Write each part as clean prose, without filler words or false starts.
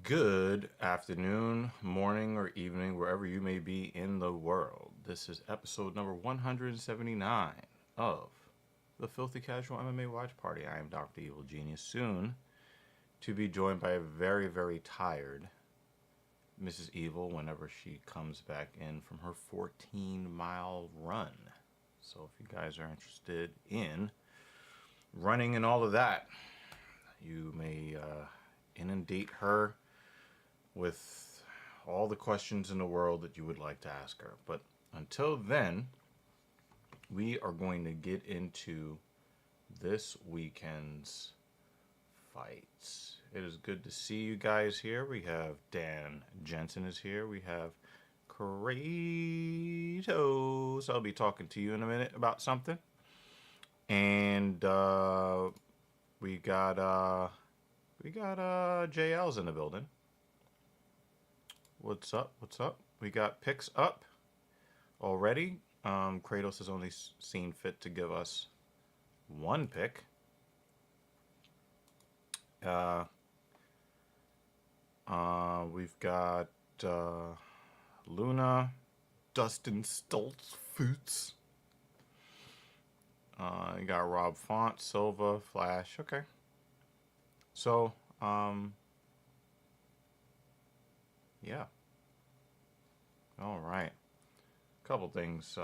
Good afternoon, morning, or evening, wherever you may be in the world. This is episode number 179 of the Filthy Casual MMA Watch Party. I am Dr. Evil Genius, soon to be joined by a very, very tired Mrs. Evil whenever she comes back in from her 14-mile run. So if you guys are interested in running and all of that, you may inundate her with all the questions in the world that you would like to ask her. But until then, we are going to get into this weekend's fights. It is good to see you guys here. We have Dan Jensen is here. We have Kratos. I'll be talking to you in a minute about something. And we got JL's in the building. What's up? What's up? We got picks up already. Kratos has only seen fit to give us one pick. We've got Luna, Dustin Stoltz, Foots. You got Rob Font, Silva, Flash. Okay. So, yeah. All right. Couple things.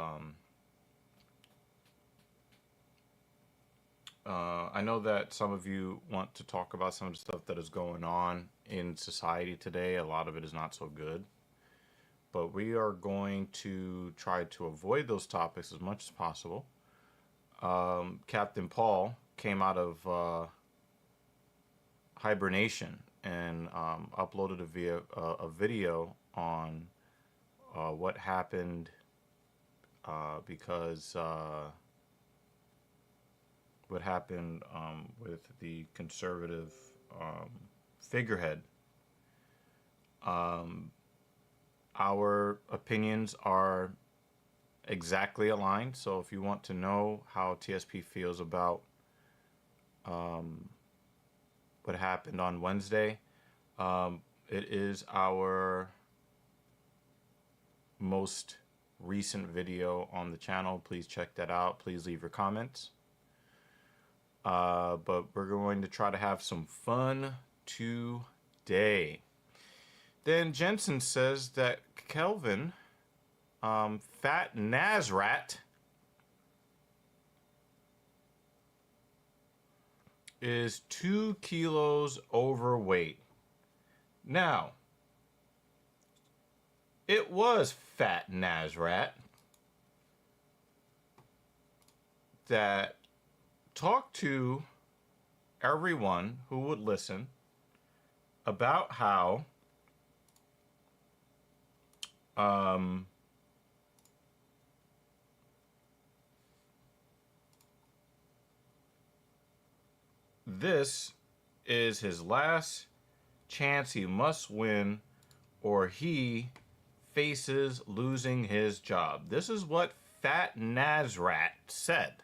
I know that some of you want to talk about some of the stuff that is going on in society today. A lot of it is not so good. But we are going to try to avoid those topics as much as possible. Captain Paul came out of hibernation and uploaded a video on what happened because what happened with the conservative figurehead. Our opinions are exactly aligned, so if you want to know how TSP feels about what happened on Wednesday, it is our most recent video on the channel. Please check that out. Please leave your comments. But we're going to try to have some fun today. Then Jensen says that Kelvin, Fat Nazrat, is 2 kilos overweight. Now, it was Fat Nazrat that talked to everyone who would listen about how this is his last chance. He must win or he faces losing his job. This is what Fat Nazrat said.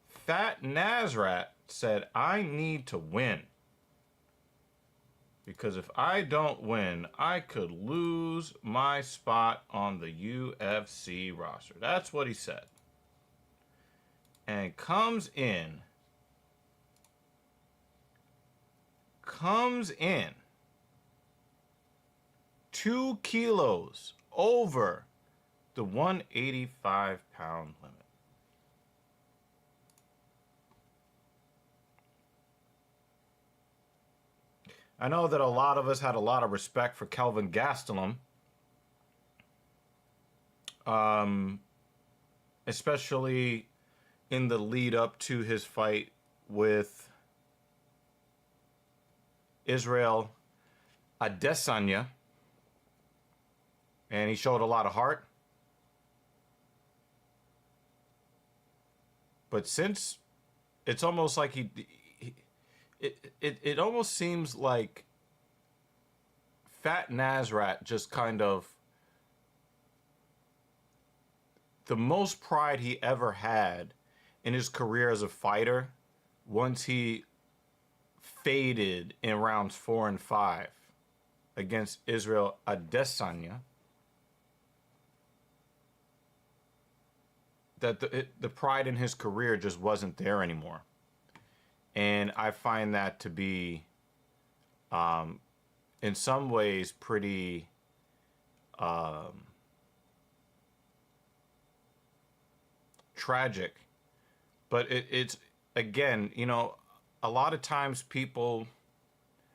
Fat Nazrat said, I need to win. Because if I don't win, I could lose my spot on the UFC roster. That's what he said. And comes in 2 kilos over the 185-pound limit. I know that a lot of us had a lot of respect for Kelvin Gastelum, especially in the lead up to his fight with Israel Adesanya, and he showed a lot of heart. But since it's almost like it almost seems like Fat Nazrat just kind of, the most pride he ever had in his career as a fighter, once he faded in rounds 4 and 5 against Israel Adesanya, that the pride in his career just wasn't there anymore. And I find that to be, in some ways, pretty tragic. But it's, again, you know, a lot of times people,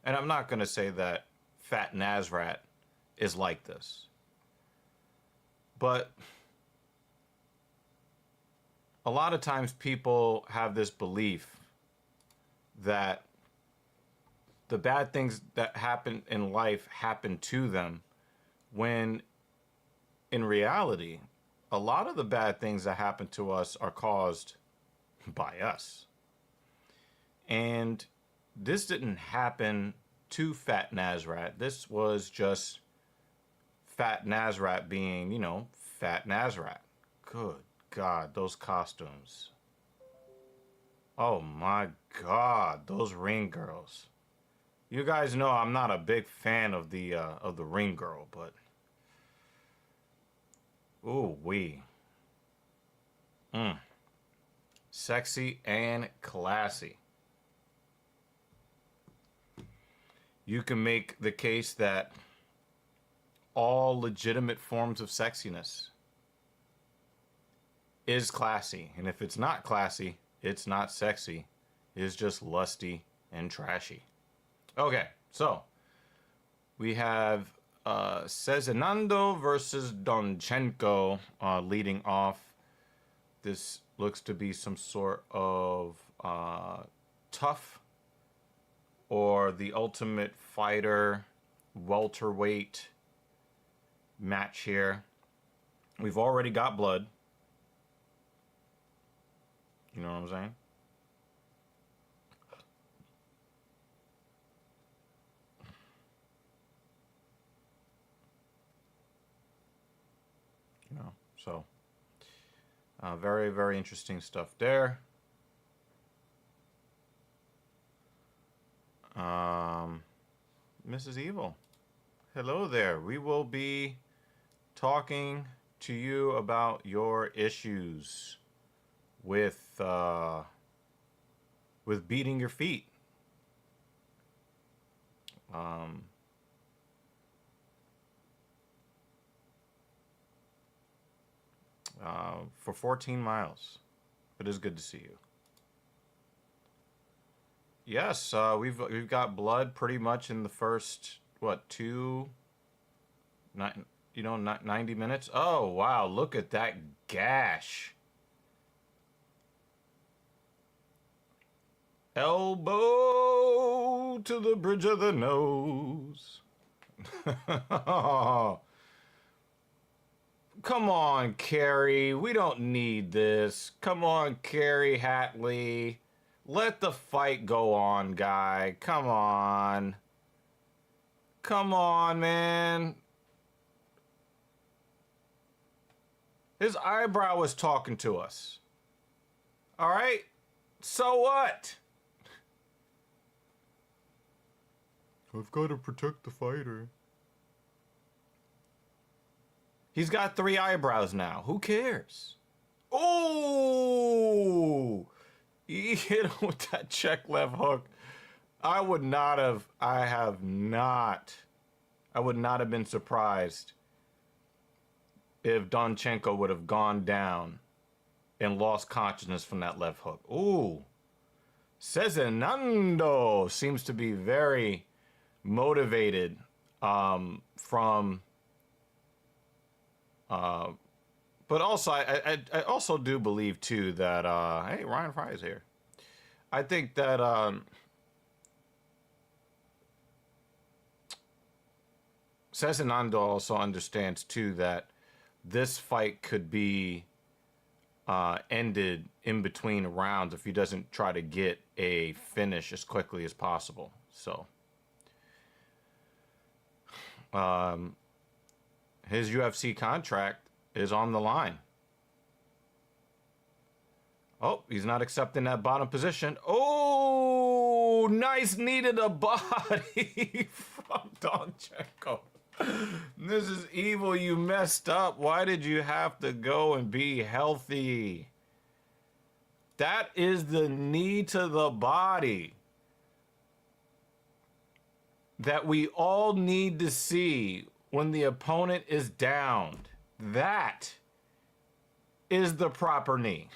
and I'm not going to say that Fat Nasrat is like this, but a lot of times people have this belief that the bad things that happen in life happen to them, when in reality, a lot of the bad things that happen to us are caused by us. And this didn't happen to Fat Nasrat. This was just Fat Nasrat being, you know, Fat Nasrat. Good God, those costumes. Oh my God, those ring girls. You guys know I'm not a big fan of the ring girl, but ooh wee. Sexy and classy. You can make the case that all legitimate forms of sexiness is classy. And if it's not classy, it's not sexy. It's just lusty and trashy. Okay, so we have Cezinando versus Donchenko leading off. This looks to be some sort of tough or the Ultimate Fighter welterweight match here. We've already got blood. You know what I'm saying? You know, so very, very interesting stuff there. Mrs. Evil, hello there. We will be talking to you about your issues with beating your feet. For 14 miles. It is good to see you. Yes, we've got blood pretty much in the first, what, 90 minutes? Oh, wow, look at that gash. Elbow to the bridge of the nose. Come on, Kerry. We don't need this. Come on, Kerry Hatley. Let the fight go on, guy. Come on. Come on, man. His eyebrow was talking to us. All right? So what? I've got to protect the fighter. He's got 3 eyebrows now. Who cares? Oh! He hit him with that check left hook. I would not have been surprised if Donchenko would have gone down and lost consciousness from that left hook. Ooh. Cezinando seems to be very motivated from... but also, I also do believe, too, that... hey, Ryan Fry is here. I think that... Cezinando also understands, too, that this fight could be ended in between rounds if he doesn't try to get a finish as quickly as possible. So... his UFC contract is on the line. Oh, he's not accepting that bottom position. Oh, Ooh, nice knee to the body from Donchenko. This is evil. You messed up. Why did you have to go and be healthy? That is the knee to the body that we all need to see when the opponent is downed. That is the proper knee.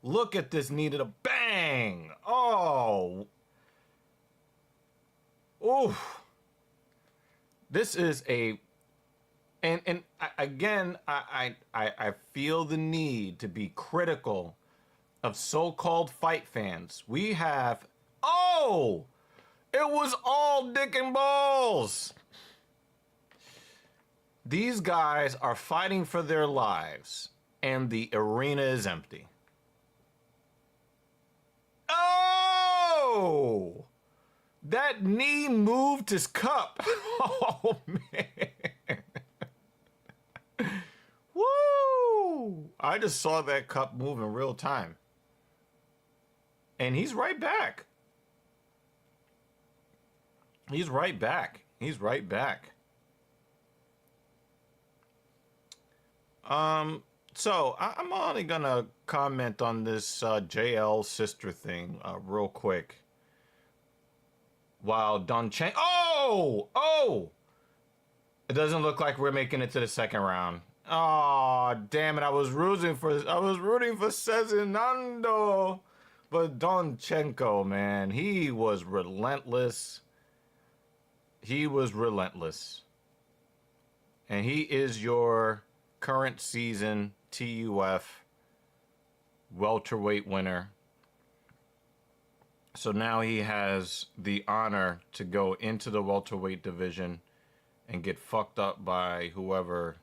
Look at this knee to the bang. Oh. Oof. This is a, and again, I feel the need to be critical of so-called fight fans. We have, oh, it was all dick and balls. These guys are fighting for their lives, and the arena is empty. Oh! That knee moved his cup. Oh, man. Woo! I just saw that cup move in real time. And he's right back. He's right back. He's right back. So I'm only gonna comment on this JL sister thing real quick. While Donchenko, oh, it doesn't look like we're making it to the second round. Oh, damn it! I was rooting for Cezinando, but Donchenko, man, he was relentless. He was relentless, and he is your current season TUF welterweight winner. So now he has the honor to go into the welterweight division and get fucked up by whoever.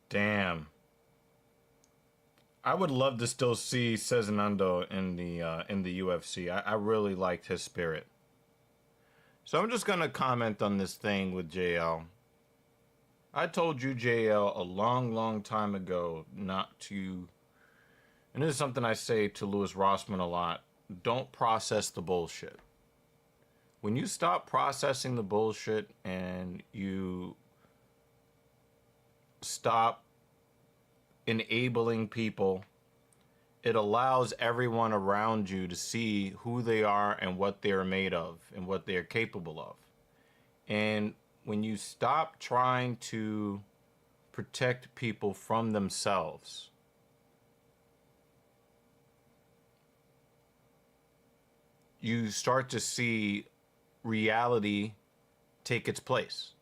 Damn. I would love to still see Cezinando in the UFC. I really liked his spirit. So I'm just gonna comment on this thing with JL. I told you, JL, a long time ago not to, and this is something I say to Louis Rossman a lot, don't process the bullshit. When you stop processing the bullshit and you stop enabling people, it allows everyone around you to see who they are and what they're made of and what they're capable of. And when you stop trying to protect people from themselves, you start to see reality take its place.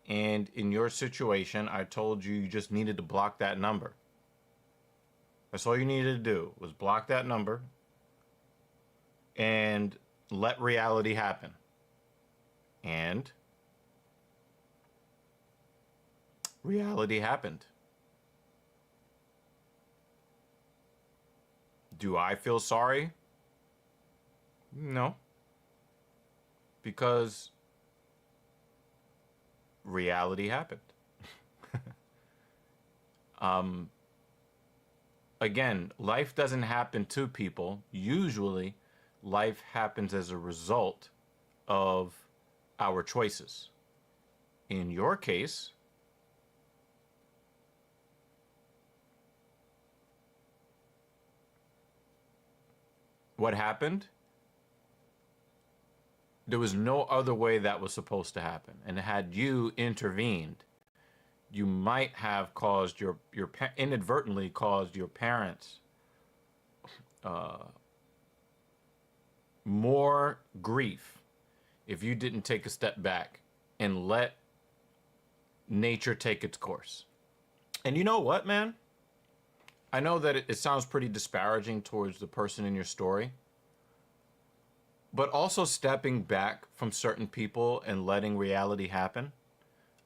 And in your situation, I told you just needed to block that number. That's all you needed to do, was block that number and let reality happen. And reality happened. Do I feel sorry? No. Because reality happened. Again, life doesn't happen to people. Usually, life happens as a result of our choices. In your case, what happened? There was no other way that was supposed to happen. And had you intervened, you might have caused inadvertently caused your parents more grief if you didn't take a step back and let nature take its course. And you know what, man? I know that it sounds pretty disparaging towards the person in your story, but also stepping back from certain people and letting reality happen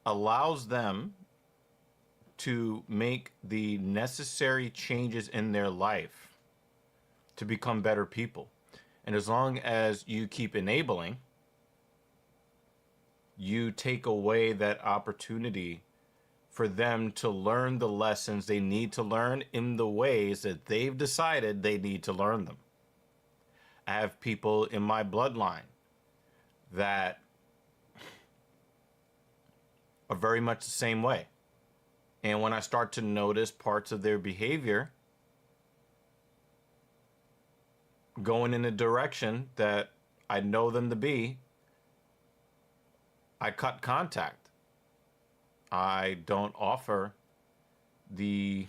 allows them to make the necessary changes in their life to become better people. And as long as you keep enabling, you take away that opportunity for them to learn the lessons they need to learn in the ways that they've decided they need to learn them. I have people in my bloodline that are very much the same way. And when I start to notice parts of their behavior going in a direction that I know them to be, I cut contact. I don't offer the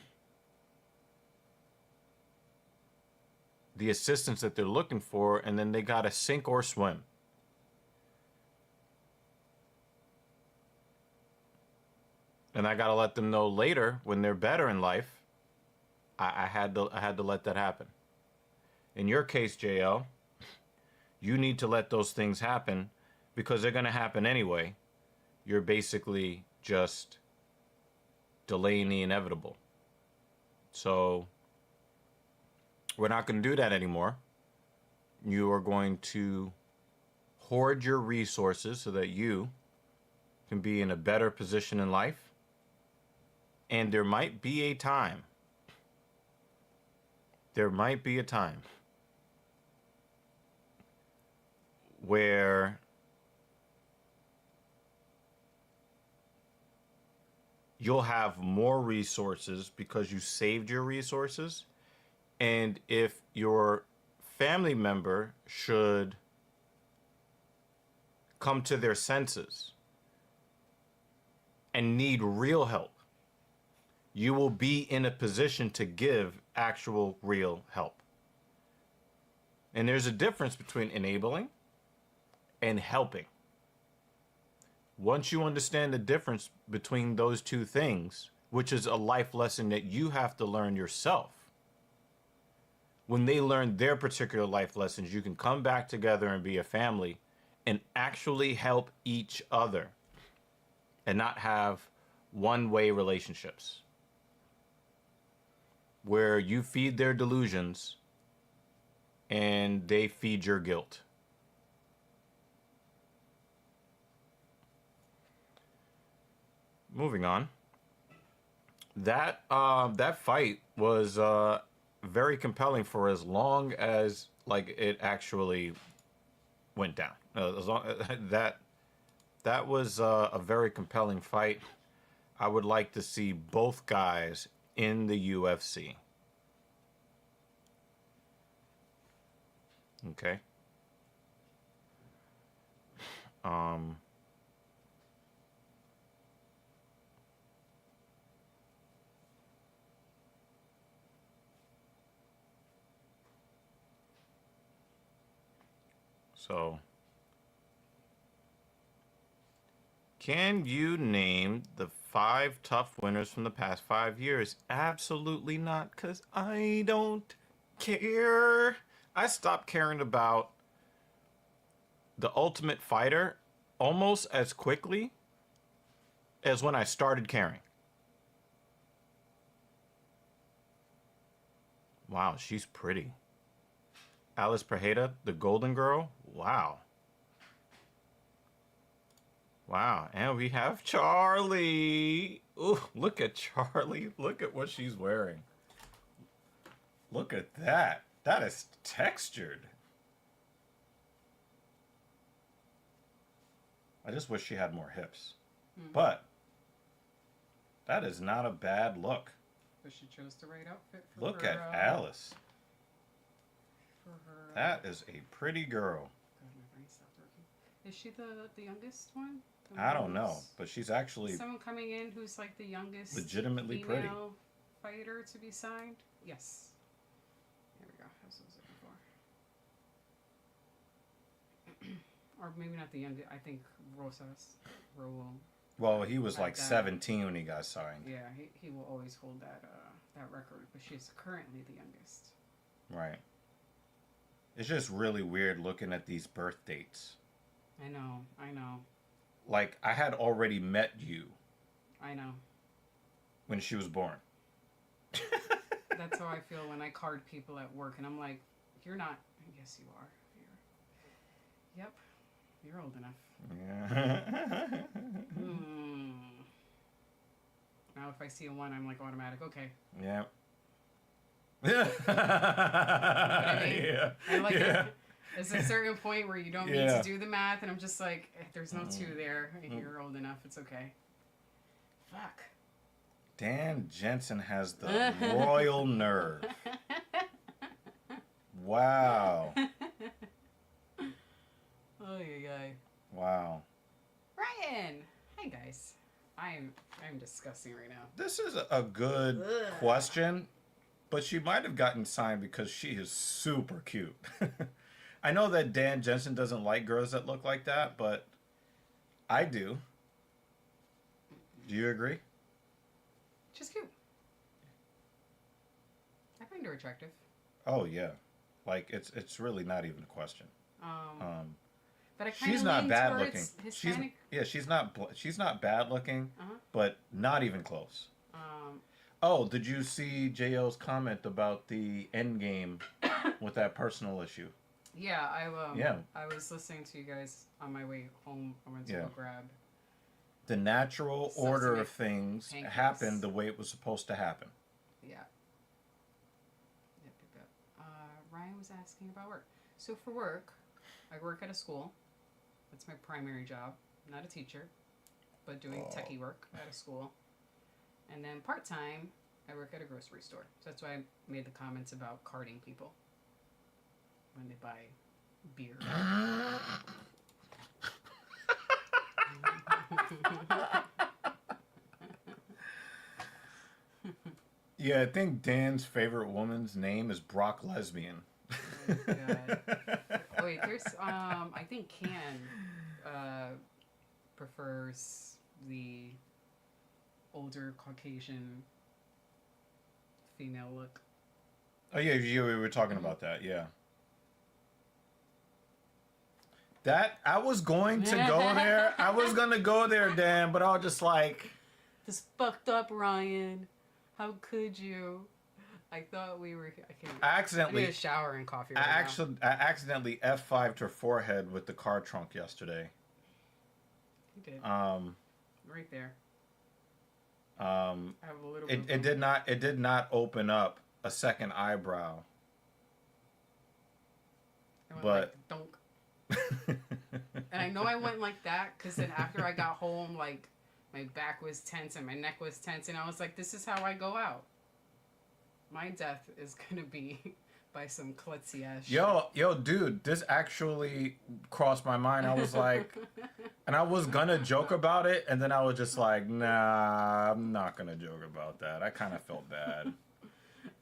assistance that they're looking for, and then they got to sink or swim. And I got to let them know later when they're better in life. I had to let that happen. In your case, JL, you need to let those things happen because they're going to happen anyway. You're basically just delaying the inevitable. So we're not going to do that anymore. You are going to hoard your resources so that you can be in a better position in life. And there might be a time where you'll have more resources because you saved your resources. And if your family member should come to their senses and need real help, you will be in a position to give actual real help. And there's a difference between enabling and helping. Once you understand the difference between those two things, which is a life lesson that you have to learn yourself, when they learn their particular life lessons, you can come back together and be a family and actually help each other and not have one-way relationships where you feed their delusions and they feed your guilt. Moving on. That fight was very compelling for as long as it actually went down. As long that was a very compelling fight. I would like to see both guys in the UFC. Okay. So, can you name the 5 tough winners from the past 5 years? Absolutely not, because I don't care. I stopped caring about The Ultimate Fighter almost as quickly as when I started caring. Wow, she's pretty. Alice Pereira, the Golden Girl. Wow. Wow, and we have Charlie. Ooh, look at Charlie. Look at what she's wearing. Look at that. That is textured. I just wish she had more hips. But that is not a bad look. But she chose the right outfit for Look her, at Alice. For her, that is a pretty girl. God, my brain stopped working. Is she the youngest one? I don't know, but she's actually someone coming in who's like the youngest legitimately female pretty fighter to be signed. Yes. There we go. That's what I was looking for. Or maybe not the youngest. I think Raul. Well, he was like 17 when he got signed. Yeah, he will always hold that record, but she's currently the youngest. Right. It's just really weird looking at these birth dates. I know. Like, I had already met you. I know. When she was born. That's how I feel when I card people at work, and I'm like, you're not. Yes, you are. Yep. You're old enough. Yeah. Now if I see a 1, I'm like automatic. Okay. Yeah. I mean? Yeah. And like, Yeah. there's a certain point where you don't need to do the math, and I'm just like, if there's no 2 there, and you're old enough, it's okay. Fuck. Dan Jensen has the royal nerve. Wow. Oh yeah. Wow. Ryan. Hi guys. I'm disgusting right now. This is a good question, but she might have gotten signed because she is super cute. I know that Dan Jensen doesn't like girls that look like that, but I do. Do you agree? She's cute. I find her attractive. Oh yeah, like it's really not even a question. But I kind she's of not lean bad towards looking. Hispanic. She's not bad looking, but not even close. Oh, did you see JO's comment about the end game with that personal issue? Yeah, I was listening to you guys on my way home. I went to go grab. The natural order of things pancakes. happened the way it was supposed to happen. Yeah. Yep. Ryan was asking about work. So for work, I work at a school. That's my primary job. I'm not a teacher, but doing techie work at a school. And then part-time, I work at a grocery store. So that's why I made the comments about carding people when they buy beer. Yeah, I think Dan's favorite woman's name is Brock Lesbian. Oh, God. Wait, there's I think Can prefers the older Caucasian female look. Oh yeah, we were talking about that. Yeah. That I was going to go there. I was gonna go there, Dan, but I was just like, this fucked up, Ryan. How could you? I thought we were. I need a shower and coffee. I accidentally F5'd her forehead with the car trunk yesterday. You did. Right there. I have a little. It did not open up a second eyebrow. But like, donk. And I know I went like that because then after I got home, like my back was tense and my neck was tense, and I was like, "This is how I go out. My death is gonna be by some klutzy ass shit." Yo, dude, this actually crossed my mind. I was like, and I was gonna joke about it, and then I was just like, nah, I'm not gonna joke about that. I kind of felt bad.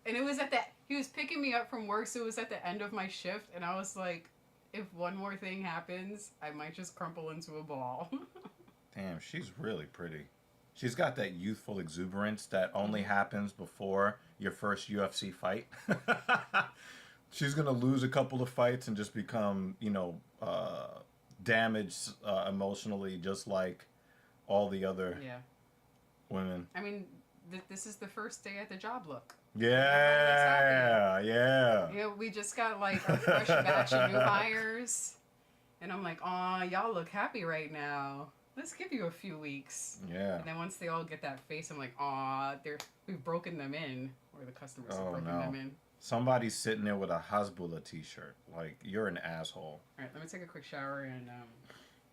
And it was he was picking me up from work, so it was at the end of my shift, and I was like, if one more thing happens, I might just crumple into a ball. Damn, she's really pretty. She's got that youthful exuberance that only happens before your first UFC fight. She's going to lose a couple of fights and just become, damaged emotionally, just like all the other women. I mean, this is the first day at the job look. Yeah. We just got like our fresh batch of new hires. And I'm like, aw, y'all look happy right now. Let's give you a few weeks. Yeah. And then once they all get that face, I'm like, aw, we've broken them in. Or the customers have broken them in. Somebody's sitting there with a Hasbullah t-shirt. Like, you're an asshole. Alright, let me take a quick shower and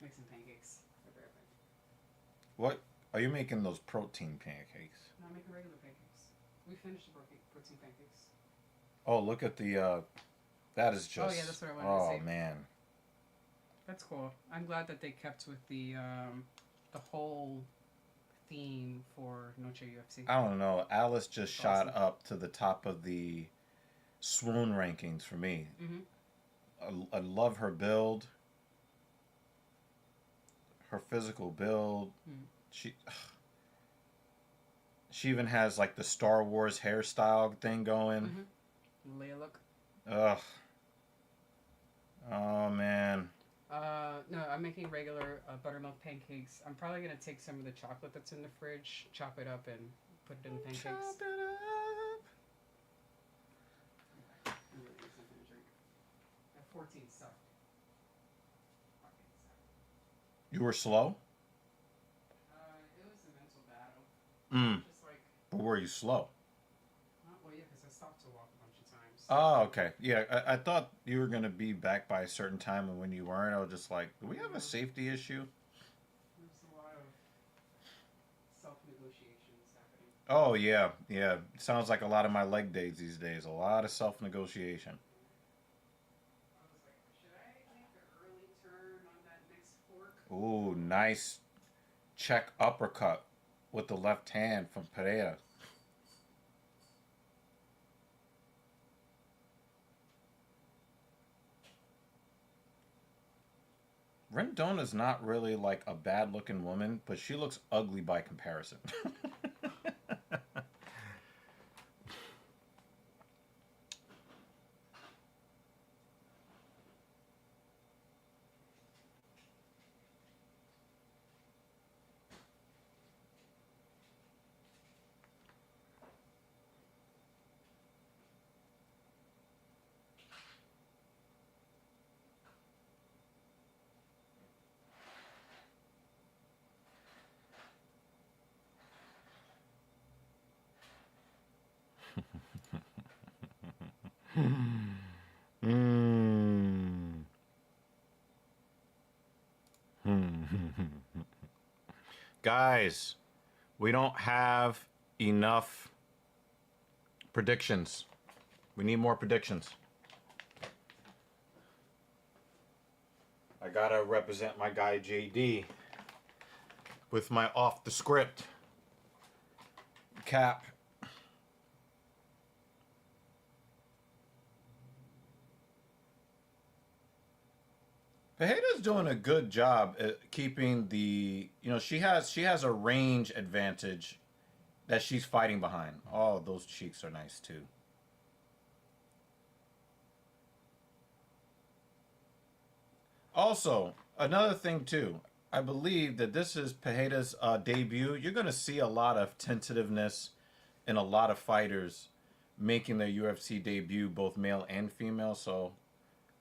make some pancakes. What? Are you making those protein pancakes? No, I'm making regular pancakes. We finished the protein pancakes. Oh, look at the, that is just... Oh, yeah, that's what I wanted to say. Oh, man. That's cool. I'm glad that they kept with the whole theme for Noche UFC. I don't know. Alice just shot up to the top of the swoon rankings for me. Mm-hmm. I love her build. Her physical build. Mm. She even has like the Star Wars hairstyle thing going. Mm-hmm. Leia look. Ugh. Oh, man. No, I'm making regular buttermilk pancakes. I'm probably going to take some of the chocolate that's in the fridge, chop it up, and put it in the pancakes. Chop it up. I have 14 stuff. You were slow? It was a mental battle. Just Or were you slow? Well, yeah, because I stopped to walk a bunch of times. Oh, okay. Yeah, I thought you were gonna be back by a certain time, and when you weren't, I was just like, do we have a safety issue? There's a lot of self-negotiations happening. Oh yeah, yeah. Sounds like a lot of my leg days these days. A lot of self negotiation. I was like, should I make an early turn on that next fork? Ooh, nice check uppercut with the left hand from Pereira. Rendona's not really like a bad looking woman, but she looks ugly by comparison. Mm. Guys, we don't have enough predictions. We need more predictions. I gotta represent my guy JD with my off the script cap. Pejeda's doing a good job at keeping the, she has a range advantage that she's fighting behind. Oh, those cheeks are nice too. Also, another thing too, I believe that this is Pejeda's debut. You're going to see a lot of tentativeness in a lot of fighters making their UFC debut, both male and female. So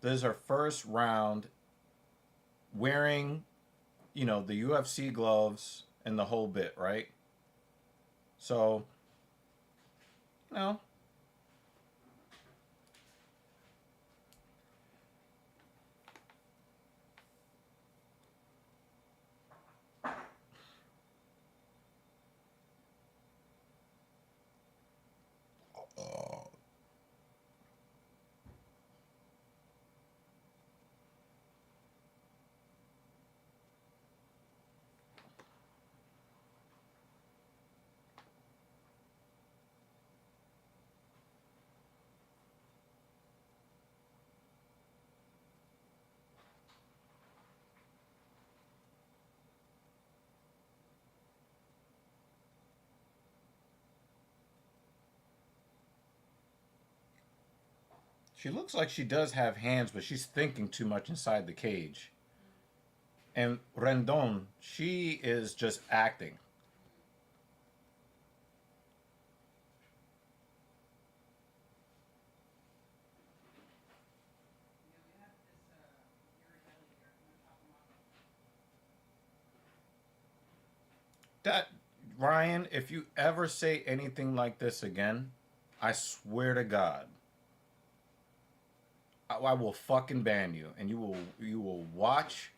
this is her first round wearing, the UFC gloves and the whole bit, right? So, you know, she looks like she does have hands, but she's thinking too much inside the cage. And Rendon, she is just acting. Yeah, we have this Uriel here. I'm gonna chop him off. That Ryan, if you ever say anything like this again, I swear to God, I will fucking ban you, and you will watch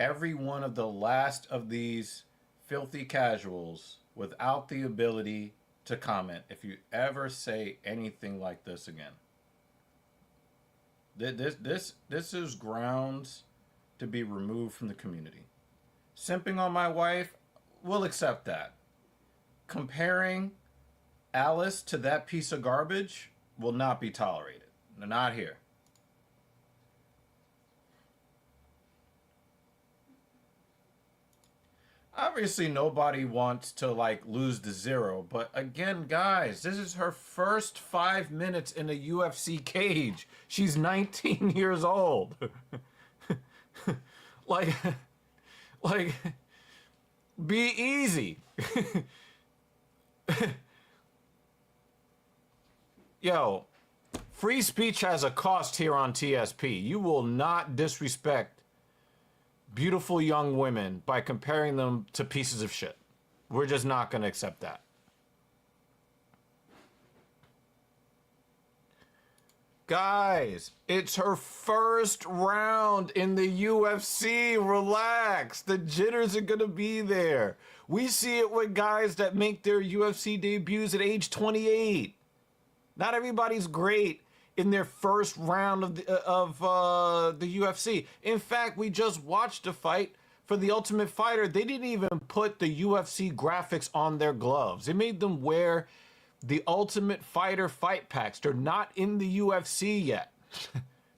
every one of the last of these filthy casuals without the ability to comment if you ever say anything like this again. This is grounds to be removed from the community. Simping on my wife, we'll accept that. Comparing Alice to that piece of garbage will not be tolerated. Not here. Obviously, nobody wants to like lose the zero, but again, guys, this is her first 5 minutes in a UFC cage. She's 19 years old. like, like, be easy. Yo, free speech has a cost here on TSP. You will not disrespect beautiful young women by comparing them to pieces of shit. We're just not going to accept that. Guys, it's her first round in the UFC. Relax. The jitters are going to be there. We see it with guys that make their UFC debuts at age 28. Not everybody's great in their first round of the UFC. In fact, we just watched a fight for the Ultimate Fighter. They didn't even put the UFC graphics on their gloves. They made them wear the Ultimate Fighter fight packs. They're not in the UFC yet.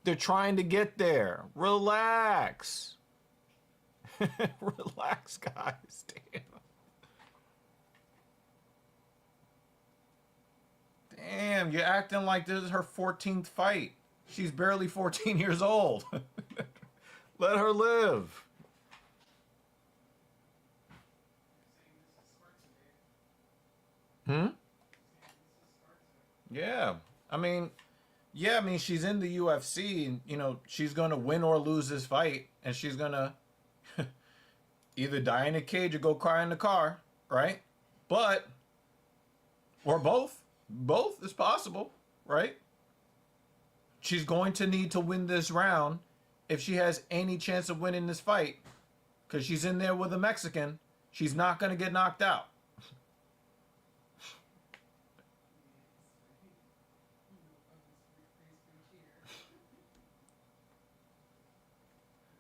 They're trying to get there. Relax. Relax, guys. Damn. Damn, you're acting like this is her 14th fight. She's barely 14 years old. Let her live. Hmm? Yeah. She's in the UFC and, she's going to win or lose this fight and she's going to either die in a cage or go cry in the car, right? But, or both. Both is possible, right? She's going to need to win this round if she has any chance of winning this fight because she's in there with a Mexican. She's not going to get knocked out.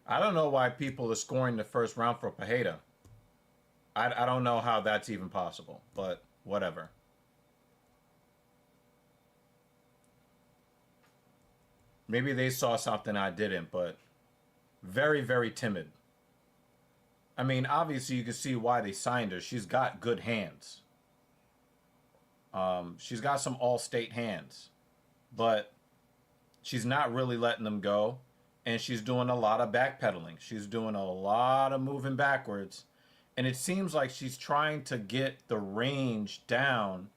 I don't know why people are scoring the first round for Pereira. I don't know how that's even possible, but whatever. Maybe they saw something I didn't, but very, very timid. Obviously you can see why they signed her. She's got good hands. She's got some all-state hands, but she's not really letting them go. And she's doing a lot of backpedaling. She's doing a lot of moving backwards. And it seems like she's trying to get the range down,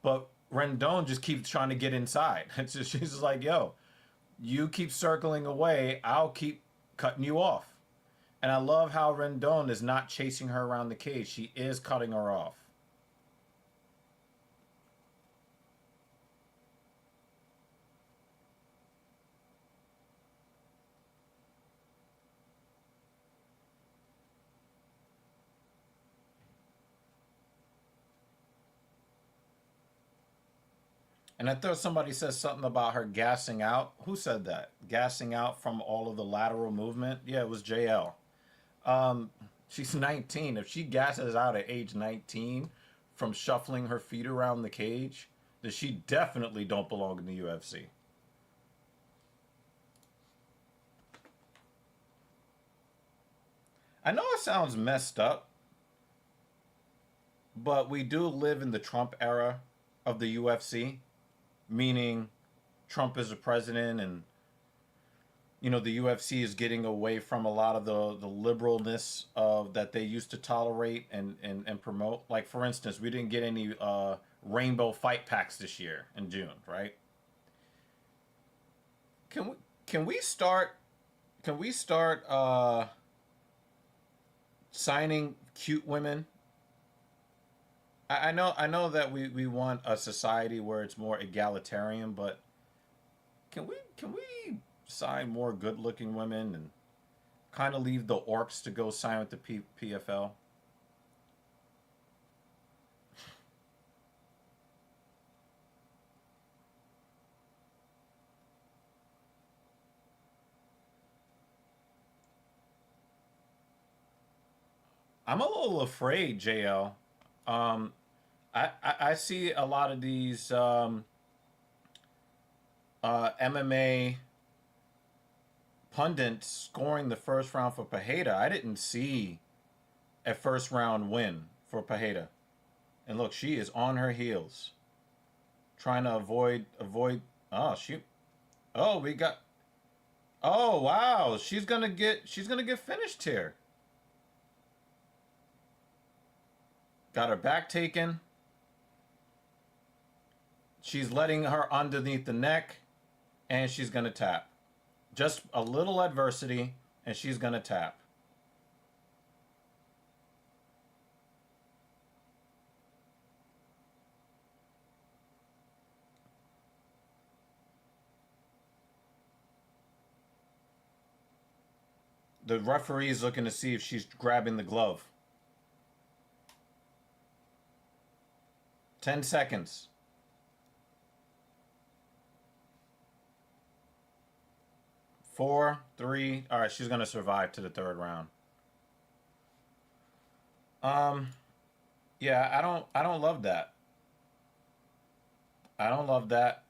but Rendon just keeps trying to get inside. She's just like, yo, you keep circling away, I'll keep cutting you off. And I love how Rendon is not chasing her around the cage. She is cutting her off. And I thought somebody said something about her gassing out. Who said that? Gassing out from all of the lateral movement? Yeah, it was JL. She's 19. If she gasses out at age 19 from shuffling her feet around the cage, then she definitely don't belong in the UFC. I know it sounds messed up, but we do live in the Trump era of the UFC, meaning Trump is the president and the UFC is getting away from a lot of the liberalness of that they used to tolerate and promote. Like, for instance, we didn't get any rainbow fight packs this year in June, right? Can we start signing cute women? I know that we want a society where it's more egalitarian, but can we sign more good looking women and kind of leave the orcs to go sign with the PFL? I'm a little afraid, JL. Um, I see a lot of these MMA pundits scoring the first round for Pereira. I didn't see a first round win for Pereira. And look, she is on her heels, trying to avoid. Oh, she. Oh, we got. Oh, wow. She's gonna get finished here. Got her back taken. She's letting her underneath the neck, and she's gonna tap. Just a little adversity, and she's gonna tap. The referee is looking to see if she's grabbing the glove. 10 seconds. 4, 3. All right, she's gonna survive to the third round. Yeah, I don't love that. I don't love that.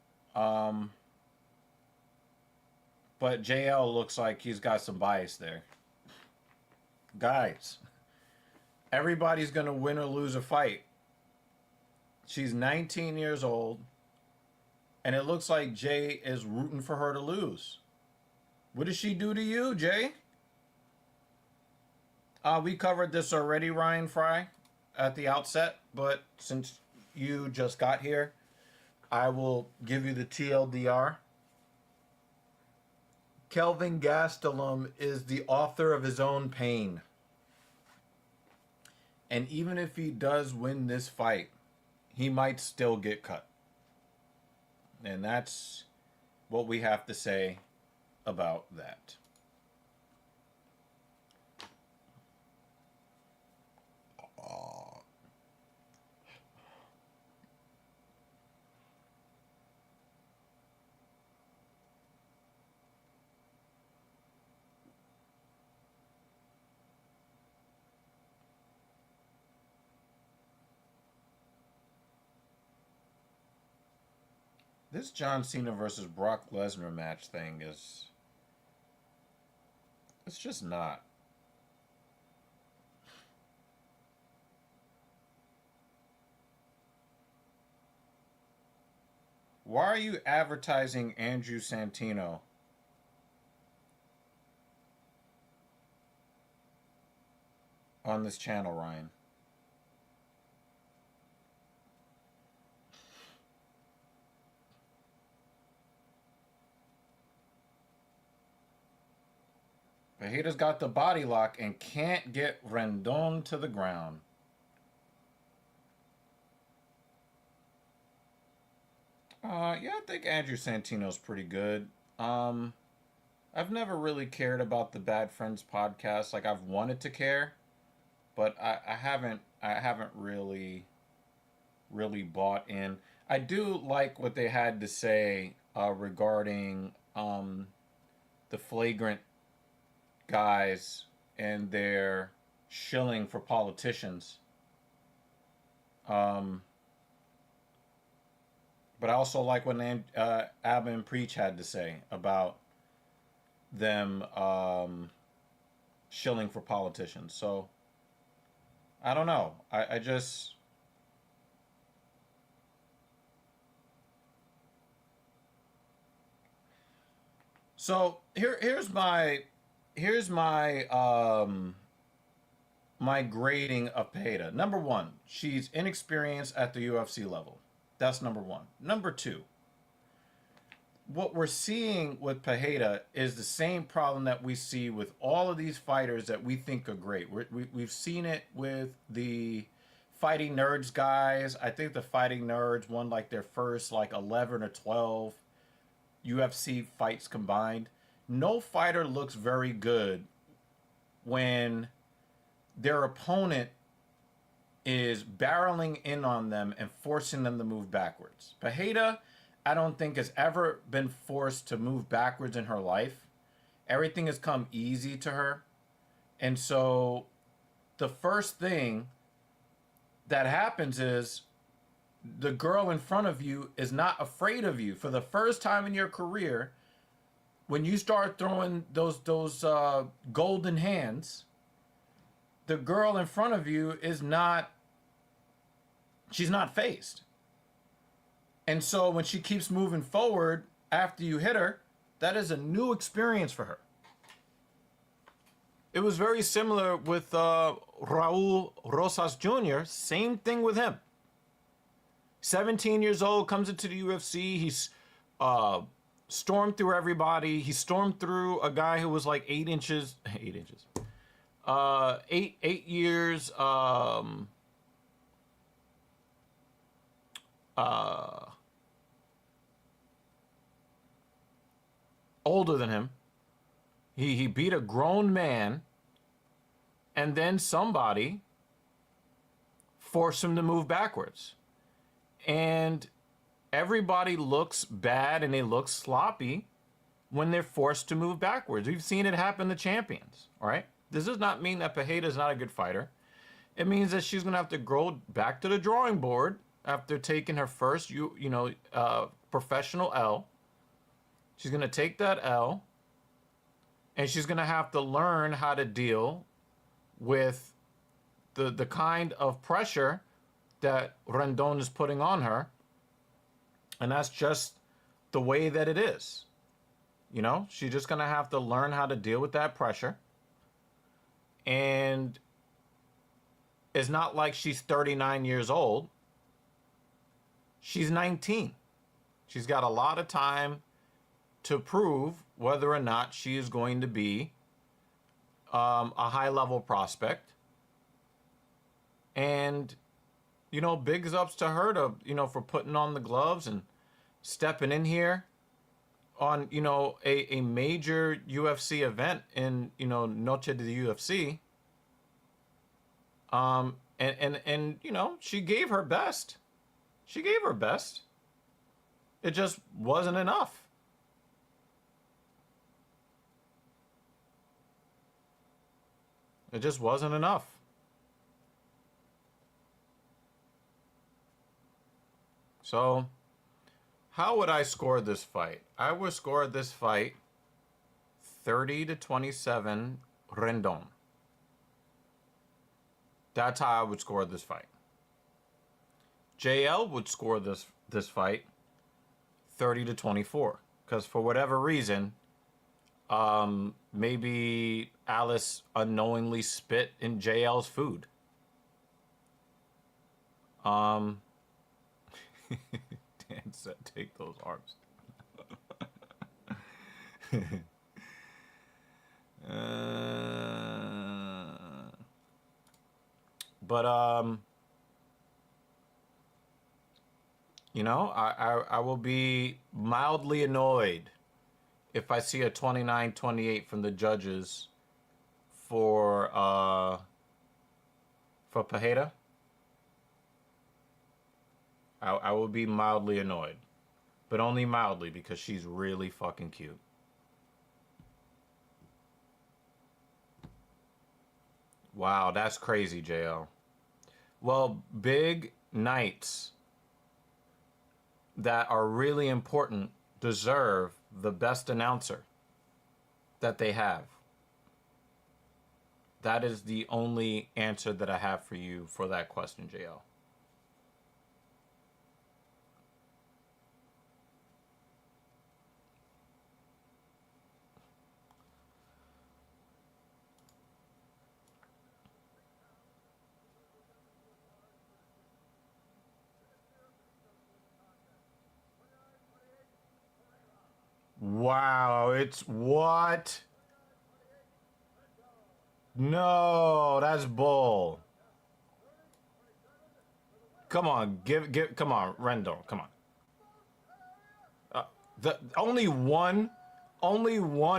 But JL looks like he's got some bias there. Guys, everybody's gonna win or lose a fight. She's 19 years old, and it looks like Jay is rooting for her to lose. What did she do to you, Jay? We covered this already, Ryan Fry, at the outset, but since you just got here, I will give you the TLDR. Kelvin Gastelum is the author of his own pain. And even if he does win this fight, he might still get cut. And that's what we have to say about that. This John Cena versus Brock Lesnar match thing is... it's just not. Why are you advertising Andrew Santino? On this channel, Ryan? Fajitas got the body lock and can't get Rendon to the ground. Yeah, I think Andrew Santino's pretty good. I've never really cared about the Bad Friends podcast. Like, I've wanted to care, but I haven't really bought in. I do like what they had to say regarding the flagrant guys and their shilling for politicians. But I also like what Abba and Preach had to say about them shilling for politicians. So, I don't know. I just... So, here's my my grading of Pereira. Number one, she's inexperienced at the UFC level. That's number one. Number two, what we're seeing with Pereira is the same problem that we see with all of these fighters that we think are great. We've seen it with the Fighting Nerds guys. I think the Fighting Nerds won like their first like 11 or 12 UFC fights combined. No fighter looks very good when their opponent is barreling in on them and forcing them to move backwards. Pereira, I don't think, has ever been forced to move backwards in her life. Everything has come easy to her. And so the first thing that happens is the girl in front of you is not afraid of you. For the first time in your career, when you start throwing those golden hands, the girl in front of you is not, she's not phased. And so when she keeps moving forward after you hit her, that is a new experience for her. It was very similar with Raul Rosas Jr. Same thing with him. 17 years old, comes into the UFC. He's stormed through everybody. He stormed through a guy who was like 8 inches. 8 years older than him. He beat a grown man, and then somebody forced him to move backwards. And everybody looks bad and they look sloppy when they're forced to move backwards. We've seen it happen to champions, all right? This does not mean that Pereira is not a good fighter. It means that she's going to have to go back to the drawing board after taking her first, professional L. She's going to take that L, and she's going to have to learn how to deal with the kind of pressure that Rendon is putting on her. And that's just the way that it is. You know, she's just going to have to learn how to deal with that pressure. And it's not like she's 39 years old. She's 19. She's got a lot of time to prove whether or not she is going to be a high-level prospect. And, you know, bigs ups to her to, for putting on the gloves and stepping in here on, a major UFC event in, Noche de the UFC. And she gave her best. She gave her best. It just wasn't enough. It just wasn't enough. So, how would I score this fight? I would score this fight 30-27 Rendon. That's how I would score this fight. JL would score this fight 30-24. Because for whatever reason, maybe Alice unknowingly spit in JL's food. Dan said, take those arms. But I will be mildly annoyed if I see a 29-28 from the judges for Pereira. I will be mildly annoyed, but only mildly because she's really fucking cute. Wow, that's crazy, JL. Well, big nights that are really important deserve the best announcer that they have. That is the only answer that I have for you for that question, JL. Wow, it's what? No, that's bull. Come on, come on, Rendon, come on. Only one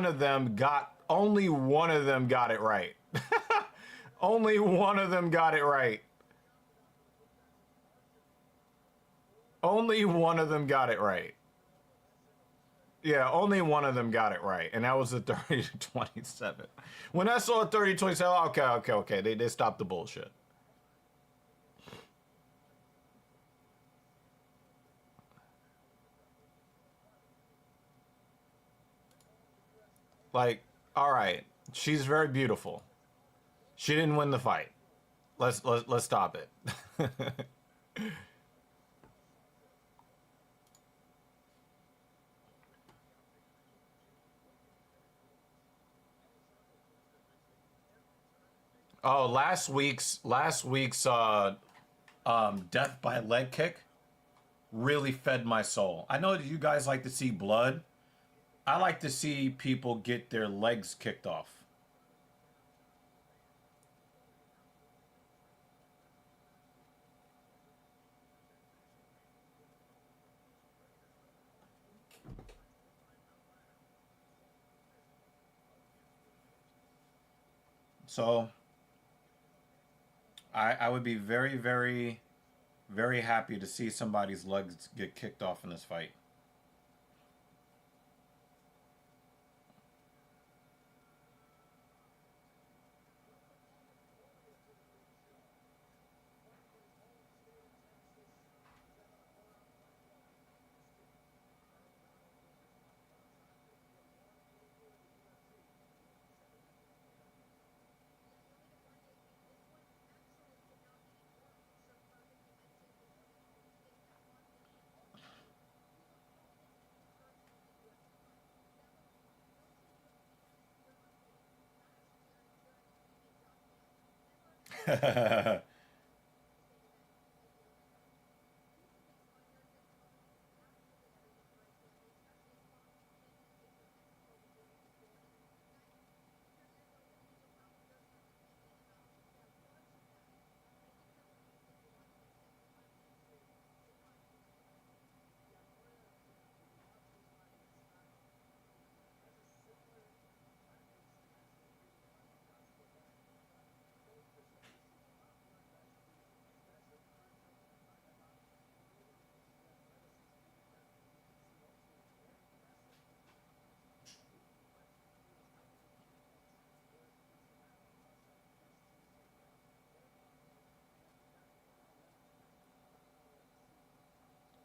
of them got it right. Only one of them got it right. Only one of them got it right, Yeah, only one of them got it right, and that was the 30-27. When I saw 30-27, okay, they stopped the bullshit. Like, all right, she's very beautiful. She didn't win the fight. Let's stop it. Oh, last week's death by leg kick really fed my soul. I know that you guys like to see blood. I like to see people get their legs kicked off. So I would be very, very, very happy to see somebody's legs get kicked off in this fight.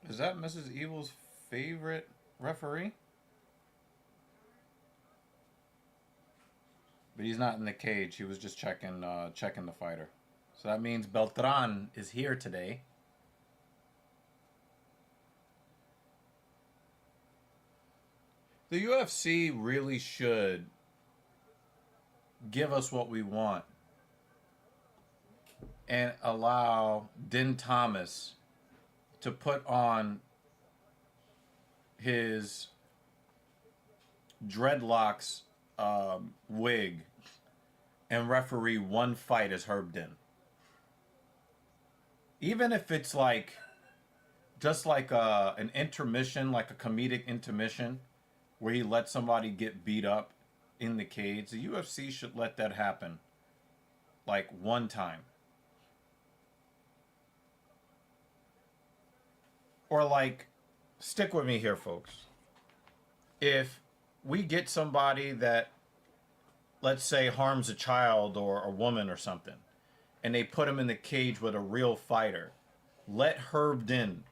Is that Mrs. Evil's favorite referee? But he's not in the cage. He was just checking the fighter. So that means Beltran is here today. The UFC really should give us what we want and allow Din Thomas to put on his dreadlocks wig and referee one fight as Herb Din. Even if it's like just like an intermission, like a comedic intermission, where he lets somebody get beat up in the cage. The UFC should let that happen like one time. Or like, stick with me here, folks. If we get somebody that, let's say, harms a child or a woman or something, and they put him in the cage with a real fighter, let Herb Din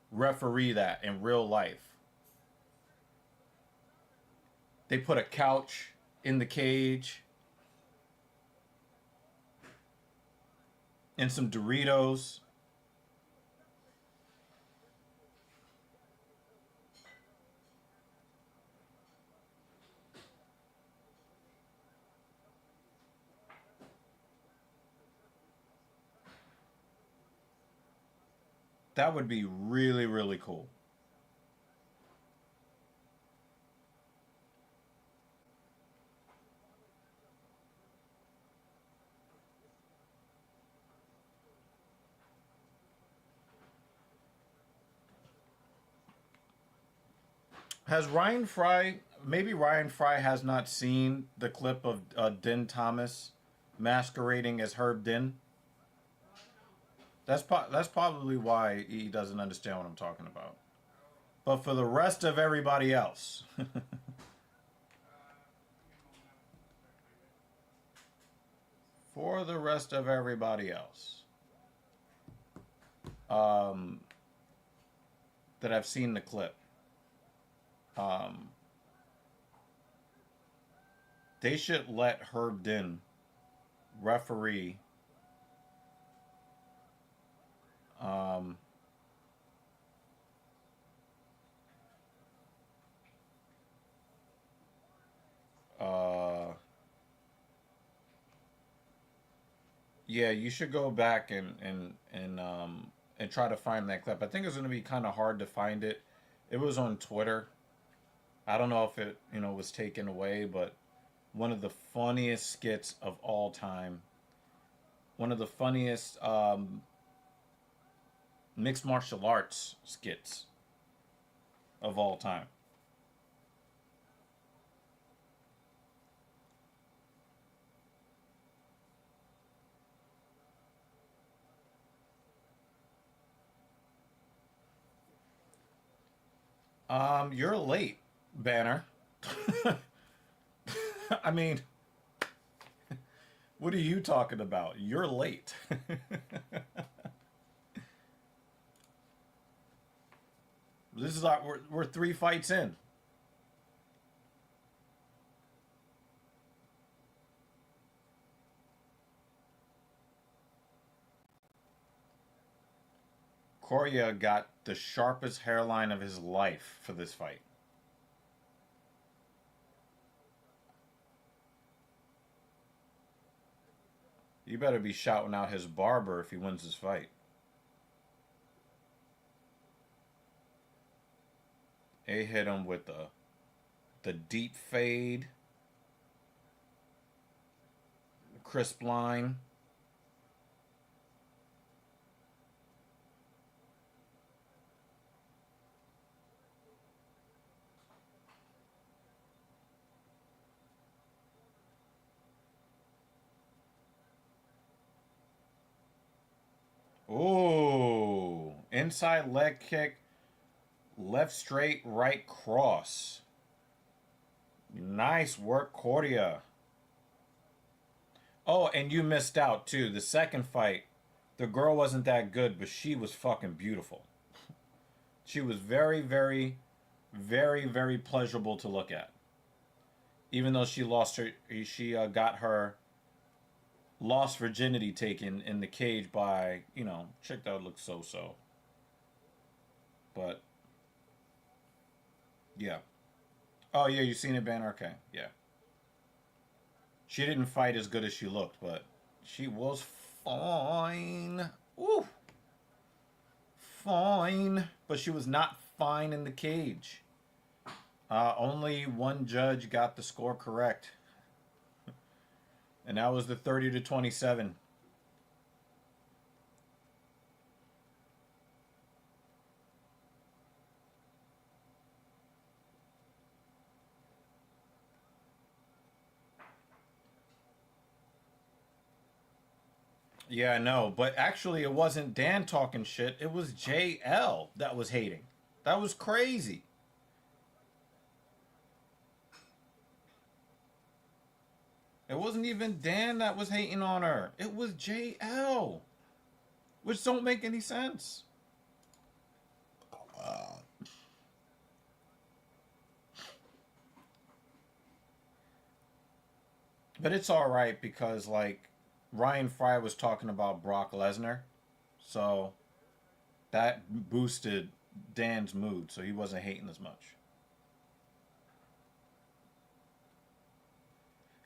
referee that in real life. They put a couch in the cage and some Doritos. That would be really, really cool. Has Ryan Fry, maybe Ryan Fry has not seen the clip of Din Thomas masquerading as Herb Din? That's probably why he doesn't understand what I'm talking about. But for the rest of everybody else, for the rest of everybody else, that I've seen the clip, they should let Herb Din referee um, yeah, you should go back and try to find that clip. I think it's going to be kind of hard to find it. It was on Twitter. I don't know if it was taken away, but one of the funniest skits of all time. One of the funniest mixed martial arts skits of all time. You're late, Banner. I mean, what are you talking about? You're late. This is we're 3 fights in. Correa got the sharpest hairline of his life for this fight. You better be shouting out his barber if he wins this fight. They hit him with the deep fade, crisp line. Ooh, inside leg kick, left straight, right cross. Nice work, Cordia. Oh, and you missed out too. The second fight, the girl wasn't that good, but she was fucking beautiful. She was very, very, very, very pleasurable to look at. Even though she got her lost virginity taken in the cage by, chick that looked so. But, yeah. Oh, yeah, you seen it, Ben? Okay, yeah. She didn't fight as good as she looked, but she was fine. Ooh. Fine. But she was not fine in the cage. Only one judge got the score correct. And that was the 30-27. Yeah, I know. But actually, it wasn't Dan talking shit. It was JL that was hating. That was crazy. It wasn't even Dan that was hating on her. It was JL. Which don't make any sense. But it's all right because, like, Ryan Fry was talking about Brock Lesnar. So that boosted Dan's mood. So he wasn't hating as much.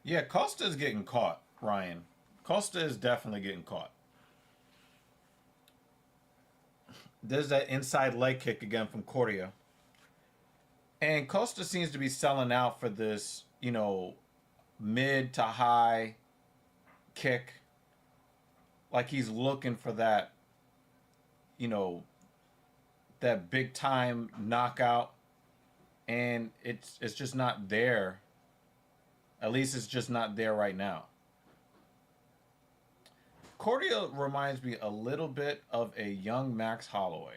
Yeah, Costa's getting caught, Ryan. Costa is definitely getting caught. There's that inside leg kick again from Correa. And Costa seems to be selling out for this, mid to high kick. Like he's looking for that, that big time knockout. And it's just not there. At least it's just not there right now. Cordia reminds me a little bit of a young Max Holloway.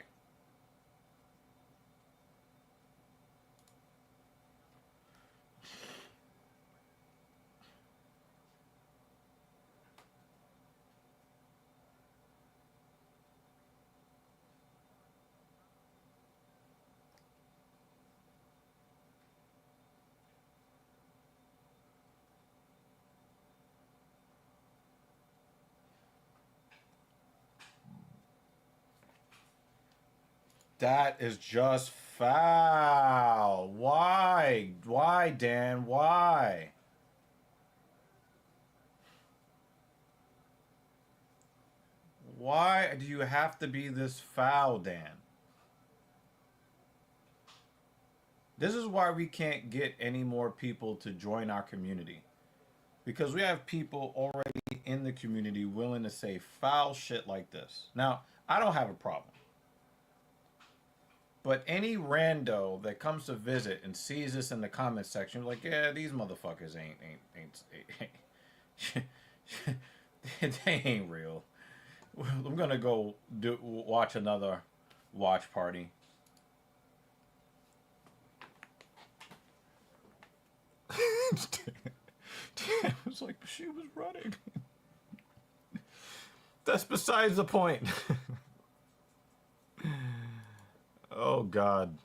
That is just foul. Why? Why, Dan? Why? Why do you have to be this foul, Dan? This is why we can't get any more people to join our community. Because we have people already in the community willing to say foul shit like this. Now, I don't have a problem. But any rando that comes to visit and sees this in the comment section, like, yeah, these motherfuckers they ain't real. I'm gonna go watch another watch party. I was like, she was running. That's besides the point. Oh, God.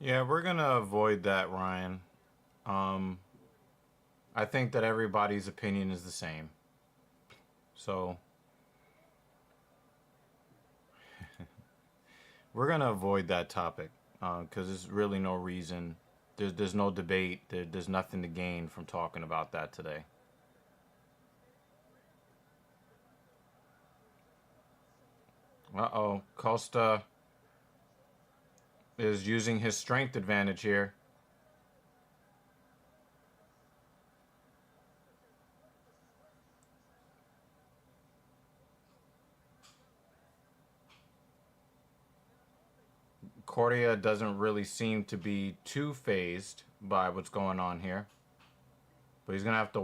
Yeah, we're going to avoid that, Ryan. Um, I think that everybody's opinion is the same. So we're going to avoid that topic because there's really no reason. There's no debate. There's nothing to gain from talking about that today. Uh-oh. Costa is using his strength advantage here. Cordia doesn't really seem to be too phased by what's going on here, but he's gonna have to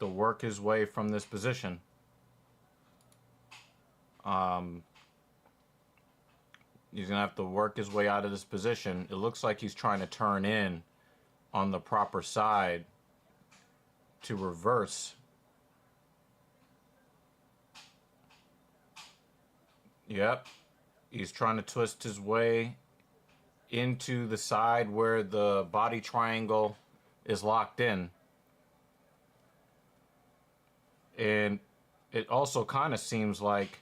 work his way from this position. Um, he's gonna have to work his way out of this position. It looks like he's trying to turn in on the proper side to reverse. Yep, he's trying to twist his way into the side where the body triangle is locked in. And it also kind of seems like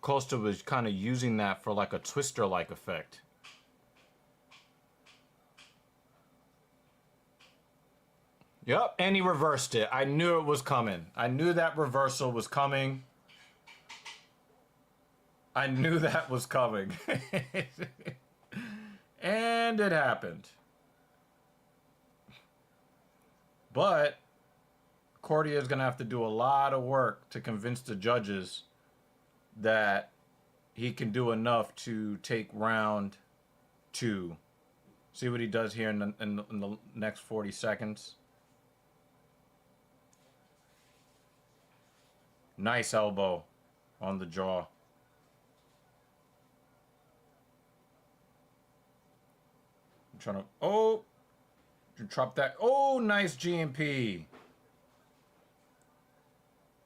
Costa was kind of using that for like a twister-like effect. Yep, and he reversed it. I knew it was coming. I knew that reversal was coming. I knew that was coming. And it happened. But Cordia is going to have to do a lot of work to convince the judges that he can do enough to take round 2. See what he does here in the next 40 seconds. Nice elbow on the jaw. I'm trying to... Oh! Drop that. Oh, nice GMP.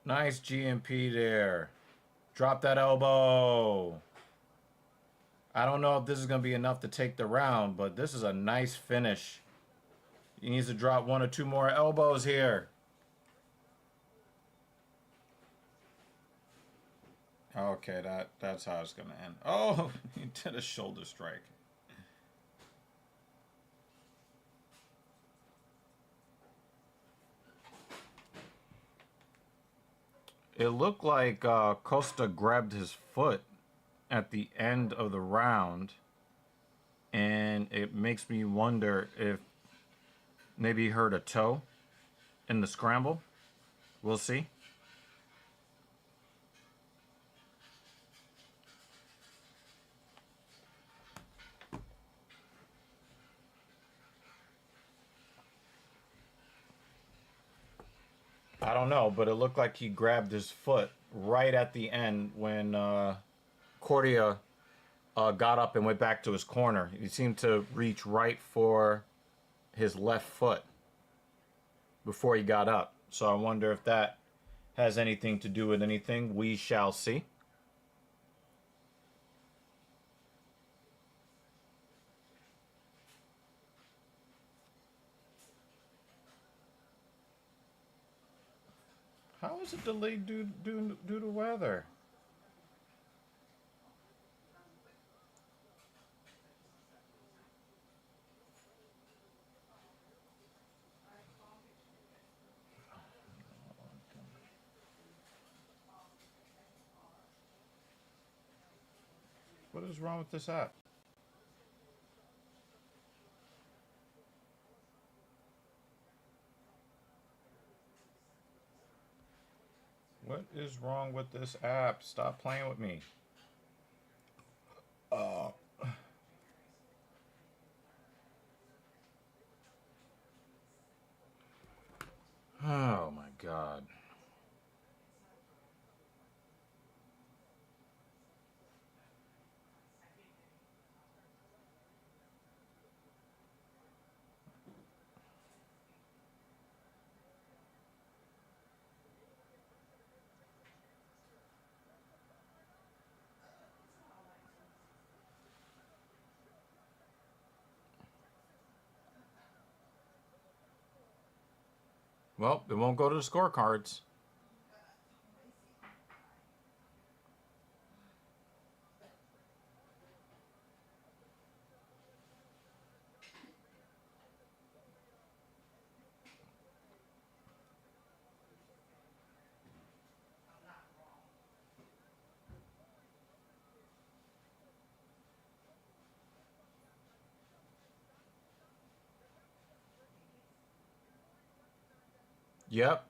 Nice GMP there. Drop that elbow. I don't know if this is going to be enough to take the round, but this is a nice finish. He needs to drop 1 or 2 more elbows here. Okay, that's how it's going to end. Oh, he did a shoulder strike. It looked like Costa grabbed his foot at the end of the round, and it makes me wonder if maybe he hurt a toe in the scramble. We'll see. I don't know, but it looked like he grabbed his foot right at the end when Cordia got up and went back to his corner. He seemed to reach right for his left foot before he got up. So I wonder if that has anything to do with anything. We shall see. How is it delayed due to weather? What is wrong with this app? What is wrong with this app? Stop playing with me. Oh my God. Well, it won't go to the scorecards. Yep.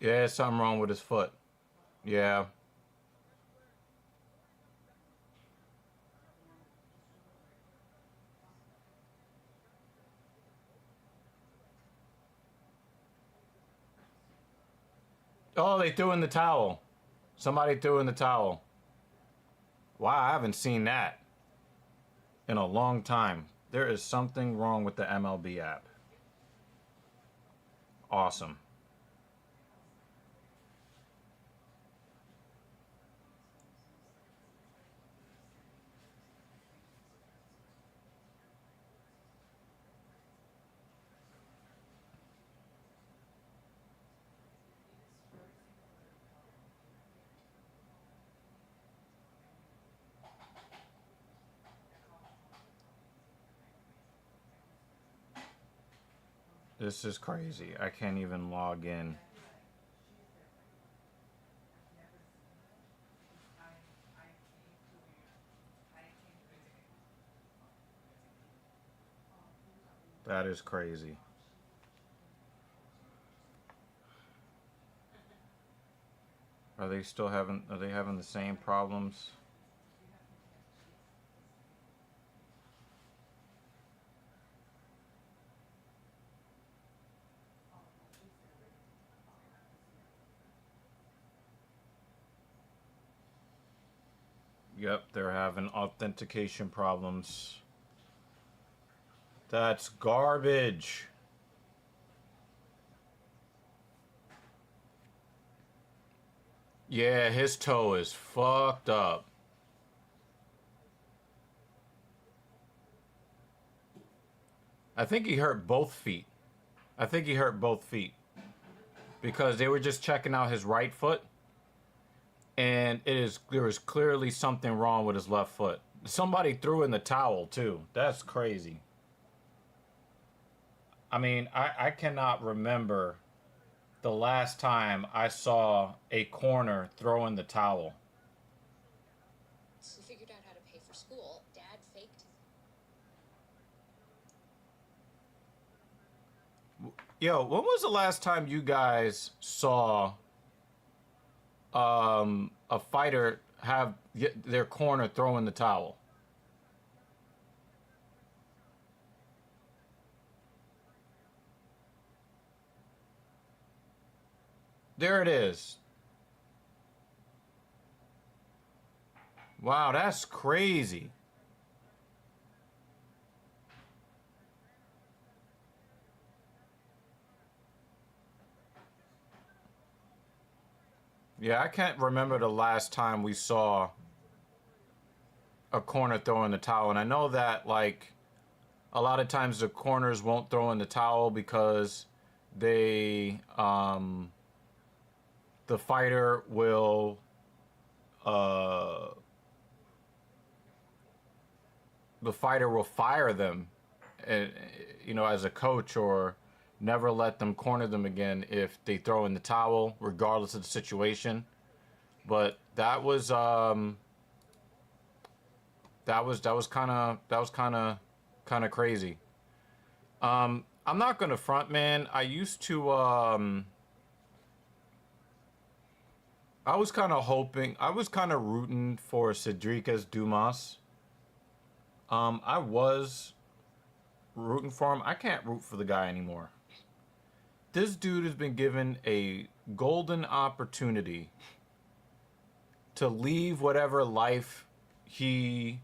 Yeah, something wrong with his foot. Yeah. Oh, they threw in the towel. Somebody threw in the towel. Wow, I haven't seen that in a long time. There is something wrong with the MLB app. Awesome. This is crazy. I can't even log in. That is crazy. Are they having the same problems? Yep, they're having authentication problems. That's garbage. Yeah, his toe is fucked up. I think he hurt both feet. I think he hurt both feet. Because they were just checking out his right foot. And there was clearly something wrong with his left foot. Somebody threw in the towel too. That's crazy. I mean, I cannot remember the last time I saw a corner throw in the towel. He figured out how to pay for school. Dad faked. Yo, when was the last time you guys saw a fighter have their corner throw in the towel? There it is. Wow, that's crazy. Yeah, I can't remember the last time we saw a corner throw in the towel. And I know that, like, a lot of times the corners won't throw in the towel because they, the fighter will, fire them, as a coach, or never let them corner them again if they throw in the towel, regardless of the situation. But that was kind of crazy. I'm not gonna front, man. I used to I was kind of rooting for Cedric Dumas. I was rooting for him. I can't root for the guy anymore. This dude has been given a golden opportunity to leave whatever life he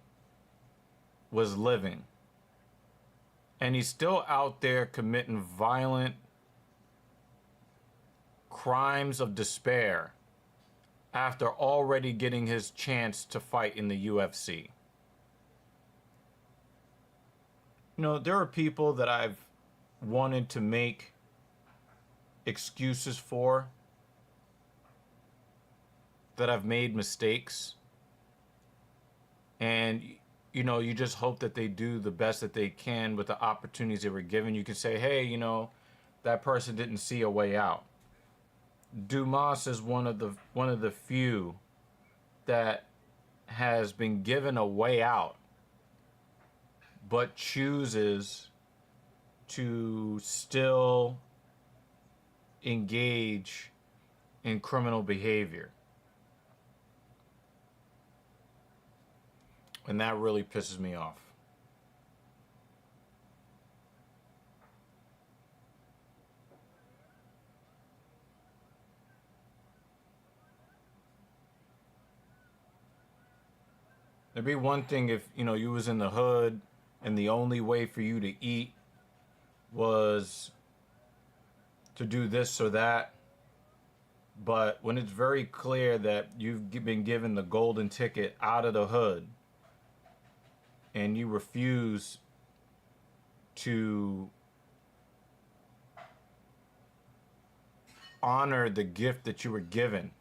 was living. And he's still out there committing violent crimes of despair after already getting his chance to fight in the UFC. There are people that I've wanted to make excuses for, that I've made mistakes. And, you just hope that they do the best that they can with the opportunities they were given. You can say, hey, that person didn't see a way out. Dumas is one of the few that has been given a way out, but chooses to still engage in criminal behavior. And that really pisses me off. It'd be one thing if, you was in the hood and the only way for you to eat was to do this or that. But when it's very clear that you've been given the golden ticket out of the hood and you refuse to honor the gift that you were given,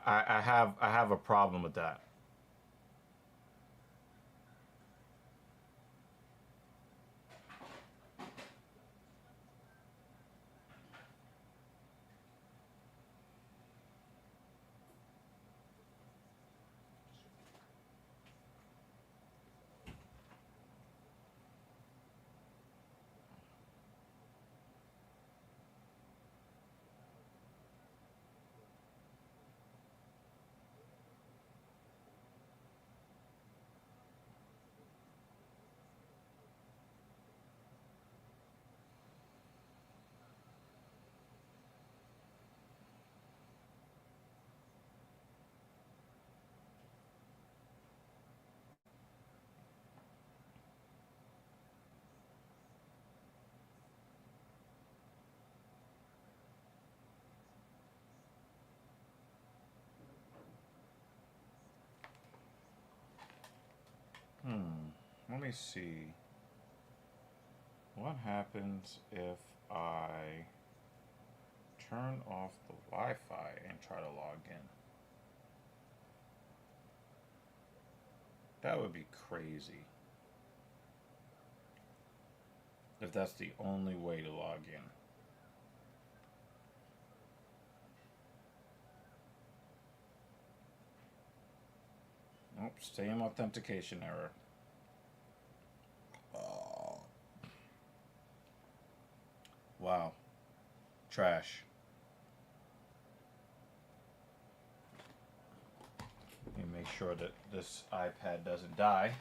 I have a problem with that. let me see. What happens if I turn off the Wi-Fi and try to log in? That would be crazy. If that's the only way to log in. Nope, same authentication error. Oh. Wow. Trash. Let me make sure that this iPad doesn't die.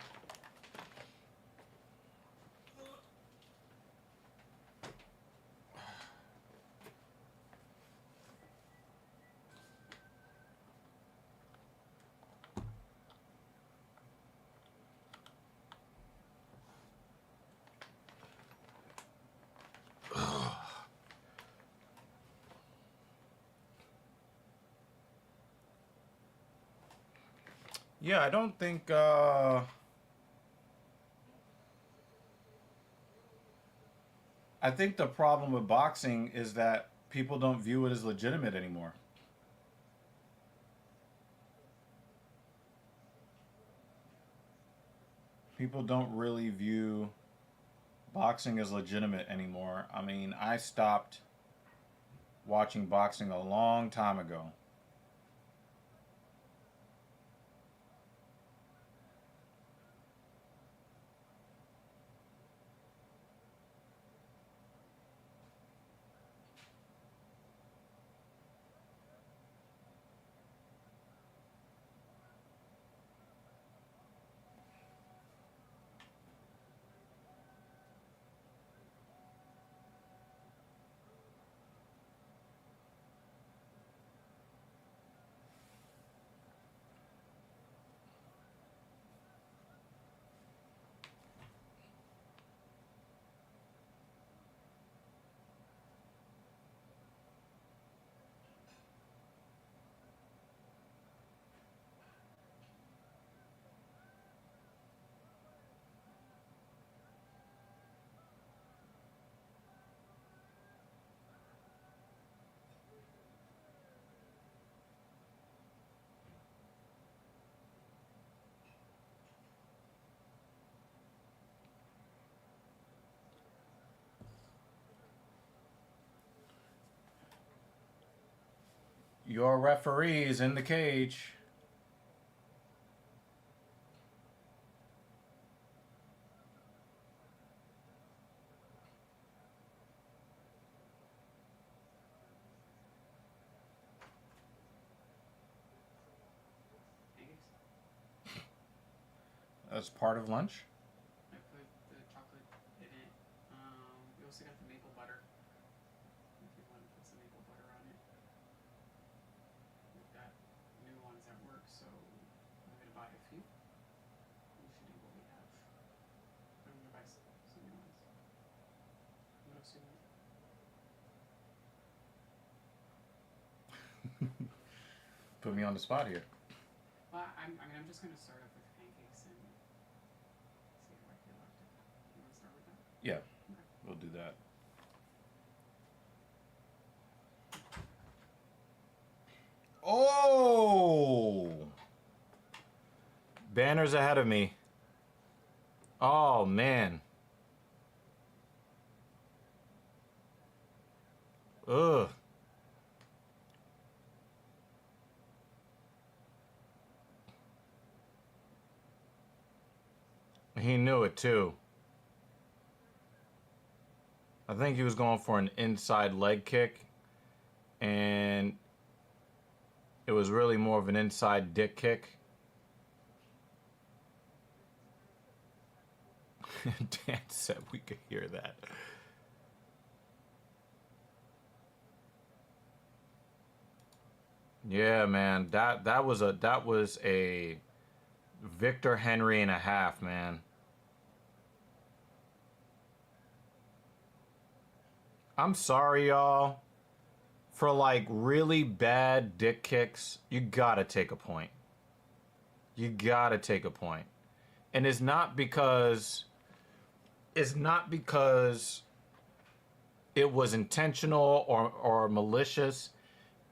Yeah, I don't think I think the problem with boxing is that people don't view it as legitimate anymore. People don't really view boxing as legitimate anymore. I mean, I stopped watching boxing a long time ago. Your referee is in the cage. That's part of lunch. I put the chocolate in it. We also got the maple butter. If you want to put some maple butter on it. We've got new ones at work, so I'm going to buy a few. We should eat what we have. I'm going to buy some new ones. No sooner. Put me on the spot here. Well, I'm just going to start off with pancakes and see how I feel after that. You want to start with that? Yeah, Okay. we'll do that. Oh! Banner's ahead of me. Oh, man. Ugh. He knew it too. I think he was going for an inside leg kick, and it was really more of an inside dick kick. Dan said we could hear that. Yeah, man, that was a Victor Henry and a half, man. I'm sorry, y'all. For like really bad dick kicks, you gotta take a point. You gotta take a point. And it's not because it was intentional or malicious.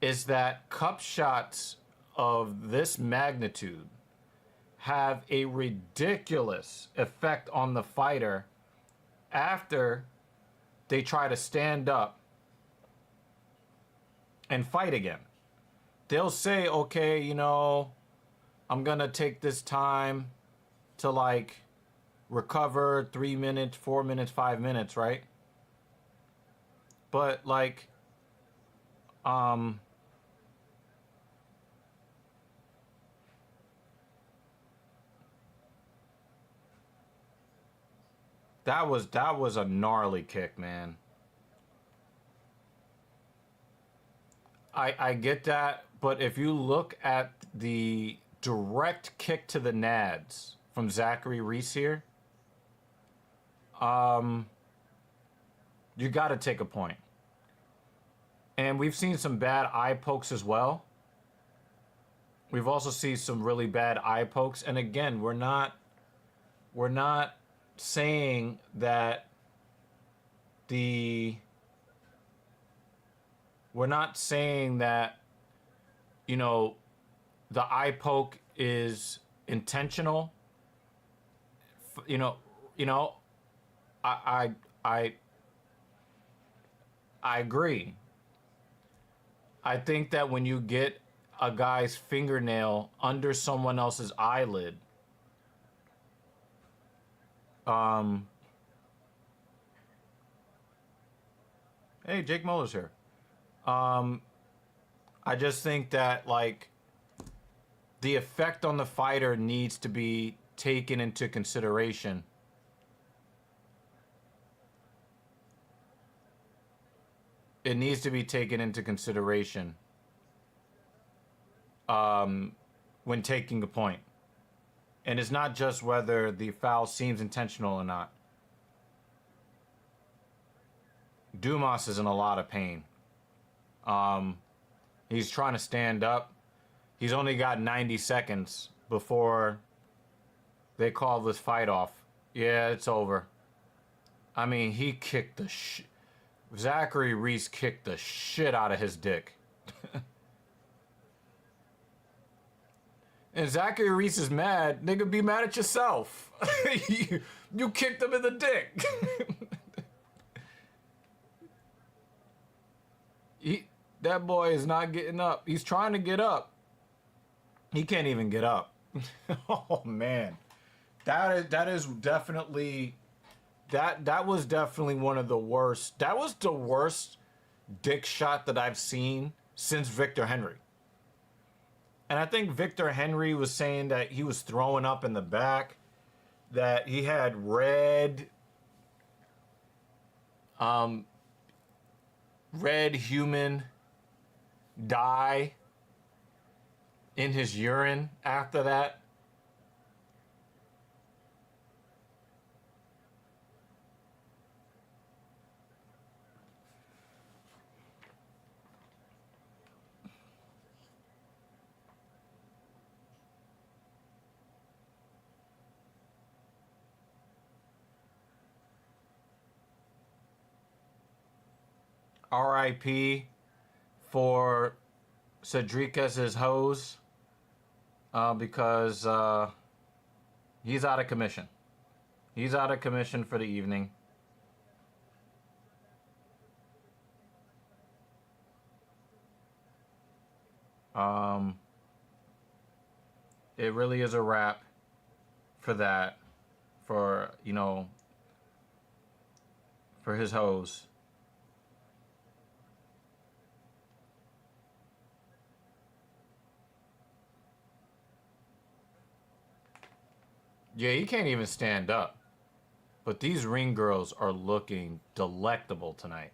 Is that cup shots of this magnitude have a ridiculous effect on the fighter after they try to stand up and fight again. They'll say, okay, you know, I'm gonna take this time to like recover 3 minutes, 4 minutes, 5 minutes, right? But like, that was a gnarly kick, man. I get that, but if you look at the direct kick to the nads from Zachary Reese here, you got to take a point. And we've seen some bad eye pokes as well. We've also seen some really bad eye pokes. And again, we're not saying that you know, the eye poke is intentional. I agree. I think that when you get a guy's fingernail under someone else's eyelid, hey, Jake Muller's here. I just think that like the effect on the fighter needs to be taken into consideration. It needs to be taken into consideration when taking a point. And it's not just whether the foul seems intentional or not. Dumas is in a lot of pain. He's trying to stand up. He's only got 90 seconds before they call this fight off. Yeah, it's over. I mean, he kicked the Zachary Reese kicked the shit out of his dick. And Zachary Reese is mad. Nigga, be mad at yourself. you kicked him in the dick. That boy is not getting up. He's trying to get up. He can't even get up. Oh man, that is definitely that was definitely one of the worst. That was the worst dick shot that I've seen since Victor Henry. And I think Victor Henry was saying that he was throwing up in the back, that he had red human dye in his urine after that. RIP for Cedricas's hose because he's out of commission. He's out of commission for the evening. It really is a wrap for that, for, you know, for his hose. Yeah, he can't even stand up. But these ring girls are looking delectable tonight.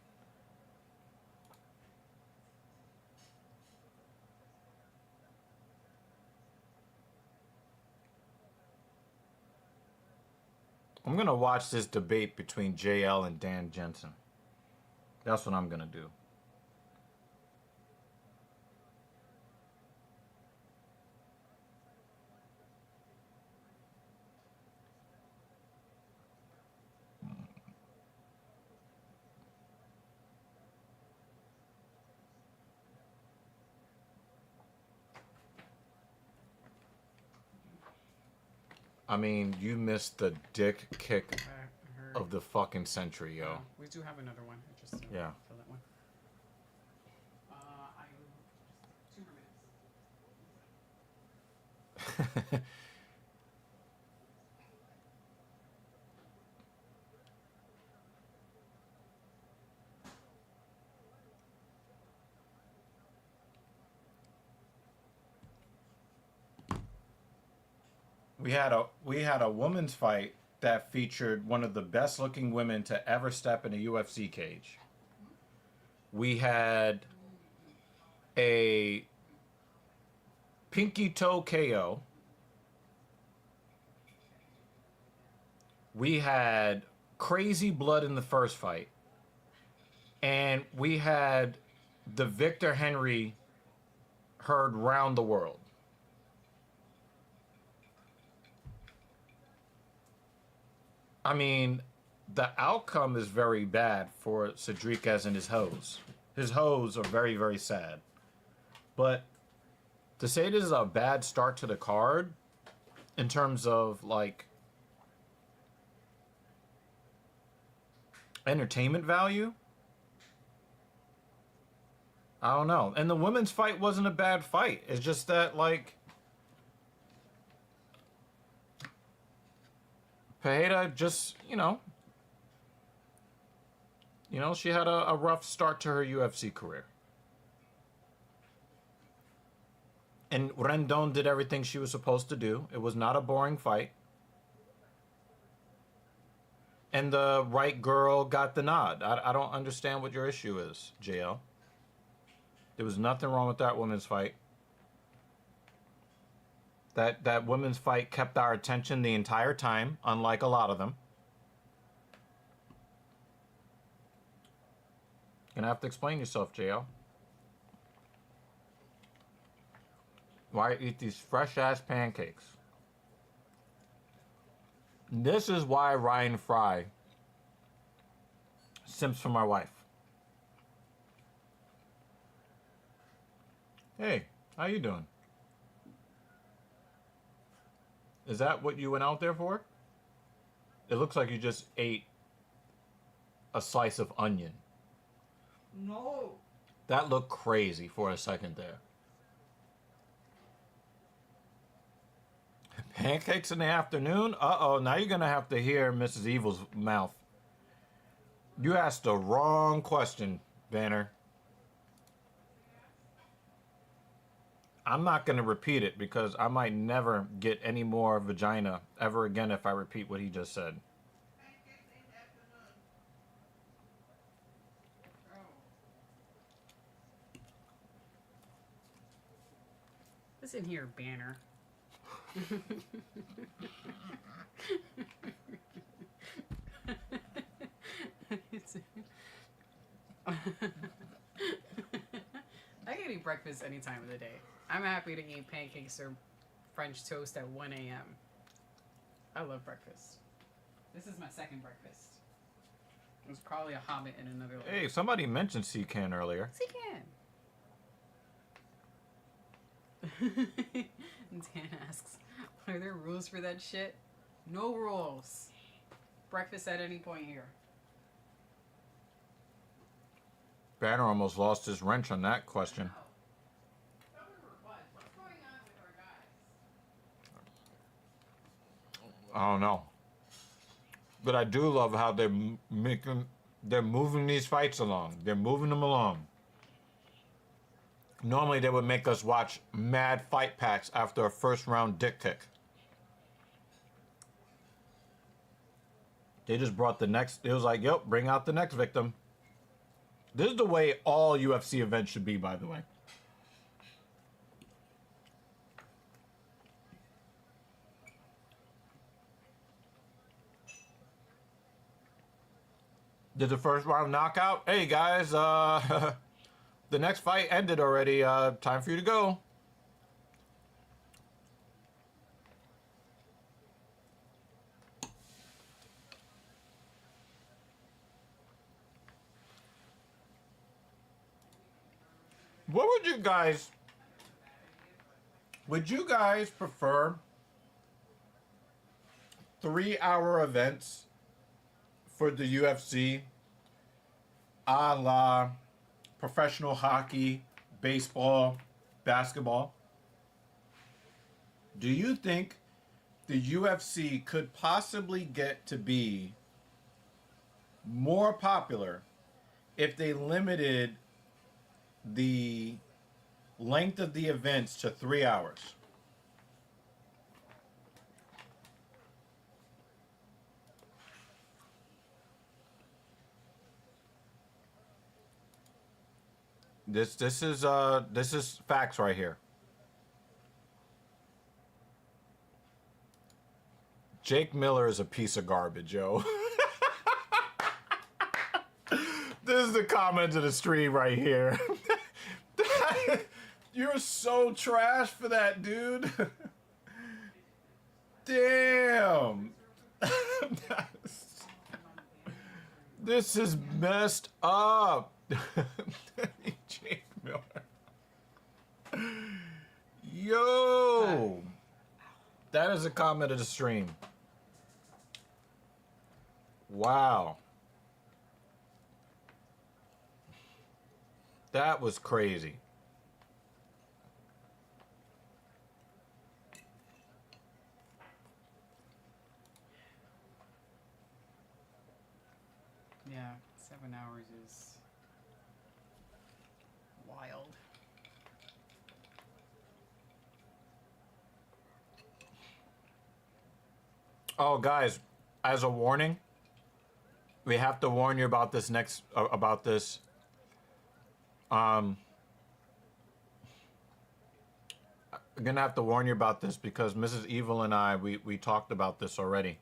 I'm going to watch this debate between JL and Dan Jensen. That's what I'm going to do. I mean, you missed the dick kick I heard. of the fucking century, yo. We do have another one. I just Yeah. fill that one. I 2 more minutes. We had a women's fight that featured one of the best looking women to ever step in a UFC cage. We had a pinky toe KO. We had crazy blood in the first fight. And we had the Victor Henry heard round the world. I mean, the outcome is very bad for Cedriquez and his hoes. His hoes are very, very sad. But to say this is a bad start to the card, in terms of, like, entertainment value, I don't know. And the women's fight wasn't a bad fight. It's just that, like, Pereira just, she had a rough start to her UFC career. And Rendon did everything she was supposed to do. It was not a boring fight. And the right girl got the nod. I don't understand what your issue is, JL. There was nothing wrong with that women's fight. That women's fight kept our attention the entire time, unlike a lot of them. You're gonna have to explain yourself, JL. Why eat these fresh-ass pancakes? This is why Ryan Fry simps for my wife. Hey, how you doing? Is that what you went out there for? It looks like you just ate a slice of onion. No. That looked crazy for a second there. Pancakes in the afternoon? Uh-oh, now you're going to have to hear Mrs. Evil's mouth. You asked the wrong question, Banner. I'm not going to repeat it because I might never get any more vagina ever again if I repeat what he just said. Listen here, Banner. I can eat breakfast any time of the day. I'm happy to eat pancakes or French toast at 1 a.m. I love breakfast. This is my second breakfast. It was probably a hobbit in another life. Hey, somebody mentioned Secan earlier. Secan! Dan asks, are there rules for that shit? No rules. Breakfast at any point here. Banner almost lost his wrench on that question. What's going on with our guys? I don't know. But I do love how they're moving these fights along. They're moving them along. Normally they would make us watch mad fight packs after a first round dick kick. They just brought the next, it was like, yep, bring out the next victim. This is the way all UFC events should be, by the way. Did the first round knockout? Hey guys, the next fight ended already. Time for you to go. What would you guys prefer 3-hour events for the UFC, a la professional hockey, baseball, basketball. Do you think the UFC could possibly get to be more popular if they limited the length of the events to 3 hours? This is facts right here. Jake Miller is a piece of garbage, yo. This is the comment of the stream right here. You're so trash for that, dude. Damn. This is messed up. Jake Miller. Yo. That is a comment of the stream. Wow. That was crazy. Yeah, 7 hours is wild. Oh, guys, as a warning, we have to warn you about this next about this. I'm gonna have to warn you about this because Mrs. Evil and I we talked about this already.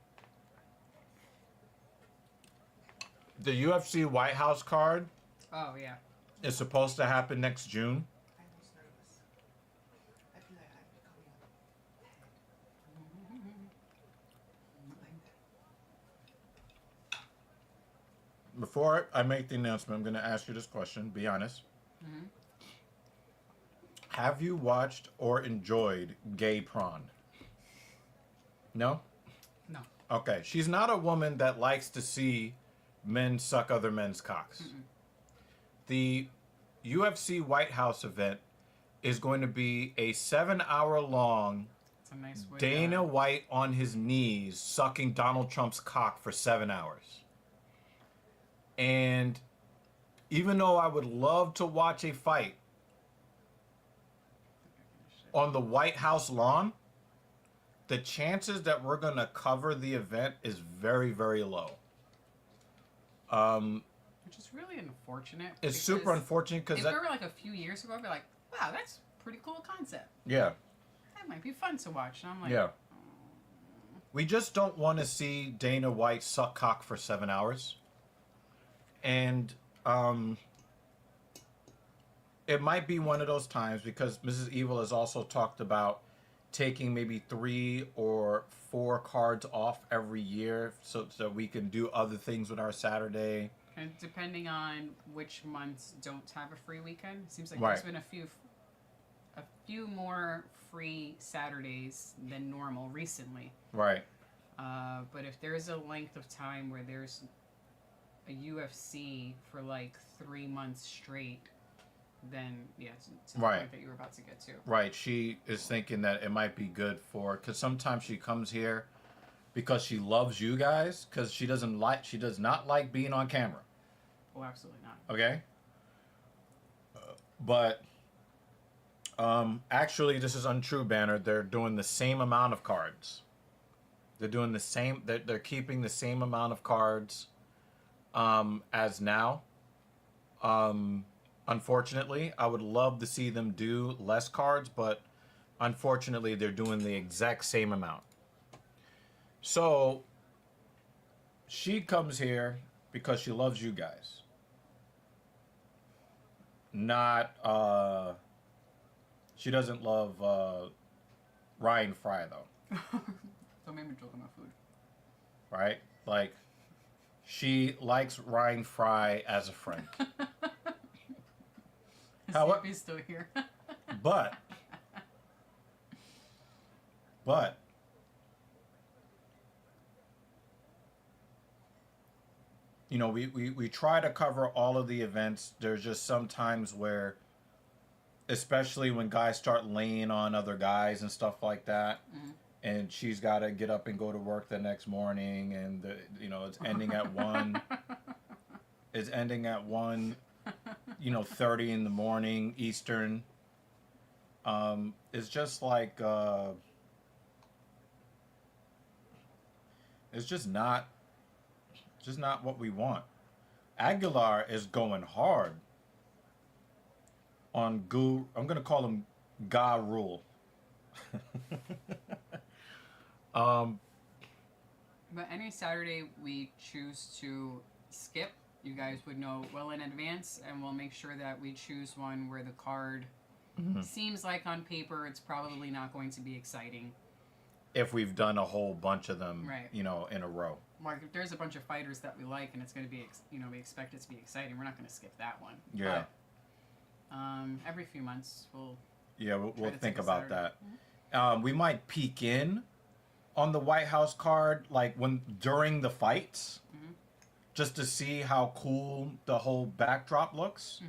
The UFC White House card Oh, yeah. is supposed to happen next June. I was nervous. I feel like I'm becoming a like that. Before I make the announcement, I'm gonna ask you this question. Be honest. Mm-hmm. Have you watched or enjoyed Gay Prawn? No? No. Okay. She's not a woman that likes to see men suck other men's cocks. Mm-mm. The UFC White House event is going to be a 7-hour long It's a nice way Dana to... White on his knees sucking Donald Trump's cock for 7 hours. And even though I would love to watch a fight on the White House lawn, the chances that we're going to cover the event is very, very low. Which is really unfortunate. It's super unfortunate because if it were like a few years ago, I'd be like, wow, that's a pretty cool concept. yeah, That might be fun to watch. And I'm like, yeah. We just don't want to see Dana White suck cock for 7 hours. And it might be one of those times because Mrs. Evil has also talked about taking maybe 3 or 4 cards off every year so we can do other things with our Saturday. and depending on which months don't have a free weekend, it seems like Right. there's been a few more free Saturdays than normal recently. Right. But if there's a length of time where there's a UFC for like 3 months straight, then yeah, to the Right. point that you were about to get to. Right. She is thinking that it might be good for, because sometimes she comes here because she loves you guys, because she does not like being on camera. Oh, absolutely not. Okay. But actually, this is untrue, Banner. They're doing the same amount of cards. They're doing the same. They're keeping the same amount of cards as now. Unfortunately, I would love to see them do less cards, but unfortunately, they're doing the exact same amount. So she comes here because she loves you guys. Not, she doesn't love Ryan Fry, though. Don't make me joke about food. Right? Like, she likes Ryan Fry as a friend. See if he's still here. But you know, we try to cover all of the events. There's just some times where, especially when guys start laying on other guys and stuff like that, and she's got to get up and go to work the next morning, and you know, it's ending at 1. It's ending at 1, you know, 30 in the morning Eastern. It's just like it's just not what we want. Aguilar is going hard on Gu. I'm gonna call him Ga Rule. But any Saturday we choose to skip, you guys would know well in advance, and we'll make sure that we choose one where the card seems like on paper it's probably not going to be exciting. If we've done a whole bunch of them, Right. you know, in a row. Like if there's a bunch of fighters that we like and it's going to be, you know, we expect it to be exciting, we're not going to skip that one. Yeah. But, every few months we'll. Yeah, we'll to think take a about Saturday. that. We might peek in on the White House card, like during the fights, just to see how cool the whole backdrop looks.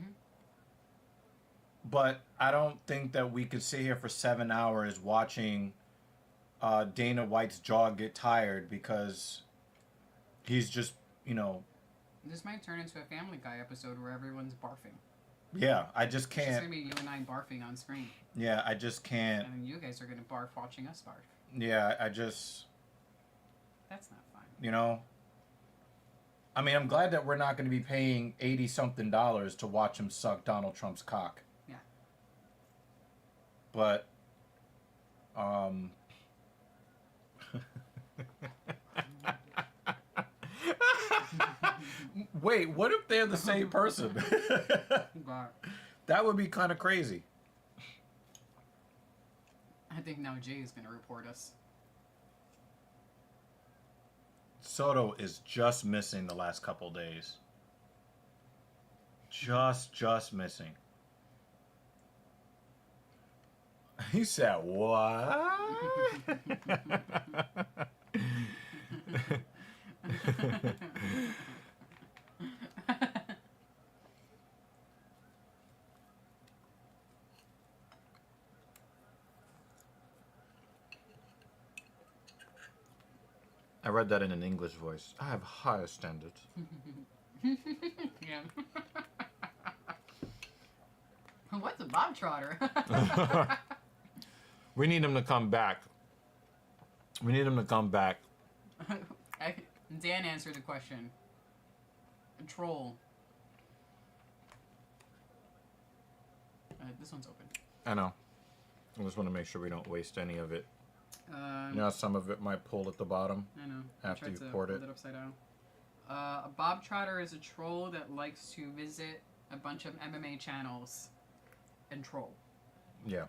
But I don't think that we could sit here for 7 hours watching Dana White's jaw get tired because he's just, you know. This might turn into a Family Guy episode where everyone's barfing. Yeah, I just It's just can't. gonna be you and I barfing on screen, Yeah, I just can't. and then you guys are gonna barf watching us barf. Yeah, I just. That's not fun. You know, I mean, I'm glad that we're not going to be paying $80-something to watch him suck Donald Trump's cock. Yeah. But, wait, what if they're the same person? But That would be kind of crazy. I think now Jay is gonna report us. Soto is just missing the last couple days. Just missing. He said, what? I read that in an English voice. I have higher standards. Yeah. What's a bob trotter? We need him to come back. We need him to come back. Dan answered the question. A troll. This one's open. I know. I just want to make sure we don't waste any of it. Um, You know, some of it might pull at the bottom. I know. After I you tried to poured hold it. upside down. A bob trotter is a troll that likes to visit a bunch of MMA channels and troll. Yeah.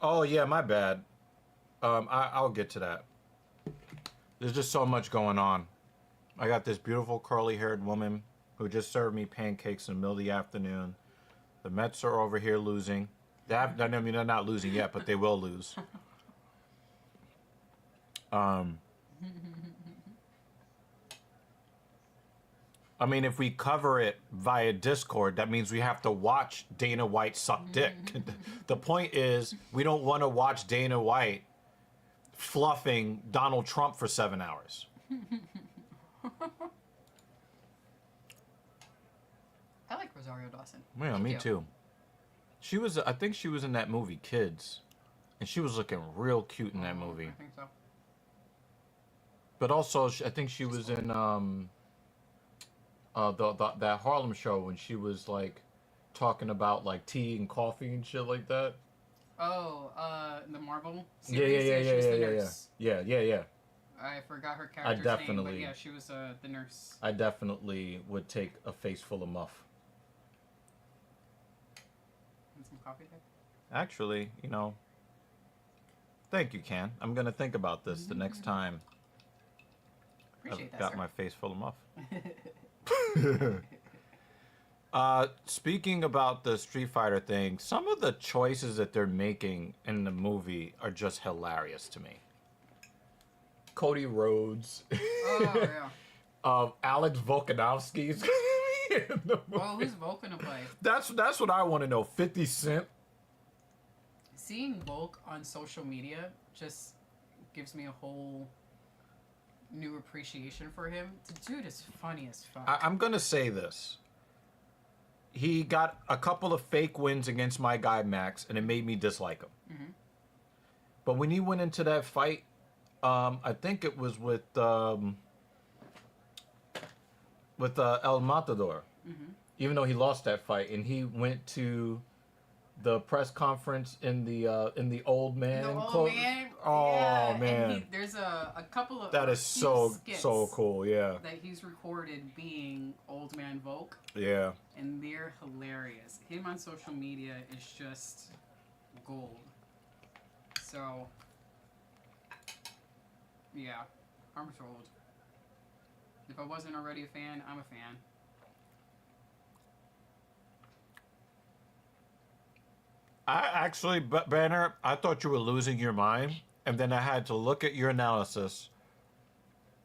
Oh, yeah, my bad. I'll get to that. There's just so much going on. I got this beautiful curly-haired woman who just served me pancakes in the middle of the afternoon. The Mets are over here losing. I mean, they're not losing yet, but they will lose. I mean, if we cover it via Discord, that means we have to watch Dana White suck dick. The point is, we don't want to watch Dana White fluffing Donald Trump for 7 hours. I like Rosario Dawson. Yeah, Thank me you. too. I think she was in that movie, Kids. And she was looking real cute in that movie. I think so. But also, I think she was in that Harlem show when she was like talking about like tea and coffee and shit like that. Oh, the Marvel Yeah, series? She was the nurse. yeah. I forgot her character's name, but definitely- yeah, she was the nurse. I definitely would take a face full of muff. And some coffee there. Actually, you know, thank you, Ken. I'm gonna think about this the next time Appreciate I've that, got sir. my face full of muff. Speaking about the Street Fighter thing, some of the choices that they're making in the movie are just hilarious to me. Cody Rhodes. Oh, yeah. of Alex Volkanovski's in the movie. Oh, who's Volk gonna play? That's what I want to know. 50 Cent. Seeing Volk on social media just gives me a whole new appreciation for him. The dude is funny as fuck. I'm going to say this. He got a couple of fake wins against my guy Max, and it made me dislike him. Mm-hmm. But when he went into that fight, I think it was with El Matador. Mm-hmm. Even though he lost that fight, and he went to the press conference in the old man. The old clothes. man. Oh yeah. man, And there's a couple of that is so cool. Yeah, that he's recorded being old man Volk, yeah. and they're hilarious. Him on social media is just gold. So yeah, I'm sold. If I wasn't already a fan, I'm a fan. I actually, Banner, I thought you were losing your mind, and then I had to look at your analysis,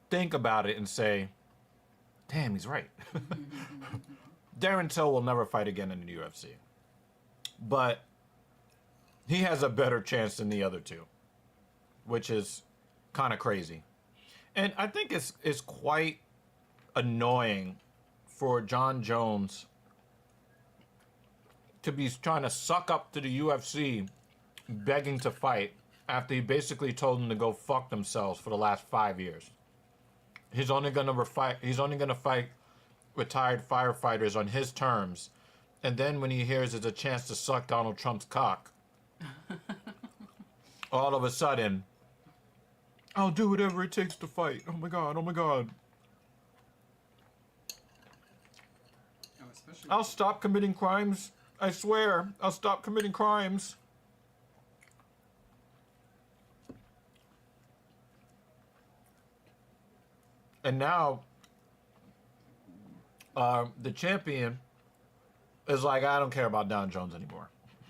think about it, and say, "Damn, he's right." Darren Till will never fight again in the UFC, but he has a better chance than the other two, which is kind of crazy. And I think it's quite annoying for John Jones to be trying to suck up to the UFC, begging to fight after he basically told them to go fuck themselves for the last 5 years. He's only gonna fight retired firefighters on his terms, and then when he hears there's a chance to suck Donald Trump's cock, all of a sudden, I'll do whatever it takes to fight. Oh my god! Oh my god! Oh, especially I'll stop committing crimes. I swear, I'll stop committing crimes. And now, the champion is like, I don't care about Don Jones anymore.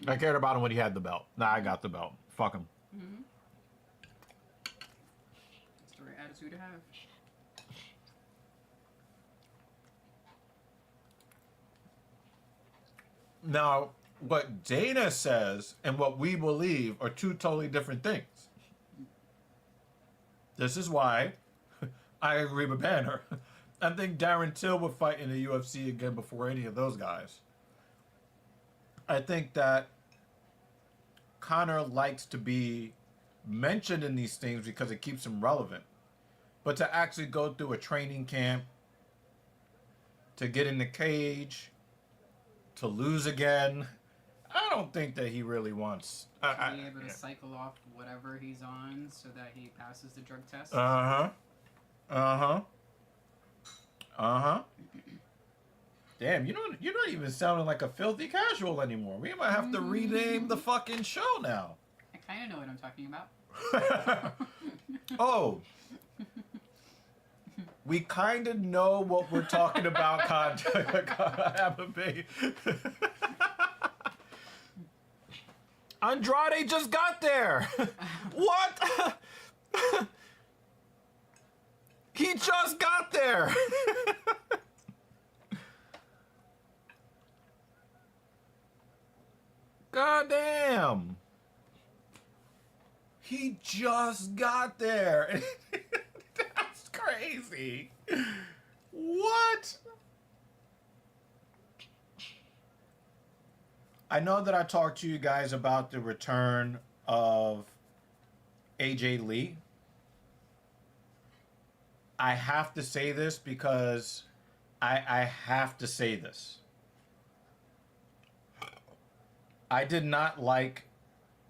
I cared about him when he had the belt. Nah, I got the belt. Fuck him. Mm-hmm. That's the right attitude to have. Now, what Dana says and what we believe are two totally different things. This is why I agree with Banner. I think Darren Till would fight in the UFC again before any of those guys. I think that Conor likes to be mentioned in these things because it keeps him relevant. But to actually go through a training camp, to get in the cage, to lose again, I don't think that he really wants. To be able to cycle off whatever he's on so that he passes the drug test. Damn, you're not even sounding like a filthy casual anymore. We might have to rename the fucking show now. I kind of know what I'm talking about. Oh. We kind of know what we're talking about, Andrade just got there. What? He just got there. God damn. He just got there. That's crazy. What? I know that I talked to you guys about the return of AJ Lee. I have to say this because I have to say this. I did not like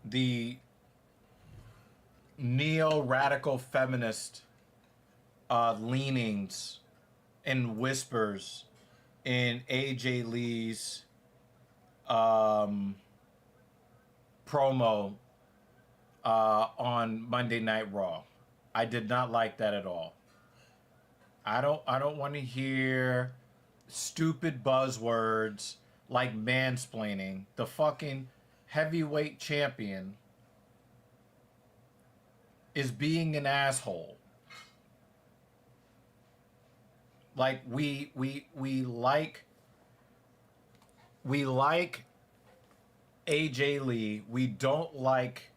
the neo-radical feminist leanings and whispers in AJ Lee's promo on Monday Night Raw. I did not like that at all. I don't want to hear stupid buzzwords like mansplaining. The fucking heavyweight champion is being an asshole. Like we like AJ Lee. We don't like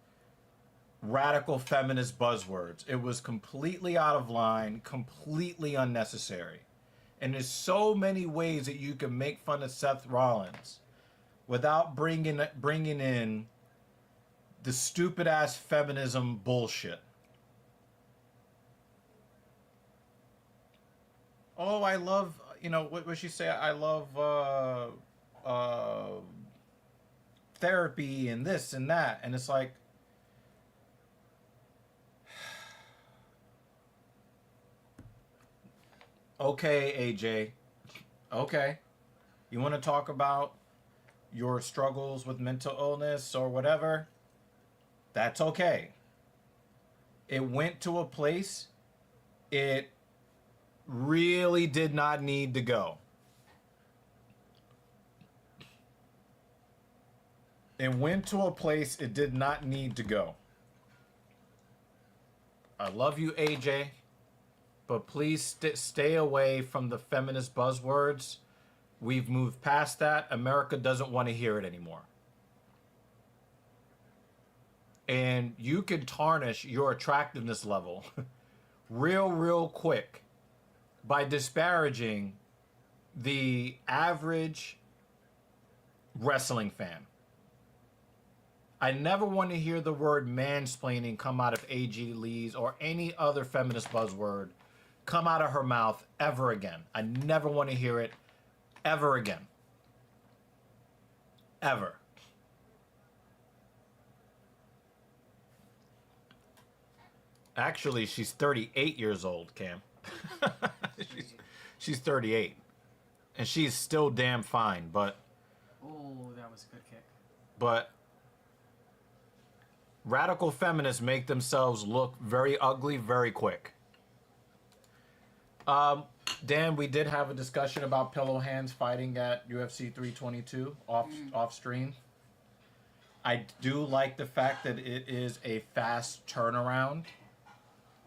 radical feminist buzzwords. It was completely out of line, completely unnecessary. And there's so many ways that you can make fun of Seth Rollins without bringing in the stupid ass feminism bullshit. Oh, I love, what would she say? I love therapy and this and that. And it's like, okay, AJ. Okay. You want to talk about your struggles with mental illness or whatever? That's okay. It went to a place it really did not need to go. It went to a place it did not need to go. I love you, AJ, but please stay away from the feminist buzzwords. We've moved past that. America doesn't want to hear it anymore. And you can tarnish your attractiveness level real quick by disparaging the average wrestling fan. I never want to hear the word mansplaining come out of AJ Lee's or any other feminist buzzword come out of her mouth ever again. I never want to hear it ever again. Ever. Actually, she's 38 years old, Cam. she's 38. And she's still damn fine, but... Oh, that was a good kick. But... radical feminists make themselves look very ugly very quick. Dan, we did have a discussion about pillow hands fighting at UFC 322 off stream. I do like the fact that it is a fast turnaround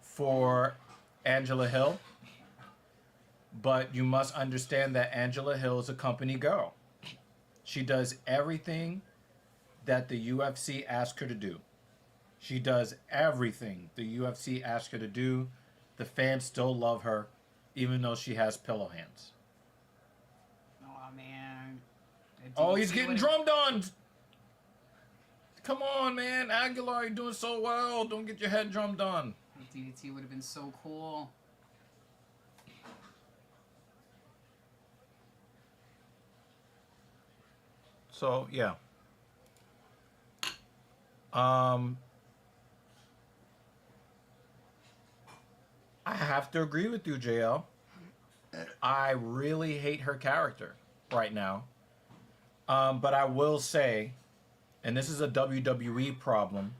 for Angela Hill. But you must understand that Angela Hill is a company girl. She does everything that the UFC asks her to do. She does everything the UFC asks her to do. The fans still love her, even though she has pillow hands. Oh, man. Oh, he's getting drummed on. Come on, man. Aguilar, you're doing so well. Don't get your head drummed on. DDT would have been so cool. So, yeah. I have to agree with you, JL. I really hate her character right now. But I will say, and this is a WWE problem,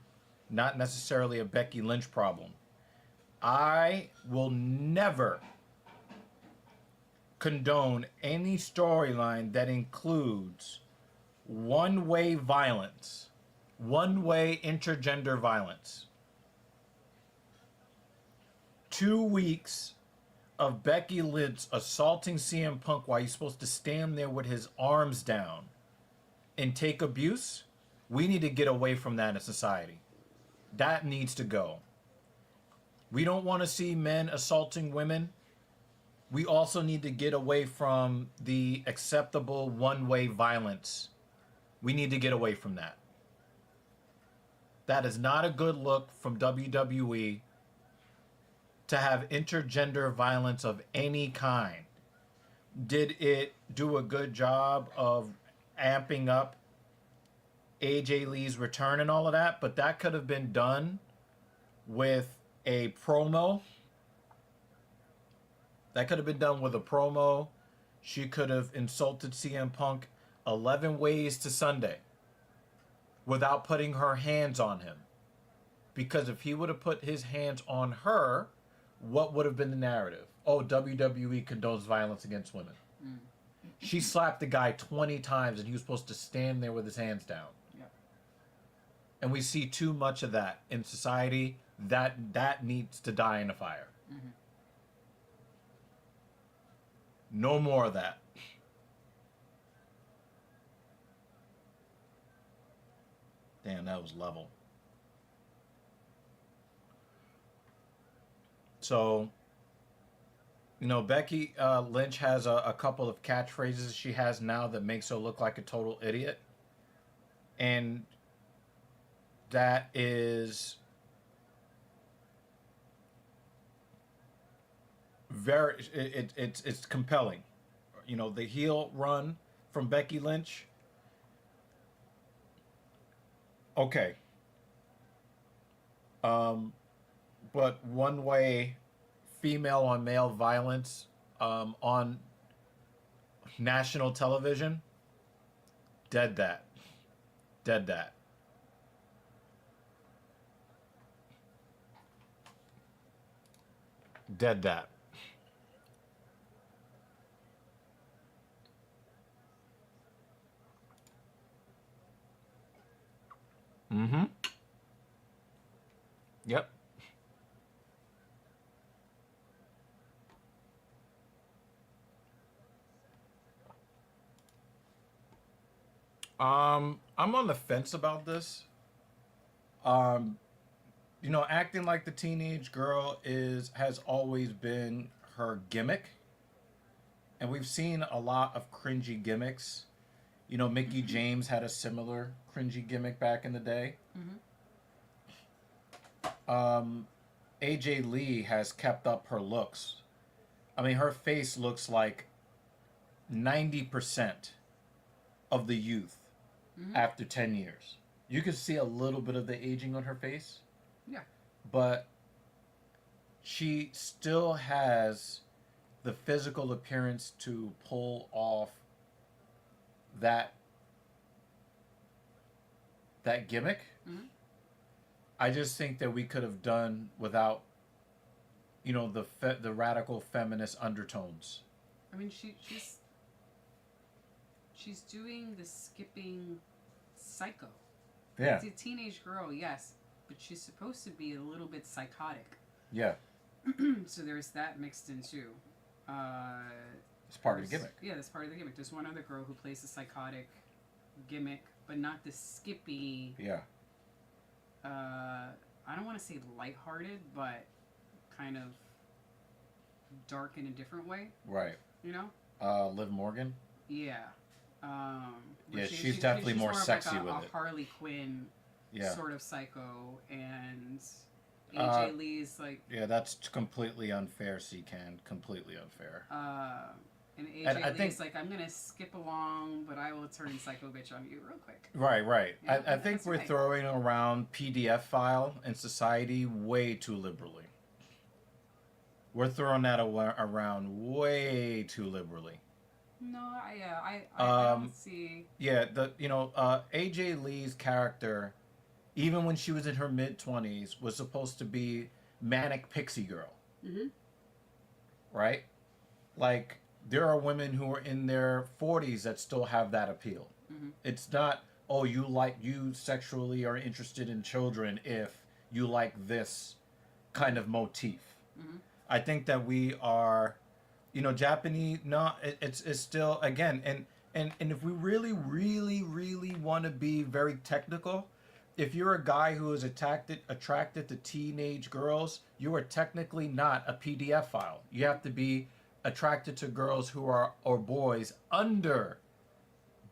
not necessarily a Becky Lynch problem. I will never condone any storyline that includes one-way violence, one-way intergender violence. 2 weeks of Becky Lynch assaulting CM Punk while he's supposed to stand there with his arms down and take abuse. We need to get away from that in society. That needs to go. We don't want to see men assaulting women. We also need to get away from the acceptable one-way violence. We need to get away from that. That is not a good look from WWE to have intergender violence of any kind. Did it do a good job of amping up AJ Lee's return and all of that? But that could have been done with a promo. That could have been done with a promo. She could have insulted CM Punk 11 ways to Sunday without putting her hands on him. Because if he would have put his hands on her, what would have been the narrative? Oh, WWE condones violence against women. Mm. She slapped the guy 20 times and he was supposed to stand there with his hands down. Yep. And we see too much of that in society. That needs to die in a fire. Mm-hmm. No more of that. Damn, that was level. So, Becky Lynch has a couple of catchphrases she has now that makes her look like a total idiot. And that is it's compelling. The heel run from Becky Lynch. Okay. But one way female on male violence on national television, dead that. Dead that. Dead that. Mm-hmm. Yep. I'm on the fence about this. Um, Acting like the teenage girl has always been her gimmick, and we've seen a lot of cringy gimmicks. Mickey James had a similar cringy gimmick back in the day. AJ Lee has kept up her looks. I mean, her face looks like 90% of the youth after 10 years. You can see a little bit of the aging on her face. Yeah. But she still has the physical appearance to pull off that gimmick. I just think that we could have done without the radical feminist undertones. I mean, she's doing the skipping psycho. Yeah. It's a teenage girl, yes, but she's supposed to be a little bit psychotic. Yeah. So there's that mixed in too. It's part of the gimmick. Yeah, that's part of the gimmick. There's one other girl who plays the psychotic gimmick, but not the skippy. Yeah. I don't want to say lighthearted, but kind of dark in a different way. Right. Liv Morgan. Yeah. Yeah, she's definitely more sexy like with a it. Harley Quinn sort of psycho, and AJ Lee's like... Yeah, that's completely unfair, C-Can. Completely unfair. And AJ Lee's like, I'm going to skip along, but I will turn psycho bitch on you real quick. Right. Yeah, I think we're throwing around PDF file in society way too liberally. We're throwing that around way too liberally. No, I don't see... Yeah, AJ Lee's character, even when she was in her mid-20s, was supposed to be manic pixie girl. Right? Like, there are women who are in their 40s that still have that appeal. It's not, you sexually are interested in children if you like this kind of motif. I think that we are... Japanese, no, it's still, again, and if we really, really, really want to be very technical, if you're a guy who is attracted to teenage girls, you are technically not a PDF file. You have to be attracted to girls who are, or boys,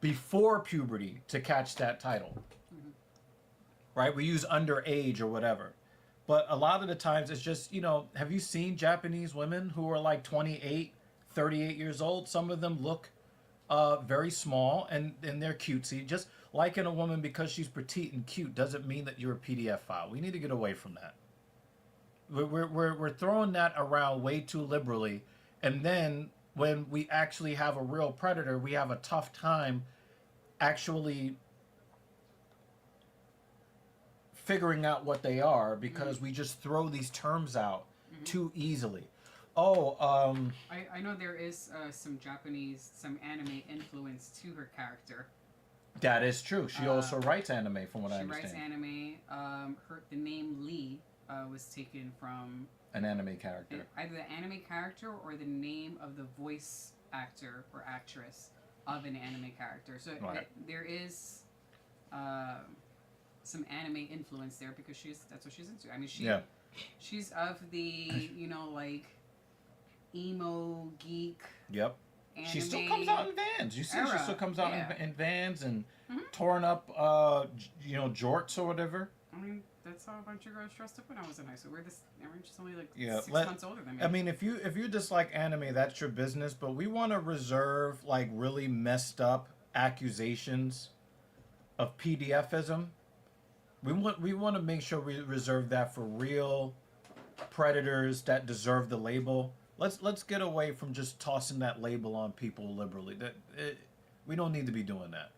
before puberty to catch that title. Right? We use underage or whatever. But a lot of the times it's just, have you seen Japanese women who are like 28, 38 years old? Some of them look very small and they're cutesy. Just liking a woman because she's petite and cute doesn't mean that you're a PDF file. We need to get away from that. We're throwing that around way too liberally. And then when we actually have a real predator, we have a tough time actually figuring out what they are because we just throw these terms out too easily. I know there is some anime influence to her character. That is true. She also writes anime, from what I understand. She writes anime. The name Lee was taken from an anime character. Either the anime character or the name of the voice actor or actress of an anime character. So Right. there is some anime influence there because that's what she's into. I mean, she's of the like emo geek. Yep. Anime She still comes out in Vans. You see, she era. still comes out Yeah. in Vans and Mhm. torn up, jorts or whatever. I mean, that's how a bunch of girls dressed up when I was in high school. We're just only like Yeah, 6 months older than me. I mean, if you dislike anime, that's your business. But we want to reserve like really messed up accusations of PDFism. We want to make sure we reserve that for real predators that deserve the label. Let's get away from just tossing that label on people liberally. We don't need to be doing that.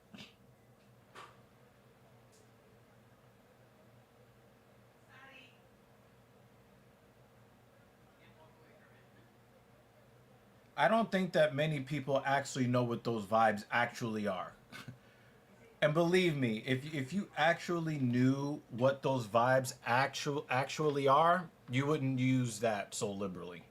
I don't think that many people actually know what those vibes actually are. And believe me, if you actually knew what those vibes actually are, you wouldn't use that so liberally.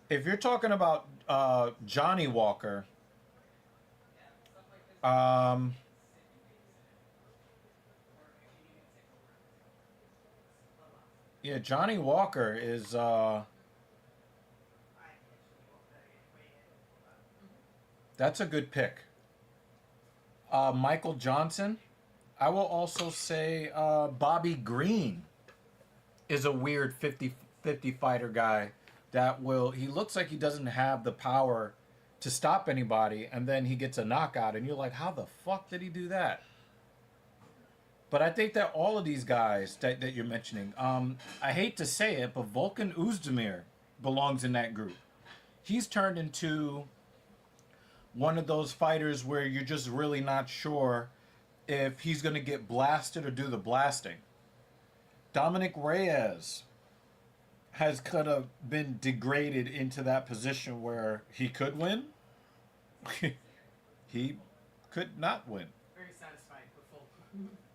If you're talking about Johnny Walker, yeah, Johnny Walker is that's a good pick. Michael Johnson. I will also say Bobby Green is a weird 50-50 fighter guy that he looks like he doesn't have the power to stop anybody, and then he gets a knockout, and you're like, how the fuck did he do that? But I think that all of these guys that you're mentioning, I hate to say it, but Volkan Oezdemir belongs in that group. He's turned into one of those fighters where you're just really not sure if he's going to get blasted or do the blasting. Dominic Reyes has kind of been degraded into that position where he could win. He could not win. Very satisfied with full.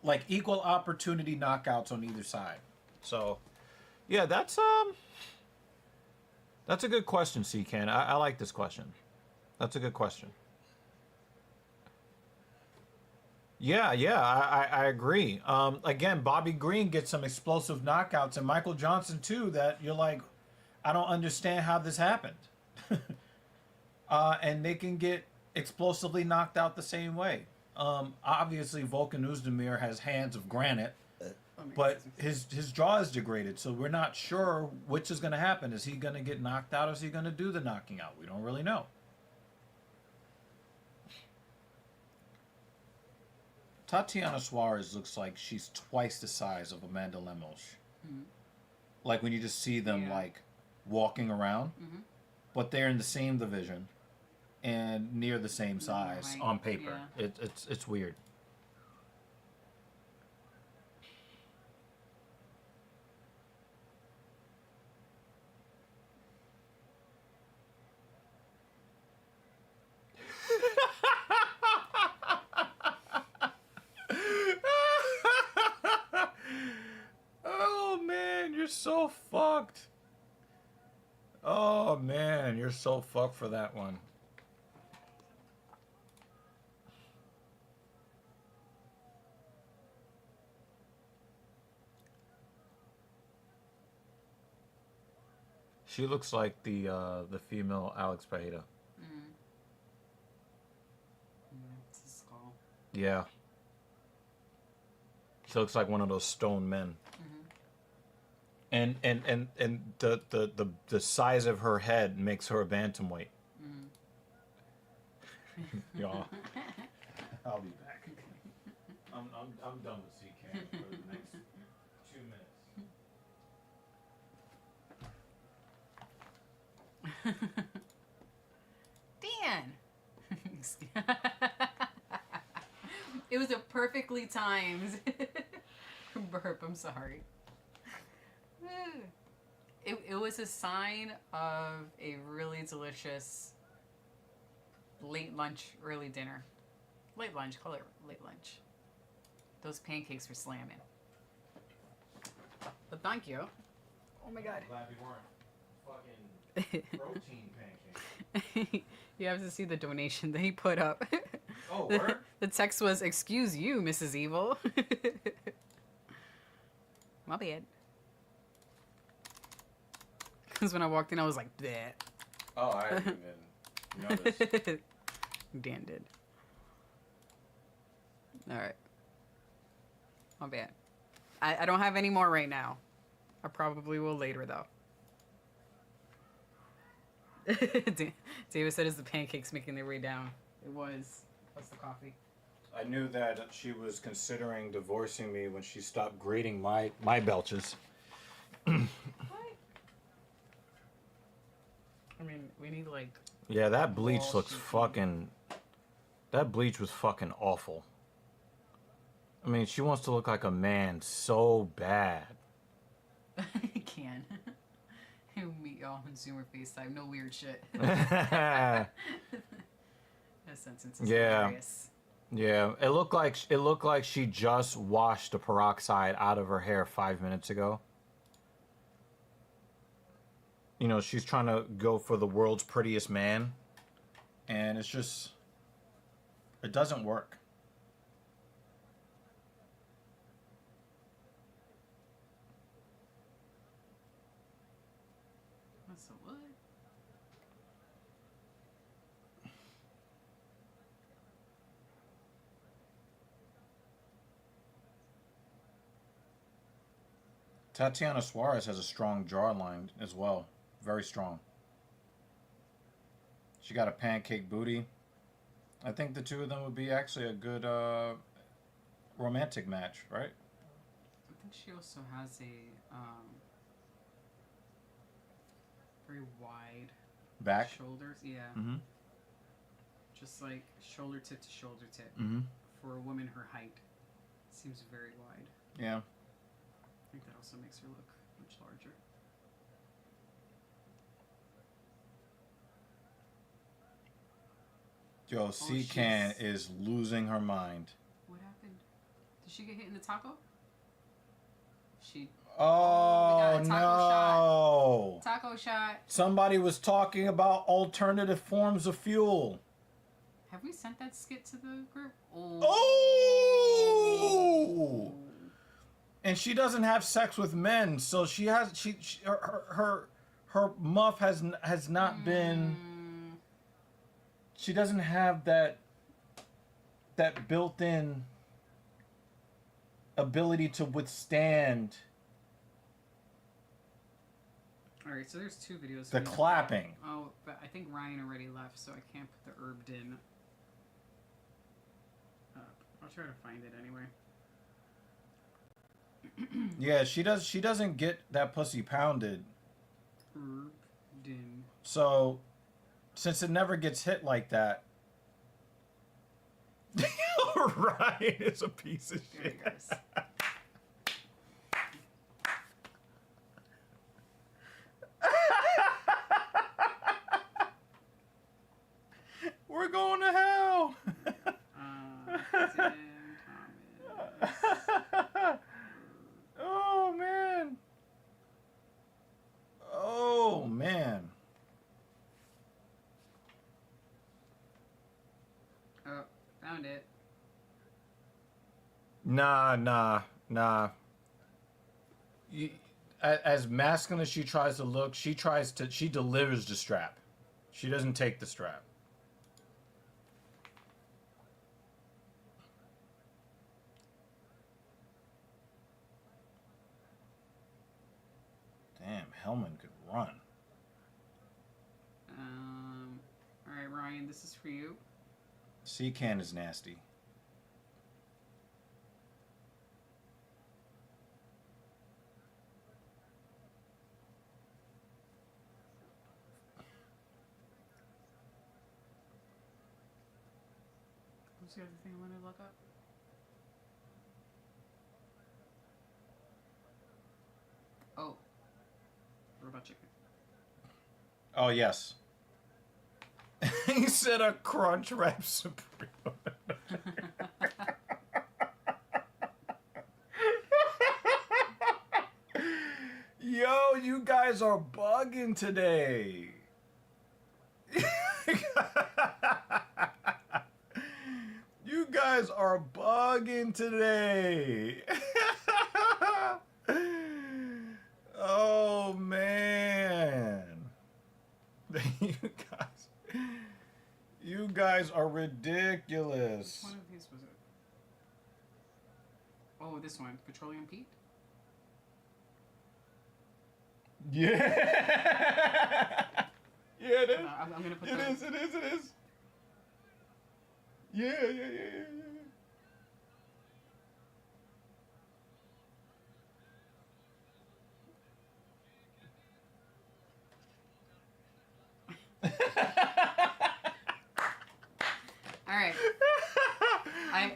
Like equal opportunity knockouts on either side. So, yeah, that's a good question, C-Can. I like this question. That's a good question. Yeah, I agree. Again, Bobby Green gets some explosive knockouts, and Michael Johnson too. That you're like, I don't understand how this happened. And they can get explosively knocked out the same way. Obviously, Volkan Oezdemir has hands of granite, but his jaw is degraded, so we're not sure which is going to happen. Is he going to get knocked out, or is he going to do the knocking out? We don't really know. Tatiana Suarez looks like she's twice the size of Amanda Lemos. Mm-hmm. Like when you just see them like walking around, but they're in the same division and near the same size on paper. Yeah. It's weird. Oh man, you're so fucked. Oh man, you're so fucked for that one. She looks like the female Alex Pereira. It's a skull. Yeah. She looks like one of those stone men. And the size of her head makes her a bantamweight. Y'all. I'll be back. I'm done with C-Cam for the next 2 minutes. Dan! It was a perfectly timed burp, I'm sorry. It was a sign of a really delicious late lunch, early dinner. late lunch. Call it late lunch. Those pancakes were slamming. But thank you. Oh my god. I'm glad we weren't fucking protein pancakes. You have to see the donation that he put up. Oh, word? The text was, "Excuse you, Mrs. Evil." My bad. Because when I walked in, I was like, bleh. Oh, I didn't even notice. Dan did. Alright. My bad. I don't have any more right now. I probably will later, though. David said, "Is the pancakes making their way down?" It was. What's the coffee? I knew that she was considering divorcing me when she stopped grading my belches. What? I mean, we need, like... Yeah, that bleach Wall looks shaking. fucking... That bleach was fucking awful. I mean, she wants to look like a man so bad. I can. He'll meet y'all on Zoom or FaceTime. No weird shit. Yeah, That sentence is hilarious. it looked like she just washed the peroxide out of her hair 5 minutes ago. You know, she's trying to go for the world's prettiest man, and it's just, it doesn't work. What's the what? Tatiana Suarez has a strong jawline as well. Very strong. She got a pancake booty. I think the two of them would be actually a good romantic match, right? I think she also has a very wide Back. shoulders. Yeah. Mm-hmm. Just like shoulder tip to shoulder tip. Mm-hmm. For a woman her height, seems very wide. Yeah. I think that also makes her look much larger. Yo, C-Can is losing her mind. What happened? Did she get hit in the taco? She Oh, we got a taco no. taco shot. Somebody was talking about alternative forms of fuel. Have we sent that skit to the group? Oh! And she doesn't have sex with men, so she has her muff has not been. She doesn't have that built-in ability to withstand All right, so there's two videos. the we have. clapping. Oh, but I think Ryan already left, so I can't put the herbed in. I'll try to find it anyway. Yeah, she doesn't get that pussy pounded. Herbed in. So, since it never gets hit like that, Ryan is a piece of There shit. he goes. We're going to hell. Tim Thomas. Oh man. Oh man. Oh, found it. Nah. As masculine as she tries to look, she delivers the strap. She doesn't take the strap. Damn, Hellman could run. All right, Ryan, this is for you. C-Can is nasty. What's the other thing I wanted to look up? Oh, robot chicken. Oh, yes. He said a Crunch Wrap Supreme. Yo, you guys are bugging today. You guys are bugging today. Oh man. You guys are ridiculous. Which one of these was it? Oh, this one, Petroleum Pete. Yeah. Yeah, it is. I'm gonna put It the, is. Yeah. All right.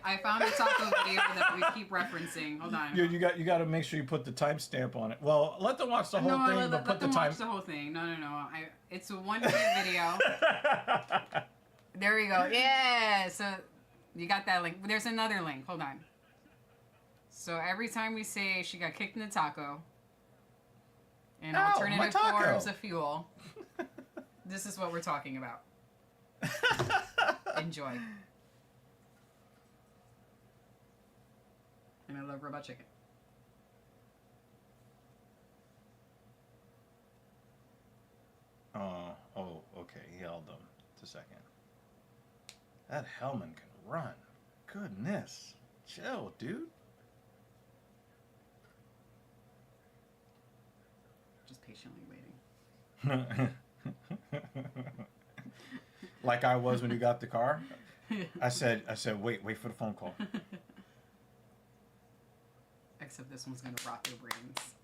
I found a taco video that we keep referencing. Hold on. You got to make sure you put the timestamp on it. Well, let them watch the whole thing, but let put the them time. watch the whole thing. No. It's a 1 minute video. There we go. Yeah. So you got that link. There's another link. Hold on. So every time we say she got kicked in the taco, and alternative forms of fuel, this is what we're talking about. Enjoy. And I love robot chicken. Oh, okay. He held them. Just a second. That Hellman can run. Goodness. Chill, dude. Just patiently waiting. Like I was when you got the car. I said, wait for the phone call. Except this one's gonna rock your brains.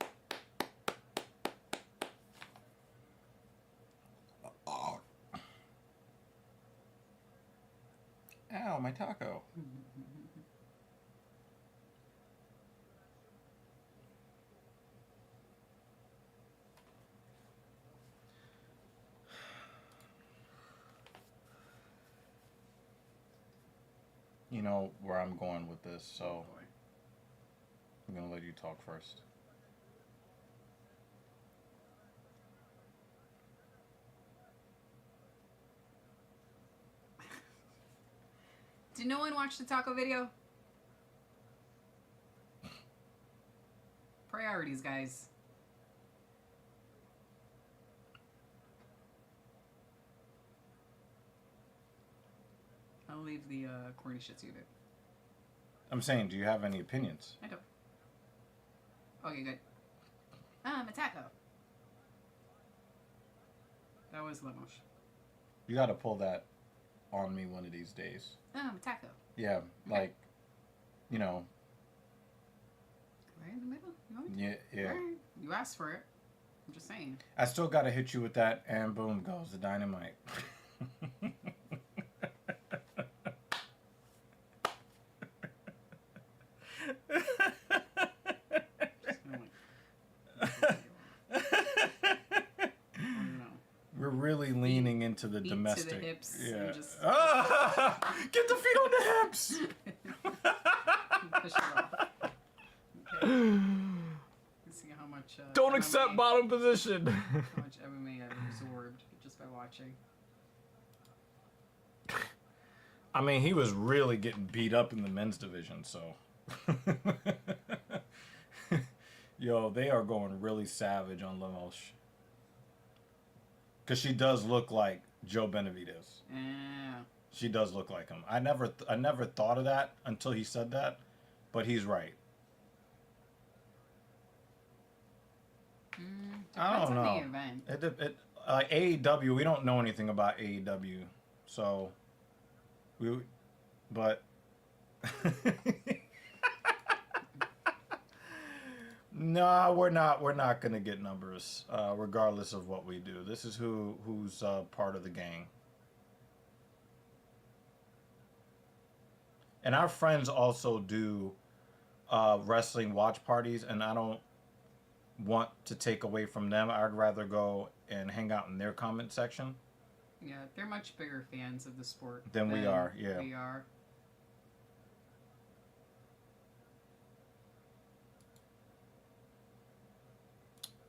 Oh. Ow, my taco. You know where I'm going with this, so I'm gonna let you talk first. Did no one watch the taco video? Priorities, guys. I'll leave the corny shit to you, babe. I'm saying, do you have any opinions? I don't. Okay, good. A taco. That was Lemos. You gotta pull that on me one of these days. A taco. Yeah, Okay. like, you know, Right in the middle? You want me to? yeah. Alright. You asked for it. I'm just saying. I still gotta hit you with that, and boom goes the dynamite. We're really leaning into the feet domestic. to the hips. Yeah. And just Get the feet on the hips. push it off. Okay. Let's see how much. Don't MMA, accept bottom position. How much MMA I've absorbed just by watching. I mean, he was really getting beat up in the men's division, so. Yo, they are going really savage on Lemos. Because she does look like Joe Benavidez. Yeah. She does look like him. I never thought of that until he said that, but he's right. I don't know. On the event. AEW, we don't know anything about AEW, so but no, we're not gonna get numbers, regardless of what we do. This is who's part of the gang. And our friends also do wrestling watch parties, and I don't want to take away from them. I'd rather go and hang out in their comment section. Yeah, they're much bigger fans of the sport Than we are, yeah. We are.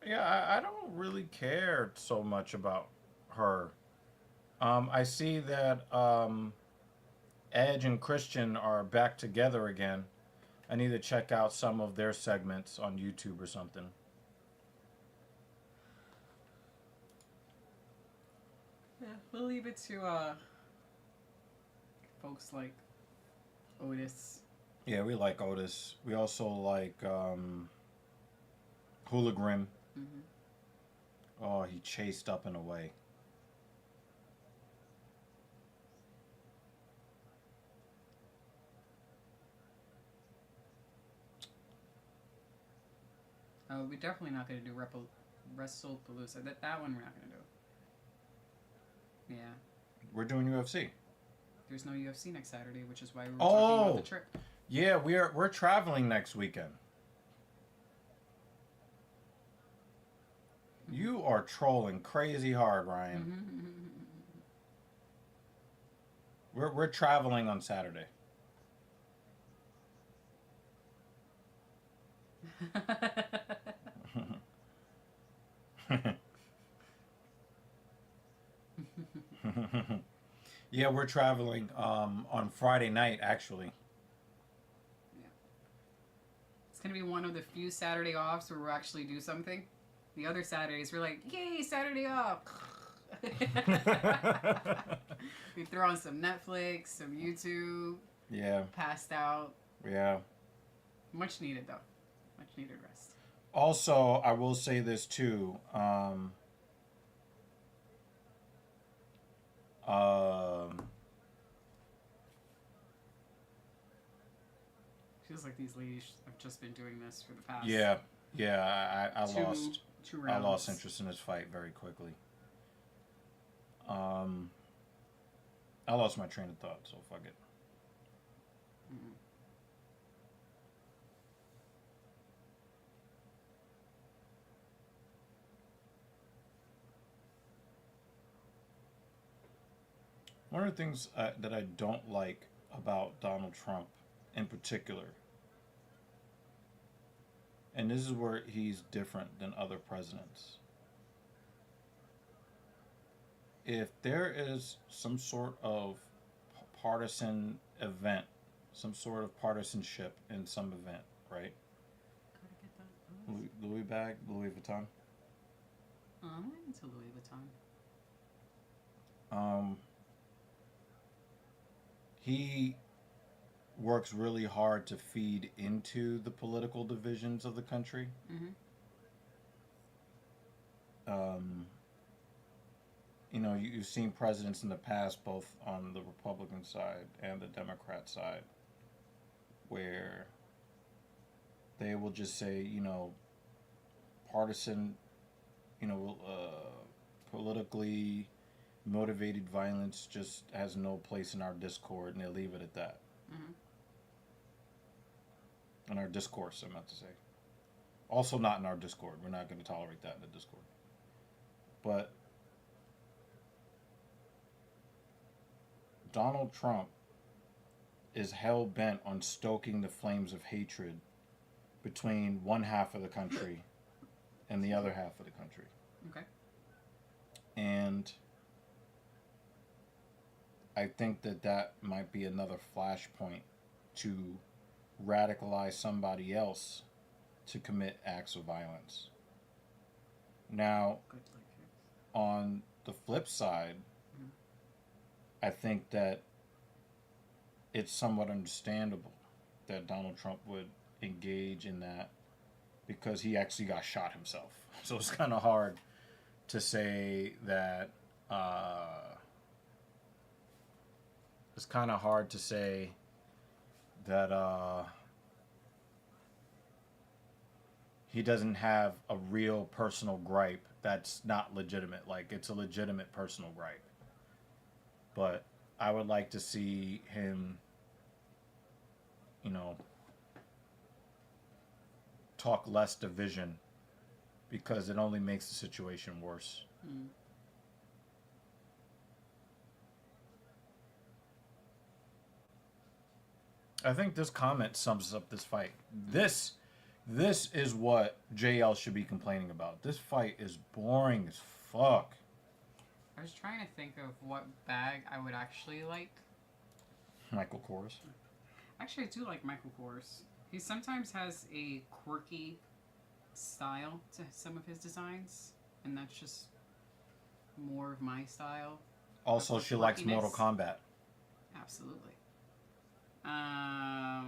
Yeah, I don't really care so much about her. I see that Edge and Christian are back together again. I need to check out some of their segments on YouTube or something. Yeah, we'll leave it to folks like Otis. Yeah, we like Otis. We also like Hooligan. Mm-hmm. Oh, he chased up and away. We're definitely not going to do WrestlePalooza. That one we're not going to do. Yeah. We're doing UFC. There's no UFC next Saturday, which is why we were talking about the trip. Yeah, we're traveling next weekend. You are trolling crazy hard, Ryan. We're traveling on Saturday. Yeah, we're traveling on Friday night, actually. Yeah. It's going to be one of the few Saturday offs where we'll actually do something. The other Saturdays, we're like, yay, Saturday off. We throw on some Netflix, some YouTube. Yeah. Passed out. Yeah. Much needed, though. Much needed rest. Also, I will say this, too. Feels like these ladies have just been doing this for the past. Yeah. I lost. Two rounds. I lost interest in this fight very quickly. I lost my train of thought, so fuck it. Mm-hmm. One of the things that I don't like about Donald Trump in particular, and this is where he's different than other presidents. If there is some sort of partisan event, some sort of partisanship in some event, right? Gotta get that. Louis bag, Louis Vuitton. I'm into Louis Vuitton. He works really hard to feed into the political divisions of the country. Mm-hmm. You know, you've seen presidents in the past, both on the Republican side and the Democrat side, where they will just say, you know, partisan, you know, politically motivated violence just has no place in our discord, and they leave it at that. Mm-hmm. In our discourse, I'm about to say. Also not in our Discord. We're not going to tolerate that in the Discord. But Donald Trump is hell-bent on stoking the flames of hatred between one half of the country and the other half of the country. Okay. And I think that might be another flashpoint to radicalize somebody else to commit acts of violence. Now, on the flip side, I think that it's somewhat understandable that Donald Trump would engage in that because he actually got shot himself. So it's kind of hard to say that. It's kind of hard to say that he doesn't have a real personal gripe that's not legitimate. Like, it's a legitimate personal gripe. But I would like to see him, you know, talk less division because it only makes the situation worse. Mm. I think this comment sums up this fight. This This is what JL should be complaining about. This fight is boring as fuck. I was trying to think of what bag I would actually like. Michael Kors. Actually, I do like Michael Kors. He sometimes has a quirky style to some of his designs, and that's just more of my style. Also, she likes Mortal Kombat. Absolutely. I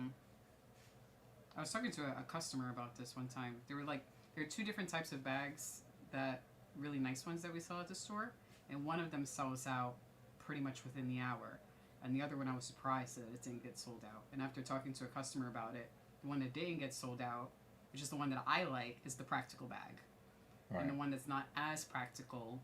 was talking to a customer about this one time. There are two different types of bags, that really nice ones that we sell at the store, and one of them sells out pretty much within the hour, and the other one I was surprised that it didn't get sold out. And after talking to a customer about it, the one that didn't get sold out, which is the one that I like, is the practical bag. Right. And the one that's not as practical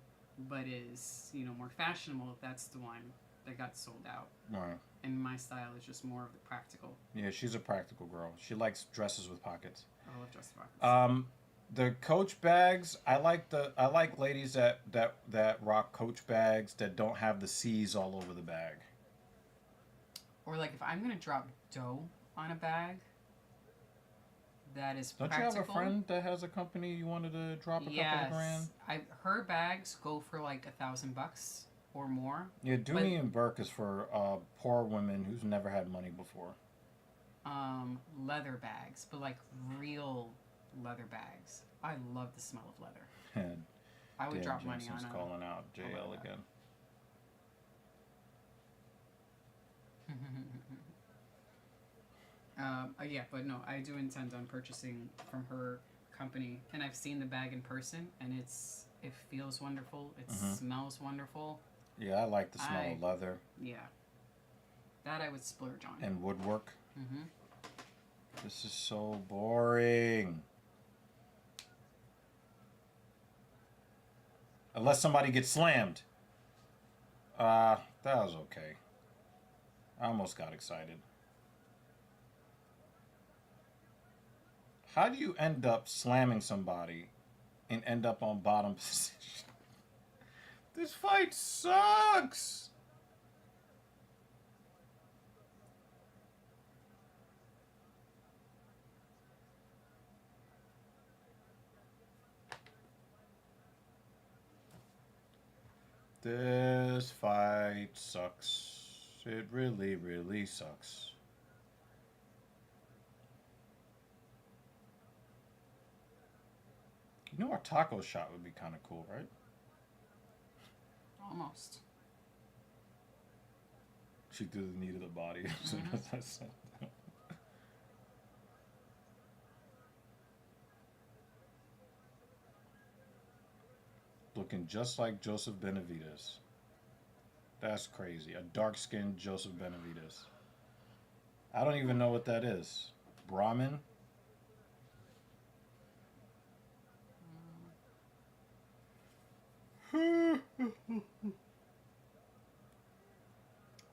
but is, more fashionable, that's the one that got sold out. Right. And my style is just more of the practical. Yeah, she's a practical girl. She likes dresses with pockets. I love dress pockets. The Coach bags, I like ladies that rock Coach bags that don't have the C's all over the bag. Or like if I'm gonna drop dough on a bag, that is Don't practical. you have a friend that has a company you wanted to drop a couple of grand? Her bags go for like $1,000 or more. Yeah, Dooney and Burke is for poor women who's never had money before. Leather bags, but like real leather bags. I love the smell of leather. I would drop money on Jensen's calling out JL again. Yeah, but no, I do intend on purchasing from her company, and I've seen the bag in person, and it feels wonderful. It smells wonderful. Yeah, I like the smell of leather. Yeah, that I would splurge on. And woodwork. This is so boring. Unless somebody gets slammed. That was okay. I almost got excited. How do you end up slamming somebody and end up on bottom position? This fight sucks! This fight sucks. It really, really sucks. You know, our taco shot would be kind of cool, right? Almost. She threw the knee to the body as soon as I said that. Looking just like Joseph Benavidez. That's crazy. A dark-skinned Joseph Benavidez. I don't even know what that is. Brahmin?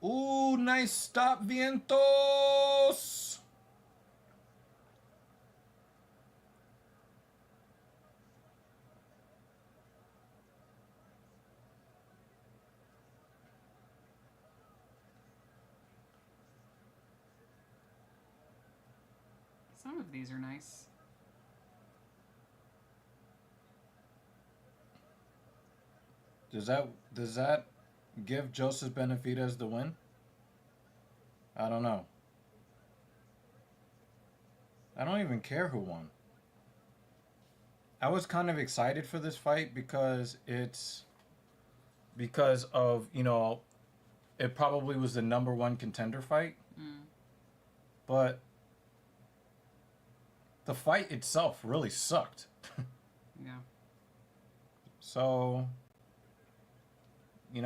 Ooh, nice stop, Vientos! Some of these are nice. Does that give Joseph Benavidez the win? I don't know. I don't even care who won. I was kind of excited for this fight because of, it probably was the number one contender fight. But the fight itself really sucked. Yeah. So, Did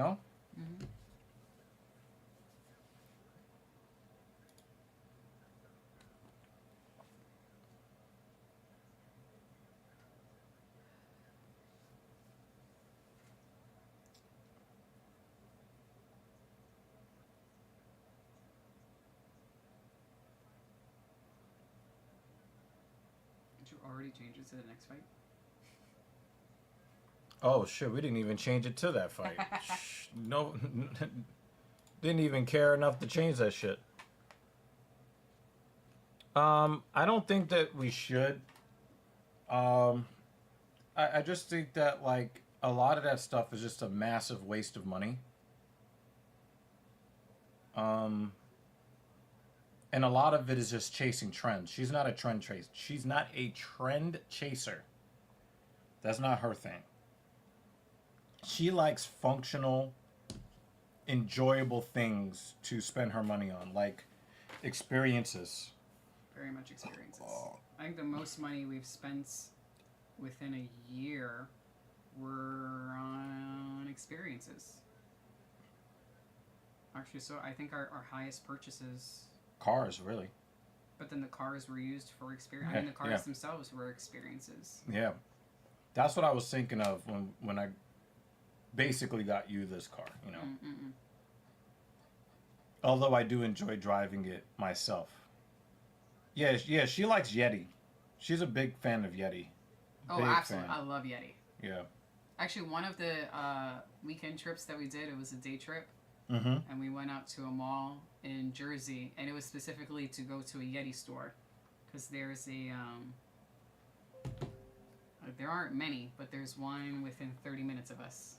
you already change it to the next fight? Oh shit, we didn't even change it to that fight. No, didn't even care enough to change that shit. I don't think that we should. Um, I just think that like a lot of that stuff is just a massive waste of money. Um, and a lot of it is just chasing trends. She's not a trend chaser. She's not a trend chaser. That's not her thing. She likes functional, enjoyable things to spend her money on, like experiences. Very much experiences. I think the most money we've spent within a year were on experiences. Actually, so I think our highest purchases, Cars, really. but then the cars were used for experience. I Yeah, mean, the cars yeah. themselves were experiences. Yeah, that's what I was thinking of when I basically got you this car. You know, Mm-mm-mm. although I do enjoy driving it myself. Yeah, yeah. She likes Yeti. She's a big fan of Yeti. Oh, Big absolutely. fan. I love Yeti. Yeah. Actually, one of the weekend trips that we did, it was a day trip, Mm-hmm. and we went out to a mall in Jersey, and it was specifically to go to a Yeti store, because there's there aren't many, but there's one within 30 minutes of us.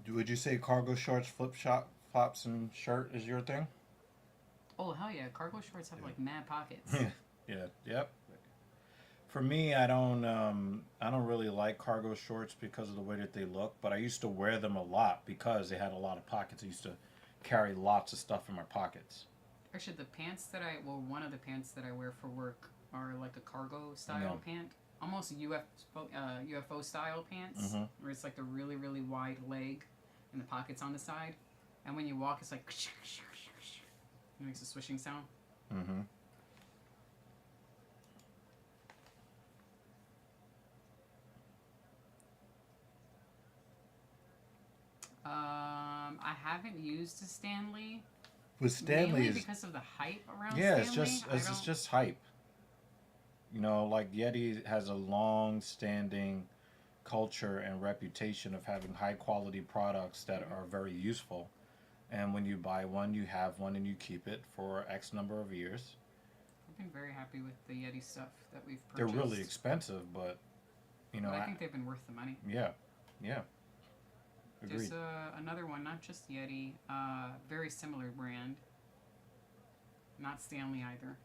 Would you say cargo shorts, flops, and shirt is your thing? Oh, hell yeah. Cargo shorts have, like, mad pockets. Yeah. Yep. For me, I don't really like cargo shorts because of the way that they look, but I used to wear them a lot because they had a lot of pockets. I used to carry lots of stuff in my pockets. Actually, the pants that one of the pants that I wear for work are, like, a cargo style pant. Almost UFO style pants, Mhm. where it's, like, the really, really wide leg and the pockets on the side. And when you walk, it's like... It makes a swishing sound. Mm-hmm. I haven't used a Stanley. With Stanley mainly is because of the hype around yeah, Stanley. it's just hype. You know, like Yeti has a long-standing culture and reputation of having high-quality products that are very useful. And when you buy one, you have one and you keep it for X number of years. I've been very happy with the Yeti stuff that we've They're purchased. really expensive, but you know, But I think they've been worth the money. yeah. Agreed. There's another one, not just Yeti, very similar brand. Not Stanley either.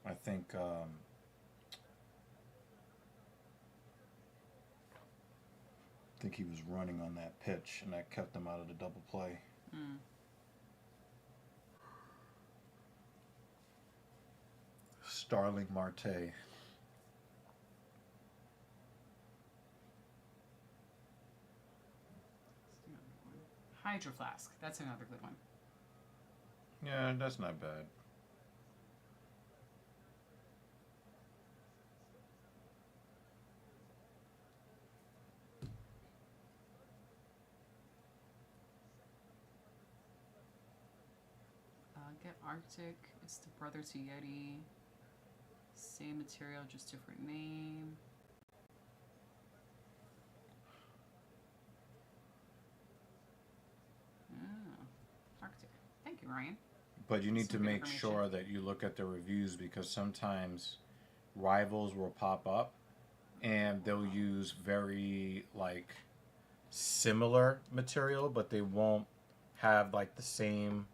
I think he was running on that pitch, and that kept him out of the double play. Mm. Starling Marte. Hydro Flask. That's another good one. Yeah, that's not bad. Get Arctic. It's the brother to Yeti. Same material, just different name. Arctic. Thank you, Ryan. But you need Some to good make sure that you look at the reviews because sometimes rivals will pop up and they'll use very like similar material, but they won't have like the same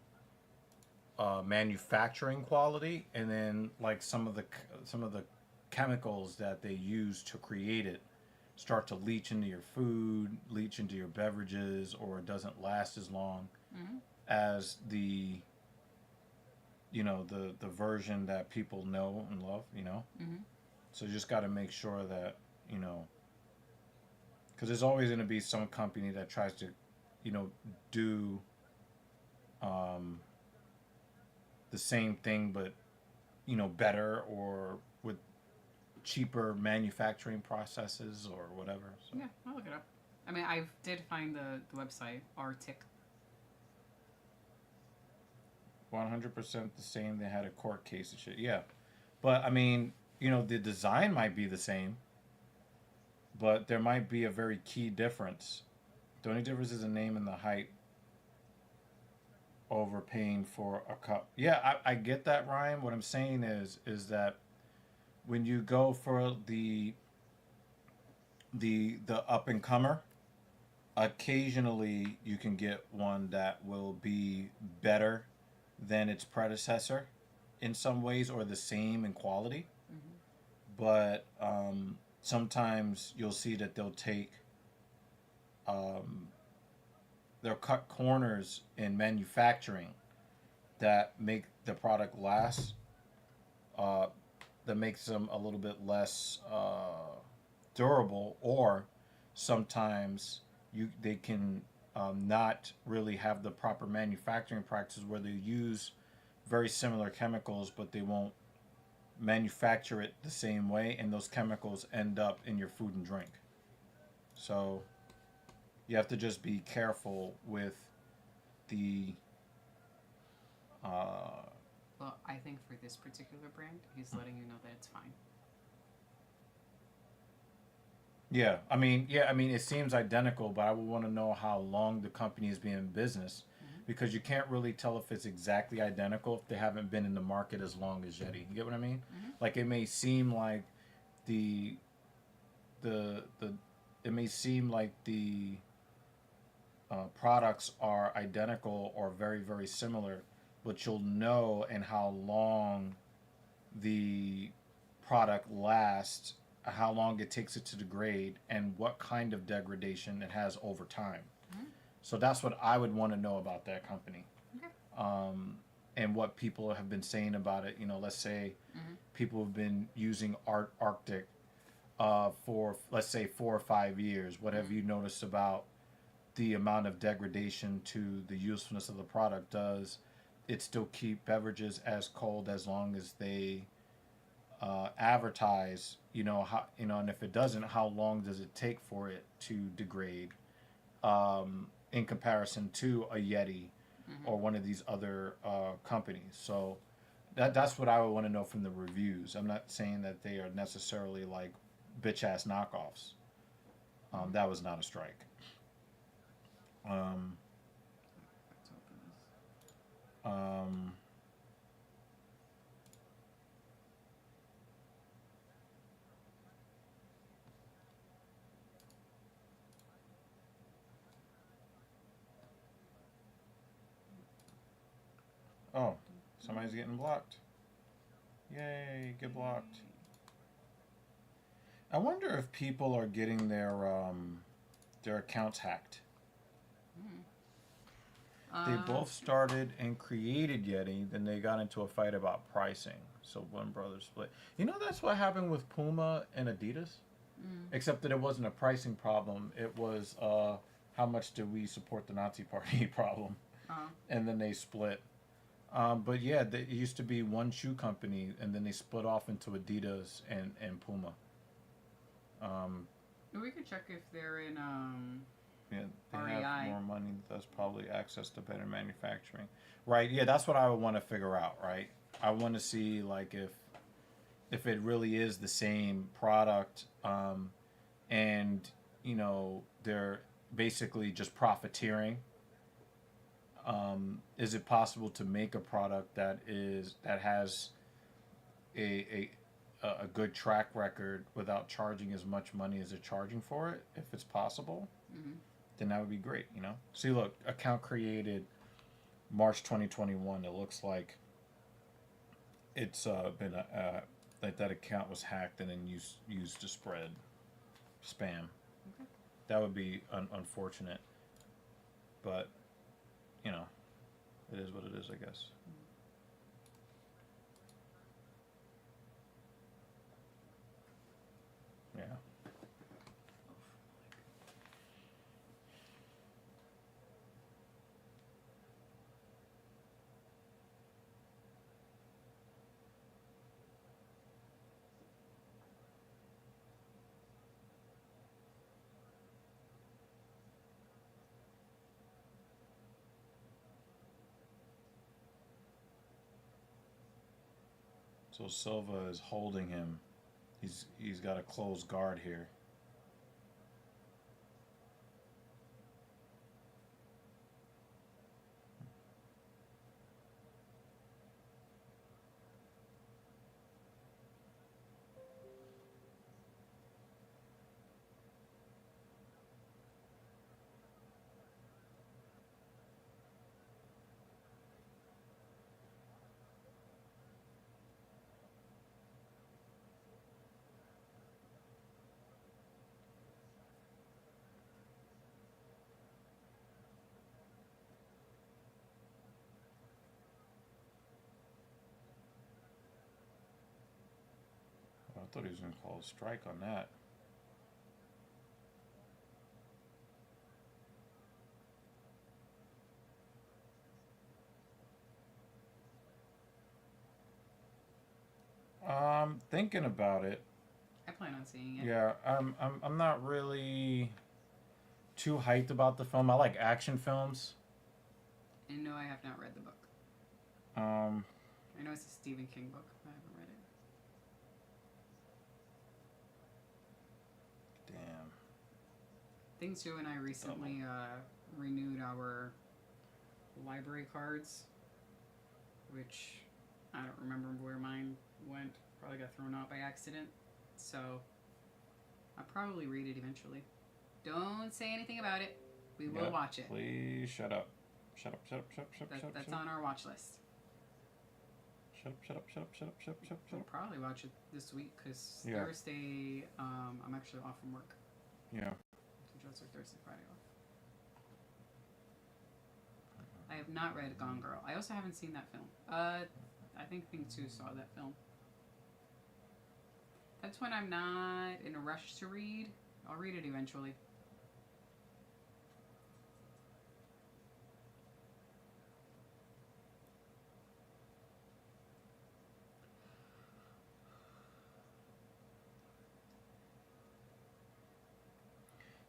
manufacturing quality, and then like some of the chemicals that they use to create it start to leach into your food, leach into your beverages, or it doesn't last as long as the the version that people know and love. So you just got to make sure that because there's always going to be some company that tries to do the same thing but better or with cheaper manufacturing processes or whatever. So. Yeah, I'll look it up. I mean, I did find the website Arctic. 100% the same. They had a court case and shit. Yeah, but I mean, the design might be the same, but there might be a very key difference. The only difference is the name and the height. Overpaying for a cup. Yeah, I get that, Ryan. What I'm saying is that when you go for the up and comer, occasionally you can get one that will be better than its predecessor in some ways, or the same in quality. But sometimes you'll see that um, they'll cut corners in manufacturing that make the product last, uh, that makes them a little bit less durable, or sometimes they can not really have the proper manufacturing practices where they use very similar chemicals, but they won't manufacture it the same way, and those chemicals end up in your food and drink. So you have to just be careful with the Well, I think for this particular brand, he's letting you know that it's fine. yeah, I mean it seems identical, but I would want to know how long the company has been in business, because you can't really tell if it's exactly identical if they haven't been in the market as long as Yeti. You get what I mean? Like it may seem like the the it may seem like the products are identical or very very similar, but you'll know in how long the product lasts, how long it takes it to degrade, and what kind of degradation it has over time. So that's what I would want to know about that company. Okay. And what people have been saying about it. Let's say people have been using Arctic for, let's say, 4 or 5 years. What have you noticed about the amount of degradation to the usefulness of the product? Does it still keep beverages as cold as long as they advertise? And if it doesn't, how long does it take for it to degrade? In comparison to a Yeti or one of these other companies. So that's what I would want to know from the reviews. I'm not saying that they are necessarily like bitch ass knockoffs. That was not a strike. Let's open this. Um, oh, somebody's getting blocked. Yay, get blocked. I wonder if people are getting their accounts hacked. They both started and created Yeti, then they got into a fight about pricing. So one brother split. That's what happened with Puma and Adidas. Except that it wasn't a pricing problem. It was how much do we support the Nazi Party problem. And then they split. But yeah, it used to be one shoe company, and then they split off into Adidas and Puma. We could check if they're in Yeah, they REI. have more money, thus probably access to better manufacturing. Right, yeah, that's what I would want to figure out, right? I want to see like if it really is the same product, and they're basically just profiteering. Is it possible to make a product that has a a good track record without charging as much money as they're charging for it? If it's possible, then that would be great. See, look, account created March 2021. It looks like it's been like that account was hacked and then used to spread spam. Okay. That would be unfortunate, but it is what it is, I guess. Yeah. So Silva is holding him. He's got a closed guard here. I thought he was going to call a strike on that. Thinking about it. I plan on seeing it. Yeah, I'm not really too hyped about the film. I like action films. And no, I have not read the book. I know it's a Stephen King book. I haven't read it. Damn. Things Joe and I recently renewed our library cards, which I don't remember where mine went. Probably got thrown out by accident. So I'll probably read it eventually. Don't say anything about it. We will watch it. Please shut up. Shut up, shut up, shut up, shut up, shut up. That's on our watch list. Shut up, shut up, shut up, shut up, shut up, shut up, shut We'll up. probably watch it this week because Yeah. Thursday, I'm actually off from work. Yeah. So Joe's like Thursday, Friday off. I have not read Gone Girl. I also haven't seen that film. I think Pink 2 saw that film. That's when I'm not in a rush to read. I'll read it eventually.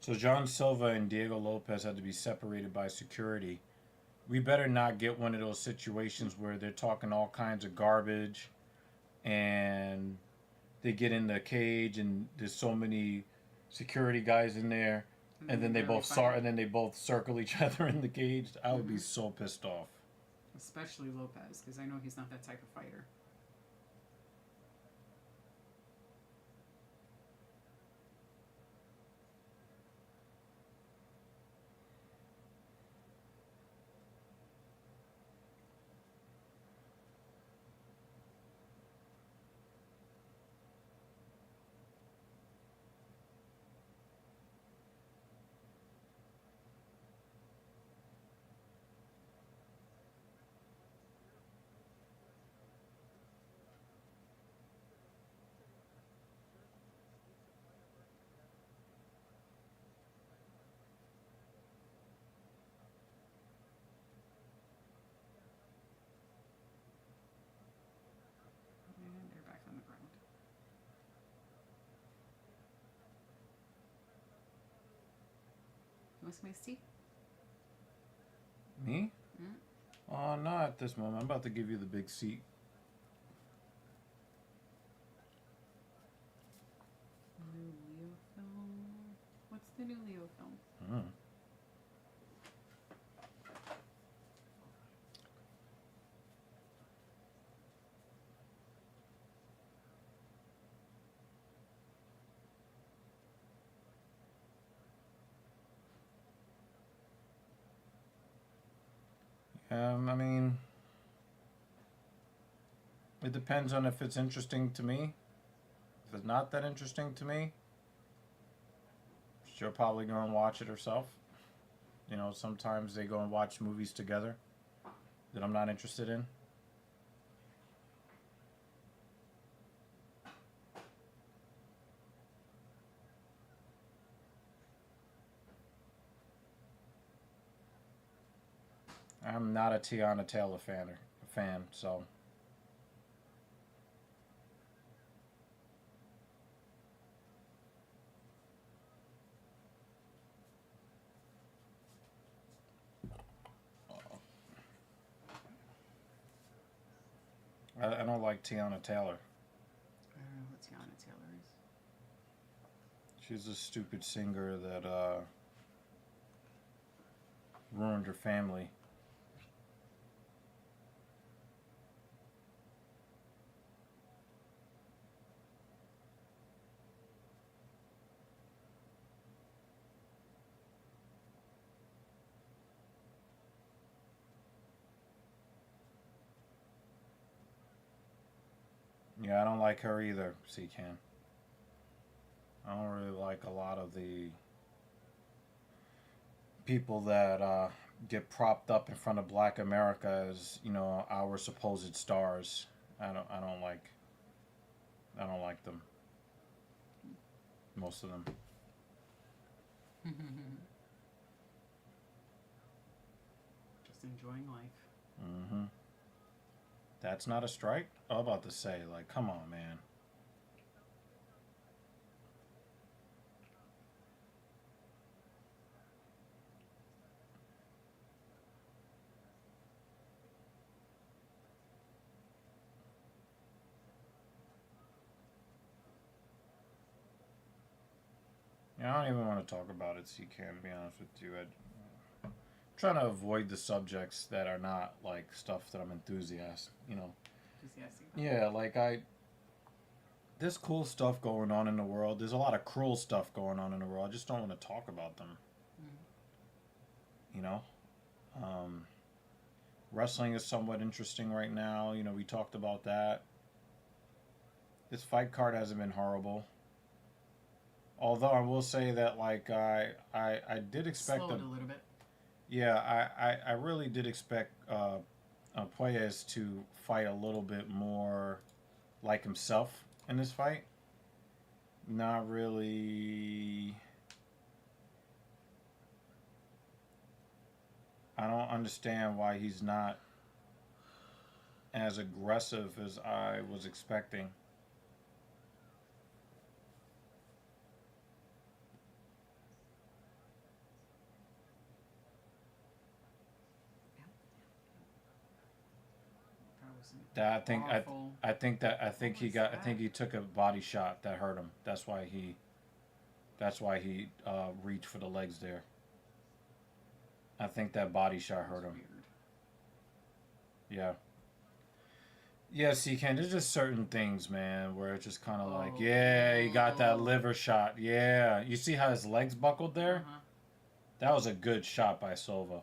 So Jean Silva and Diego Lopes had to be separated by security. We better not get one of those situations where they're talking all kinds of garbage and they get in the cage and there's so many security guys in there and then they both circle each other in the cage. I would be so pissed off. Especially Lopez, because I know he's not that type of fighter. And they're back on the ground. You want some iced tea? Me? Mm. Oh, not at this moment. I'm about to give you the big seat. New Leo film. What's the new Leo film? Mm. I mean, it depends on if it's interesting to me. If it's not that interesting to me, she'll probably go and watch it herself. You know, sometimes they go and watch movies together that I'm not interested in. I'm not a Tiana Taylor fan, so. I don't like Tiana Taylor. I don't know what Tiana Taylor is. She's a stupid singer that ruined her family. Yeah, I don't like her either, C-Can. I don't really like a lot of the people that get propped up in front of Black America as, you know, our supposed stars. I don't like them. Most of them. Just enjoying life. Mm-hmm. That's not a strike? I'm about to say, like, come on, man. Yeah, I don't even want to talk about it, so you can't be honest with you. I'm trying to avoid the subjects that are not, like, stuff that I'm enthusiastic, you know. Enthusiastic about. Yeah, like, there's cool stuff going on in the world. There's a lot of cruel stuff going on in the world. I just don't want to talk about them. You know? Wrestling is somewhat interesting right now. You know, we talked about that. This fight card hasn't been horrible. Although I will say that, like, I did expect Slowed a little bit. Yeah, I really did expect Puelles to fight a little bit more like himself in this fight. Not really. I don't understand why he's not as aggressive as I was expecting. That I think awful. I think he took a body shot that hurt him. That's why he reached for the legs there. I think that body shot hurt him. Weird. Yeah. Yes, he can. There's just certain things, man, where it's just kind of like, yeah, he got that liver shot. Yeah. You see how his legs buckled there? That was a good shot by Silva.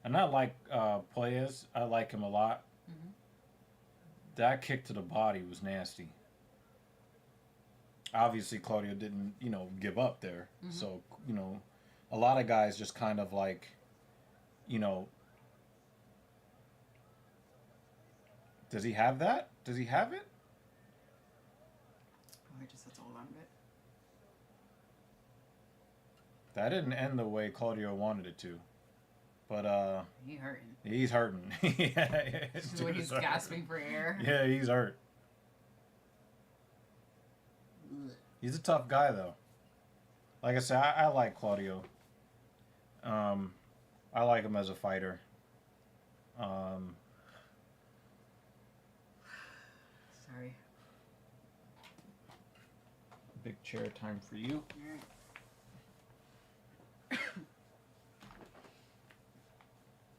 And I like Puelles. I like him a lot. That kick to the body was nasty. Obviously, Claudio didn't, you know, give up there. So, you know, a lot of guys just kind of like, you know, does he have that? Does he have it? Oh, I just had to hold on to it. That didn't end the way Claudio wanted it to. But He hurting. he's hurting. Yeah, This is when he's gasping for air. Yeah, he's hurt. He's a tough guy, though. Like I said, I like Claudio. I like him as a fighter. Sorry. Big chair time for you. Alright.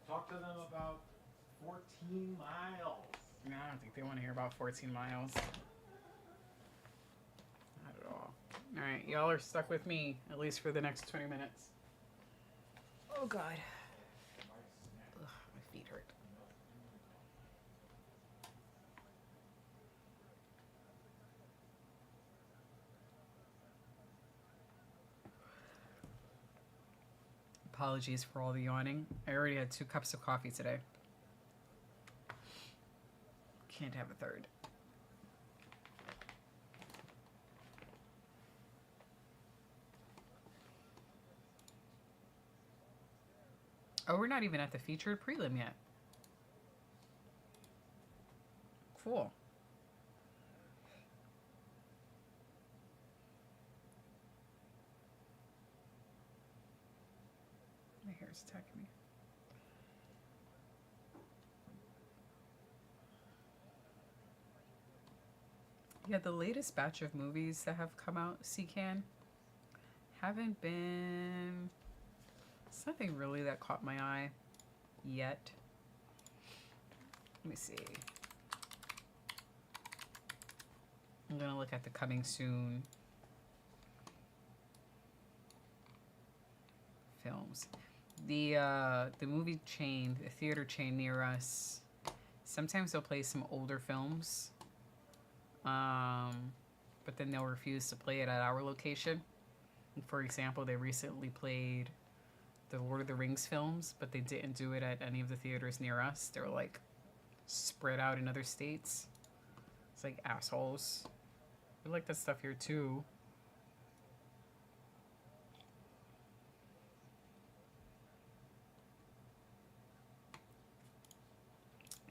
Talk to them about 14 miles. No, I don't think they want to hear about 14 miles. Not at all. Alright, y'all are stuck with me, at least for the next 20 minutes. Oh, God. Ugh, my feet hurt. Apologies for all the yawning. I already had 2 cups of coffee today. Can't have a third. Oh, we're not even at the featured prelim yet. Cool. My hair's attacking me. Yeah, the latest batch of movies that have come out, CCAN, haven't been... It's nothing really that caught my eye yet. Let me see. I'm gonna look at the coming soon films. The movie chain, the theater chain near us, sometimes they'll play some older films, but then they'll refuse to play it at our location. For example, they recently played the Lord of the Rings films, but they didn't do it at any of the theaters near us. They were like spread out in other states. It's like assholes. We like that stuff here too.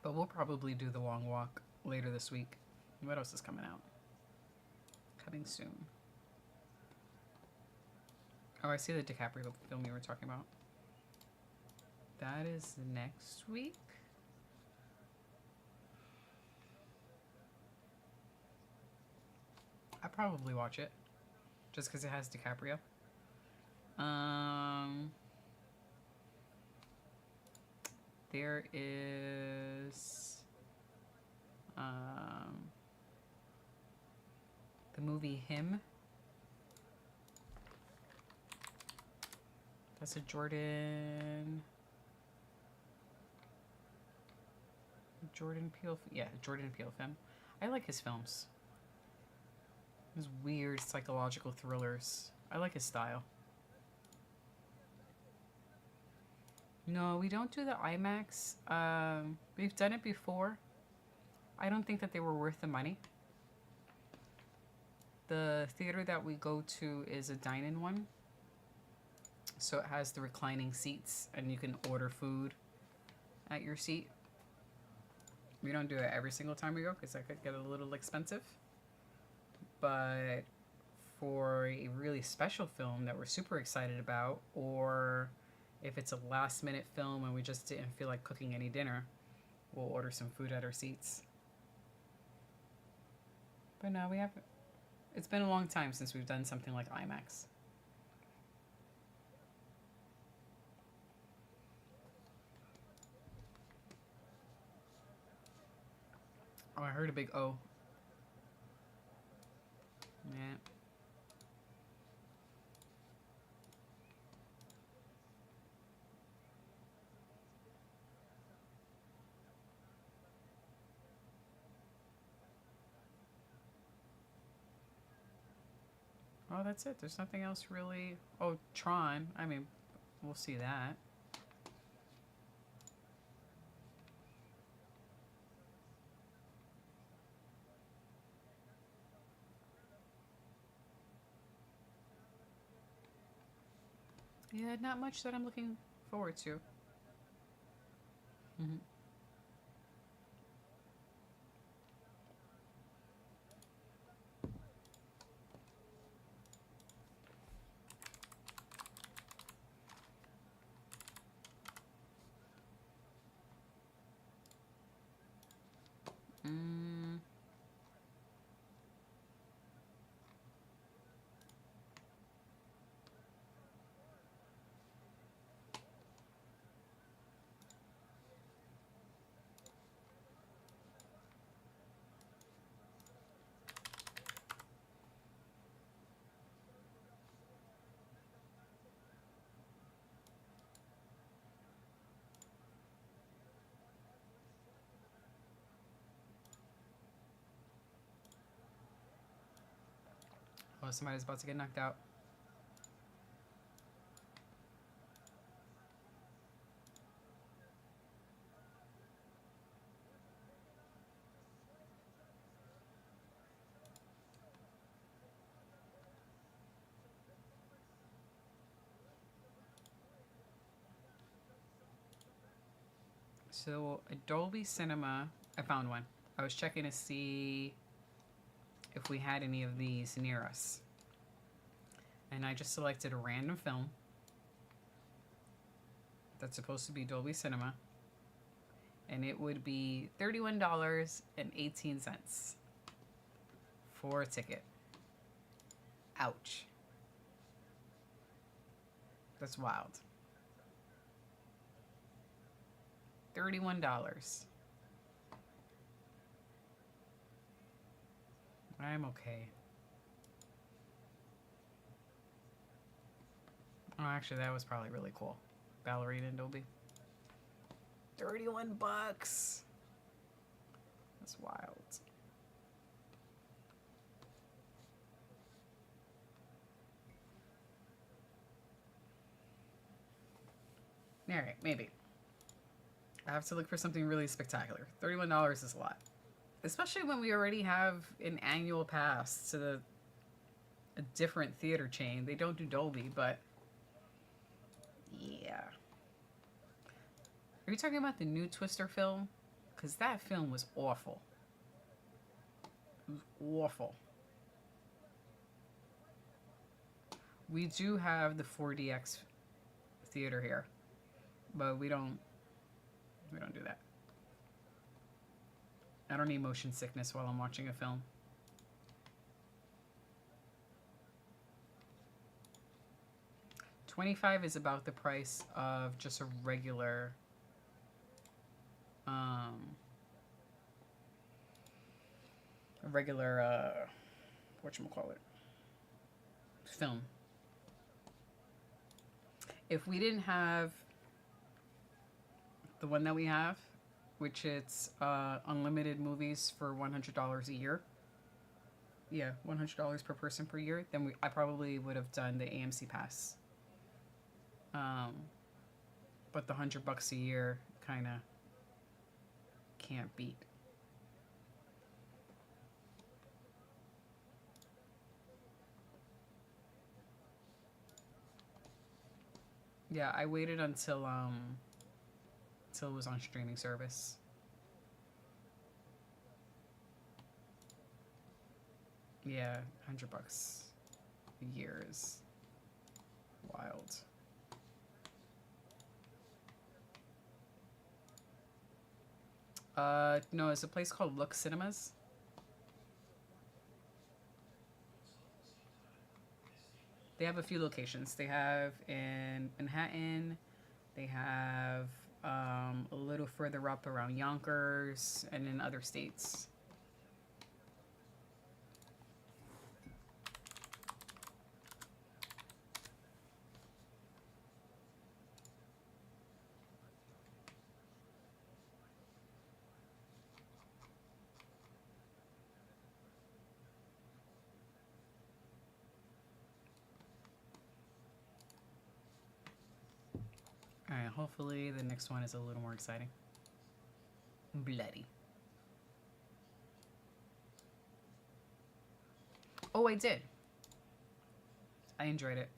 But we'll probably do The Long Walk later this week. What else is coming out? Coming soon. Oh, I see the DiCaprio film you were talking about. That is next week? I'll probably watch it. Just because it has DiCaprio. There is... the movie Him. That's a Jordan Peele. Yeah, Jordan Peele film. I like his films. His weird psychological thrillers. I like his style. No, we don't do the IMAX. We've done it before. I don't think that they were worth the money. The theater that we go to is a dine-in one. So it has the reclining seats and you can order food at your seat. We don't do it every single time we go because that could get a little expensive. But for a really special film that we're super excited about, or if it's a last minute film and we just didn't feel like cooking any dinner, we'll order some food at our seats. But no, we haven't. It's been a long time since we've done something like IMAX. Oh, I heard a big O. Yeah. Oh, that's it. There's nothing else really. Oh, Tron. I mean, we'll see that. Yeah, not much that I'm looking forward to. Mm-hmm. Mm. Oh, somebody's about to get knocked out. So, a Dolby Cinema, I found one. I was checking to see if we had any of these near us. And I just selected a random film that's supposed to be Dolby Cinema. And it would be $31.18 for a ticket. Ouch. That's wild. $31. I'm okay. Oh, actually, that was probably really cool. Ballerina and Dobie. 31 bucks. That's wild. All right, maybe. I have to look for something really spectacular. $31 is a lot. Especially when we already have an annual pass to a different theater chain. They don't do Dolby, but yeah. Are you talking about the new Twister film? Because that film was awful. It was awful. We do have the 4DX theater here, but we don't do that. I don't need motion sickness while I'm watching a film. $25 is about the price of just a regular whatchamacallit, film. If we didn't have the one that we have, which it's unlimited movies for $100 a year. Yeah, $100 per person per year. Then I probably would have done the AMC pass. But the $100 a year kind of can't beat. Yeah, I waited until it was on streaming service. Yeah, $100 a year is wild. No, it's a place called Look Cinemas. They have a few locations. They have in Manhattan. They have a little further up around Yonkers and in other states. Alright, hopefully the next one is a little more exciting. Bloody. Oh, I did. I enjoyed it.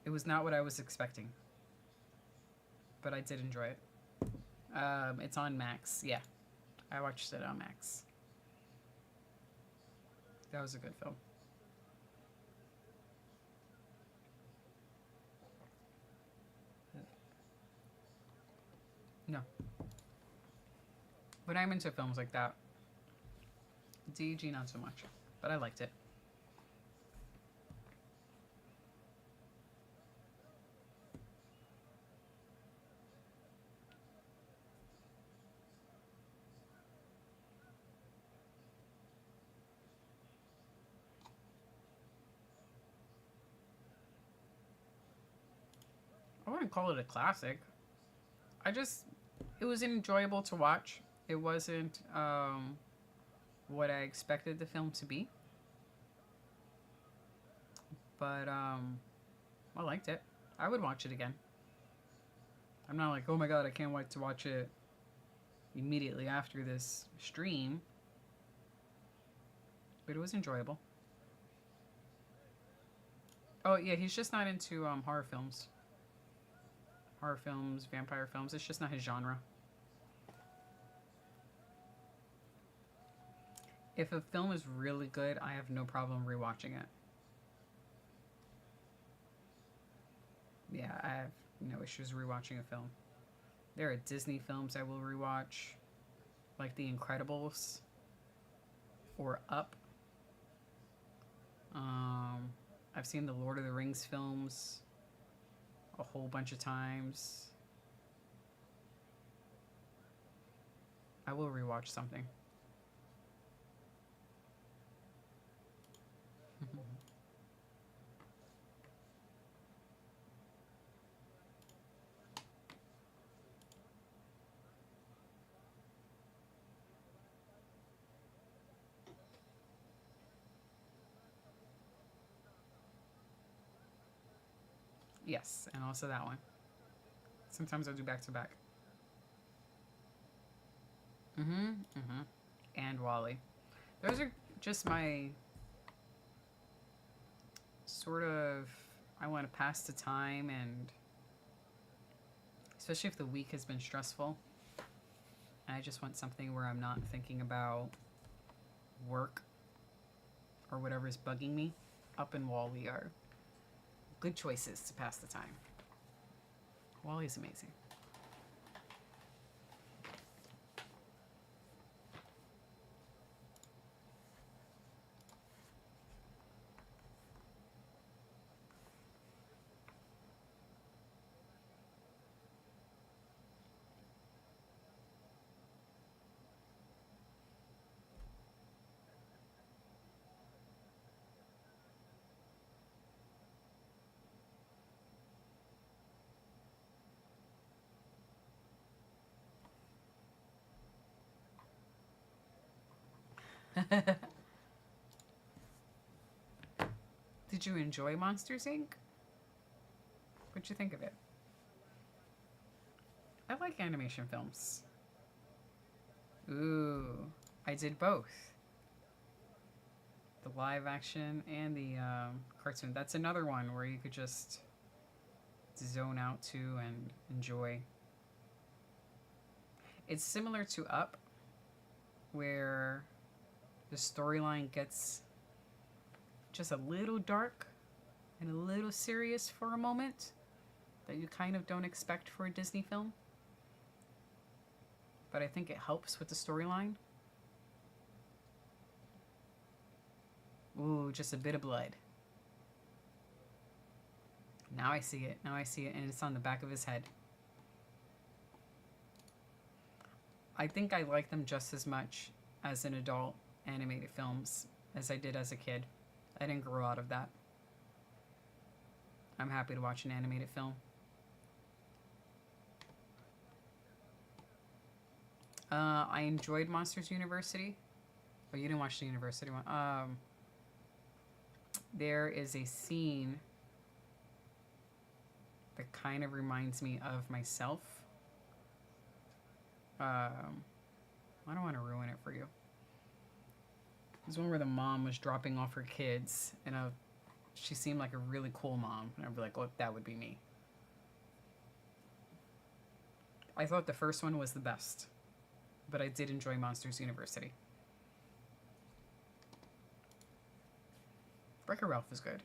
It was not what I was expecting. But I did enjoy it. It's on Max. Yeah. I watched it on Max. That was a good film. No. But I'm into films like that. DG not so much. But I liked it. I wouldn't call it a classic. It was enjoyable to watch. It wasn't what I expected the film to be. But I liked it. I would watch it again. I'm not like, oh my god, I can't wait to watch it immediately after this stream. But it was enjoyable. Oh yeah, he's just not into horror films. Horror films, vampire films. It's just not his genre. If a film is really good, I have no problem rewatching it. Yeah, I have no issues rewatching a film. There are Disney films I will rewatch, like The Incredibles. or Up. I've seen the Lord of the Rings films a whole bunch of times. I will rewatch something. Yes, and also that one. Sometimes I'll do back to back. And Wally. Those are just my sort of, I want to pass the time, and especially if the week has been stressful. I just want something where I'm not thinking about work or whatever is bugging me. Up and Wally are good choices to pass the time. Wally's amazing. Did you enjoy Monsters Inc? What'd you think of it? I like animation films. Ooh, I did both. The live action and the cartoon. That's another one where you could just zone out to and enjoy. It's similar to Up, where the storyline gets just a little dark and a little serious for a moment that you kind of don't expect for a Disney film. But I think it helps with the storyline. Ooh, just a bit of blood. Now I see it. Now I see it, and it's on the back of his head. I think I like them just as much as an adult animated films as I did as a kid. I didn't grow out of that. I'm happy to watch an animated film. I enjoyed Monsters University. Oh, you didn't watch the University one. There is a scene that kind of reminds me of myself. I don't want to ruin it for you. There's one where the mom was dropping off her kids, and she seemed like a really cool mom, and I'd be like, "Oh, that would be me." I thought the first one was the best, but I did enjoy Monsters University. Wreck-It Ralph is good.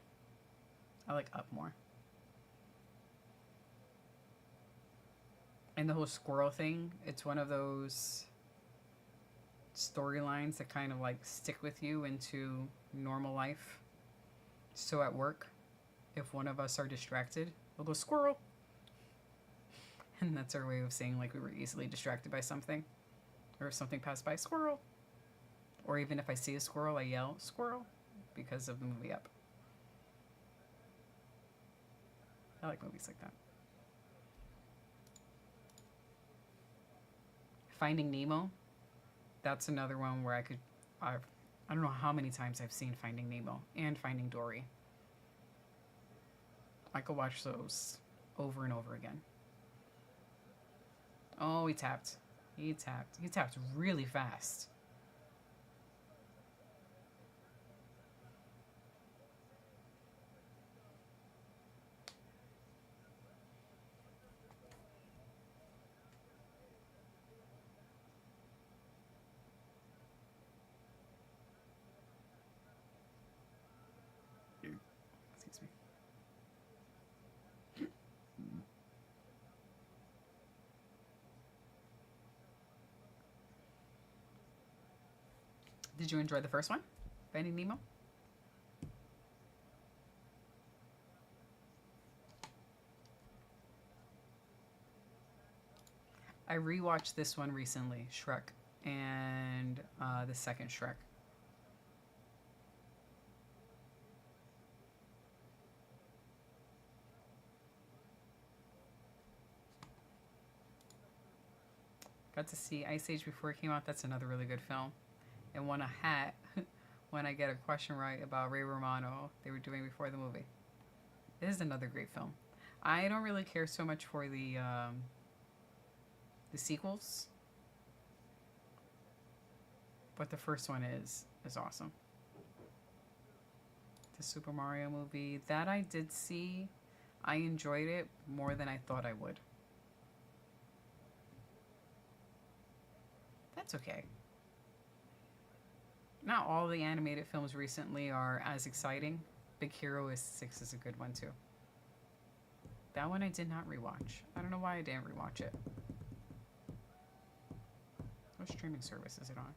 I like Up more. And the whole squirrel thing, it's one of those storylines that kind of like stick with you into normal life. So at work, if one of us are distracted, we'll go squirrel. And that's our way of saying like we were easily distracted by something. Or if something passed by, squirrel. Or even if I see a squirrel, I yell, squirrel, because of the movie Up. I like movies like that. Finding Nemo, that's another one where I don't know how many times I've seen Finding Nemo and Finding Dory. I could watch those over and over again. Oh, he tapped. He tapped really fast. Excuse me. Did you enjoy the first one? Finding Nemo? I rewatched this one recently, Shrek, and the second Shrek. Got to see Ice Age before it came out. That's another really good film. And won a hat when I get a question right about Ray Romano they were doing before the movie. This is another great film. I don't really care so much for the sequels, but the first one is awesome. The Super Mario movie that I did see, I enjoyed it more than I thought I would. That's okay. Not all the animated films recently are as exciting. Big Hero 6 is a good one too. That one I did not rewatch. I don't know why I didn't rewatch it. What streaming service is it on?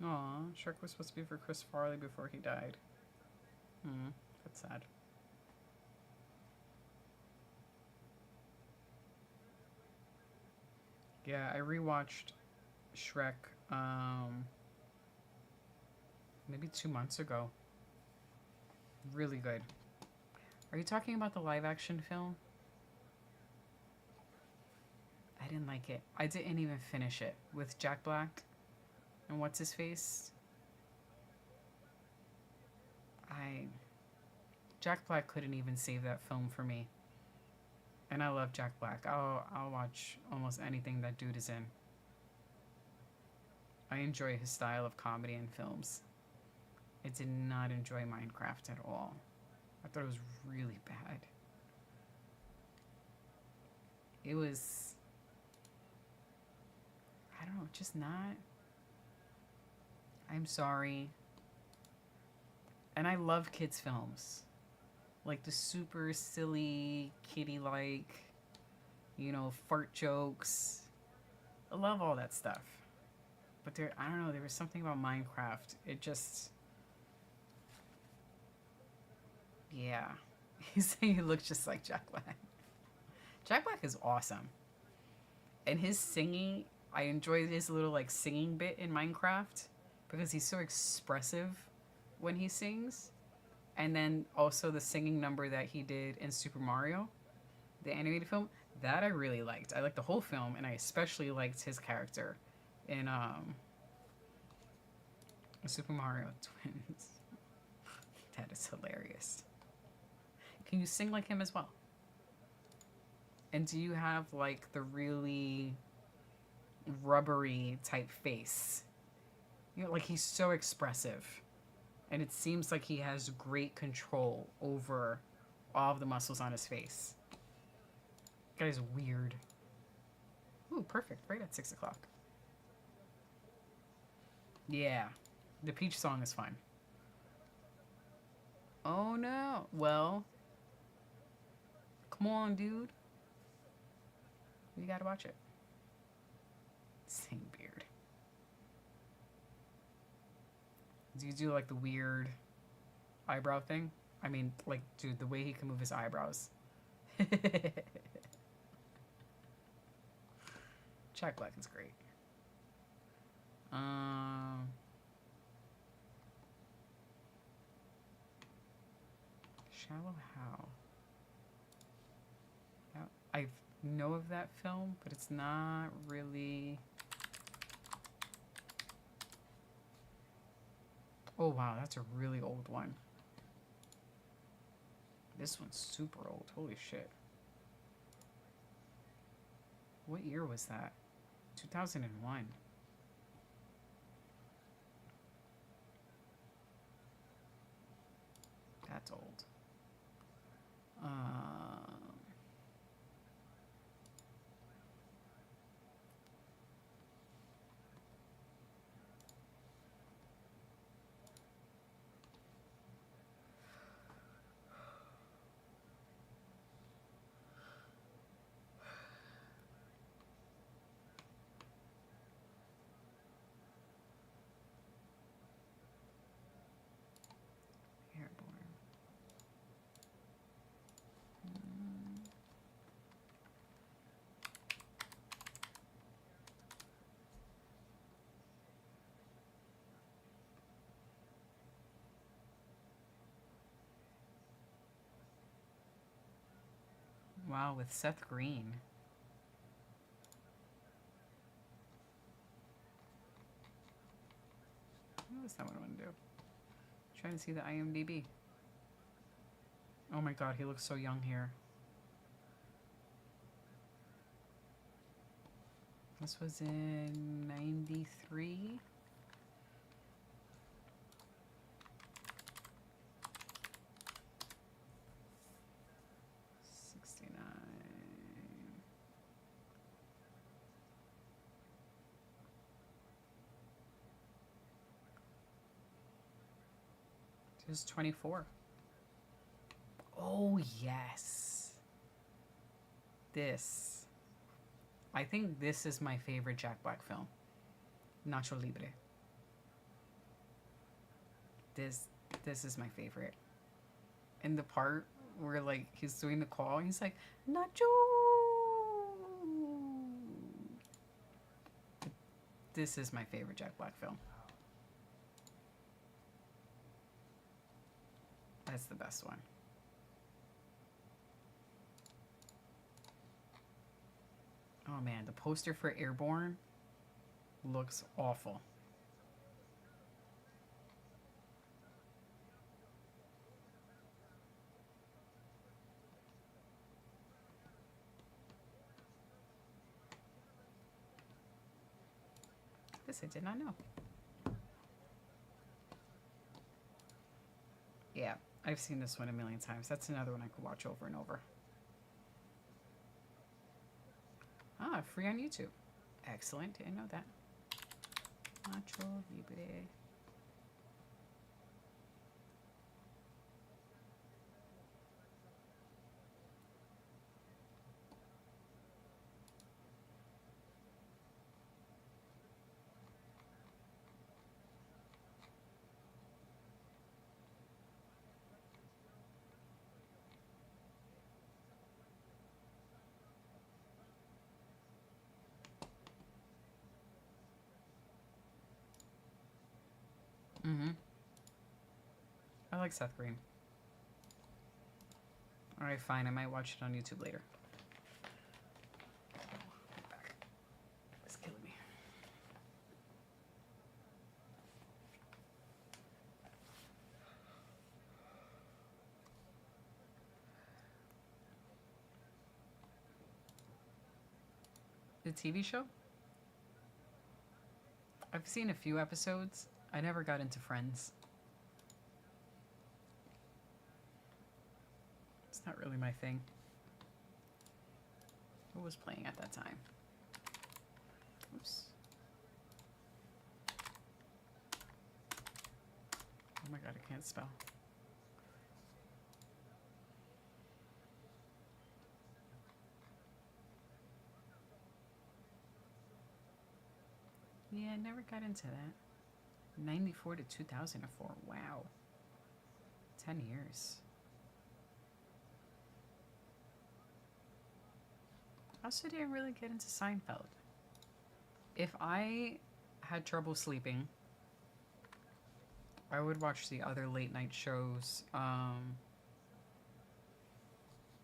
Aw, Shrek was supposed to be for Chris Farley before he died. That's sad. Yeah, I rewatched Shrek maybe 2 months ago. Really good. Are you talking about the live action film? I didn't like it. I didn't even finish it with Jack Black and what's his face. Jack Black couldn't even save that film for me. And I love Jack Black. I'll watch almost anything that dude is in. I enjoy his style of comedy in films. I did not enjoy Minecraft at all. I thought it was really bad. It was, I don't know, just not. I'm sorry. And I love kids' films. Like the super silly, kiddie-like, fart jokes. I love all that stuff. But I don't know, there was something about Minecraft. It just, yeah. He's saying he looks just like Jack Black. Jack Black is awesome. And his singing, I enjoyed his little singing bit in Minecraft because he's so expressive when he sings. And then also the singing number that he did in Super Mario, the animated film, that I really liked. I liked the whole film, and I especially liked his character in Super Mario Twins. That is hilarious. Can you sing like him as well? And do you have the really rubbery type face? He's so expressive. And it seems like he has great control over all of the muscles on his face. Guy's weird. Ooh, perfect. Right at 6 o'clock. Yeah. The Peach song is fun. Oh, no. Well. Come on, dude. You gotta watch it. Same beard. Do you do the weird eyebrow thing? I mean, dude, the way he can move his eyebrows. Jack Black is great. Shallow How? I know of that film, but it's not really. Oh wow, that's a really old one. This one's super old. Holy shit. What year was that? 2001. That's old. Wow, with Seth Green. What was that one I want to do? Trying to see the IMDb. Oh my god, he looks so young here. This was in 93. He was 24. Oh, yes. This. I think this is my favorite Jack Black film. Nacho Libre. This is my favorite. And the part where, like, he's doing the call, he's like, Nacho! This is my favorite Jack Black film. That's the best one. Oh man, the poster for Airborne looks awful. This I did not know. Yeah, I've seen this one a million times. That's another one I could watch over and over. Ah, free on YouTube. Excellent. Didn't know that. Nacho Libre. Mm-hmm. I like Seth Green. Alright, fine. I might watch it on YouTube later. It's killing me. The TV show? I've seen a few episodes. I never got into Friends. It's not really my thing. Who was playing at that time? Oops. Oh my god, I can't spell. Yeah, I never got into that. 94 to 2004. Wow. 10 years. I also didn't really get into Seinfeld. If I had trouble sleeping, I would watch the other late night shows.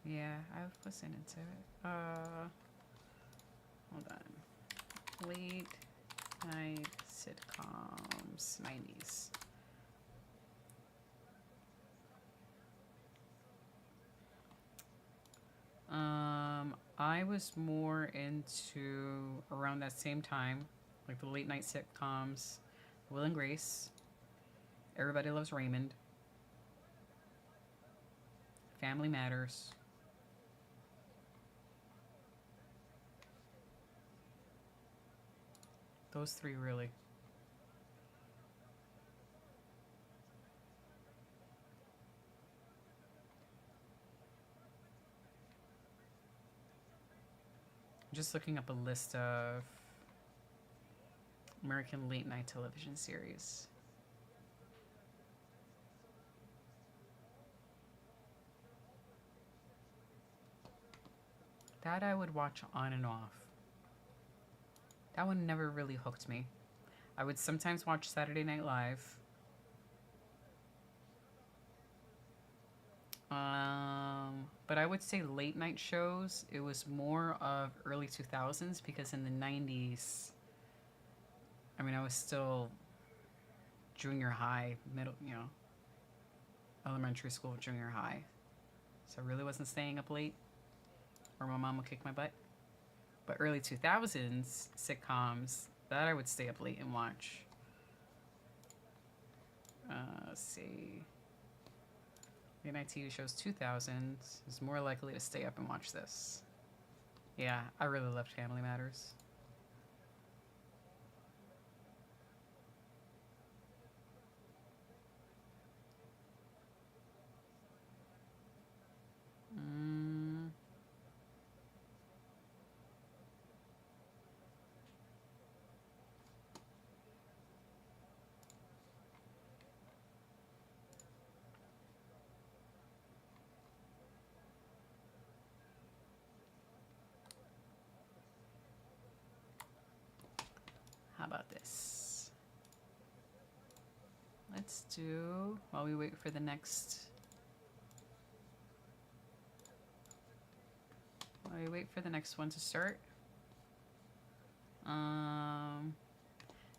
Yeah, I've listened to it. Hold on. Late night sitcoms, 90s. I was more into around that same time, like the late night sitcoms, Will and Grace, Everybody Loves Raymond, Family Matters. Those three really. Just looking up a list of American late night television series. That I would watch on and off. That one never really hooked me. I would sometimes watch Saturday Night Live. But I would say late night shows, it was more of early 2000s because in the 90s, I mean, I was still junior high, middle, elementary school, junior high. So I really wasn't staying up late or my mom would kick my butt. But early 2000s sitcoms, that I would stay up late and watch. Let's see. Late night TV shows 2000s is more likely to stay up and watch this. Yeah, I really loved Family Matters. How about this? Let's do, while we wait for the next, one to start.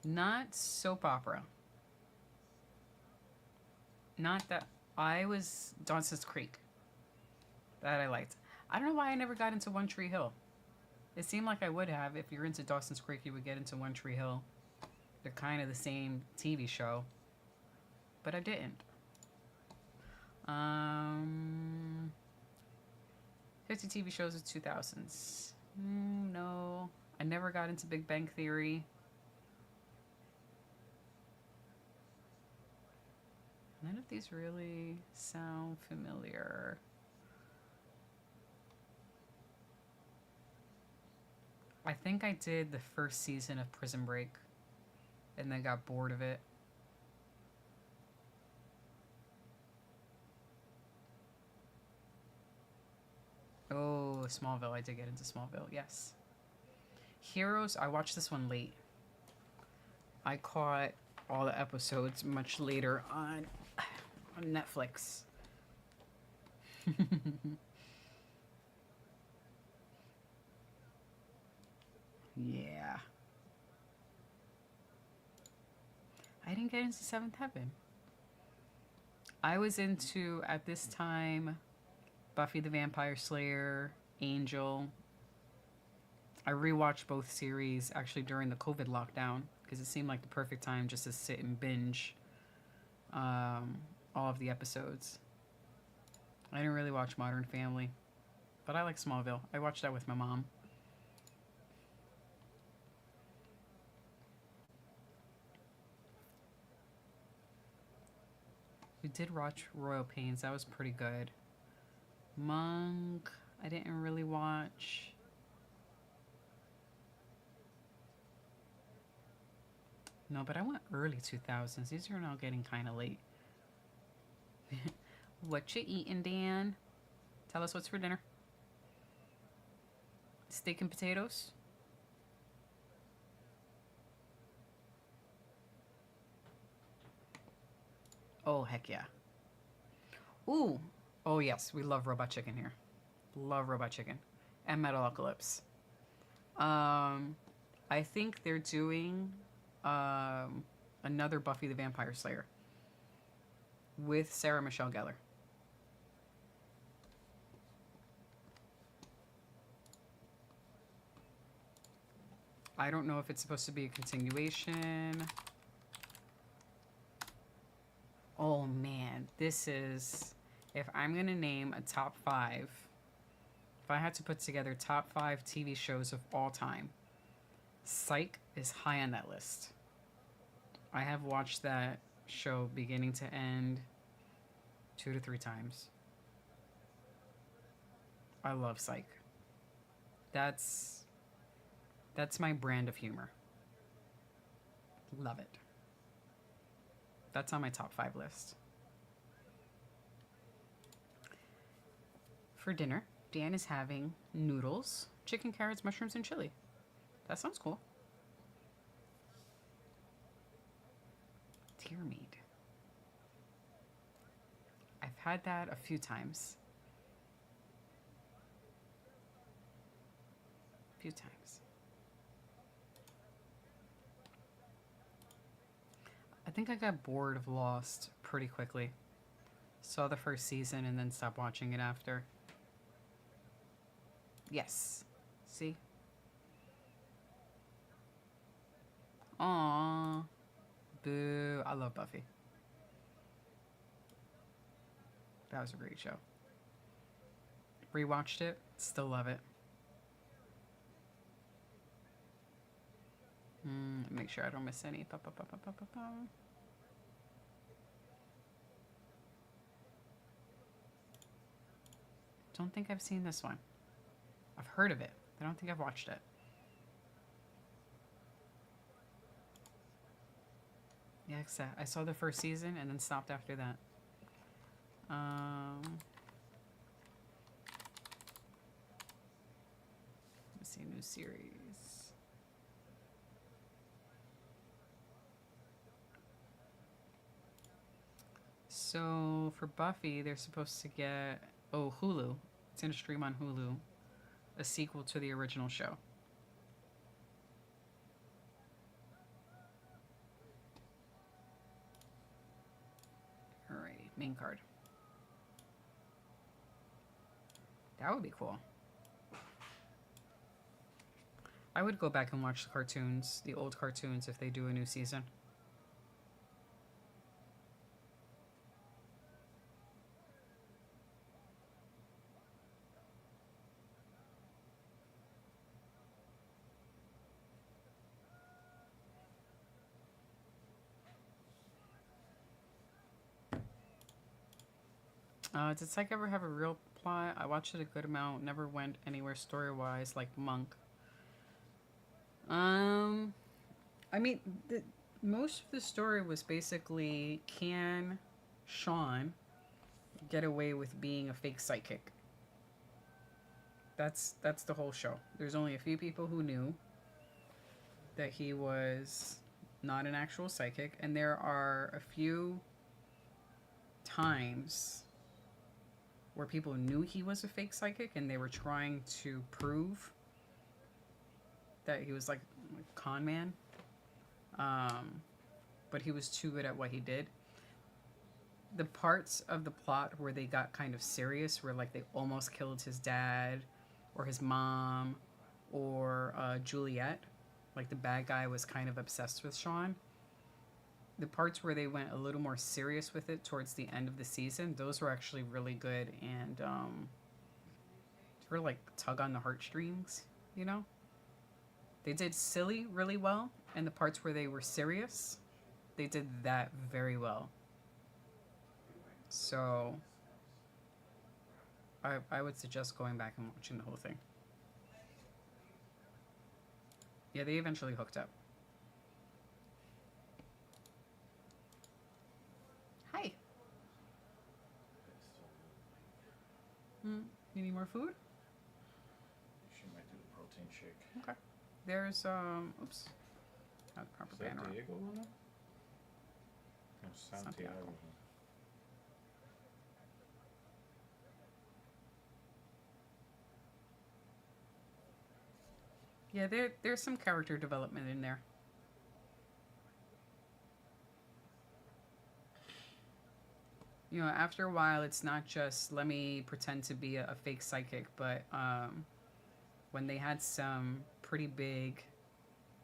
Not soap opera. Not that, I was Dawson's Creek. That I liked. I don't know why I never got into One Tree Hill. It seemed like I would have. If you're into Dawson's Creek, you would get into One Tree Hill. They're kind of the same TV show. But I didn't. 50 TV shows of 2000s. No. I never got into Big Bang Theory. None of these really sound familiar. I think I did the first season of Prison Break and then got bored of it. Oh, Smallville. I did get into Smallville, yes. Heroes, I watched this one late. I caught all the episodes much later on Netflix. Yeah. I didn't get into Seventh Heaven. I was into, at this time, Buffy the Vampire Slayer, Angel. I rewatched both series actually during the COVID lockdown because it seemed like the perfect time just to sit and binge all of the episodes. I didn't really watch Modern Family, but I like Smallville. I watched that with my mom. We did watch Royal Pains. That was pretty good. Monk, I didn't really watch. No, but I went early 2000s. These are now getting kind of late. What you eating, Dan? Tell us what's for dinner. Steak and potatoes? Oh, heck yeah. Ooh. Oh, yes. We love robot chicken here. Love robot chicken. And Metalocalypse. I think they're doing another Buffy the Vampire Slayer with Sarah Michelle Gellar. I don't know if it's supposed to be a continuation. Oh man, this is, if I'm gonna name a top 5, if I had to put together top 5 TV shows of all time, Psych is high on that list. I have watched that show beginning to end 2 to 3 times. I love Psych. That's my brand of humor. Love it. That's on my top 5 list. For dinner, Dan is having noodles, chicken, carrots, mushrooms, and chili. That sounds cool. Deer meat. I've had that a few times. few times. I think I got bored of Lost pretty quickly. Saw the first season and then stopped watching it after. Yes. See? Aww. Boo. I love Buffy. That was a great show. Rewatched it. Still love it. Make sure I don't miss any. Don't think I've seen this one. I've heard of it. I don't think I've watched it. Yeah, I saw the first season and then stopped after that. Let's see, new series. So for Buffy, they're supposed to get Hulu. It's gonna stream on Hulu. A sequel to the original show. Alrighty, main card. That would be cool. I would go back and watch the cartoons, the old cartoons, if they do a new season. Did Psych ever have a real plot? I watched it a good amount. Never went anywhere story-wise like Monk. I mean, most of the story was basically, can Sean get away with being a fake psychic? That's the whole show. There's only a few people who knew that he was not an actual psychic, and there are a few times where people knew he was a fake psychic and they were trying to prove that he was like a con man. But he was too good at what he did. The parts of the plot where they got kind of serious, where like they almost killed his dad or his mom or Juliet, like the bad guy was kind of obsessed with Sean. The parts where they went a little more serious with it towards the end of the season, those were actually really good and sort of like tug on the heartstrings, you know? They did silly really well, and the parts where they were serious, they did that very well. So I would suggest going back and watching the whole thing. Yeah, they eventually hooked up. Hi. You need more food? She might do the protein shake. Okay. There's oops. Not the proper Is that banner. Diego on it? No, Santiago. Santiago. Yeah, there's some character development in there. You know, after a while, it's not just let me pretend to be a fake psychic, but when they had some pretty big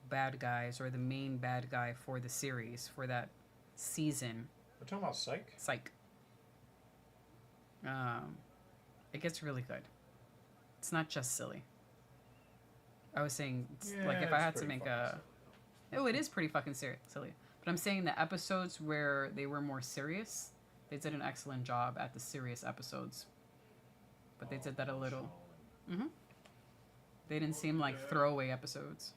bad guys, or the main bad guy for the series, for that season. We're talking about Psych? Psych. It gets really good. It's not just silly. I was saying, like, if I had to make a... Oh, it is pretty fucking silly. But I'm saying the episodes where they were more serious, they did an excellent job at the serious episodes. But they did that a little... Mm-hmm. They didn't seem like throwaway episodes.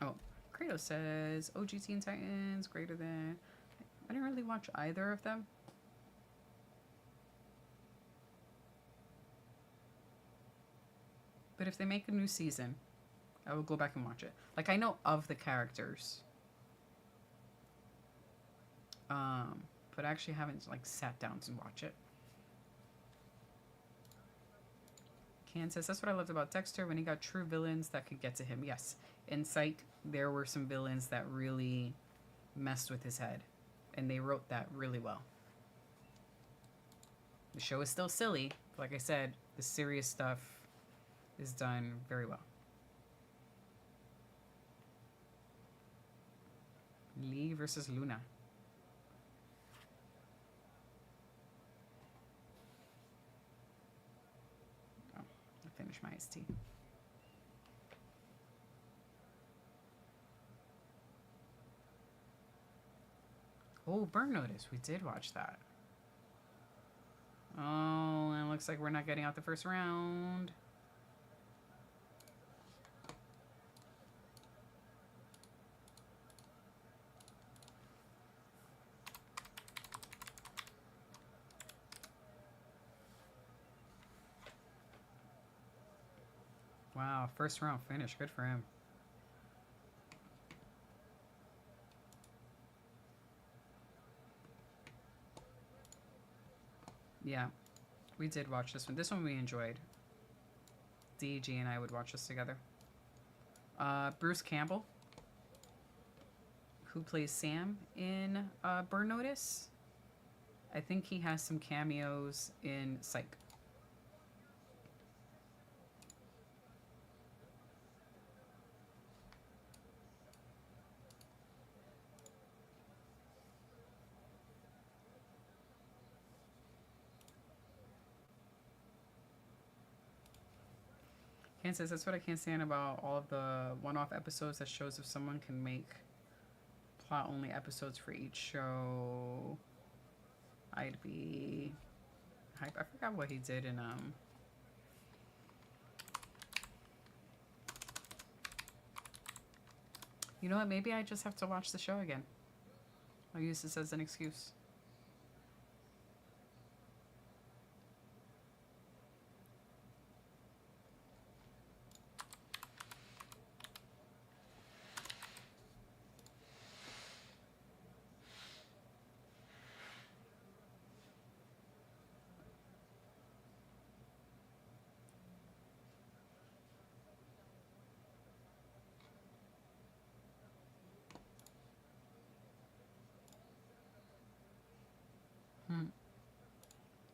Oh, Kratos says, OG Teen Titans, greater than... I didn't really watch either of them. But if they make a new season, I will go back and watch it. Like, I know of the characters. But I actually haven't, like, sat down to watch it. Can says, that's what I loved about Dexter when he got true villains that could get to him. Yes. In Psych, there were some villains that really messed with his head. And they wrote that really well. The show is still silly. Like I said, the serious stuff is done very well. Lee versus Luna. Oh, I finished my iced tea. Oh, Burn Notice. We did watch that. Oh, and it looks like we're not getting out the first round. Wow, first round finish. Good for him. Yeah, we did watch this one. This one we enjoyed. DG and I would watch this together. Bruce Campbell, who plays Sam in Burn Notice. I think he has some cameos in Psych. Ken says, that's what I can't stand about all of the one-off episodes that shows if someone can make plot-only episodes for each show. I'd be hype. I forgot what he did in You know what? Maybe I just have to watch the show again. I'll use this as an excuse.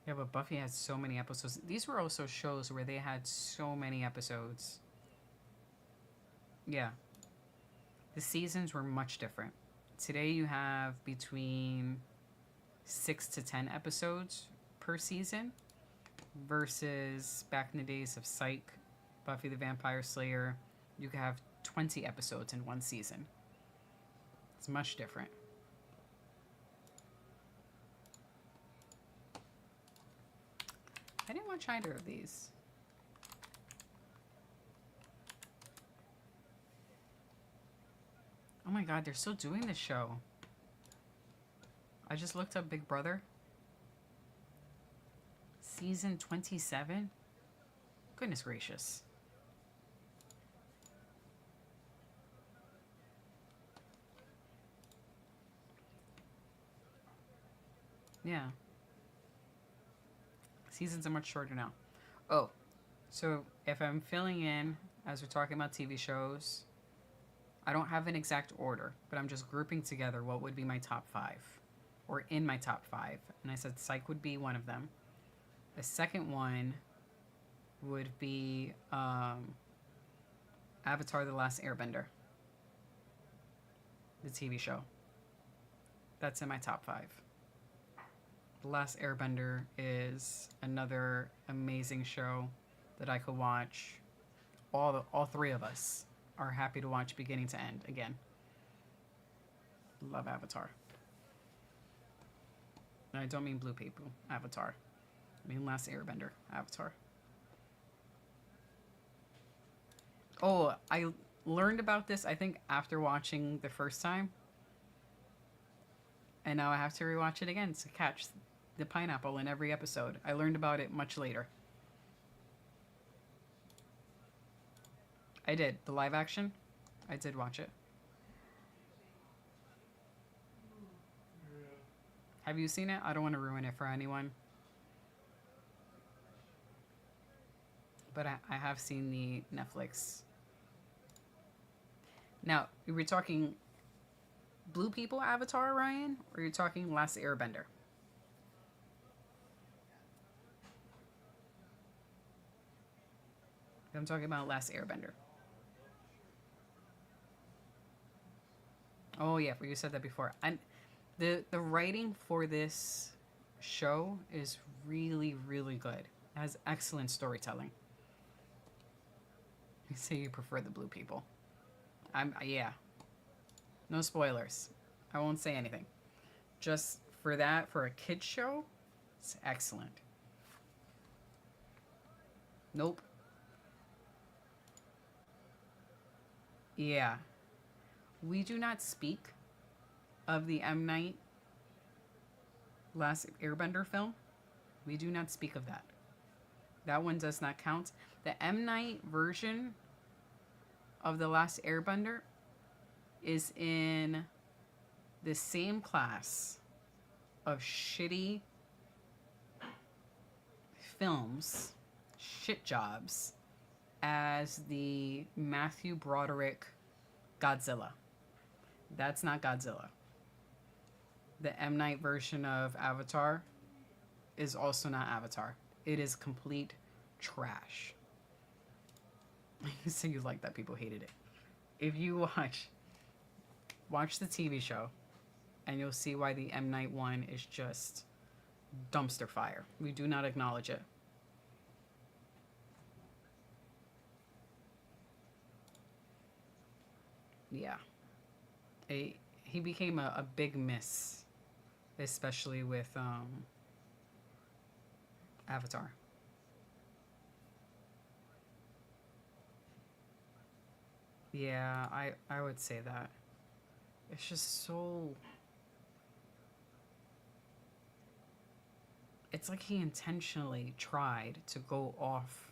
Yeah, but Buffy had so many episodes. These were also shows where they had so many episodes. Yeah. The seasons were much different. Today you have between 6 to 10 episodes per season versus back in the days of Psych, Buffy the Vampire Slayer, you could have 20 episodes in one season. It's much different. I didn't watch either of these. Oh my god, they're still doing this show. I just looked up Big Brother. Season 27? Goodness gracious. Yeah. Seasons are much shorter now. Oh, so if I'm filling in as we're talking about TV shows, I don't have an exact order, but I'm just grouping together what would be my top 5 or in my top 5. And I said Psych would be one of them. The second one would be Avatar: The Last Airbender, the TV show. That's in my top 5. The Last Airbender is another amazing show that I could watch. All three of us are happy to watch beginning to end again. Love Avatar. And I don't mean Blue People Avatar. I mean Last Airbender Avatar. Oh, I learned about this, I think, after watching the first time. And now I have to rewatch it again to catch the pineapple in every episode. I learned about it much later. I did. The live action, I did watch it. Have you seen it? I don't want to ruin it for anyone. but I have seen the Netflix. Now, we're talking Blue People Avatar, Ryan, or you're talking Last Airbender? I'm talking about Last Airbender. Oh yeah, you said that before. And the writing for this show is really, really good. It has excellent storytelling. You say you prefer the blue people. Yeah. No spoilers. I won't say anything. Just for that, for a kid's show, it's excellent. Nope. Yeah. We do not speak of the M. Night Last Airbender film. We do not speak of that. That one does not count. The M. Night version of The Last Airbender is in the same class of shitty films, shit jobs, as the Matthew Broderick Godzilla. That's not Godzilla. The M. Night version of Avatar is also not Avatar. It is complete trash. You say you like that, people hated it. If you watch the TV show, and you'll see why the M. Night one is just dumpster fire. We do not acknowledge it. Yeah. He became a big miss, especially with Avatar. Yeah, I would say that. It's just so... It's like he intentionally tried to go off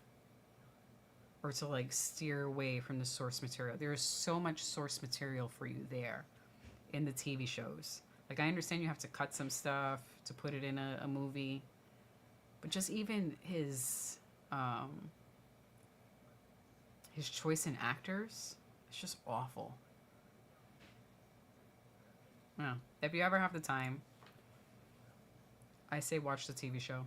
or to like steer away from the source material. There is so much source material for you there in the TV shows. Like, I understand you have to cut some stuff to put it in a movie, but just even his choice in actors, it's just awful. Yeah. If you ever have the time, I say watch the TV show.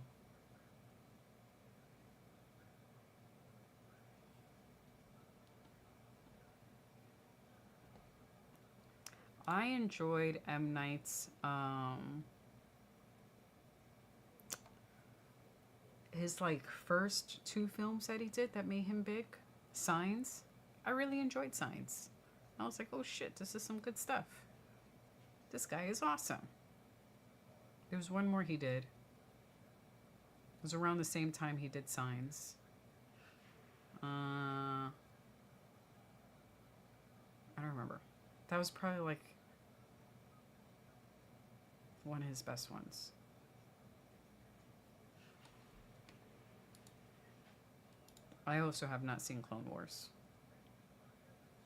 I enjoyed M. Night's his like first two films that he did that made him big. Signs. I really enjoyed Signs. I was like, oh shit, this is some good stuff. This guy is awesome. There was one more he did. It was around the same time he did Signs. I don't remember. That was probably like one of his best ones. I also have not seen Clone Wars.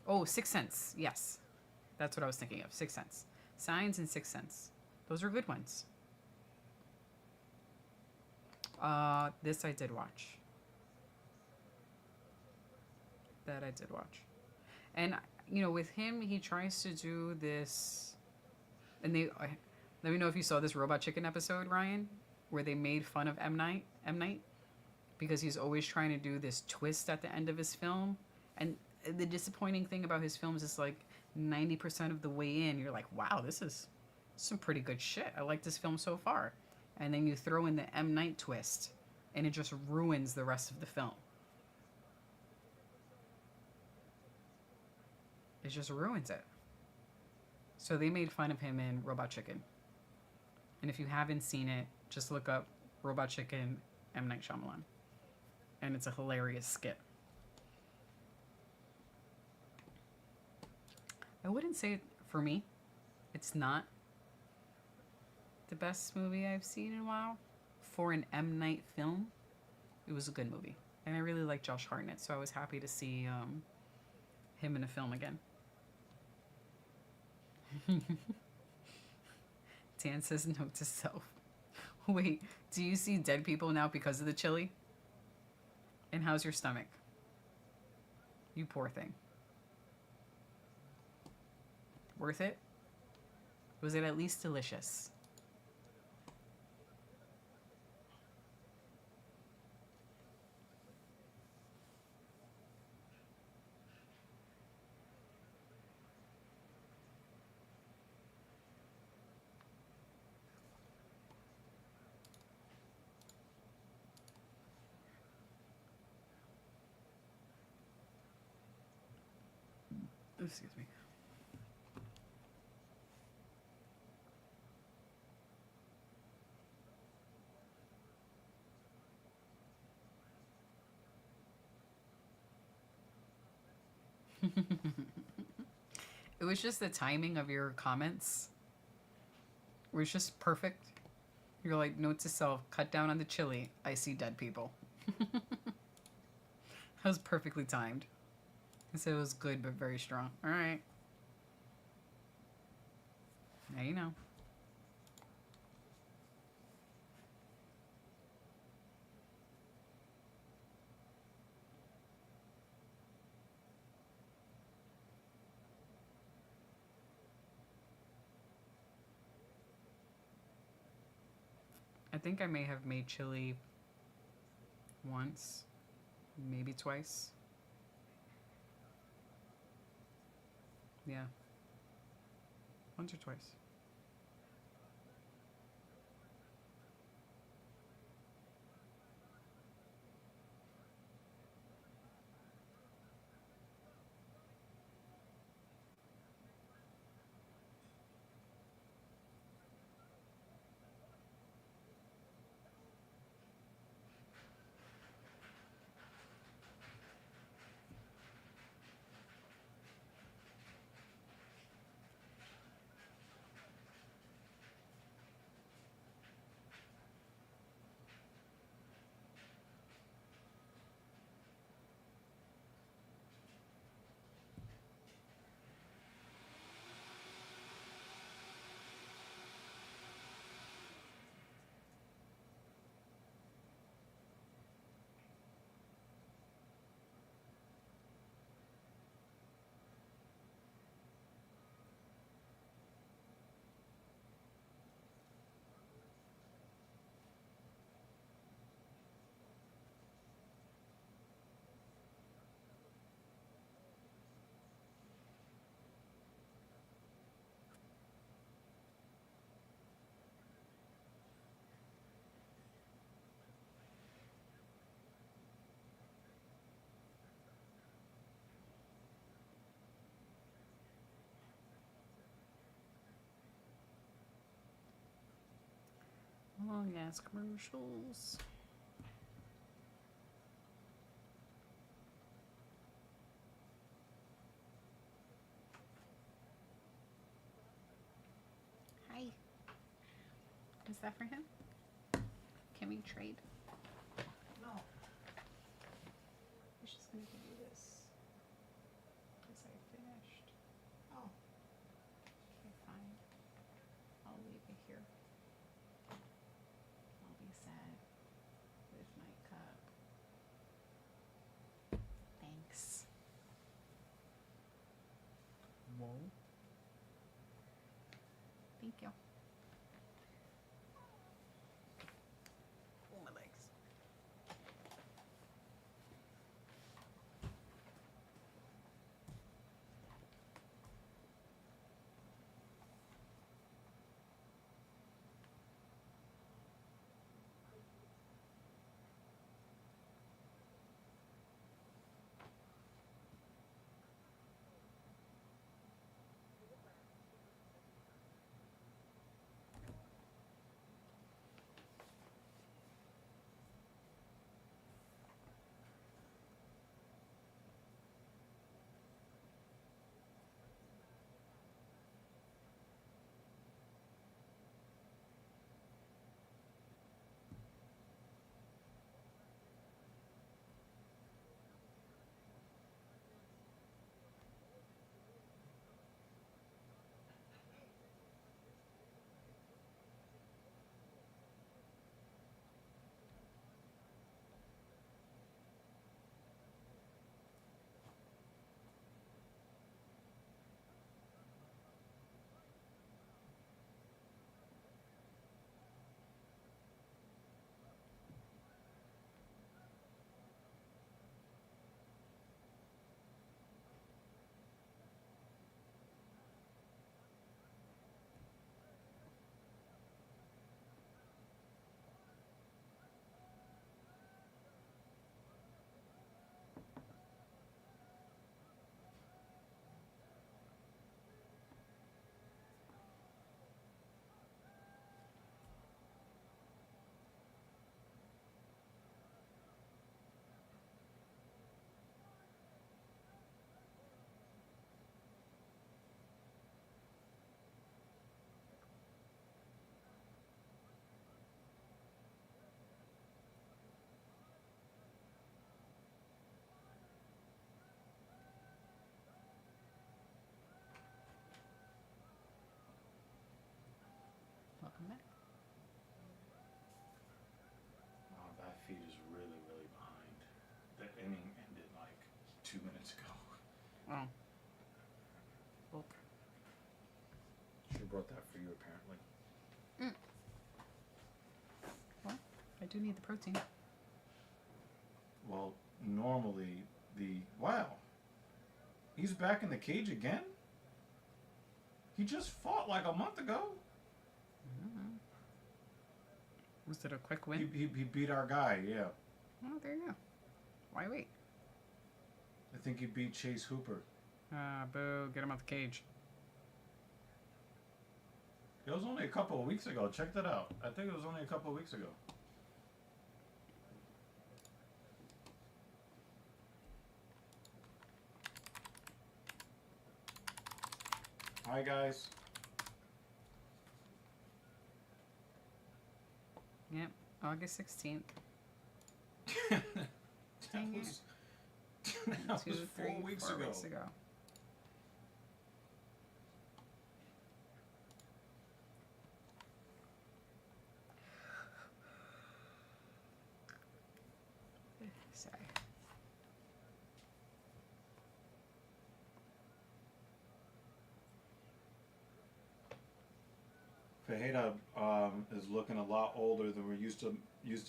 Oh, Sixth Sense. Yes. That's what I was thinking of. Sixth Sense. Signs and Sixth Sense. Those are good ones. This I did watch. That I did watch. And, you know, with him, he tries to do this... And they... let me know if you saw this Robot Chicken episode, Ryan, where they made fun of M. Night, because he's always trying to do this twist at the end of his film. And the disappointing thing about his films is, like, 90% of the way in, you're like, wow, this is some pretty good shit. I like this film so far. And then you throw in the M. Night twist, and it just ruins the rest of the film. It just ruins it. So they made fun of him in Robot Chicken. And if you haven't seen it, just look up Robot Chicken, M. Night Shyamalan. And it's a hilarious skit. I wouldn't say, for me, it's not the best movie I've seen in a while. For an M. Night film, it was a good movie. And I really like Josh Hartnett, so I was happy to see him in a film again. Dan says note to self. Wait, do you see dead people now because of the chili? And how's your stomach? You poor thing. Worth it? Was it at least delicious? Excuse me. It was just the timing of your comments. It was just perfect. You're like, note to self, cut down on the chili. I see dead people. That was perfectly timed. I said it was good, but very strong. All right. Now you know. I think I may have made chili once, maybe twice. Yeah. Once or twice. Long ass commercials. Hi. Is that for him? Can we trade? No. He's just gonna give you this. Because I finished. Oh. Okay, fine. I'll leave it here. I'll be sad with my cup. Thanks. Whoa. Thank you. Oh, my legs. inning ended like 2 minutes ago. Oh. Well, She brought that for you, apparently. I do need the protein. Well, normally wow. He's back in the cage again? He just fought like a month ago. Was it a quick win? He beat our guy, yeah. Oh, there you go. Why wait? I think he beat Chase Hooper. Boo. Get him out the cage. It was only a couple of weeks ago. Check that out. I think it was only a couple of weeks ago. Hi, guys. Yep. August 16th. that Dang it. was, that was 2, 4 3, weeks 4 ago. weeks ago. Sorry. Fajeda is looking a lot older than we're used to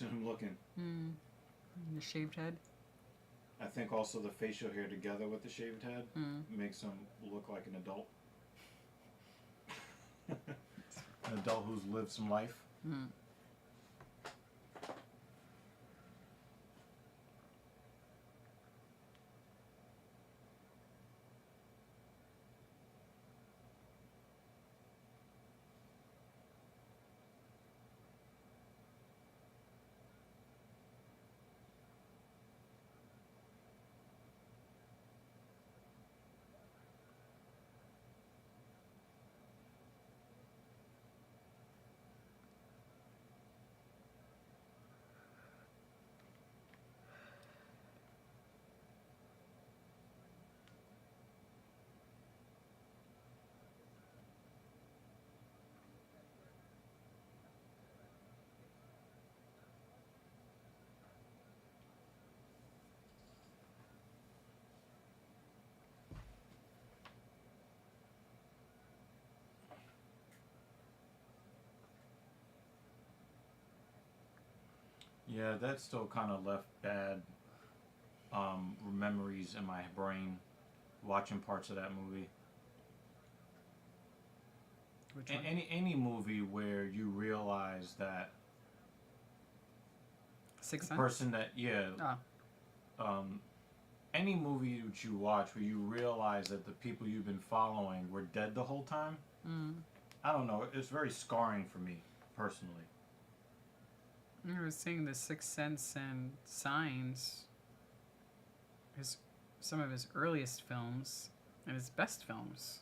him looking. The shaved head. I think also the facial hair together with the shaved head makes him look like an adult. An adult who's lived some life. Yeah, that still kind of left bad memories in my brain watching parts of that movie. Which one? Any movie where you realize that Sixth the Sense? person that any movie that you watch where you realize that the people you've been following were dead the whole time. I don't know. It's very scarring for me personally. I was saying the Sixth Sense and Signs, some of his earliest films and his best films.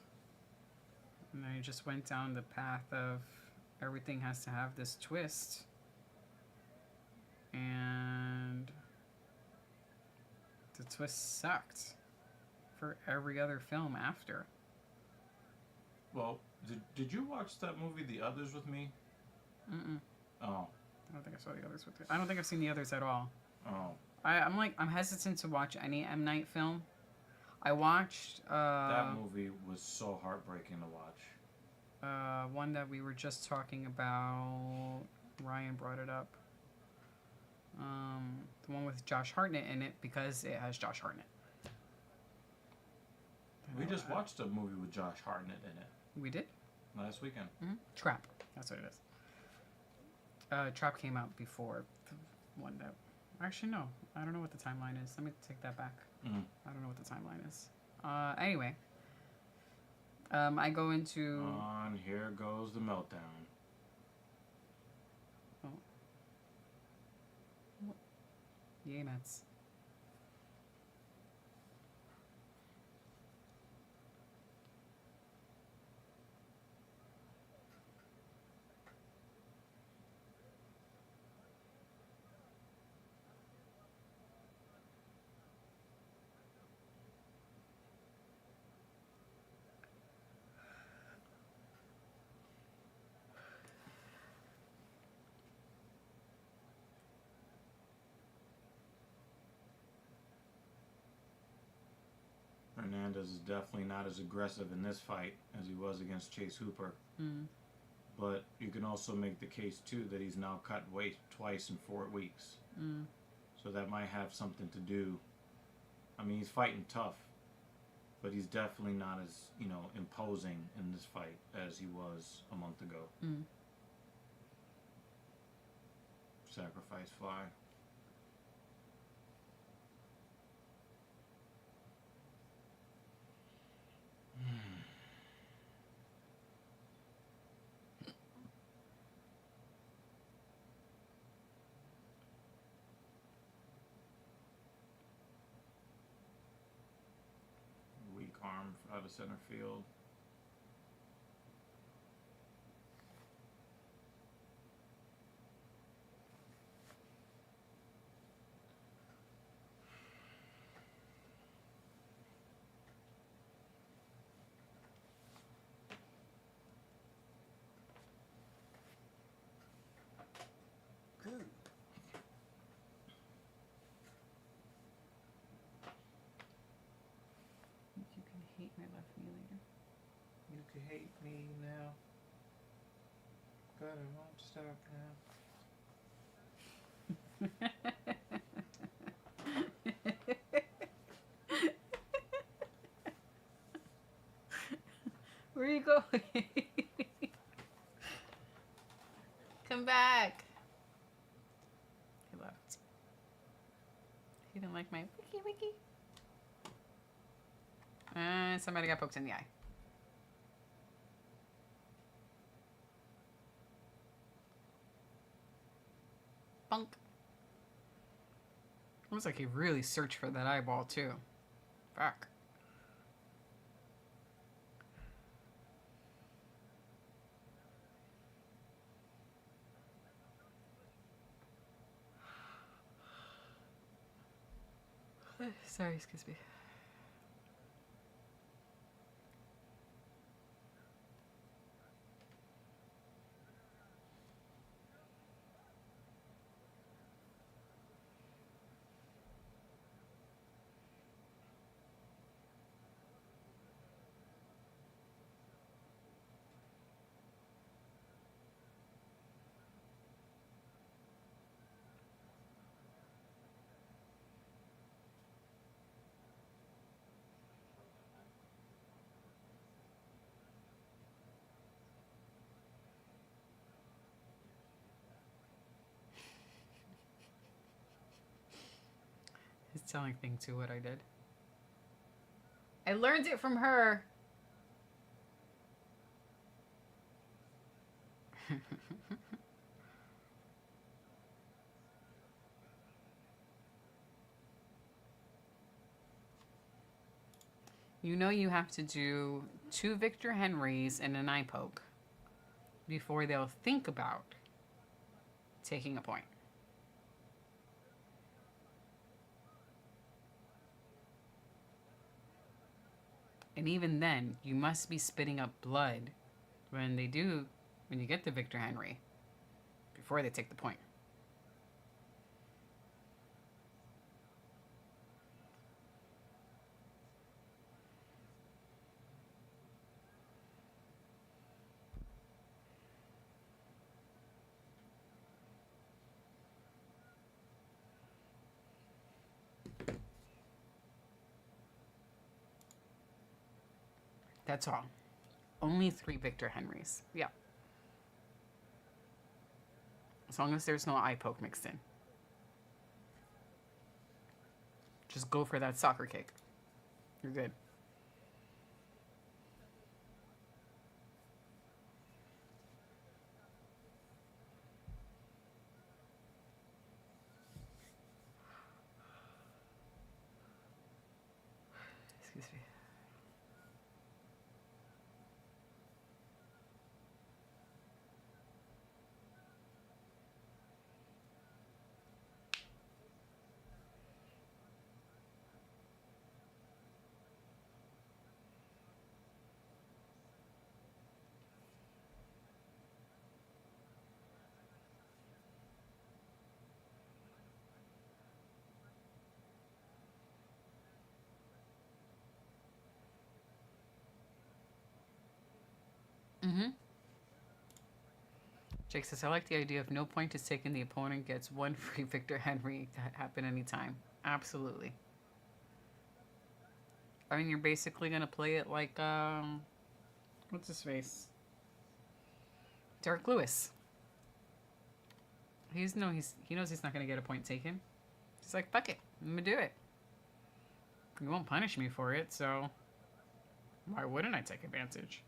And then he just went down the path of everything has to have this twist. And the twist sucked for every other film after. Well, did you watch that movie The Others with me? Oh. I don't think I saw the others with you. I don't think I've seen the others at all. Oh. I'm hesitant to watch any M. Night film. I watched that movie was so heartbreaking to watch. One that we were just talking about. Ryan brought it up. The one with Josh Hartnett in it because it has Josh Hartnett. We just watched a movie with Josh Hartnett in it. We did? Last weekend. Trap. That's what it is. Trap came out before the one that... Actually, no. I don't know what the timeline is. Let me take that back. I don't know what the timeline is. Anyway. I go into... And here goes the meltdown. Oh. What? Yay, Mets. Hernandez is definitely not as aggressive in this fight as he was against Chase Hooper. But you can also make the case too that he's now cut weight twice in 4 weeks. So that might have something to do. I mean, he's fighting tough, but he's definitely not as, imposing in this fight as he was a month ago. Sacrifice fly. Weak arm out of center field. You can hate my left knee later. You can hate me now. But it won't stop now. Where are you going? Come back. He left. He didn't like my wiki. Somebody got poked in the eye. Bunk. Looks like he really searched for that eyeball too. Fuck. Sorry, excuse me. He's telling thing to what I did. I learned it from her. You know you have to do 2 Victor Henrys and an eye poke before they'll think about taking a point. And even then, you must be spitting up blood when you get the Victor Henry, before they take the point. That's all. Only 3 Victor Henrys. Yeah. As long as there's no eye poke mixed in. Just go for that soccer kick. You're good. Excuse me. Mm-hmm. Jake says, I like the idea of no point is taken. The opponent gets one free Victor Henry to happen anytime. Absolutely. I mean, you're basically going to play it like, what's his face? Derek Lewis. He knows he's not going to get a point taken. He's like, fuck it. I'm going to do it. You won't punish me for it, so why wouldn't I take advantage?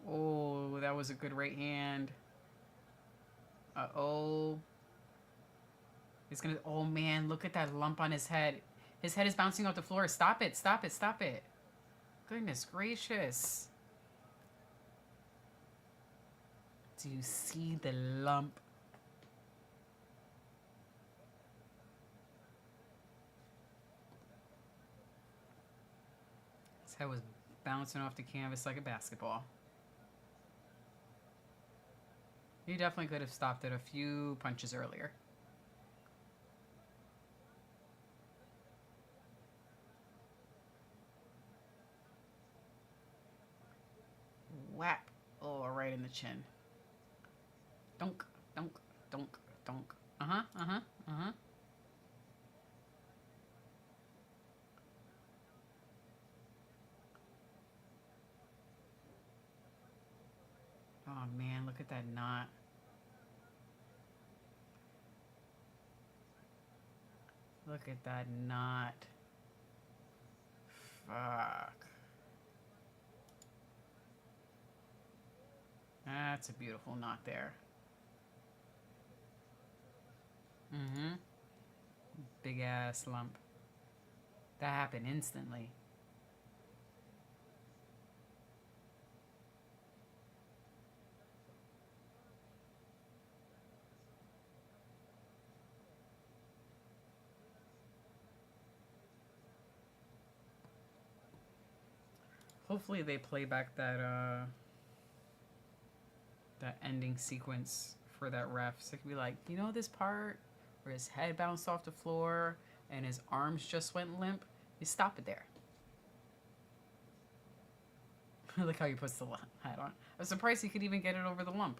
Oh, that was a good right hand. Uh-oh. He's gonna... Oh, man, look at that lump on his head. His head is bouncing off the floor. Stop it, stop it, stop it. Goodness gracious. Do you see the lump? His head was bouncing off the canvas like a basketball. He definitely could have stopped it a few punches earlier. Whap. Oh, right in the chin. Dunk, dunk, dunk, dunk. Uh-huh, uh-huh, uh-huh. Oh, man, look at that knot. Look at that knot. Fuck. That's a beautiful knot there. Mm-hmm. Big ass lump. That happened instantly. Hopefully they play back that ending sequence for that ref. So it could be like, you know this part where his head bounced off the floor and his arms just went limp? You stop it there. Look how he puts the hat on. I'm surprised he could even get it over the lump.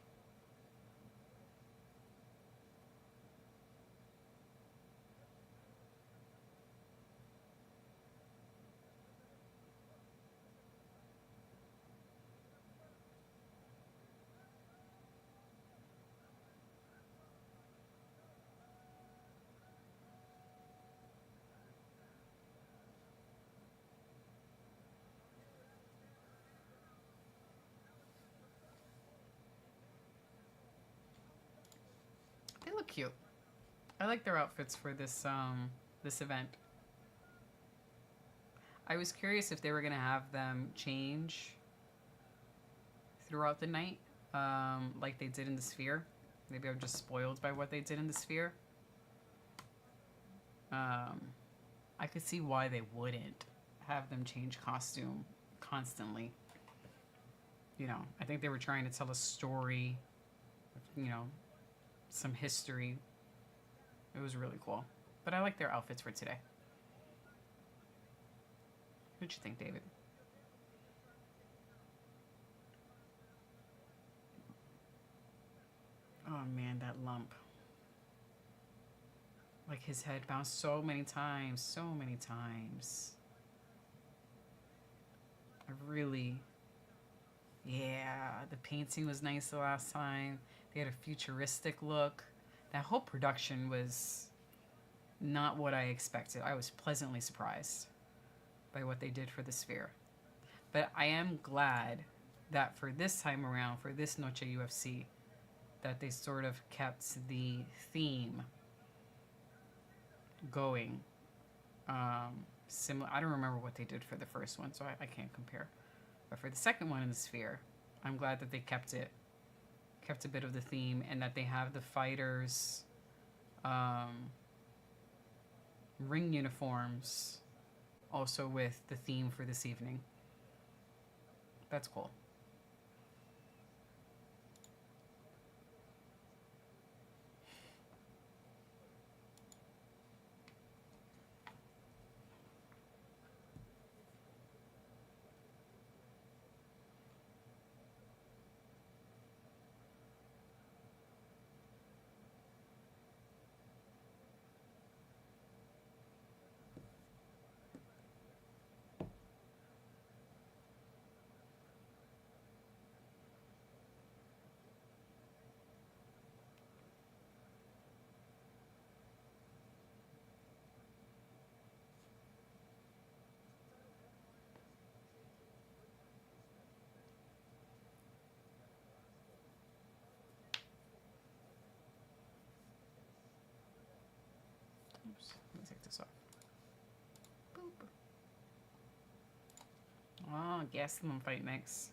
They look cute. I like their outfits for this this event. I was curious if they were gonna have them change throughout the night, like they did in the Sphere. Maybe I'm just spoiled by what they did in the Sphere. I could see why they wouldn't have them change costume constantly. You know, I think they were trying to tell a story, you know, some history. It was really cool. But I like their outfits for today. What'd you think, David? Oh man, that lump. Like his head bounced so many times, so many times. I really... Yeah, the painting was nice the last time. They had a futuristic look. That whole production was not what I expected. I was pleasantly surprised by what they did for the Sphere. But I am glad that for this time around, for this Noche UFC, that they sort of kept the theme going. Similar. I don't remember what they did for the first one, so I can't compare. But for the second one in the Sphere, I'm glad that they kept a bit of the theme, and that they have the fighters' ring uniforms also with the theme for this evening. That's cool. Oops. Let me take this off. Boop. Oh, Gastelum fight next.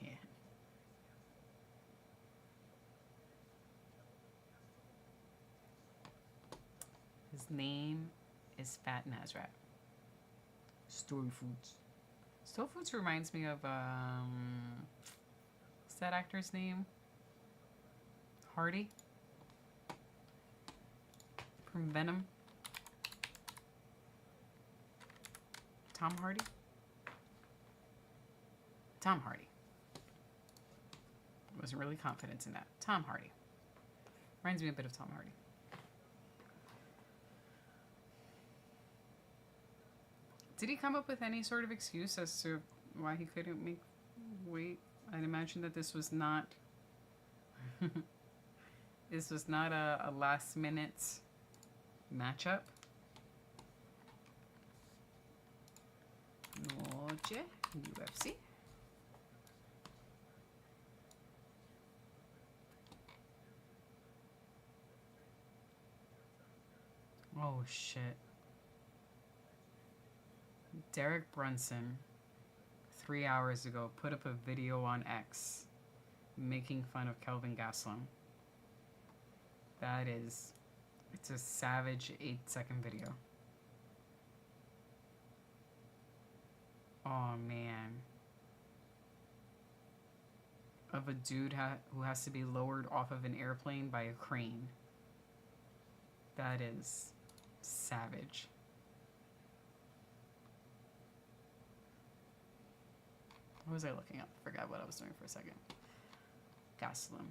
Yeah. His name is Fat Nazrat. Story Foods. Story Foods reminds me of what's that actor's name? Hardy from Venom. Tom Hardy. Tom Hardy. Wasn't really confident in that. Tom Hardy. Reminds me a bit of Tom Hardy. Did he come up with any sort of excuse as to why he couldn't make weight? I'd imagine that this was not this was not a last minute matchup. Noche UFC. Oh shit. Derek Brunson 3 hours ago put up a video on X making fun of Kelvin Gastelum. That is, it's a savage 8-second video. Oh man. Of a dude who has to be lowered off of an airplane by a crane. That is savage. What was I looking up? I forgot what I was doing for a second. Gastelum.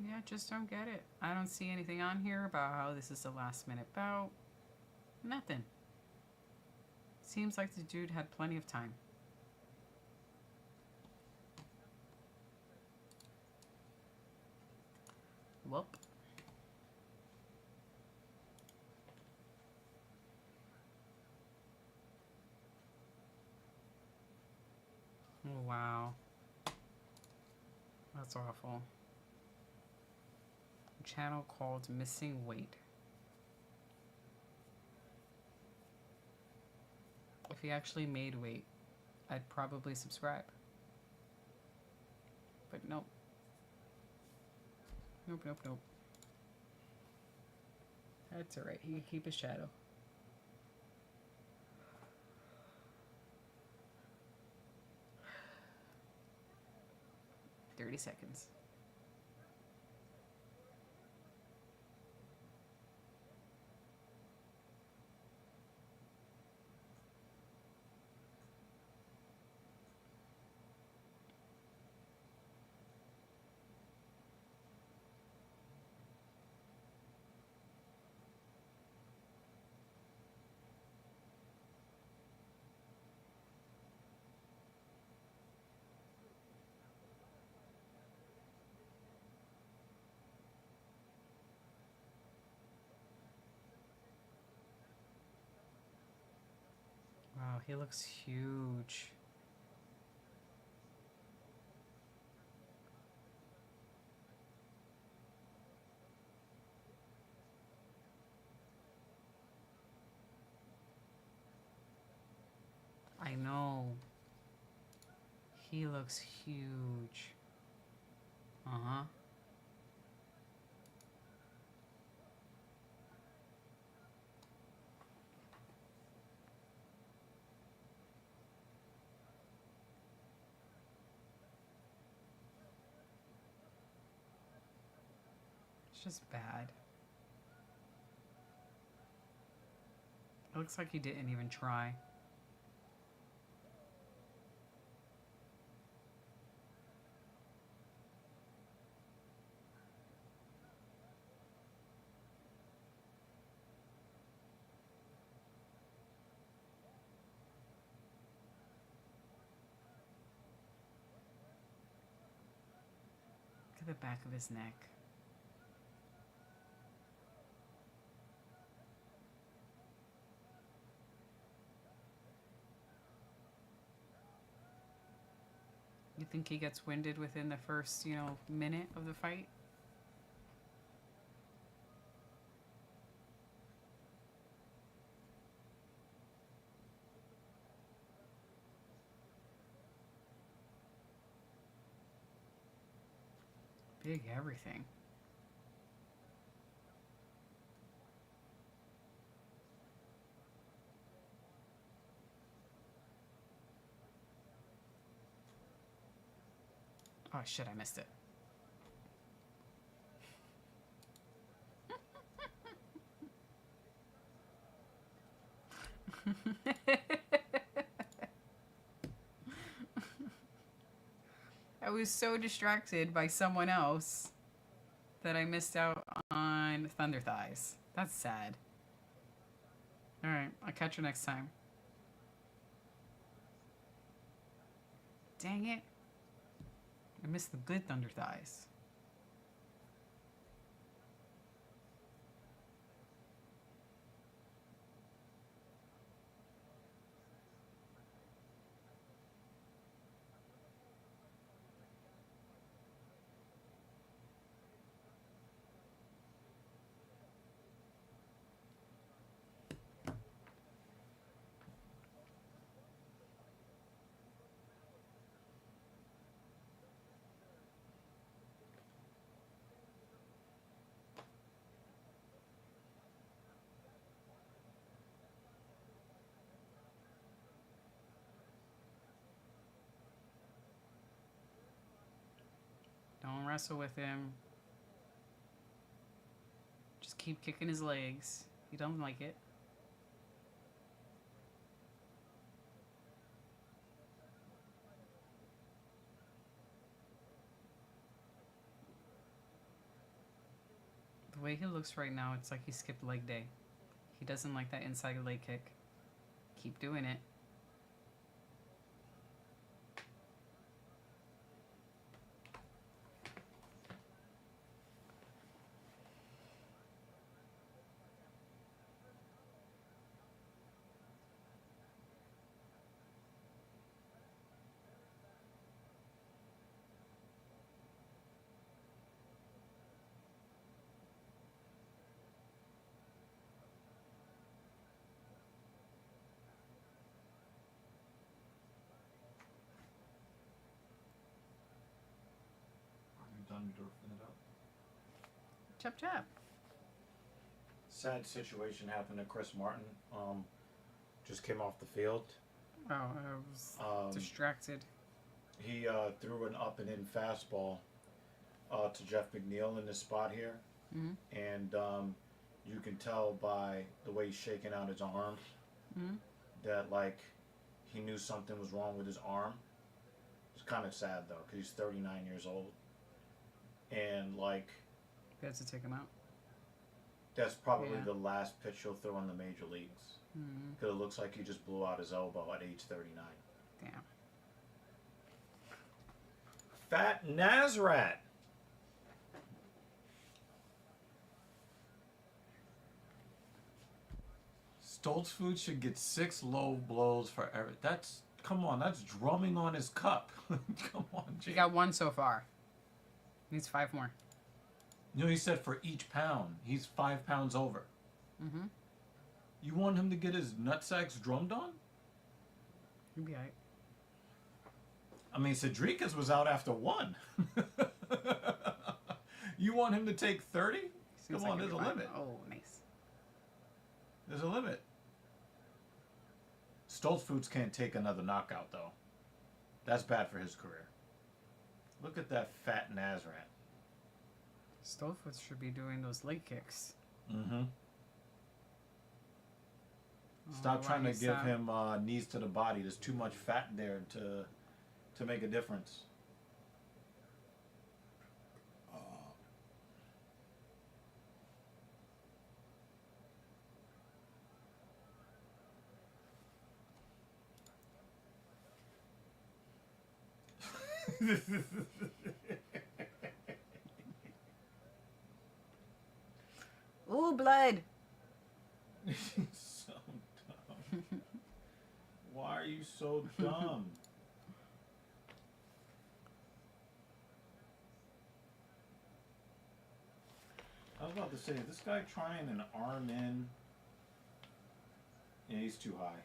Yeah, just don't get it. I don't see anything on here about how this is a last minute bout. Nothing. Seems like the dude had plenty of time. Whoop. Oh, wow. That's awful. Channel called Missing Weight. If he actually made weight, I'd probably subscribe. But nope. Nope, nope, nope. That's alright. He can keep his shadow. 30 seconds. Wow, he looks huge. I know. He looks huge. Uh-huh. It's just bad. It looks like he didn't even try. Look at the back of his neck. You think he gets winded within the first, minute of the fight? Big everything. Oh shit, I missed it. I was so distracted by someone else that I missed out on Thunder Thighs. That's sad. Alright, I'll catch you next time. Dang it. I missed the good Thunder Thighs. Don't wrestle with him. Just keep kicking his legs. He doesn't like it. The way he looks right now, it's like he skipped leg day. He doesn't like that inside leg kick. Keep doing it. Done dwarfing it up. Chop chop. Sad situation happened to Chris Martin. Just came off the field. Oh, I was distracted. He threw an up and in fastball to Jeff McNeil in this spot here, Mhm. and you can tell by the way he's shaking out his arm Mhm. that like he knew something was wrong with his arm. It's kind of sad though, because he's 39 years old, and like He has to take him out. that's probably Yeah. the last pitch he'll throw in the major leagues. Mhm. Because it looks like he just blew out his elbow at age 39. Damn. Fat Nazrat. Stoltzfus should get 6 low blows for every. That's come on. That's drumming on his cup. Come on, He Jake. got 1 so far. Needs 5 more. You know, he said for each pound, he's 5 pounds over. Mhm. You want him to get his nutsacks drummed on? He'll be alright. I mean, Cedricus was out after 1. You want him to take 30? Seems Come on, he'll there's be a fine. limit. Oh, nice. There's a limit. Stoltzfus can't take another knockout, though. That's bad for his career. Look at that fat Nazrat. Stoltzfus should be doing those leg kicks. Mm-hmm. Stop Oh, trying to nice, give him knees to the body. There's too much fat there to make a difference. Ooh, blood. So dumb. Why are you so dumb? I was about to say, is this guy trying an arm in? Yeah, he's too high.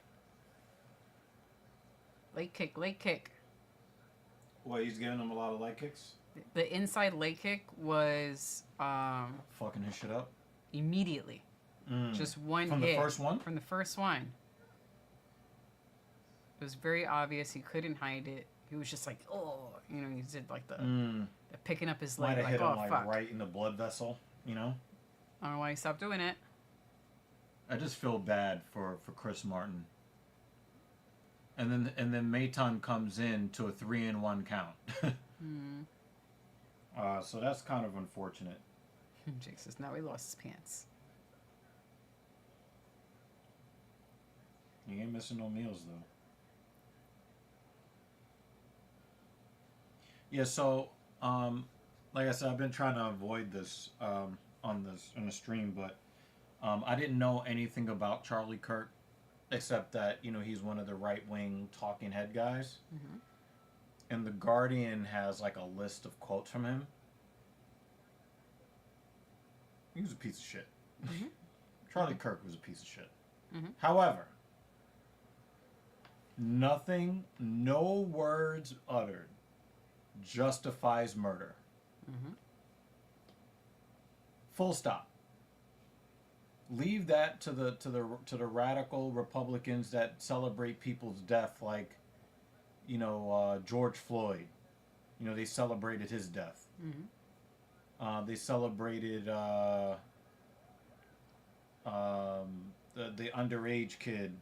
Leg kick, leg kick. What, he's giving him a lot of leg kicks? The inside leg kick was Fucking his shit up? immediately. Just one From hit. the first one? From the first one. It was very obvious. He couldn't hide it. He was just like, oh, you know, he did like the picking up his Might leg, have like, hit oh, him like fuck. right in the blood vessel, you know? I don't know why he stopped doing it. I just feel bad for Chris Martin. And then Maitan comes in to a 3-1 count. So that's kind of unfortunate. Jake says, now he lost his pants. He ain't missing no meals though. Yeah, so like I said, I've been trying to avoid this on the stream, but I didn't know anything about Charlie Kirk except that, you know, he's one of the right-wing talking head guys. And the Guardian has like a list of quotes from him. He was a piece of shit. Charlie Kirk was a piece of shit. However, nothing, no words uttered justifies murder. Full stop. Leave that to the radical Republicans that celebrate people's death, like, you know, George Floyd. You know, they celebrated his death. They celebrated the underage kid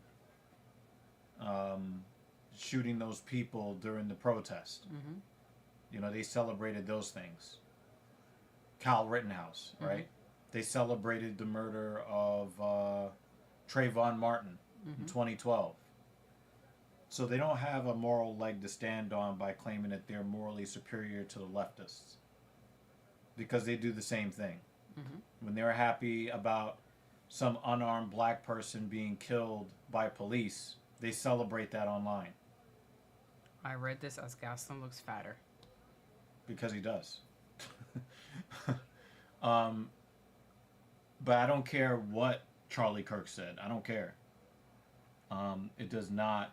shooting those people during the protest. You know, they celebrated those things. Kyle Rittenhouse, right? They celebrated the murder of Trayvon Martin in 2012. So they don't have a moral leg to stand on by claiming that they're morally superior to the leftists. Because they do the same thing. When they're happy about some unarmed black person being killed by police, they celebrate that online. I read this as Gaston looks fatter. Because he does. But I don't care what Charlie Kirk said. I don't care. It does not.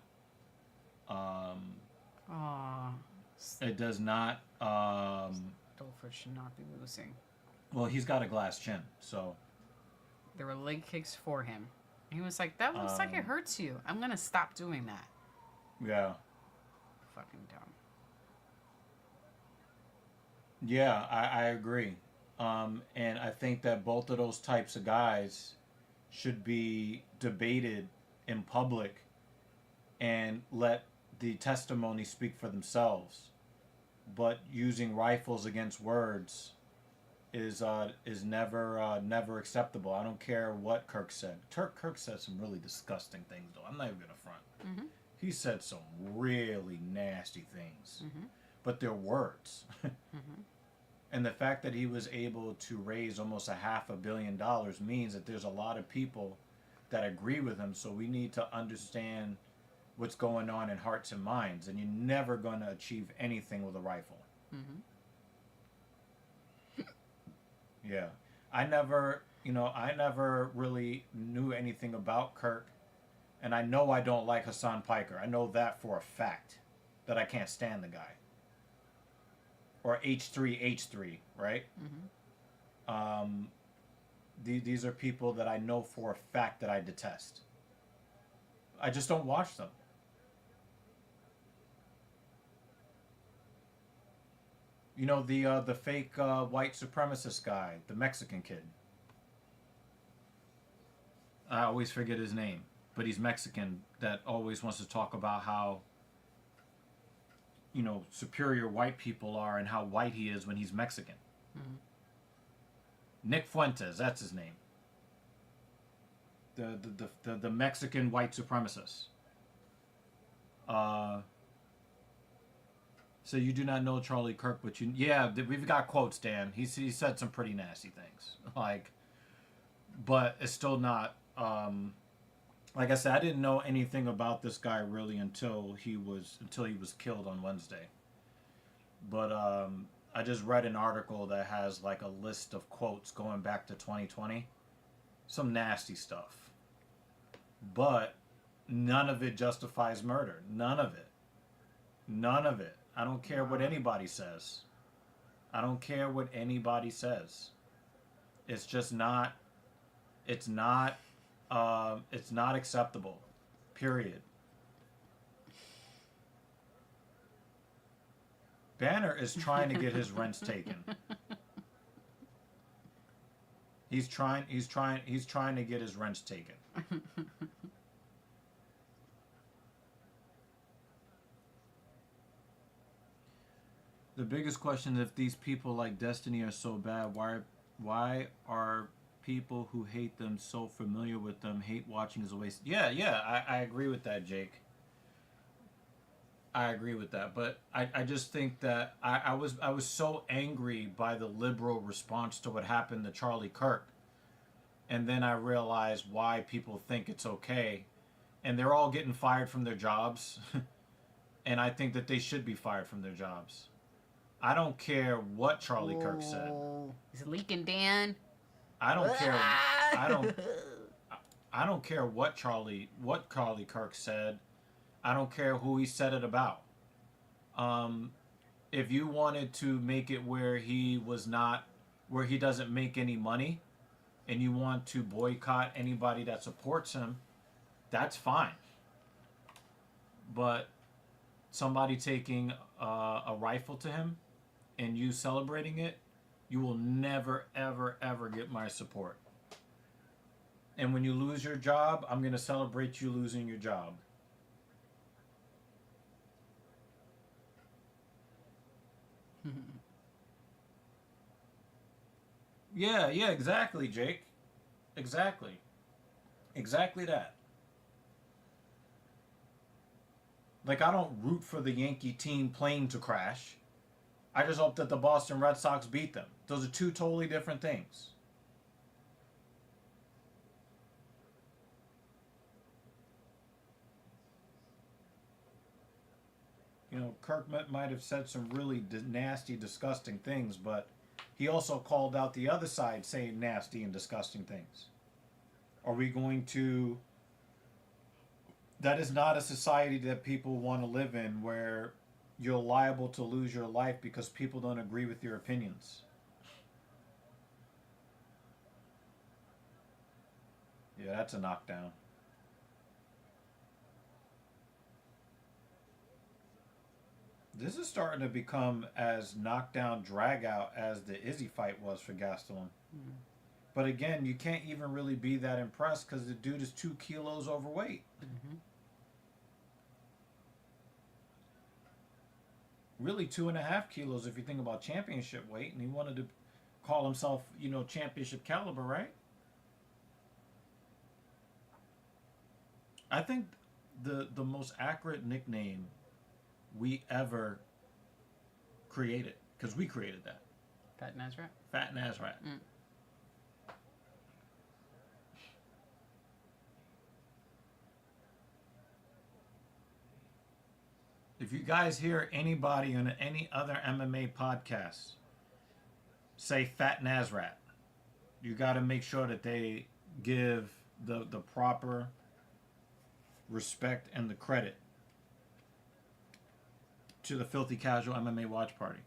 It does not. Dolford should not be losing. Well, he's got a glass chin, so. There were leg kicks for him. He was like, that looks like it hurts you. I'm going to stop doing that. Yeah. Fucking dumb. Yeah, I agree. And I think that both of those types of guys should be debated in public and let the testimony speak for themselves. But using rifles against words is never acceptable. I don't care what Kirk said. Kirk said some really disgusting things, though. I'm not even gonna front. Mm-hmm. He said some really nasty things, Mm-hmm. but they're words. Mm-hmm. And the fact that he was able to raise almost $500 million means that there's a lot of people that agree with him. So we need to understand what's going on in hearts and minds. And you're never going to achieve anything with a rifle. Mm-hmm. Yeah. I never really knew anything about Kirk. And I know I don't like Hassan Piker. I know that for a fact, that I can't stand the guy. Or H3, right? Mm-hmm. These are people that I know for a fact that I detest. I just don't watch them. You know, the fake white supremacist guy, the Mexican kid. I always forget his name, but he's Mexican, that always wants to talk about how, you know, superior white people are and how white he is when he's Mexican. Mm-hmm. Nick Fuentes, that's his name. The Mexican white supremacist. So you do not know Charlie Kirk, but we've got quotes, Dan. He said some pretty nasty things, but it's still not. Like I said, I didn't know anything about this guy really until he was killed on Wednesday. But I just read an article that has like a list of quotes going back to 2020. Some nasty stuff. But none of it justifies murder. None of it. None of it. I don't care what anybody says. I don't care what anybody says. It's just not. It's not acceptable. Period. Banner is trying to get his rents taken. He's trying to get his rents taken. The biggest question is, if these people like Destiny are so bad, why are people who hate them so familiar with them? Hate watching is a waste. Yeah, I agree with that, Jake. I agree with that, but I just think that I was so angry by the liberal response to what happened to Charlie Kirk, and then I realized why people think it's okay, and they're all getting fired from their jobs, and I think that they should be fired from their jobs. I don't care what Charlie Kirk said. It's leaking, Dan. I don't care. I don't care what Charlie Kirk said. I don't care who he said it about. If you wanted to make it where he doesn't make any money, and you want to boycott anybody that supports him, that's fine. But somebody taking a rifle to him and you celebrating it, you will never, ever, ever get my support. And when you lose your job, I'm going to celebrate you losing your job. Yeah, exactly, Jake. Exactly that. Like, I don't root for the Yankee team plane to crash. I just hope that the Boston Red Sox beat them. Those are two totally different things. You know, Kirk might have said some really nasty, disgusting things, but he also called out the other side saying nasty and disgusting things. Are we going to... That is not a society that people want to live in, where you're liable to lose your life because people don't agree with your opinions. Yeah, that's a knockdown. This is starting to become as knockdown drag out as the Izzy fight was for Gastelum. Mm. But again, you can't even really be that impressed because the dude is 2 kilos overweight. Mm-hmm. Really 2.5 kilos if you think about championship weight, and he wanted to call himself, championship caliber, right? I think the most accurate nickname we ever created, because we created that. Fat Nazrat. Fat Nazrat. Mm. If you guys hear anybody on any other MMA podcast say Fat Nazrat, you got to make sure that they give the proper respect and the credit to the Filthy Casual MMA Watch Party.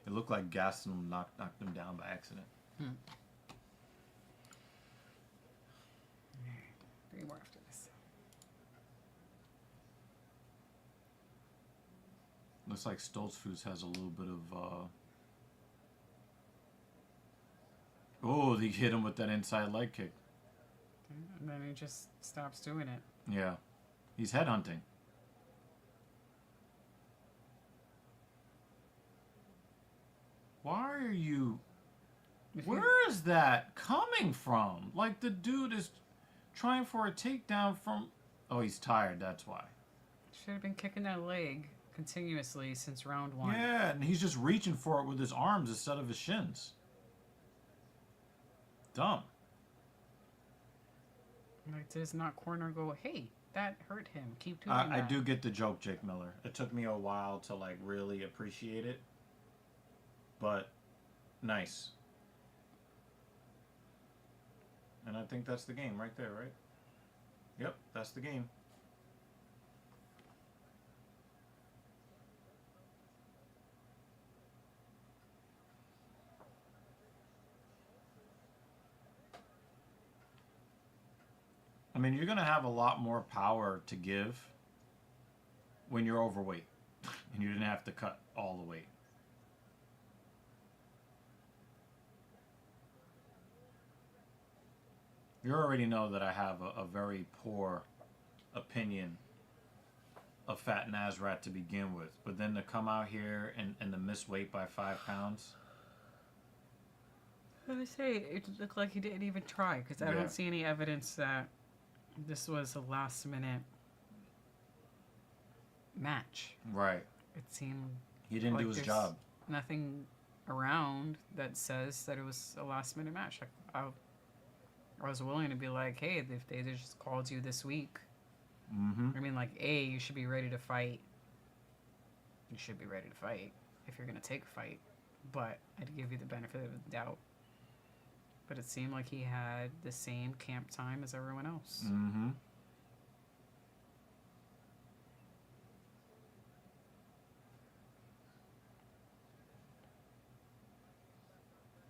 It looked like Gaston knocked him down by accident. 3 more after this. Looks like Stoltz Foods has a little bit of... Oh, they hit him with that inside leg kick. And then he just stops doing it. Yeah. He's headhunting. Why are you... Where is that coming from? Like, the dude is trying for a takedown from... Oh, he's tired, that's why. Should have been kicking that leg continuously since round 1. Yeah, and he's just reaching for it with his arms instead of his shins. Dumb. Like, does not corner go, hey, that hurt him. Keep doing that. I do get the joke, Jake Miller. It took me a while to, like, really appreciate it. But, nice. And I think that's the game right there, right? Yep, that's the game. I mean, you're going to have a lot more power to give when you're overweight. And you didn't have to cut all the weight. You already know that I have a very poor opinion of Fat Nazrat to begin with. But then to come out here and to miss weight by 5 pounds. I would say it looked like he didn't even try because I Yeah. don't see any evidence that this was a last minute match. Right. It seemed He didn't like do his there's job. nothing around that says that it was a last minute match. Like, I was willing to be like, hey, if they just called you this week, Mm-hmm. I mean, like, A, you should be ready to fight. You should be ready to fight if you're going to take a fight. But I'd give you the benefit of the doubt. But it seemed like he had the same camp time as everyone else. Mm-hmm.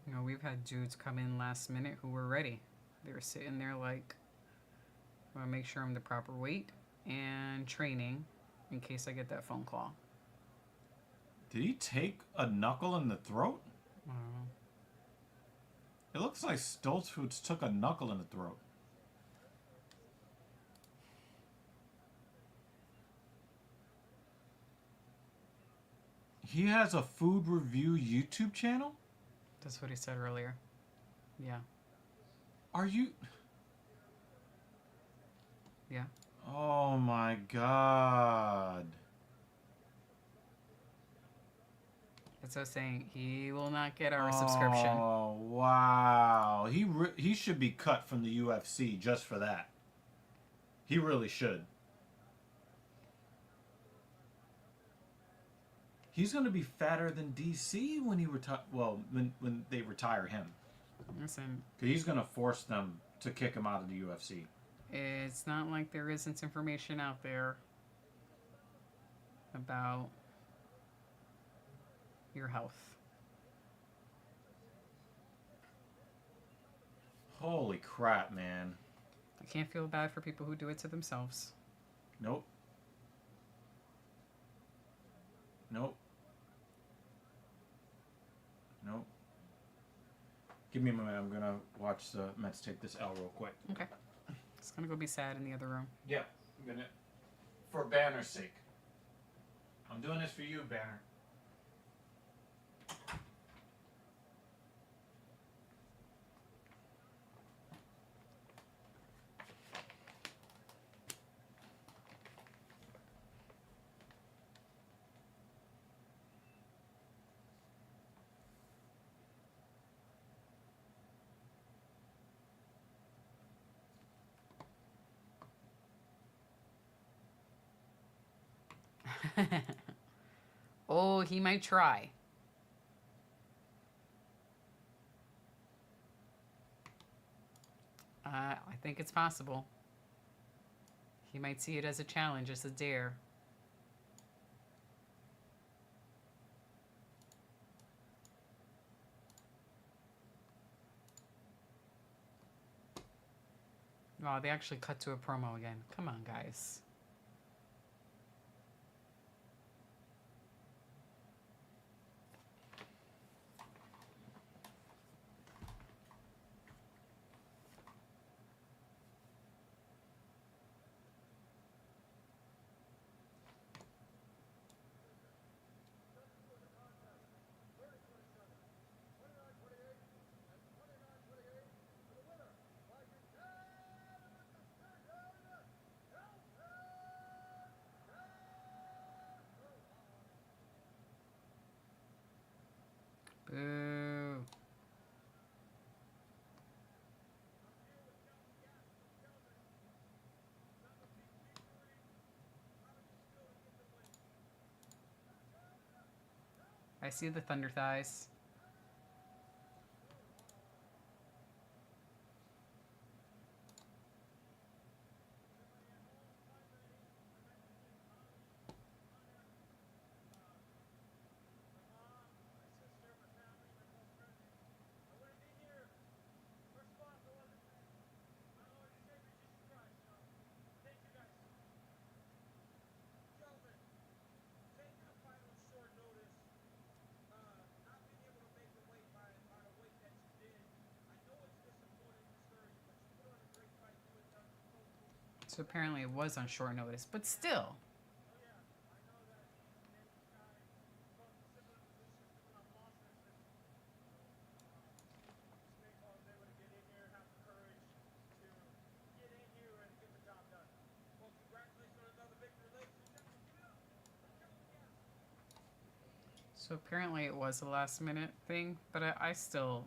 You know, we've had dudes come in last minute who were ready. They were sitting there like, I want to make sure I'm the proper weight and training in case I get that phone call. Did he take a knuckle in the throat? I don't know. It looks like Stoltz Foods took a knuckle in the throat. He has a food review YouTube channel? That's what he said earlier. Yeah. Are you... Yeah. Oh my god. That's what I was saying. He will not get our subscription. Oh, wow. He should be cut from the UFC just for that. He really should. He's going to be fatter than DC when he when they retire him. Listen, 'Cause he's going to force them to kick him out of the UFC. it's not like there isn't information out there about your health. Holy crap, man. I can't feel bad for people who do it to themselves. Nope. Nope. Nope. Give me a moment. I'm going to watch the Mets take this L real quick. Okay. It's gonna go be sad in the other room. Yep. I'm going to... For Banner's sake. I'm doing this for you, Banner. Oh, he might try. I think it's possible. He might see it as a challenge, as a dare. Wow, they actually cut to a promo again. Come on, guys. Boo. I see the thunder thighs. So apparently it was on short notice, but still. So apparently it was a last minute thing, but I still...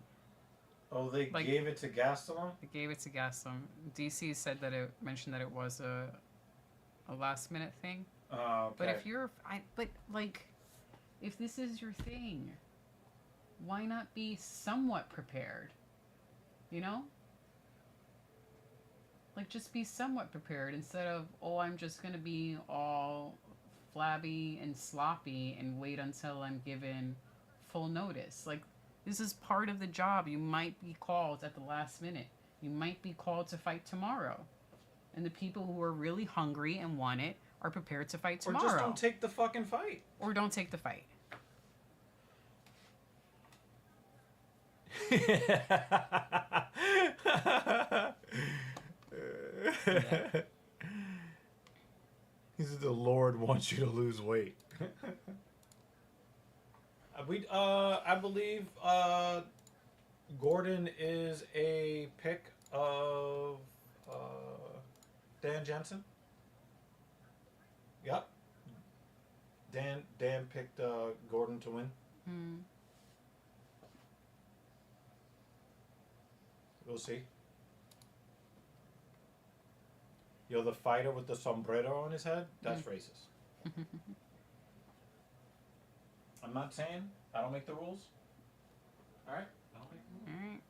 Oh, they Like- gave it to Gastelum? I gave it to Gaslam. DC said that it mentioned that it was a last minute thing. Oh, okay. But if you're, if this is your thing, why not be somewhat prepared? You know? Like, just be somewhat prepared instead of, oh, I'm just gonna be all flabby and sloppy and wait until I'm given full notice. Like, this is part of the job. You might be called at the last minute. You might be called to fight tomorrow. And the people who are really hungry and want it are prepared to fight tomorrow. Or just don't take the fucking fight. Or don't take the fight. He said the Lord wants you to lose weight. I believe Gordon is a pick of Dan Jensen. Yep. Dan picked Gordon to win. Hmm. We'll see. Yo, the fighter with the sombrero on his head? That's racist. I'm not saying. I don't make the rules. Alright? I don't make the rules. Alright.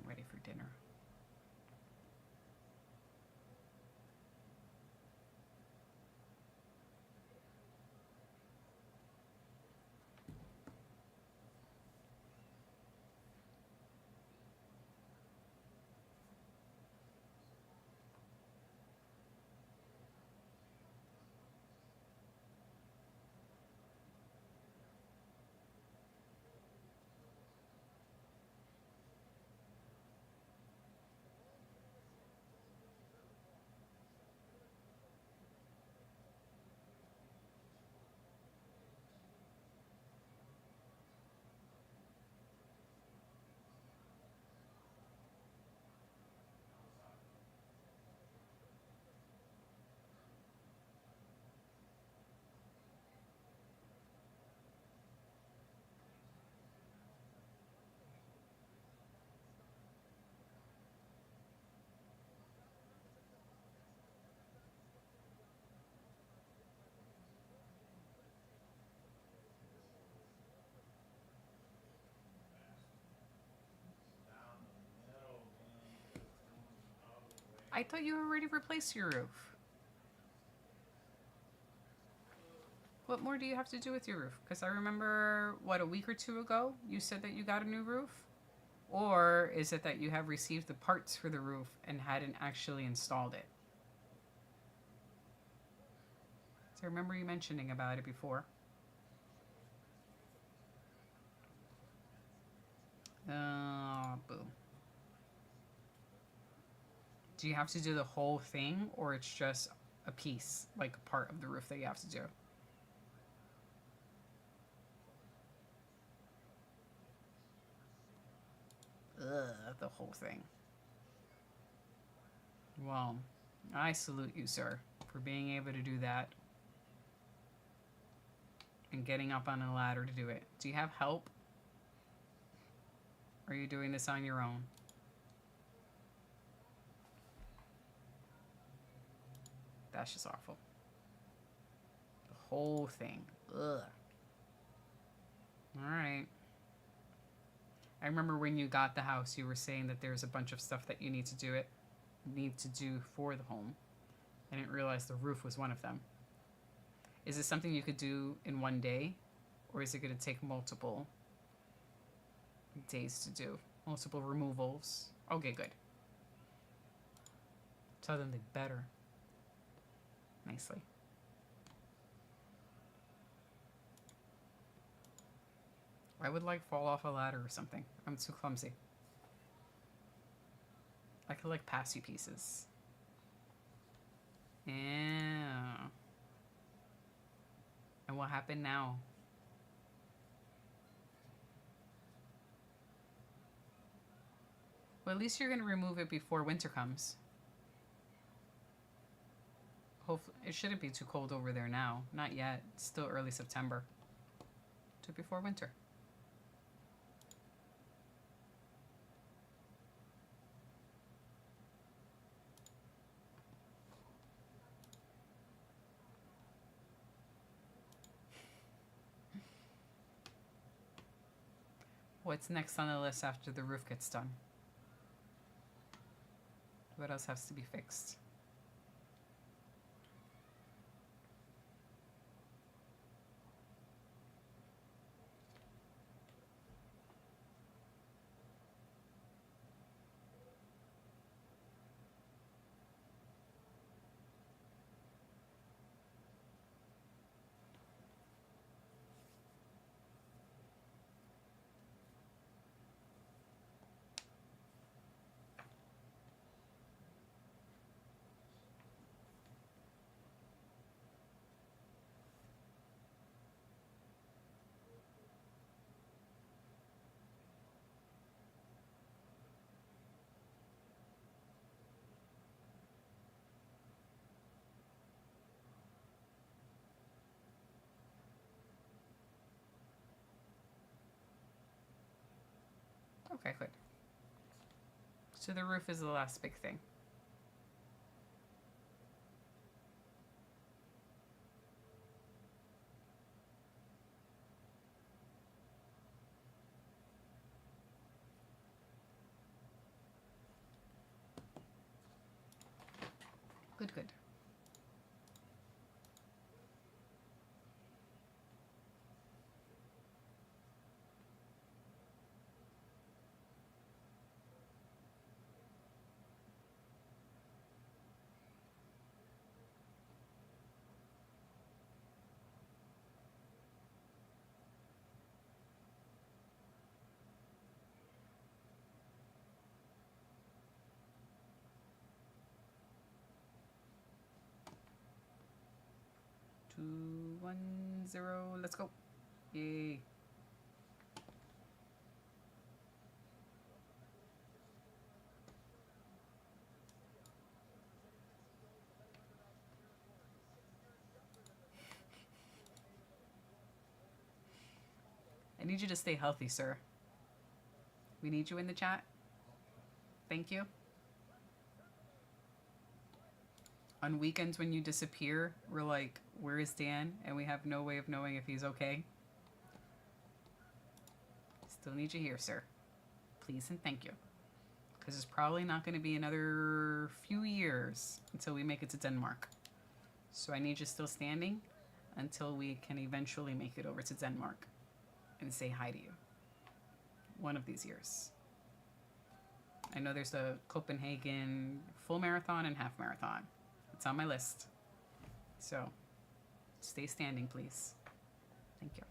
ready for dinner. I thought you already replaced your roof. What more do you have to do with your roof? Because I remember, a week or two ago, you said that you got a new roof? Or is it that you have received the parts for the roof and hadn't actually installed it? So I remember you mentioning about it before. Boom. Do you have to do the whole thing, or it's just a piece, like a part of the roof that you have to do? The whole thing. Well, I salute you, sir, for being able to do that and getting up on a ladder to do it. Do you have help? Or are you doing this on your own? That's just awful. The whole thing. Ugh. Alright. I remember when you got the house, you were saying that there's a bunch of stuff that you need to do for the home. I didn't realize the roof was one of them. Is this something you could do in one day? Or is it going to take multiple days to do? Multiple removals? Okay, good. Tell them they better. Nicely. I would fall off a ladder or something. I'm too clumsy. I could pass you pieces. Yeah. And what happened now? Well, at least you're going to remove it before winter comes. Hopefully, it shouldn't be too cold over there now. Not yet. It's still early September. Do it before winter. What's next on the list after the roof gets done? What else has to be fixed? Okay, good. So the roof is the last big thing. Good, good. Two, 1, 0. Let's go. Yay. I need you to stay healthy, sir. We need you in the chat. Thank you. On weekends when you disappear, we're like, where is Dan? And we have no way of knowing if he's okay. Still need you here, sir. Please and thank you. Because it's probably not going to be another few years until we make it to Denmark. So I need you still standing until we can eventually make it over to Denmark and say hi to you. One of these years. I know there's the Copenhagen full marathon and half marathon. It's on my list. So, stay standing, please. Thank you.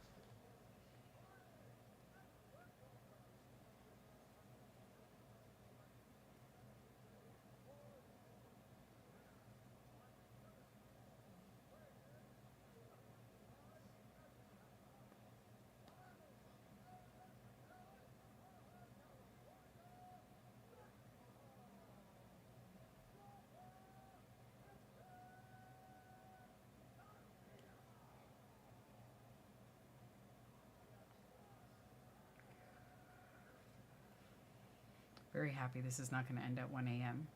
Very happy this is not going to end at 1 a.m.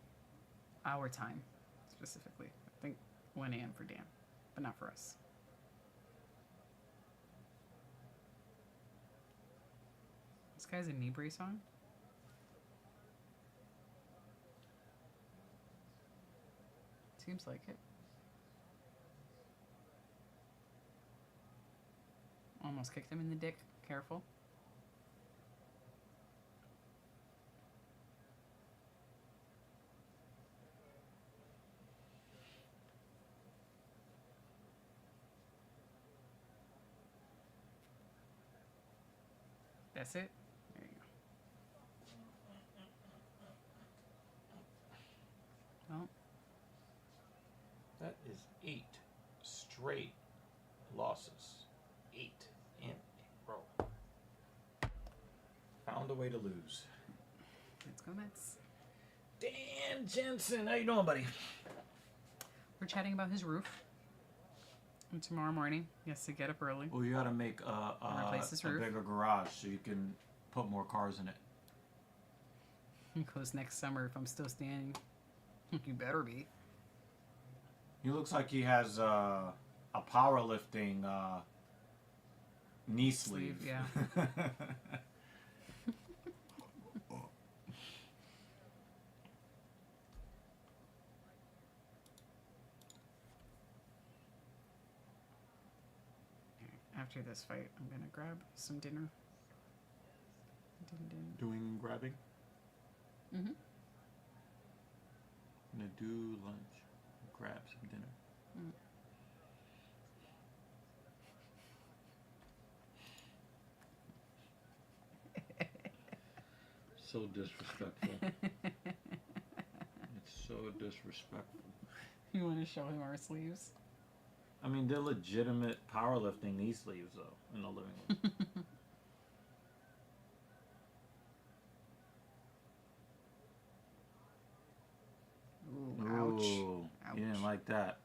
Our time, specifically. I think 1 a.m. for Dan, but not for us. This guy's a knee brace on? Seems like it. Almost kicked him in the dick. Careful. That's it? There you go. Well, That is 8 straight losses. 8 in a row. Found a way to lose. let's go Mets. Dan Jensen, how you doing, buddy? We're chatting about his roof. And tomorrow morning, he has to get up early. Well, you got to make replace his a roof. bigger garage so you can put more cars in it. Because next summer, if I'm still standing, you better be. He looks like he has a powerlifting knee sleeve. Yeah. After this fight, I'm gonna grab some dinner. Doing grabbing? Mm-hmm. I'm gonna do lunch. Grab some dinner. So disrespectful. It's so disrespectful. You want to show him our sleeves? I mean, they're legitimate powerlifting knee sleeves, though, in the living room. Ooh, ouch. Ooh, Ouch. you didn't like that.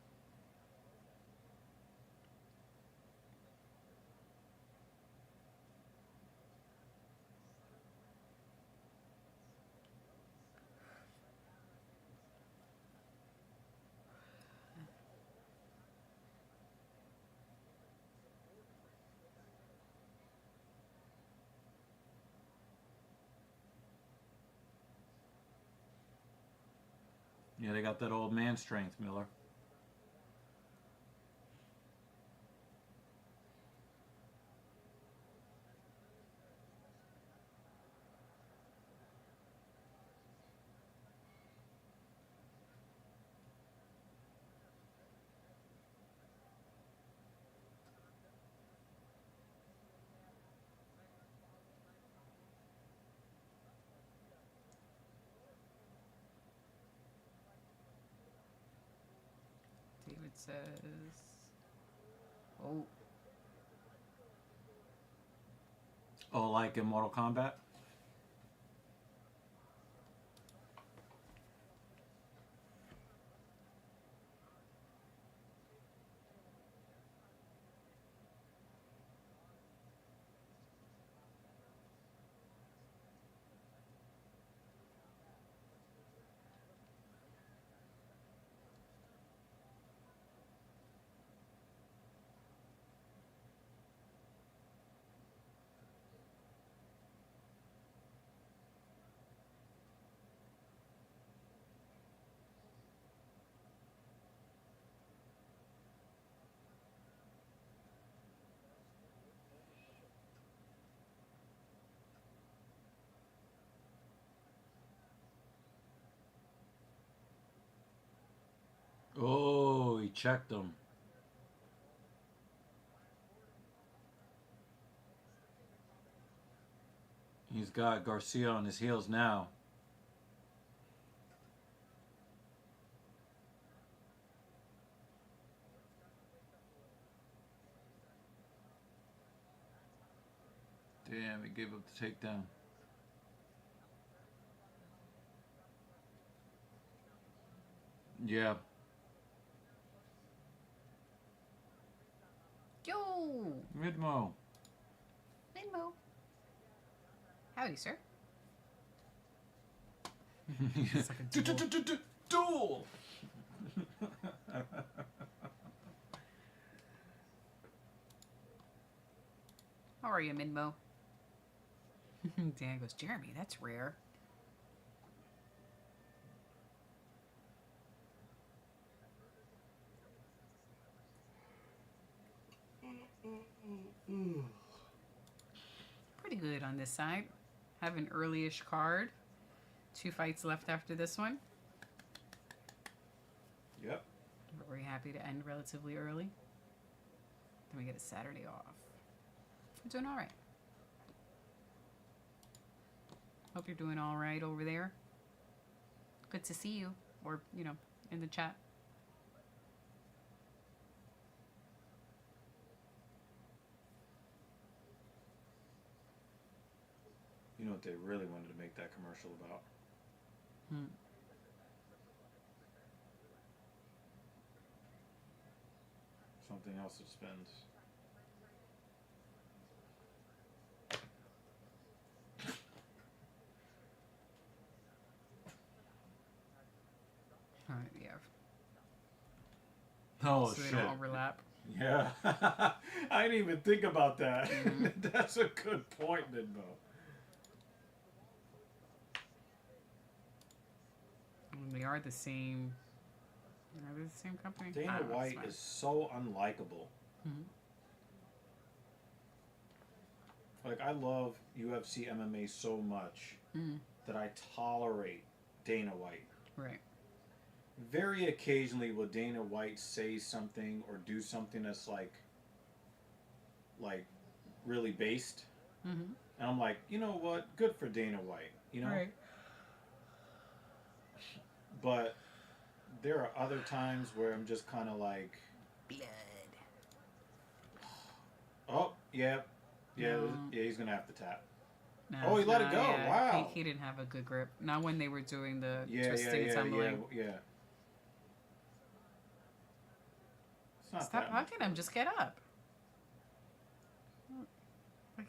Yeah, they got that old man strength, Miller. David says, "Oh, Oh, like in Mortal Kombat? Oh, he checked him. He's got Garcia on his heels now. Damn, he gave up the takedown. Yeah. yo, Midmo. Linmo. Howdy, sir." It's like a duel. Duel! How are you, Minmo? Dan goes, "Jeremy, that's rare." Pretty good on this side. Have an early-ish card. 2 fights left after this one. Yep. We're very happy to end relatively early. Then we get a Saturday off. We're doing all right. Hope you're doing all right over there. Good to see you, or, you know, in the chat. You know what they really wanted to make that commercial about? Something else that spends. All right, yeah. Oh, So they shit. don't overlap. Yeah. I didn't even think about that. That's a good point, Midmo. They are the same. Are they the same company? I Dana don't know, it's White fine. is so unlikable. Mhm. Like, I love UFC MMA so much that I tolerate Dana White. Right. Very occasionally will Dana White say something or do something that's like really based. Mm-hmm. And I'm like, you know what? Good for Dana White, you know? Right. But there are other times where I'm just kind of like, Blood. oh, yeah, No. yeah, he's going to have to tap. No, Oh, he let it go. yeah. Wow. He didn't have a good grip. Not when they were doing the Yeah, twisting and tumbling. yeah. It's not Stop that much hugging him. work. Just get up. Like,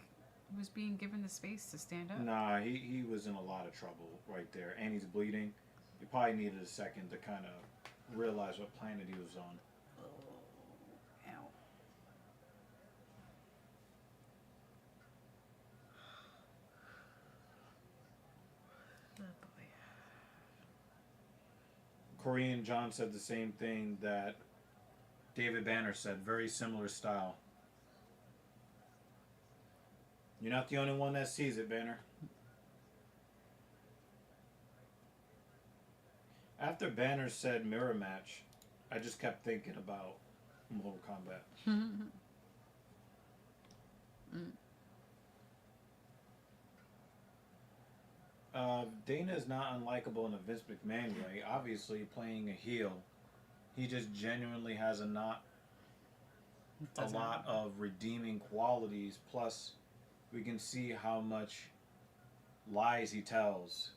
he was being given the space to stand up. Nah, he was in a lot of trouble right there. And he's bleeding. He probably needed a second to kind of realize what planet he was on. Oh, ow. Oh, boy. Korean John said the same thing that David Banner said. Very similar style. You're not the only one that sees it, Banner. After Banner said mirror match, I just kept thinking about Mortal Kombat. Dana is not unlikable in a Vince McMahon way. Obviously, playing a heel, he just genuinely has a lot of redeeming qualities. Plus, we can see how much lies he tells.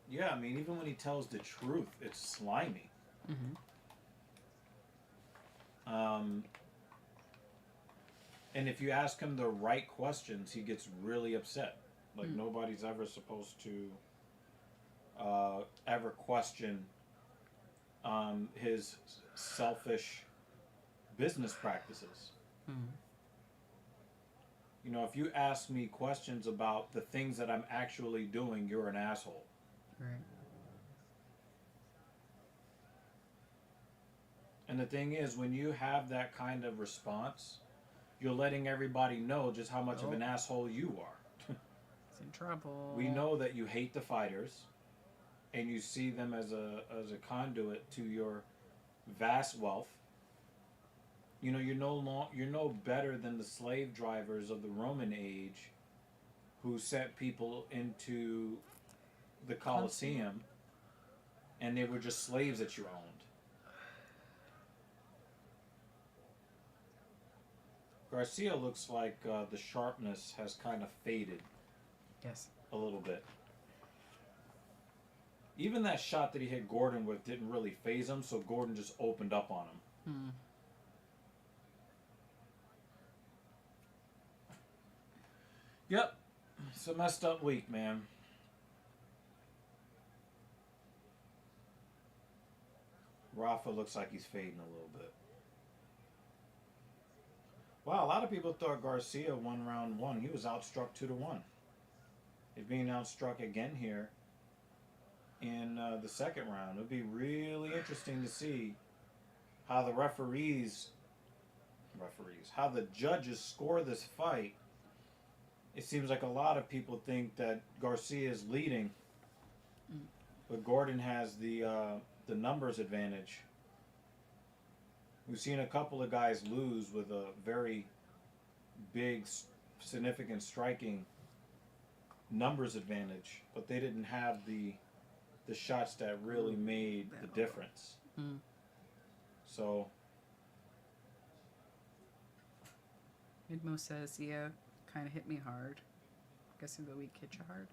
Yeah, I mean, even when he tells the truth, it's slimy. And if you ask him the right questions, he gets really upset. Like, nobody's ever supposed to ever question his selfish business practices. You know, if you ask me questions about the things that I'm actually doing, you're an asshole. Right. And the thing is, when you have that kind of response, you're letting everybody know just how much of an asshole you are. He's in trouble. We know that you hate the fighters, and you see them as a conduit to your vast wealth. You know, you're no better than the slave drivers of the Roman age, who sent people into the Colosseum, and they were just slaves that you owned. Garcia looks like the sharpness has kind of faded. Yes. A little bit. Even that shot that he hit Gordon with didn't really phase him, so Gordon just opened up on him. Yep. It's a messed up week, man. Rafa looks like he's fading a little bit. Wow, a lot of people thought Garcia won round one. He was outstruck 2-1. He's being outstruck again here in the second round. It'll be really interesting to see how the how the judges score this fight. It seems like a lot of people think that Garcia is leading, but Gordon has the numbers advantage. We've seen a couple of guys lose with a very big, significant striking numbers advantage, but they didn't have the shots that really made the difference. So Midmo says, yeah, kind of hit me hard. Guessing the week hit you hard.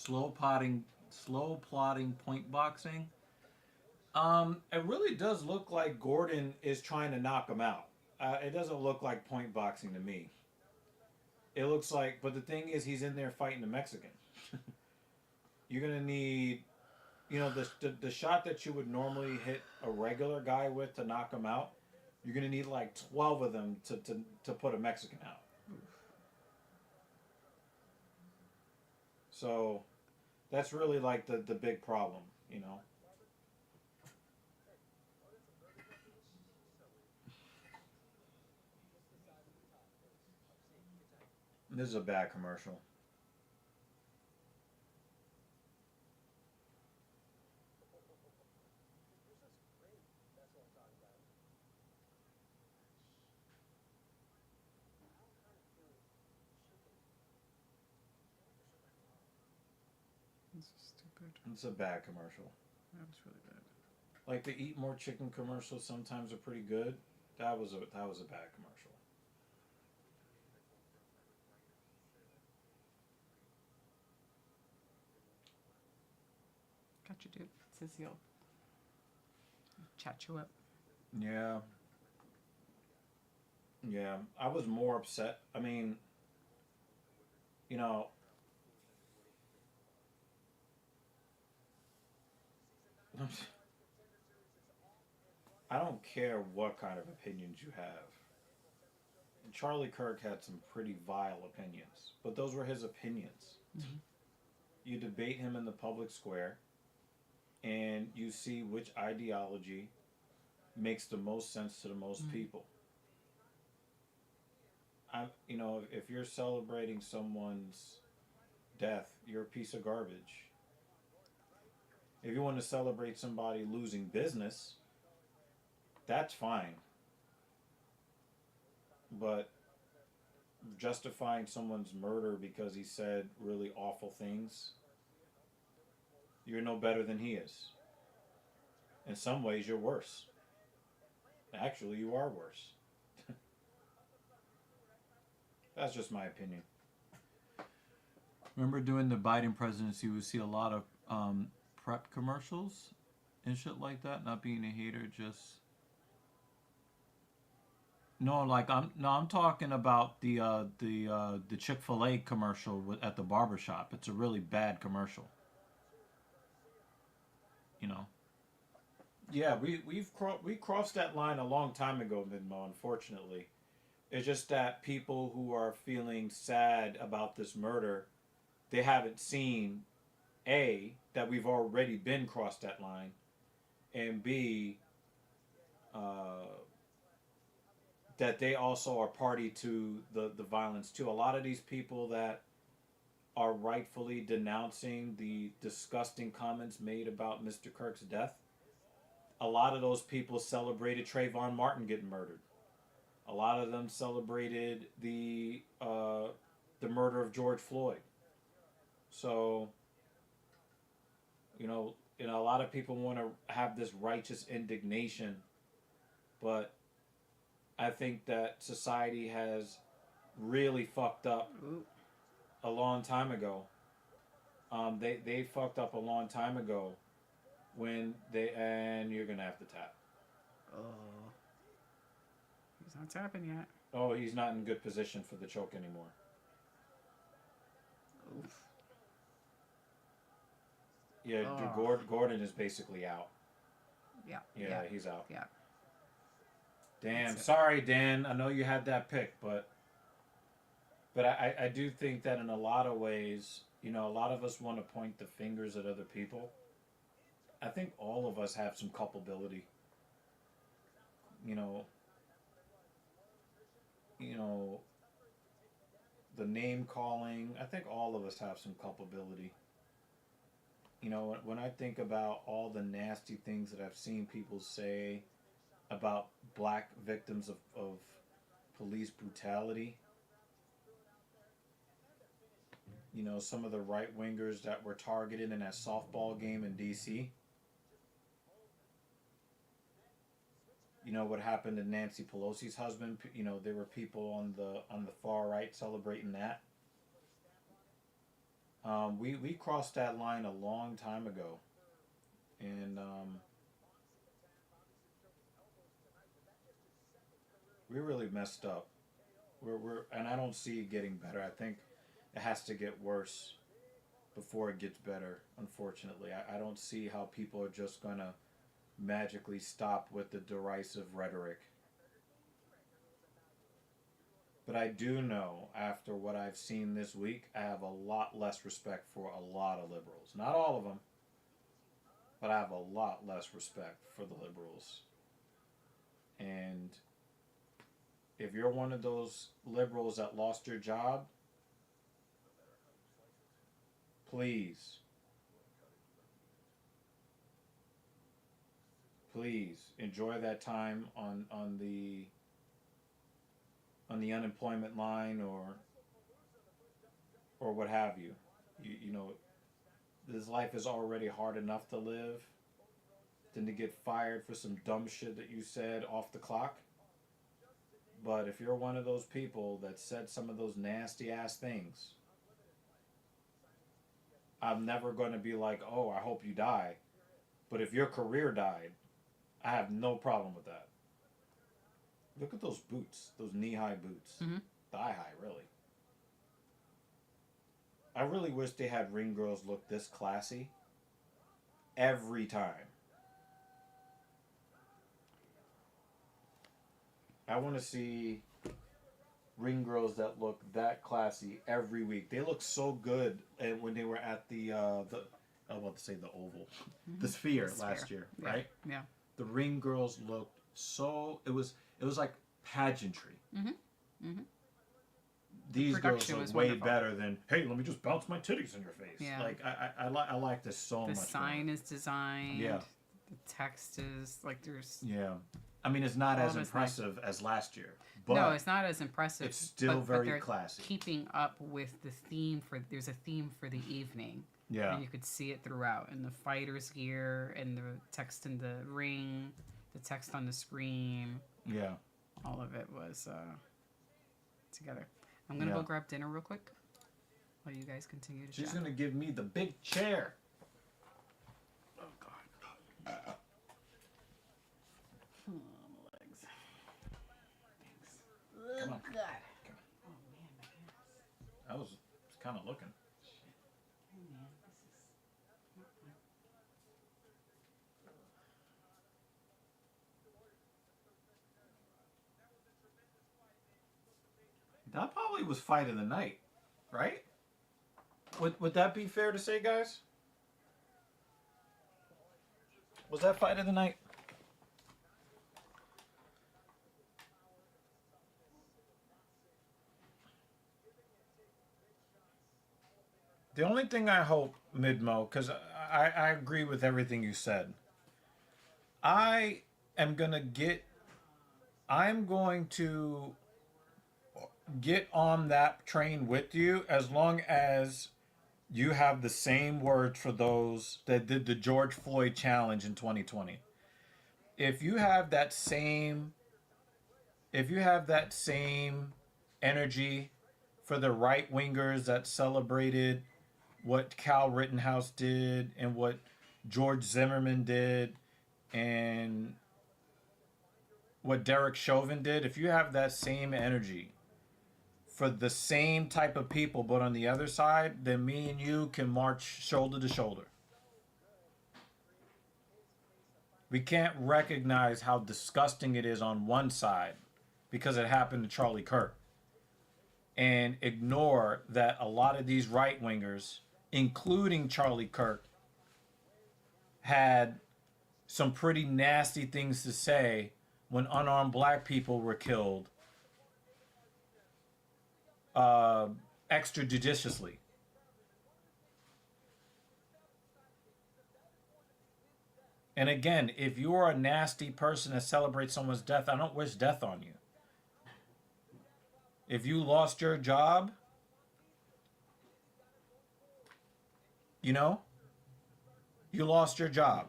slow plotting point boxing. It really does look like Gordon is trying to knock him out. It doesn't look like point boxing to me. It looks like, but the thing is, he's in there fighting a Mexican. You're gonna need, you know, the shot that you would normally hit a regular guy with to knock him out. You're gonna need like 12 of them to put a Mexican out. So that's really like the big problem, you know. This is a bad commercial. This is stupid. It's a bad commercial. That was really bad. Like the Eat More Chicken commercials sometimes are pretty good. That was a bad commercial. Got you, dude. Says he'll chat you up. Yeah. Yeah. I was more upset. I mean, you know, I don't care what kind of opinions you have. Charlie Kirk had some pretty vile opinions, but those were his opinions. you debate him in the public square, and you see which ideology makes the most sense to the most people. If you're celebrating someone's death, you're a piece of garbage. If you want to celebrate somebody losing business, that's fine. But justifying someone's murder because he said really awful things, you're no better than he is. In some ways, you're worse. Actually, you are worse. That's just my opinion. Remember during the Biden presidency, we see a lot of prep commercials and shit like that. Not being a hater, just no. I'm talking about the Chick-fil-A commercial at the barbershop. It's a really bad commercial. Yeah, we crossed that line a long time ago, Midmo. Unfortunately, it's just that people who are feeling sad about this murder, they haven't seen A, that we've already been crossed that line, and B, that they also are party to the violence too. A lot of these people that are rightfully denouncing the disgusting comments made about Mr. Kirk's death, a lot of those people celebrated Trayvon Martin getting murdered. A lot of them celebrated the murder of George Floyd. So, a lot of people want to have this righteous indignation, but I think that society has really fucked up a long time ago. They fucked up a long time ago when and you're gonna have to tap. He's not tapping yet. Oh, he's not in good position for the choke anymore. Oof. Yeah, Gordon is basically out. Yeah, he's out. Yeah. Damn, sorry, Dan. I know you had that pick, but I do think that in a lot of ways, a lot of us want to point the fingers at other people. I think all of us have some culpability. The name calling. I think all of us have some culpability. When I think about all the nasty things that I've seen people say about black victims of police brutality, some of the right-wingers that were targeted in that softball game in D.C., what happened to Nancy Pelosi's husband, there were people on the far right celebrating that. We crossed that line a long time ago, and we really messed up. And I don't see it getting better. I think it has to get worse before it gets better. Unfortunately, I don't see how people are just gonna magically stop with the derisive rhetoric. But I do know, after what I've seen this week, I have a lot less respect for a lot of liberals. Not all of them, but I have a lot less respect for the liberals. And if you're one of those liberals that lost your job, please enjoy that time on the unemployment line or what have you. This life is already hard enough to live than to get fired for some dumb shit that you said off the clock. But if you're one of those people that said some of those nasty ass things, I'm never going to be like, oh, I hope you die. But if your career died, I have no problem with that. Look at those boots, those knee-high boots. Mm-hmm. Thigh-high, really. I really wish they had ring girls look this classy every time. I want to see ring girls that look that classy every week. They look so good, and when they were at the I was about to say the Oval, the Sphere last year, Yeah. right? Yeah. The ring girls looked so. It was like pageantry. These girls production look was way wonderful. better than, hey, let me just bounce my titties in your face. Yeah. Like I like this so The much. sign is designed. Yeah. The text is like there's. Yeah, I mean it's not All as of it's impressive as last year, but No, it's not as impressive. it's still but very they're classy. keeping up with the theme for. There's a theme for the evening. Yeah, And you could see it throughout in the fighters' gear and the text in the ring, the text on the screen. yeah. All of it was together. I'm gonna Yeah. go grab dinner real quick while you guys continue to She's chat. gonna give me the big chair. Oh God. Oh, my legs. Thanks. Come on. God. Oh man, my ass. I was kind of looking. Oh man, this is not fun. That probably was fight of the night, right? Would that be fair to say, guys? Was that fight of the night? The only thing I hope, Midmo, because I agree with everything you said. I'm going to get on that train with you as long as you have the same words for those that did the George Floyd challenge in 2020. If you have that same energy for the right wingers that celebrated what Cal Rittenhouse did and what George Zimmerman did and what Derek Chauvin did, if you have that same energy for the same type of people but on the other side, then me and you can march shoulder to shoulder. We can't recognize how disgusting it is on one side because it happened to Charlie Kirk and ignore that a lot of these right wingers, including Charlie Kirk, had some pretty nasty things to say when unarmed black people were killed extrajudiciously. And again, if you're a nasty person that celebrates someone's death, I don't wish death on you. If you lost your job, you know, you lost your job.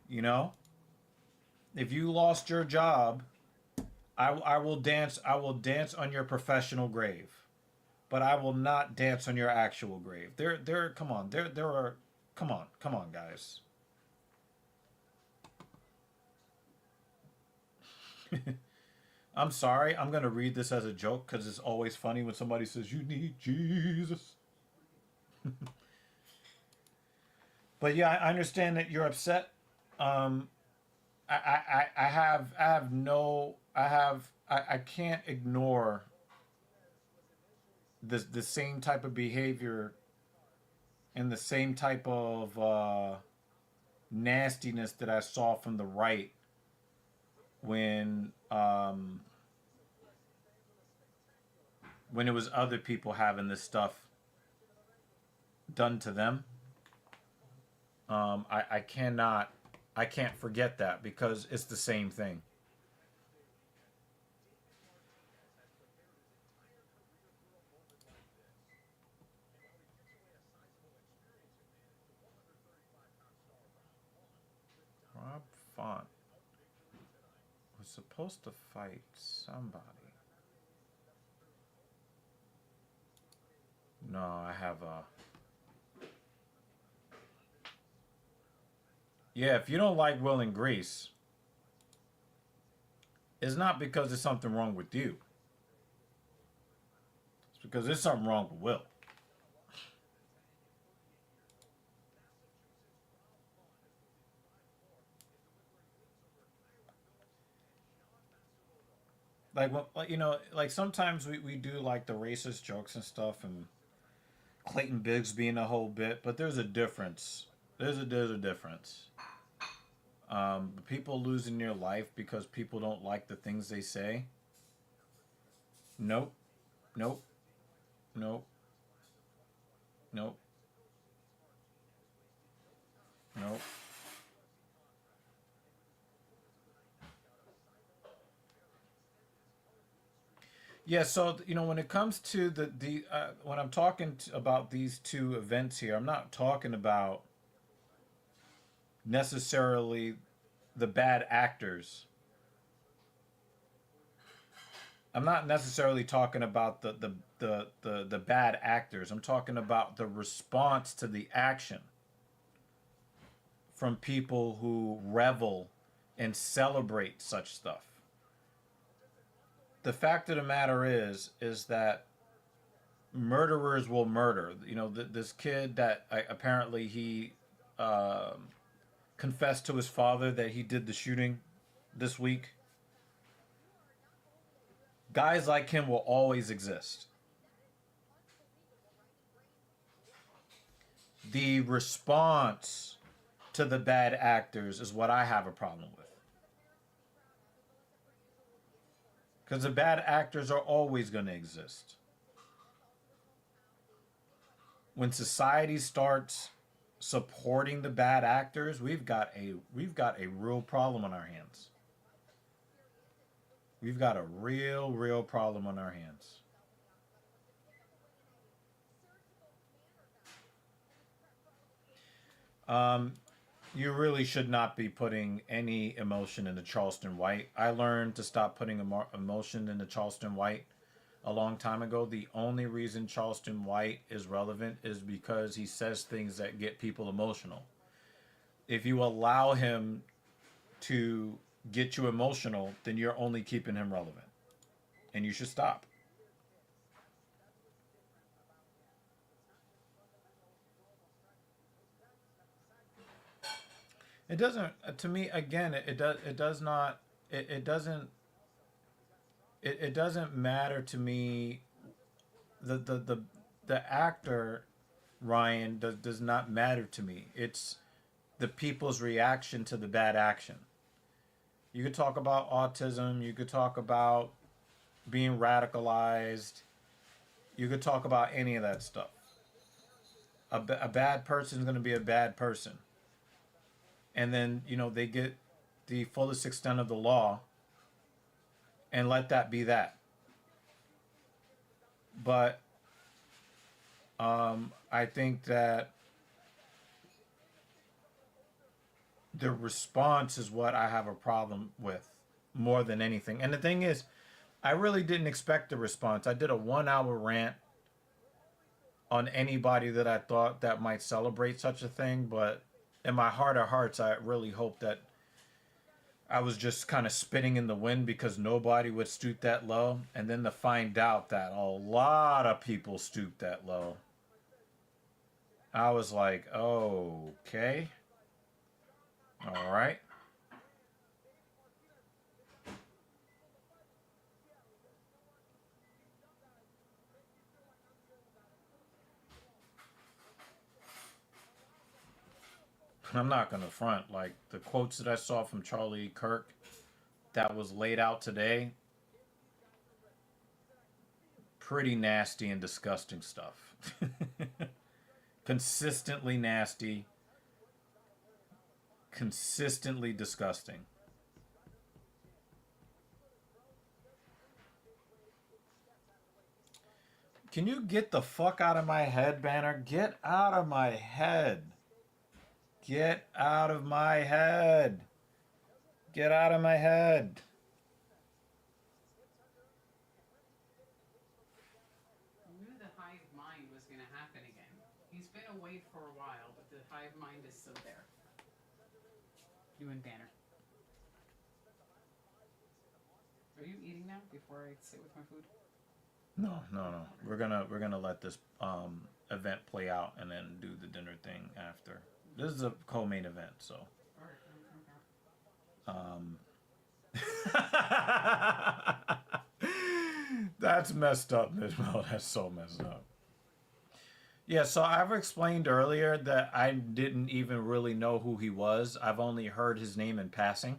You know, if you lost your job, I will dance on your professional grave, but I will not dance on your actual grave. Come on, guys. I'm sorry. I'm going to read this as a joke because it's always funny when somebody says, you need Jesus. But yeah, I understand that you're upset. I can't ignore the same type of behavior and the same type of nastiness that I saw from the right when it was other people having this stuff done to them. I can't forget that because it's the same thing. Rob Font was supposed to fight somebody. No, I have a... Yeah, if you don't like Will and Grace, it's not because there's something wrong with you. It's because there's something wrong with Will. like, like sometimes we do like the racist jokes and stuff, and Clayton Biggs being a whole bit, but there's a difference. There's a difference. People losing their life because people don't like the things they say. Nope, nope, nope, nope, nope. Yeah, so when it comes to the when I'm talking about these two events here, I'm not talking about necessarily the bad actors. I'm not necessarily talking about the bad actors. I'm talking about the response to the action from people who revel and celebrate such stuff. The fact of the matter is that murderers will murder. This kid that apparently he confessed to his father that he did the shooting this week. Guys like him will always exist. The response to the bad actors is what I have a problem with. Because the bad actors are always going to exist. When society starts supporting the bad actors, we've got a real problem on our hands. We've got a real problem on our hands. You really should not be putting any emotion into Charleston White. I learned to stop putting emotion into Charleston White a long time ago. The only reason Charleston White is relevant is because he says things that get people emotional. If you allow him to get you emotional, then you're only keeping him relevant. And you should stop. It doesn't, to me, again, it does not, it doesn't matter to me. The actor, Ryan, does not matter to me. It's the people's reaction to the bad action. You could talk about autism, you could talk about being radicalized, you could talk about any of that stuff. A bad person is going to be a bad person. And then, they get the fullest extent of the law and let that be that. But I think that the response is what I have a problem with more than anything. And the thing is, I really didn't expect the response. I did a 1-hour rant on anybody that I thought that might celebrate such a thing, but in my heart of hearts, I really hope that I was just kind of spitting in the wind because nobody would stoop that low. And then to find out that a lot of people stooped that low, I was like, oh, okay. All right. I'm not going to front. Like, the quotes that I saw from Charlie Kirk that was laid out today, pretty nasty and disgusting stuff. Consistently nasty, consistently disgusting. Can you get the fuck out of my head, Banner? Get out of my head. Get out of my head. Get out of my head. I knew the hive mind was going to happen again. He's been away for a while, but the hive mind is still there. You and Banner. Are you eating now before I sit with my food? No. We're gonna let this event play out and then do the dinner thing after. This is a co-main event, so. That's messed up, Nismo. That's so messed up. Yeah, so I've explained earlier that I didn't even really know who he was. I've only heard his name in passing.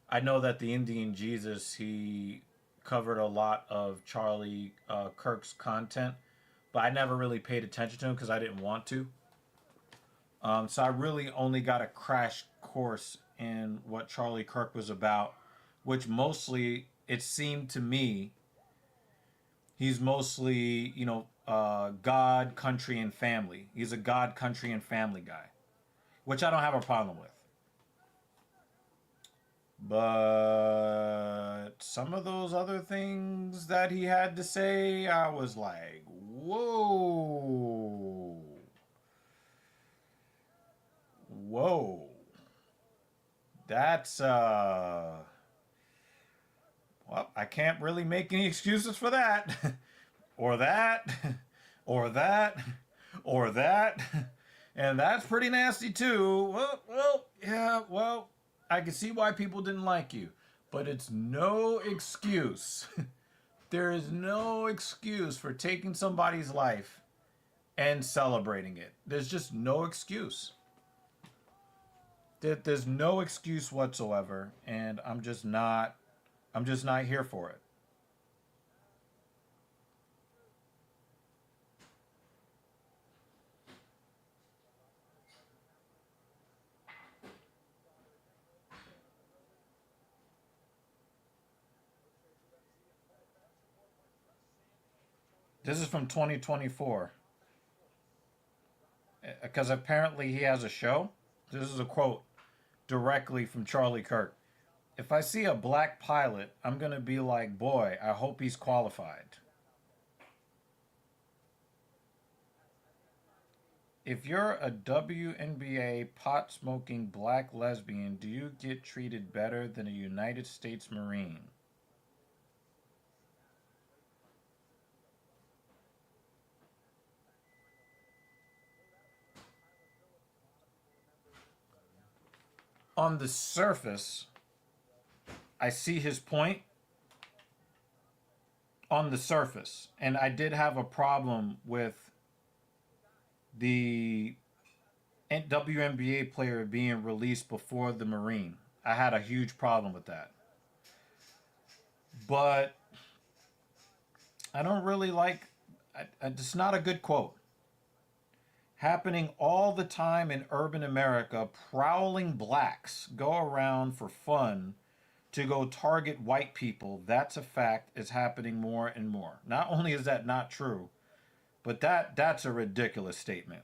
I know that the Indian Jesus, he covered a lot of Charlie Kirk's content, but I never really paid attention to him because I didn't want to. So I really only got a crash course in what Charlie Kirk was about, which mostly, it seemed to me, he's mostly, God, country, and family. He's a God, country, and family guy, which I don't have a problem with. But some of those other things that he had to say, I was like, whoa. Whoa. That's, well, I can't really make any excuses for that. Or that. Or that. Or that. And that's pretty nasty too. Well, I can see why people didn't like you. But it's no excuse. There is no excuse for taking somebody's life and celebrating it. There's just no excuse. There's no excuse whatsoever, and I'm just not here for it. This is from 2024. Because apparently he has a show. This is a quote directly from Charlie Kirk. If I see a black pilot, I'm going to be like, boy, I hope he's qualified. If you're a WNBA pot-smoking black lesbian, do you get treated better than a United States Marine? On the surface, I see his point. On the surface. And I did have a problem with the WNBA player being released before the Marine. I had a huge problem with that. But I don't really like... It's not a good quote. Happening all the time in urban America, prowling blacks go around for fun to go target white people. That's a fact. It's happening more and more. Not only is that not true, but that's a ridiculous statement.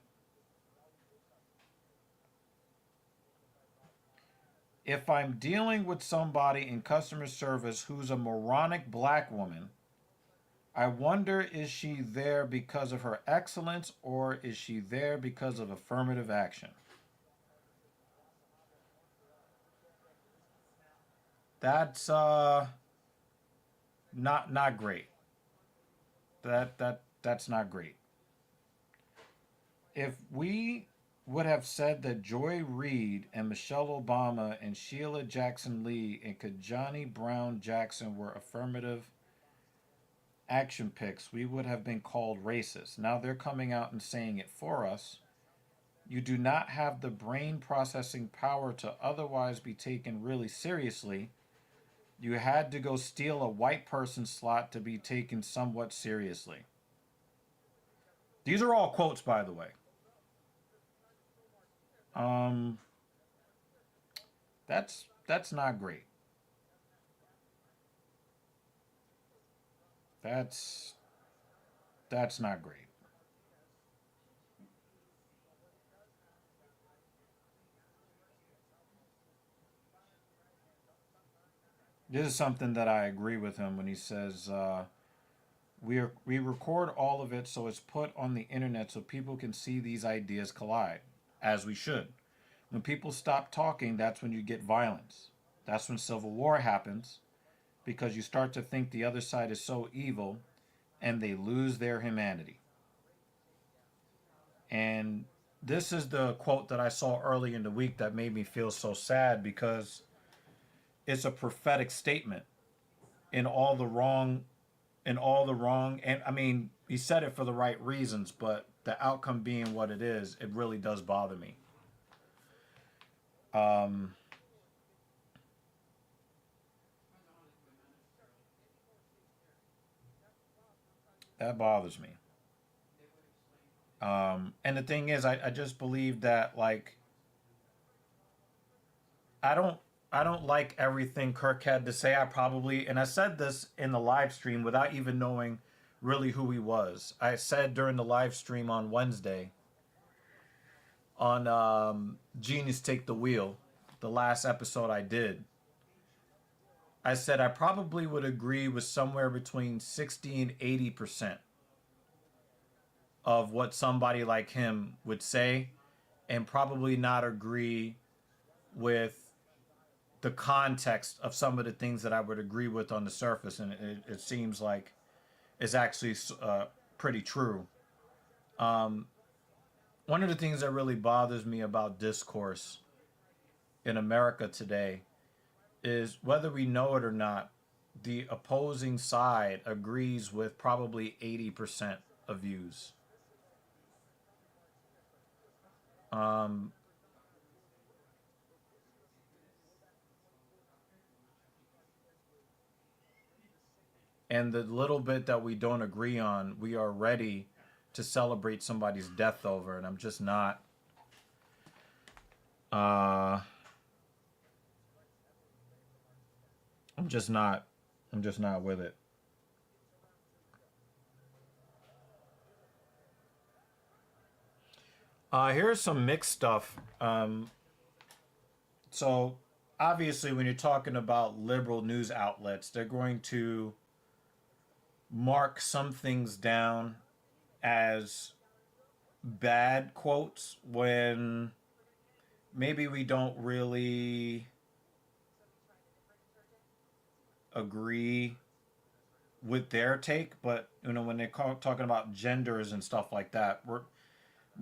If I'm dealing with somebody in customer service who's a moronic black woman, I wonder, is she there because of her excellence or is she there because of affirmative action? That's not great. That's not great. If we would have said that Joy Reid and Michelle Obama and Sheila Jackson Lee and Kajani Brown Jackson were affirmative action picks, we would have been called racist. Now they're coming out and saying it for us. You do not have the brain processing power to otherwise be taken really seriously. You had to go steal a white person's slot to be taken somewhat seriously. These are all quotes, by the way. That's not great. That's not great. This is something that I agree with him when he says, we record all of it so it's put on the internet so people can see these ideas collide, as we should. When people stop talking, that's when you get violence. That's when civil war happens, because you start to think the other side is so evil and they lose their humanity. And this is the quote that I saw early in the week that made me feel so sad, because it's a prophetic statement in all the wrong in all the wrong. And I mean, he said it for the right reasons, but the outcome being what it is, it really does bother me. That bothers me. And the thing is, I just believe that, like, I don't I don't like everything Kirk had to say. I probably, and I said this in the live stream without even knowing really who he was. I said during the live stream on Wednesday on Genius Take the Wheel, the last episode I did, I said I probably would agree with somewhere between 60 and 80% of what somebody like him would say, and probably not agree with the context of some of the things that I would agree with on the surface. And it seems like it's actually pretty true. One of the things that really bothers me about discourse in America today is, whether we know it or not, the opposing side agrees with probably 80% of views. And the little bit that we don't agree on, we are ready to celebrate somebody's death over. And I'm just not. I'm just not with it. Here's some mixed stuff. So obviously, when you're talking about liberal news outlets, they're going to mark some things down as bad quotes when maybe we don't really agree with their take. But when they're talking about genders and stuff like that,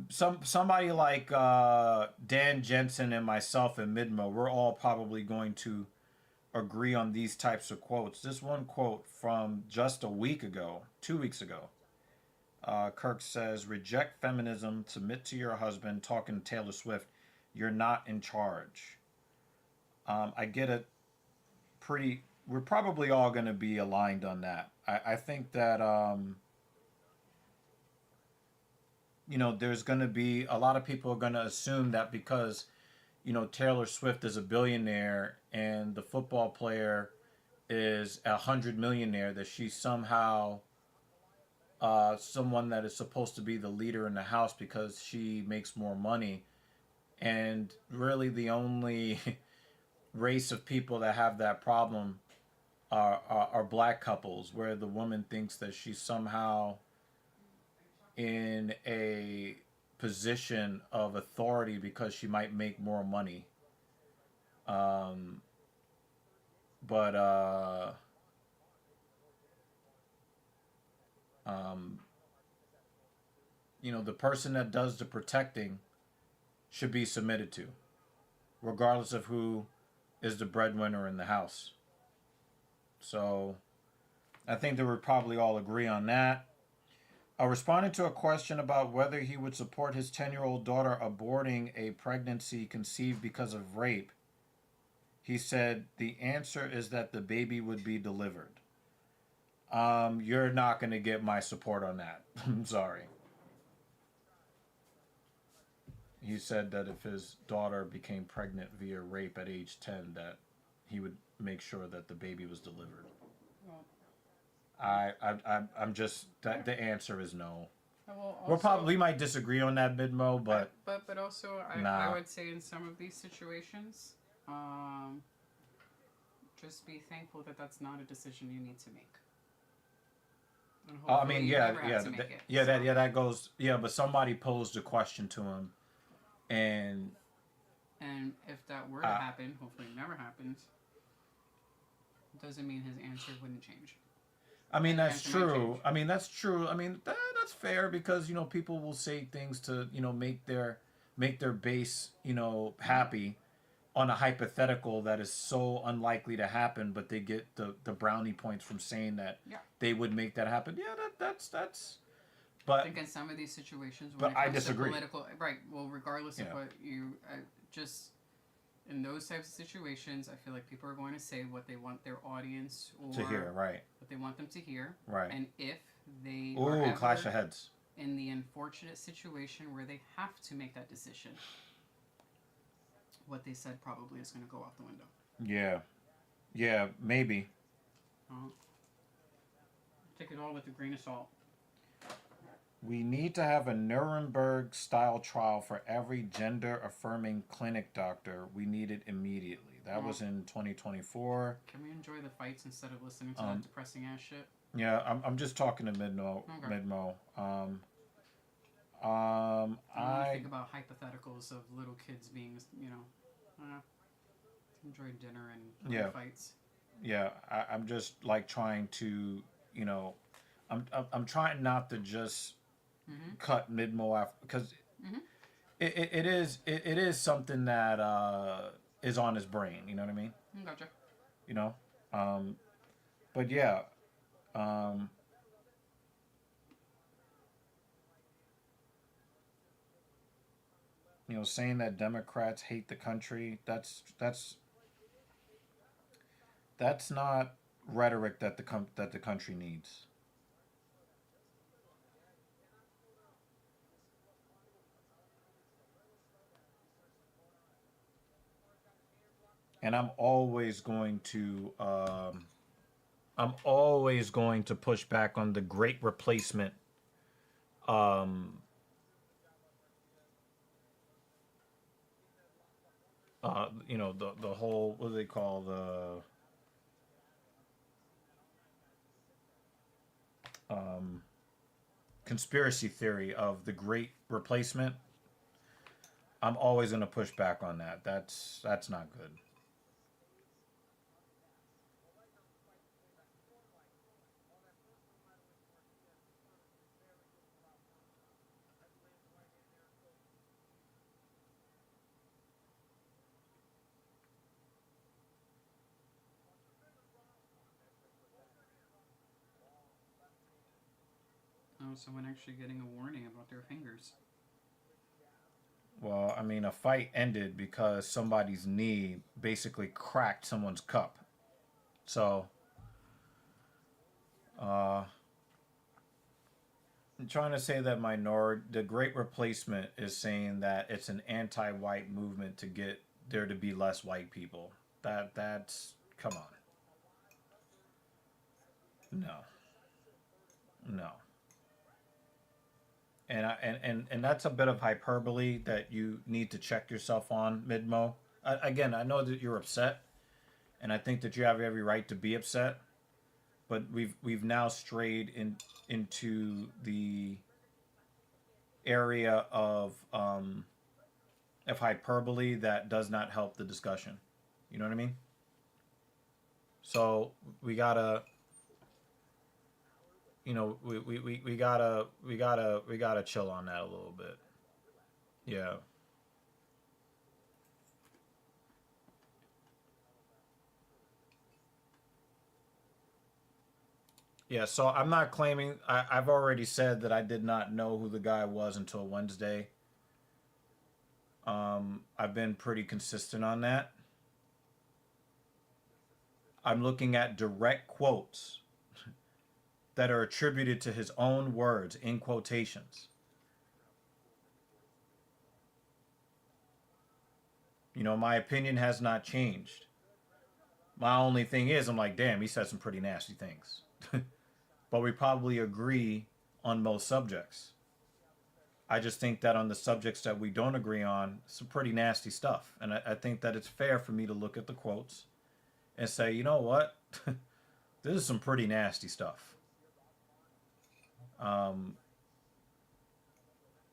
somebody like Dan Jensen and myself and Midmo, we're all probably going to agree on these types of quotes. This one quote from just a week ago, 2 weeks ago. Kirk says, "Reject feminism, submit to your husband," talking to Taylor Swift, "You're not in charge." I get it. We're probably all going to be aligned on that. I think that, there's going to be a lot of people are going to assume that because, Taylor Swift is a billionaire and the football player is 100 millionaire, that she's somehow someone that is supposed to be the leader in the house because she makes more money. And really the only race of people that have that problem are black couples, where the woman thinks that she's somehow in a position of authority because she might make more money. The person that does the protecting should be submitted to, regardless of who is the breadwinner in the house. So I think that we probably all agree on that. Responding to a question about whether he would support his 10-year-old daughter aborting a pregnancy conceived because of rape, he said the answer is that the baby would be delivered. You're not going to get my support on that. I'm sorry. He said that if his daughter became pregnant via rape at age 10, that he would make sure that the baby was delivered. I'm just that the answer is no. We might disagree on that, Midmo, but also nah. I would say in some of these situations, just be thankful that that's not a decision you need to make. I mean, that goes. Yeah, but somebody posed a question to him, and if that were to happen, hopefully it never happens, doesn't mean his answer wouldn't change. I mean, that's true. I mean, that's true. I mean, that's fair, because, people will say things to, make their base, happy. on a hypothetical that is so unlikely to happen, but they get the brownie points from saying that Yeah. they would make that happen. Yeah, that's. I But think in some of these situations, when But it I comes disagree. to political, right? Well, regardless of Yeah. what you just in those types of situations, I feel like people are going to say what they want their audience or to hear, right, what they want them to hear, right. and if they are Ooh, ever clash of heads. in the unfortunate situation where they have to make that decision, what they said probably is going to go out the window. Yeah, yeah, maybe. Take it all with a grain of salt. We need to have a Nuremberg style trial for every gender affirming clinic doctor. We need it immediately. That was in 2024. Can we enjoy the fights instead of listening to that depressing ass shit? Yeah, I'm just talking to Midmo. Okay. Midmo. I think about hypotheticals of little kids being, enjoy dinner and Yeah. fights. Yeah, I'm just like trying to, I'm trying not to just cut Midmo after, because it is something that is on his brain. You know what I mean? Gotcha. You know, but yeah, saying that Democrats hate the country, that's not rhetoric that the country needs. And I'm always going to push back on the great replacement. The whole, what do they call the conspiracy theory of the great replacement. I'm always going to push back on that. That's not good. Oh, someone actually getting a warning about their fingers. Well, I mean, a fight ended because somebody's knee basically cracked someone's cup. So, I'm trying to say that the great replacement is saying that it's an anti-white movement to get there to be less white people. That's come on. No. No. And that's a bit of hyperbole that you need to check yourself on, Midmo. Again, I know that you're upset, and I think that you have every right to be upset, but we've now strayed into the area of hyperbole that does not help the discussion. You know what I mean? So we gotta, we gotta chill on that a little bit. Yeah. Yeah, so I'm not claiming. I've already said that I did not know who the guy was until Wednesday. I've been pretty consistent on that. I'm looking at direct quotes that are attributed to his own words in quotations. My opinion has not changed. My only thing is, I'm like, damn, he said some pretty nasty things. But we probably agree on most subjects. I just think that on the subjects that we don't agree on, some pretty nasty stuff. And I think that it's fair for me to look at the quotes and say, you know what? This is some pretty nasty stuff.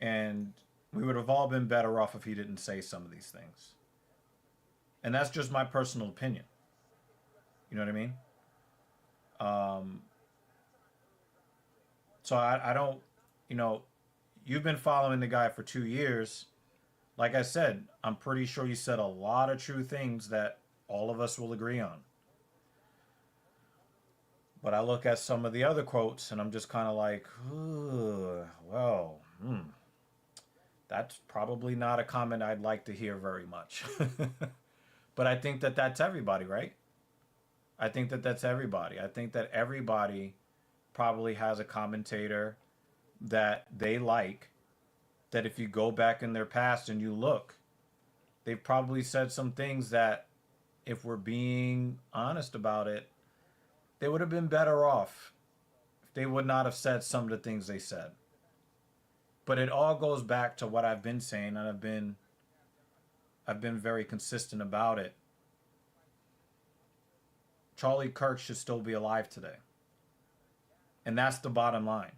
And we would have all been better off if he didn't say some of these things. And that's just my personal opinion. You know what I mean? So I don't, you've been following the guy for 2 years. Like I said, I'm pretty sure he said a lot of true things that all of us will agree on. But I look at some of the other quotes and I'm just kind of like, well, that's probably not a comment I'd like to hear very much. But I think that that's everybody, right? I think that that's everybody. I think that everybody probably has a commentator that they like, that if you go back in their past and you look, they've probably said some things that, if we're being honest about it, they would have been better off if they would not have said some of the things they said. But it all goes back to what I've been saying, and I've been very consistent about it. Charlie Kirk should still be alive today. And that's the bottom line.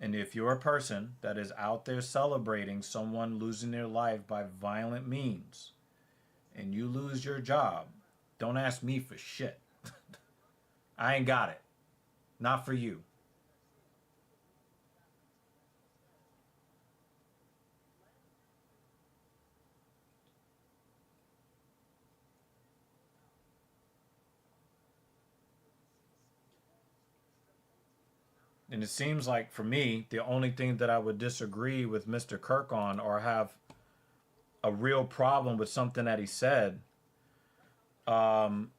And if you're a person that is out there celebrating someone losing their life by violent means, and you lose your job, don't ask me for shit. I ain't got it. Not for you. And it seems like, for me, the only thing that I would disagree with Mr. Kirk on, or have a real problem with something that he said, and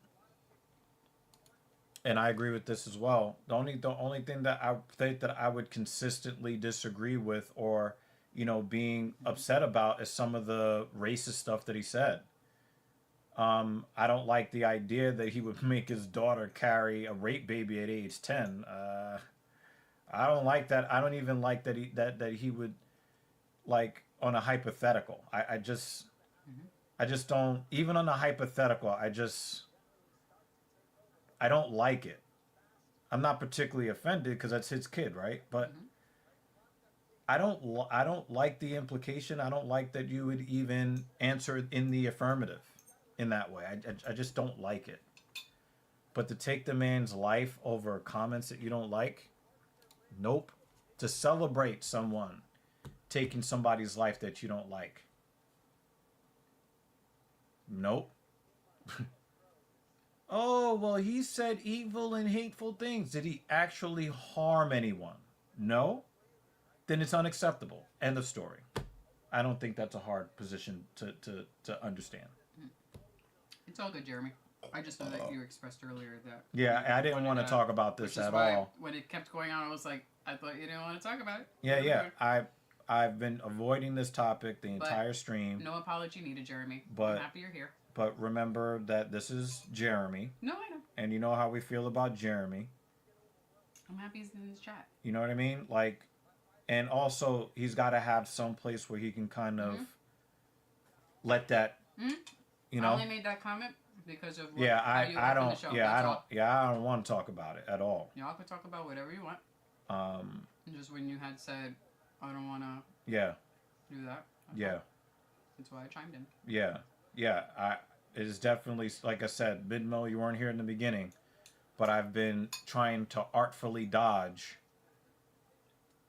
I agree with this as well. The only thing that I think that I would consistently disagree with, or being upset about, is some of the racist stuff that he said. I don't like the idea that he would make his daughter carry a rape baby at age 10. I don't like that. I don't even like that he would, like, on a hypothetical. I just don't, even on a hypothetical, I don't like it. I'm not particularly offended because that's his kid, right? But I don't like the implication. I don't like that you would even answer in the affirmative in that way. I just don't like it. But to take the man's life over comments that you don't like, nope. To celebrate someone taking somebody's life that you don't like, nope. Oh, well, he said evil and hateful things. Did he actually harm anyone? No? Then it's unacceptable. End of story. I don't think that's a hard position to understand. It's all good, Jeremy. I just know that you expressed earlier that... Yeah, I didn't want to talk about this at all. When it kept going on, I was like, I thought you didn't want to talk about it. Yeah. I've been avoiding this topic the entire stream. No apology needed, Jeremy. But, I'm happy you're here. But remember that this is Jeremy. No, I know. And you know how we feel about Jeremy. I'm happy he's in this chat. You know what I mean? Like, and also he's got to have some place where he can kind of let that, you know. I only made that comment because of what, I don't want to talk about it at all. Y'all can talk about whatever you want. Just when you had said, I don't want to do that. That's why I chimed in. It is definitely, like I said, Midmo, you weren't here in the beginning, but I've been trying to artfully dodge.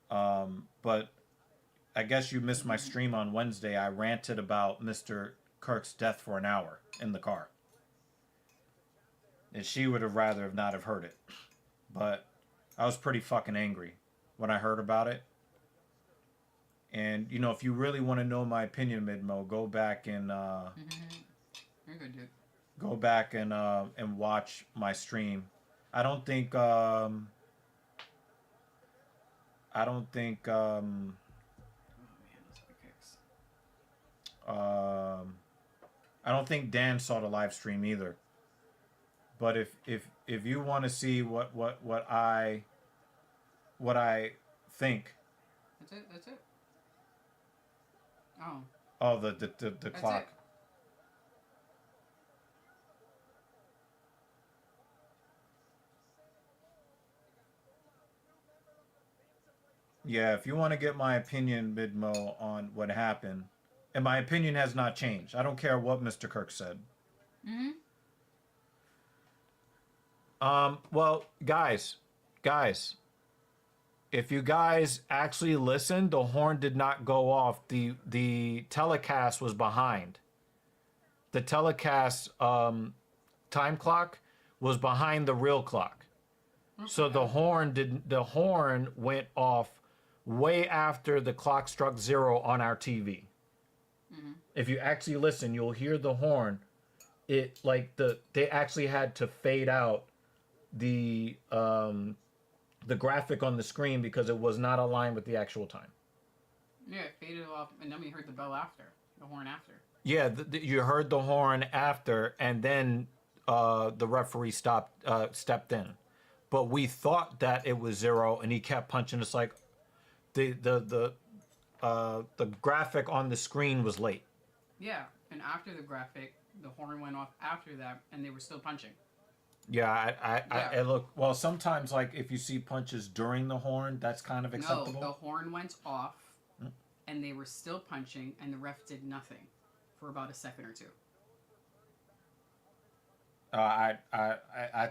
But I guess you missed my stream on Wednesday. I ranted about Mr. Kirk's death for an hour in the car. And she would have rather have not have heard it. But I was pretty fucking angry when I heard about it. And, if you really want to know my opinion, Midmo, go back and You're good, dude. Go back and watch my stream. I don't think I don't think Dan saw the live stream either. But if you want to see what I think. That's it. Oh, the clock. It. Yeah, if you want to get my opinion, Midmo, on what happened, and my opinion has not changed. I don't care what Mr. Kirk said. Well, guys, if you guys actually listened, the horn did not go off. The telecast was behind. The telecast time clock was behind the real clock. So the horn went off way after the clock struck 0 on our TV. If you actually listen, you'll hear the horn. It they actually had to fade out the graphic on the screen because it was not aligned with the actual time. Yeah, it faded off, and then we heard the bell after, the horn after. Yeah, you heard the horn after, and then the referee stepped in. But we thought that it was 0, and he kept punching us like the graphic on the screen was late. Yeah, and after the graphic, the horn went off after that, and they were still punching. Yeah, I look. Well, sometimes like if you see punches during the horn, that's kind of acceptable. No, the horn went off, and they were still punching, and the ref did nothing for about a second or two. I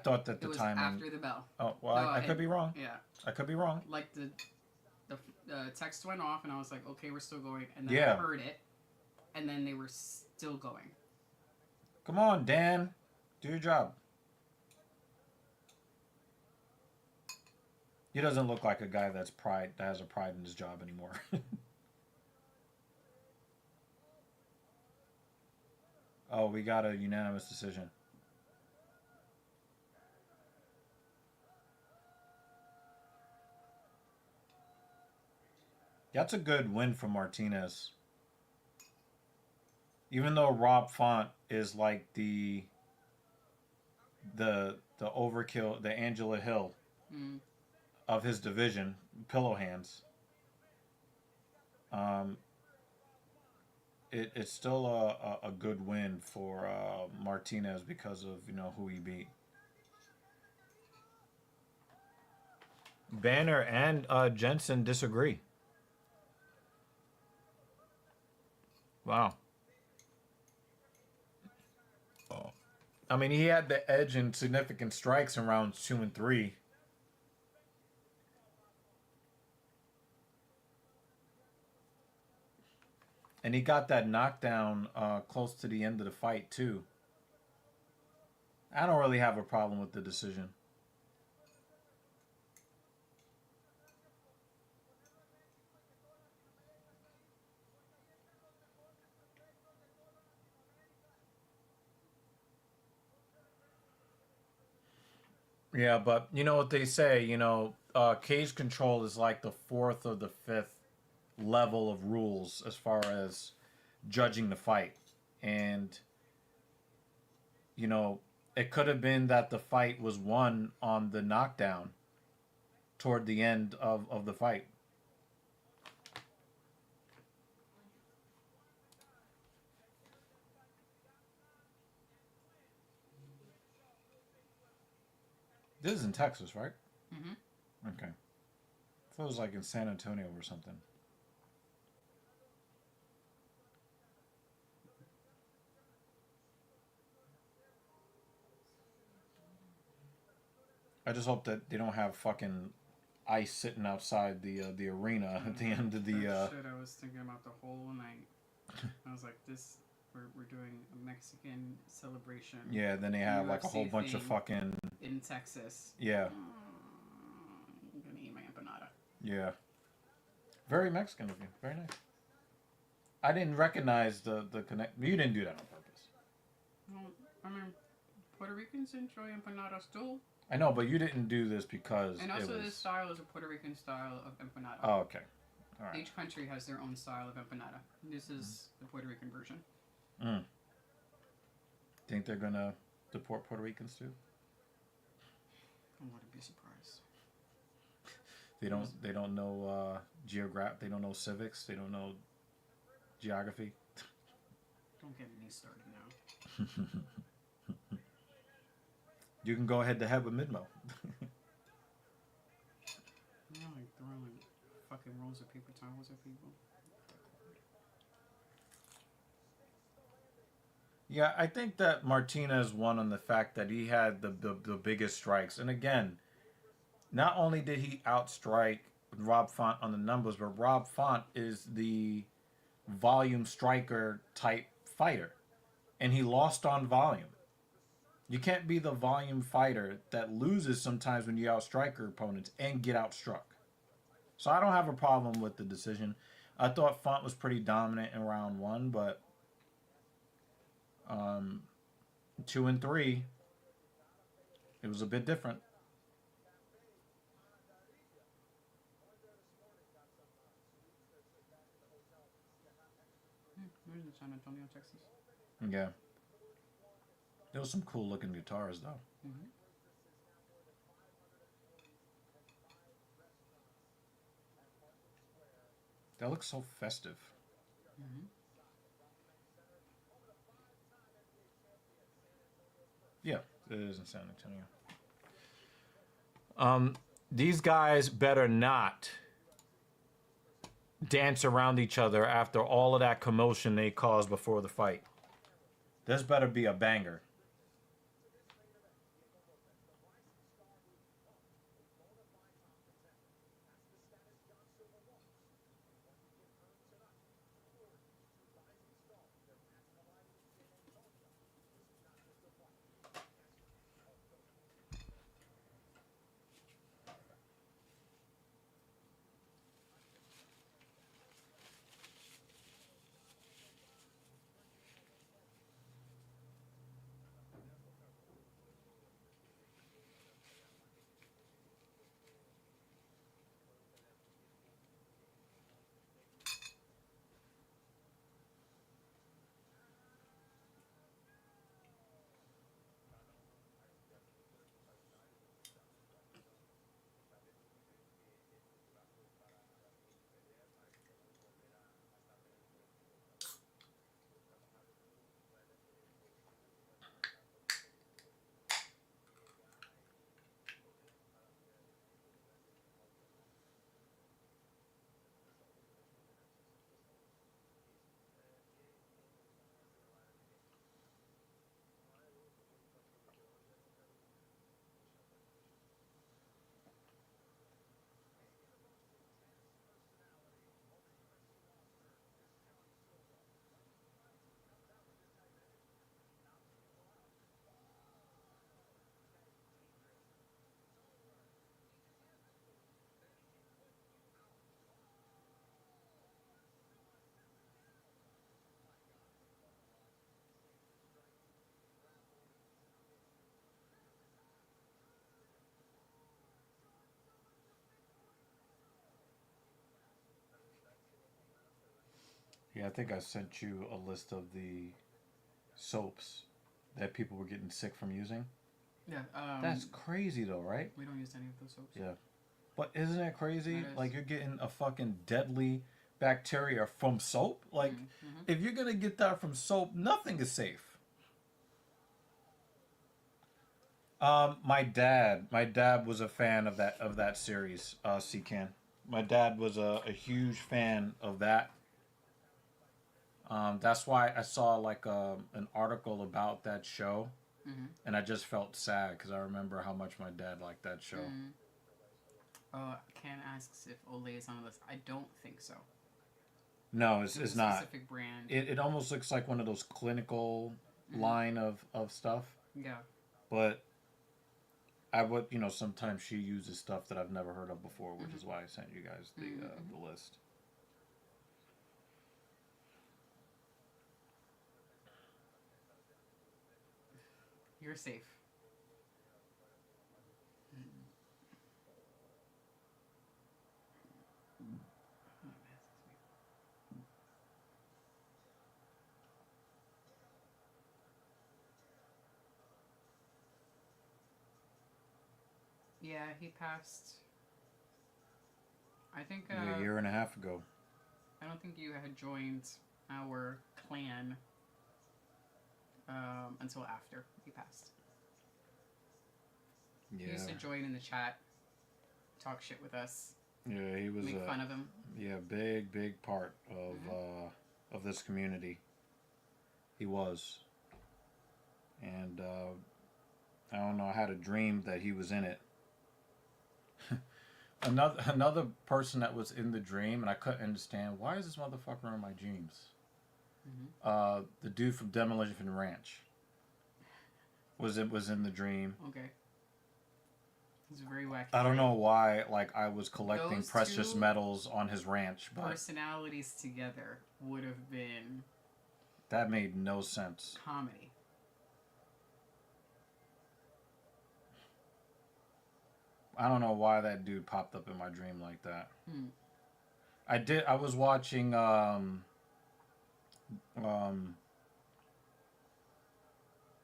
thought that the It was timing after the bell. Oh well, I could be wrong. Yeah, I could be wrong. like the text went off, and I was like, okay, we're still going, and then Yeah. I heard it, and then they were still going. Come on, Dan, do your job. He doesn't look like a guy that has a pride in his job anymore. Oh, we got a unanimous decision. That's a good win for Martinez. Even though Rob Font is like the overkill, the Angela Hill of his division, pillow hands. It's still a good win for Martinez because of who he beat. Banner and Jensen disagree. Wow. I mean, he had the edge in significant strikes in rounds 2 and 3. And he got that knockdown close to the end of the fight, too. I don't really have a problem with the decision. Yeah, but you know what they say, cage control is like the 4th or the 5th level of rules as far as judging the fight. And, it could have been that the fight was won on the knockdown toward the end of the fight. This is in Texas, right? Mm-hmm. Okay. I thought it was like in San Antonio or something. I just hope that they don't have fucking ice sitting outside the arena at the end of the. Shit, I was thinking about the whole night. I was like, this. We're doing a Mexican celebration. Yeah, then they have like a UFC whole bunch of thing fucking. in Texas. Yeah. I'm gonna eat my empanada. Yeah. Very Mexican of you. Very nice. I didn't recognize the connect. You didn't do that on purpose. Well, I mean, Puerto Ricans enjoy empanadas too. I know, but you didn't do this because. And also, it was... this style is a Puerto Rican style of empanada. Oh, okay. All right. Each country has their own style of empanada. This is the Puerto Rican version. Think they're gonna deport Puerto Ricans too? I wouldn't be surprised. They don't know They don't know civics. They don't know geography. Don't get me started now. You can go head to head with Midmo. Like throwing fucking rolls of paper towels at people. Yeah, I think that Martinez won on the fact that he had the biggest strikes. And again, not only did he outstrike with Rob Font on the numbers, but Rob Font is the volume striker type fighter, and he lost on volume. You can't be the volume fighter that loses sometimes when you outstrike your opponents and get outstruck. So I don't have a problem with the decision. I thought Font was pretty dominant in round 1, but 2 and 3, it was a bit different. Where's in San Antonio, Texas? Yeah. There was some cool looking guitars though. Mm-hmm. That looks so festive. Mm-hmm. Yeah, it is in San Antonio. These guys better not dance around each other after all of that commotion they caused before the fight. This better be a banger. Yeah, I think I sent you a list of the soaps that people were getting sick from using. Yeah. That's crazy though, right? We don't use any of those soaps. Yeah. But isn't it crazy? That is. Like you're getting a fucking deadly bacteria from soap? Like Mm-hmm. if you're gonna get that from soap, nothing is safe. My dad was a fan of that series, Can. My dad was a huge fan of that. That's why I saw like an article about that show, Mm-hmm. and I just felt sad because I remember how much my dad liked that show. Ken asks if Olay is on the list. I don't think so. No, it's a not. Specific brand. It almost looks like one of those clinical line of stuff. Yeah. But I would, sometimes she uses stuff that I've never heard of before, which is why I sent you guys the list. You're safe. Yeah, he passed. I think A year and a half ago. I don't think you had joined our clan until after he passed. Yeah. He used to join in the chat, talk shit with us, Yeah, he was make fun of him. Yeah, big part of this community. He was. And I don't know, I had a dream that he was in it. another person that was in the dream, and I couldn't understand why is this motherfucker in my dreams. The dude from Demolition Ranch was in the dream. Okay. It's very wacky. I don't know why. Like I was collecting Those precious two metals on his ranch, but personalities together would have been that made no sense. comedy. I don't know why that dude popped up in my dream like that. I was watching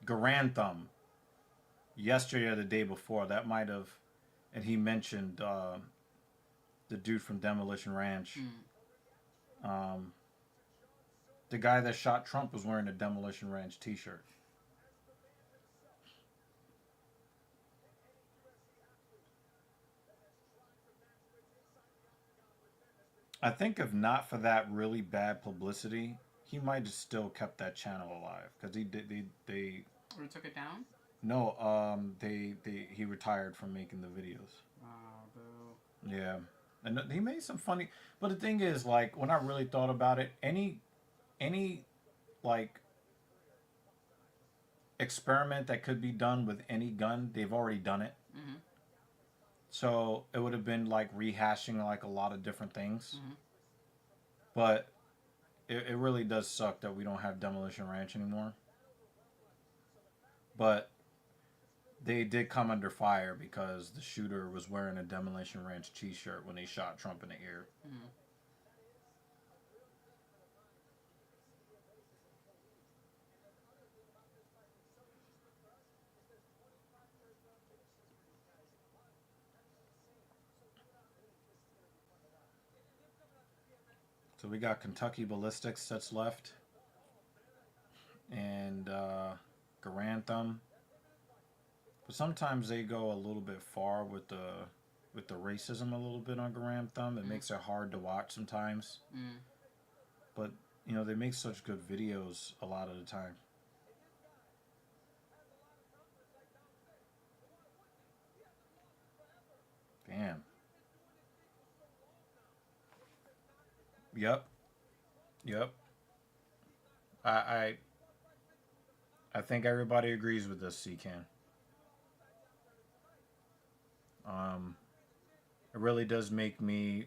Garantham yesterday or the day before. That might have, and he mentioned the dude from Demolition Ranch. The guy that shot Trump was wearing a Demolition Ranch T-shirt. I think if not for that really bad publicity, he might have still kept that channel alive because he Or took it down? No, he retired from making the videos. Oh, boo. Yeah, and he made some funny. But the thing is, like, when I really thought about it, any like experiment that could be done with any gun, they've already done it. So it would have been like rehashing like a lot of different things. But it really does suck that we don't have Demolition Ranch anymore. But they did come under fire because the shooter was wearing a Demolition Ranch T-shirt when they shot Trump in the ear. So we got Kentucky Ballistics that's left, and Garantham. But sometimes they go a little bit far with the racism a little bit on Garantham. It makes it hard to watch sometimes. But you know they make such good videos a lot of the time. Damn. Yep. I think everybody agrees with this, C-Can. It really does make me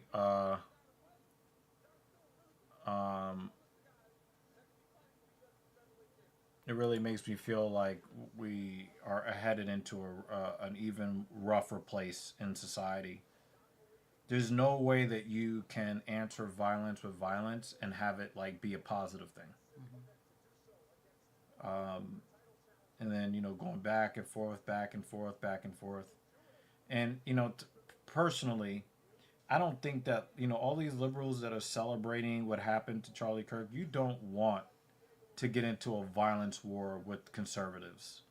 it really makes me feel like we are headed into an even rougher place in society. There's no way that you can answer violence with violence and have it like be a positive thing. And then, you know, going back and forth, back and forth, back and forth. And, you know, personally, I don't think that, you know, all these liberals that are celebrating what happened to Charlie Kirk, you don't want to get into a violence war with conservatives.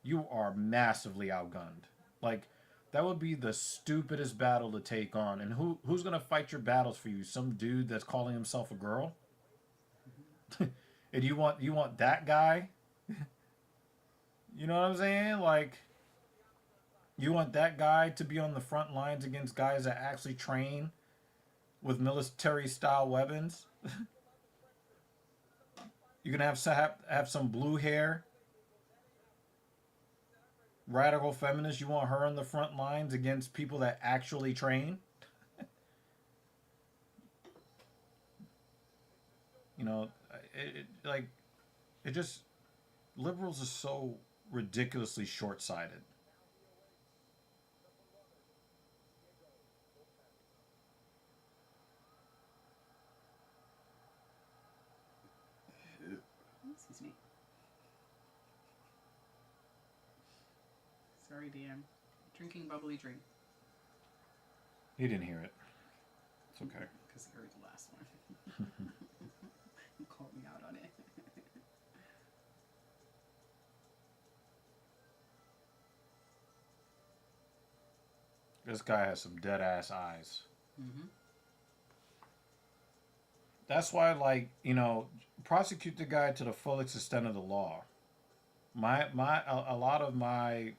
You are massively outgunned. Like, that would be the stupidest battle to take on. And who's going to fight your battles for you? Some dude that's calling himself a girl? And you want that guy? You know what I'm saying? Like, you want that guy to be on the front lines against guys that actually train with military-style weapons? You're going to have some blue hair radical feminist. You want her on the front lines against people that actually train? You know, it just, liberals are so ridiculously short-sighted. Excuse me. Sorry, DM. Drinking bubbly drink. He didn't hear it. It's okay. Because he heard the last one. He called me out on it. This guy has some dead-ass eyes. That's why, like, you know, prosecute the guy to the fullest extent of the law. A lot of my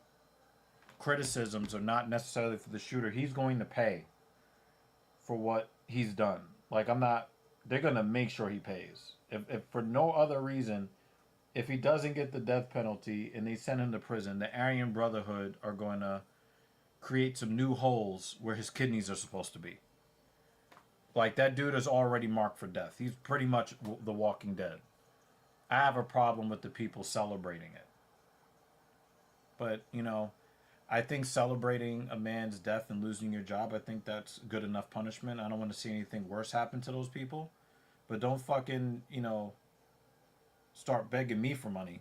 criticisms are not necessarily for the shooter. He's going to pay. for what he's done. Like, I'm not. They're gonna make sure he pays. If for no other reason, if he doesn't get the death penalty and they send him to prison, the Aryan Brotherhood are going to create some new holes where his kidneys are supposed to be. Like, that dude is already marked for death. He's pretty much the Walking Dead. I have a problem with the people celebrating it. But, you know, I think celebrating a man's death and losing your job, I think that's good enough punishment. I don't want to see anything worse happen to those people. But don't fucking, you know, start begging me for money.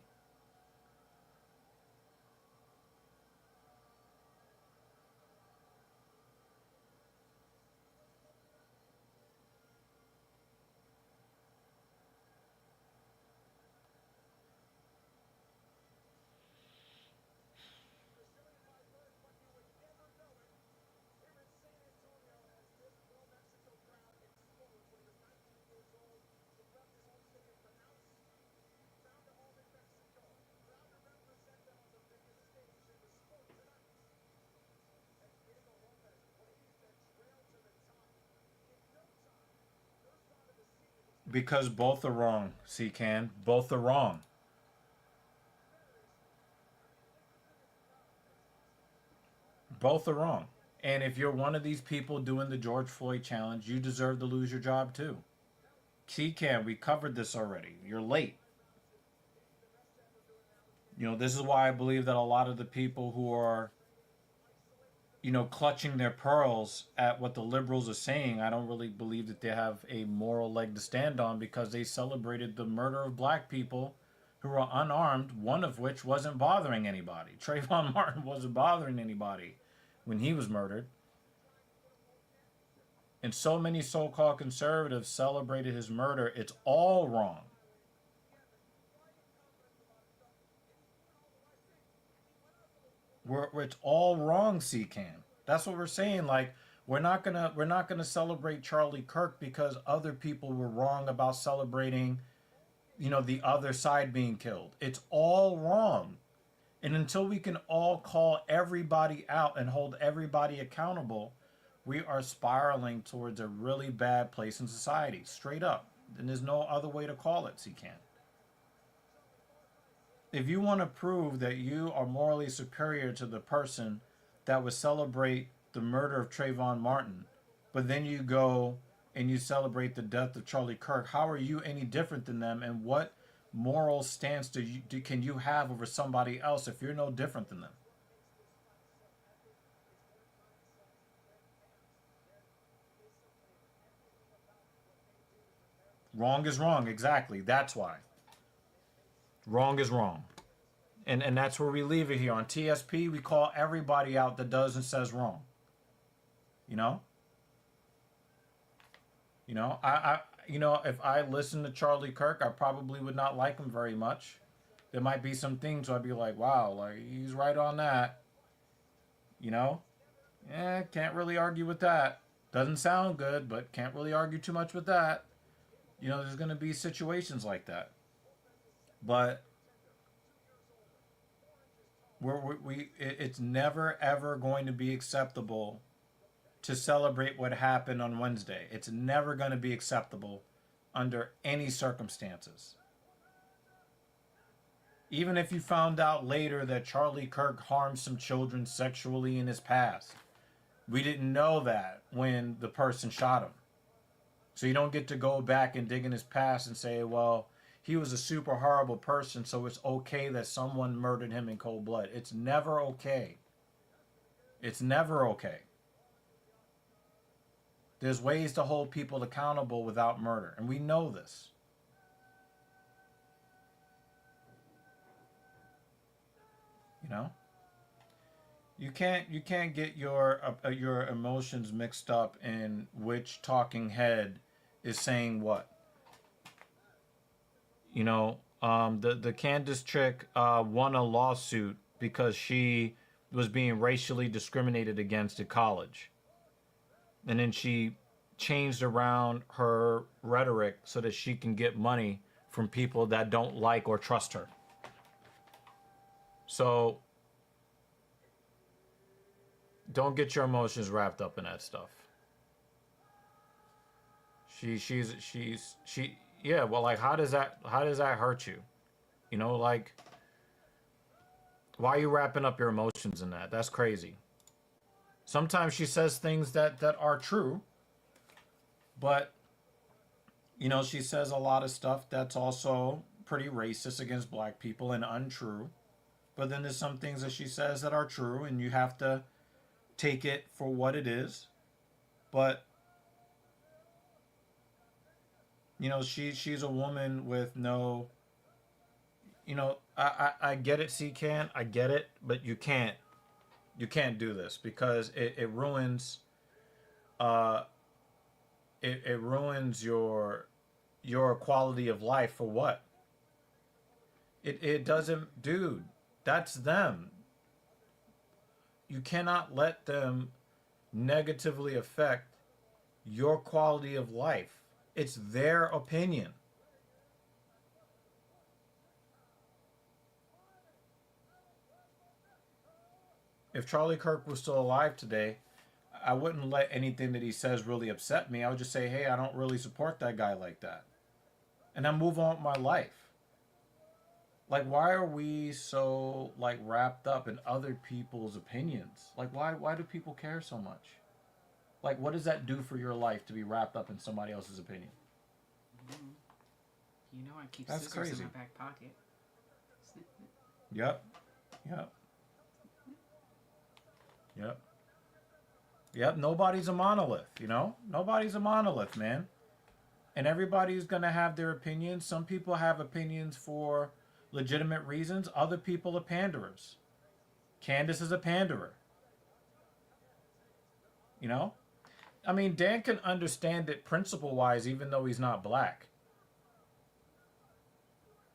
Because both are wrong, C-Can. Both are wrong. Both are wrong. And if you're one of these people doing the George Floyd challenge, you deserve to lose your job too. C-Can, we covered this already. You're late. You know, this is why I believe that a lot of the people who are, you know, clutching their pearls at what the liberals are saying, I don't really believe that they have a moral leg to stand on, because they celebrated the murder of black people who were unarmed, one of which wasn't bothering anybody. Trayvon Martin wasn't bothering anybody when he was murdered. And so many so-called conservatives celebrated his murder. It's all wrong. It's all wrong, C-Can. That's what we're saying. Like, we're not gonna celebrate Charlie Kirk because other people were wrong about celebrating, you know, the other side being killed. It's all wrong. And until we can all call everybody out and hold everybody accountable, we are spiraling towards a really bad place in society. Straight up. And there's no other way to call it, C-Can. If you want to prove that you are morally superior to the person that would celebrate the murder of Trayvon Martin, but then you go and you celebrate the death of Charlie Kirk, how are you any different than them? And what moral stance can you have over somebody else if you're no different than them? Wrong is wrong, exactly. That's why. Wrong is wrong. And that's where we leave it here. On TSP, we call everybody out that does and says wrong. You know? You know, if I listened to Charlie Kirk, I probably would not like him very much. There might be some things where I'd be like, wow, like, he's right on that. You know? Can't really argue with that. Doesn't sound good, but can't really argue too much with that. You know, there's going to be situations like that. But it's never, ever going to be acceptable to celebrate what happened on Wednesday. It's never going to be acceptable under any circumstances. Even if you found out later that Charlie Kirk harmed some children sexually in his past, we didn't know that when the person shot him. So you don't get to go back and dig in his past and say, well, he was a super horrible person, so it's okay that someone murdered him in cold blood. It's never okay. It's never okay. There's ways to hold people accountable without murder, and we know this. You know? You can't get your emotions mixed up in which talking head is saying what. You know, the Candace chick won a lawsuit because she was being racially discriminated against at college. And then she changed around her rhetoric so that she can get money from people that don't like or trust her. So don't get your emotions wrapped up in that stuff. She yeah, well, like how does that hurt you? You know, like why are you wrapping up your emotions in that? That's crazy. Sometimes she says things that are true, but you know, she says a lot of stuff that's also pretty racist against black people and untrue. But then there's some things that she says that are true and you have to take it for what it is. But you know, she's a woman with no, you know, I get it, C-Can, I get it, but you can't do this because it ruins it ruins your quality of life for what? It doesn't, dude, that's them. You cannot let them negatively affect your quality of life. It's their opinion. If Charlie Kirk was still alive today, I wouldn't let anything that he says really upset me. I would just say, hey, I don't really support that guy like that. And I move on with my life. Like, why are we so, like, wrapped up in other people's opinions? Like, why do people care so much? Like, what does that do for your life to be wrapped up in somebody else's opinion? You know I keep That's scissors crazy. in my back pocket. Yep. Yep. Yep. Yep. Nobody's a monolith, you know? Nobody's a monolith, man. And everybody's going to have their opinions. Some people have opinions for legitimate reasons. Other people are panderers. Candace is a panderer. You know? I mean, Dan can understand it principle-wise even though he's not black.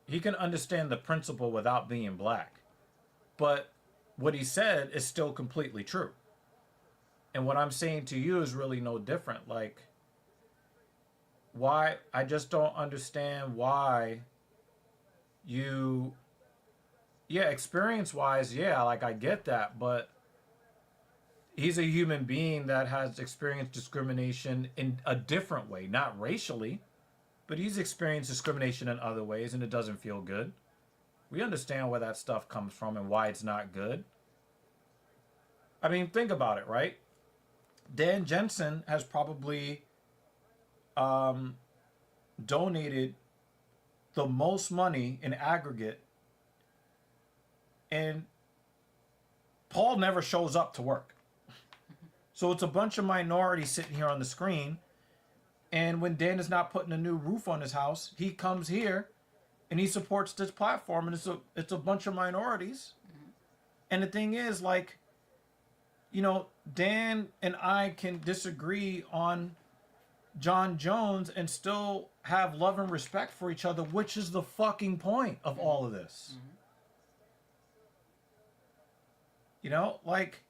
He can understand the principle without being black. But what he said is still completely true. And what I'm saying to you is really no different. Like, why? I just don't understand why you... Yeah, experience-wise, yeah, like, I get that. But he's a human being that has experienced discrimination in a different way. Not racially, but he's experienced discrimination in other ways, and it doesn't feel good. We understand where that stuff comes from and why it's not good. I mean, think about it, right? Dan Jensen has probably donated the most money in aggregate, and Paul never shows up to work. So it's a bunch of minorities sitting here on the screen, and when Dan is not putting a new roof on his house, he comes here and he supports this platform, and it's a bunch of minorities. And the thing is, like, you know, Dan and I can disagree on John Jones and still have love and respect for each other, which is the fucking point of all of this. You know, like...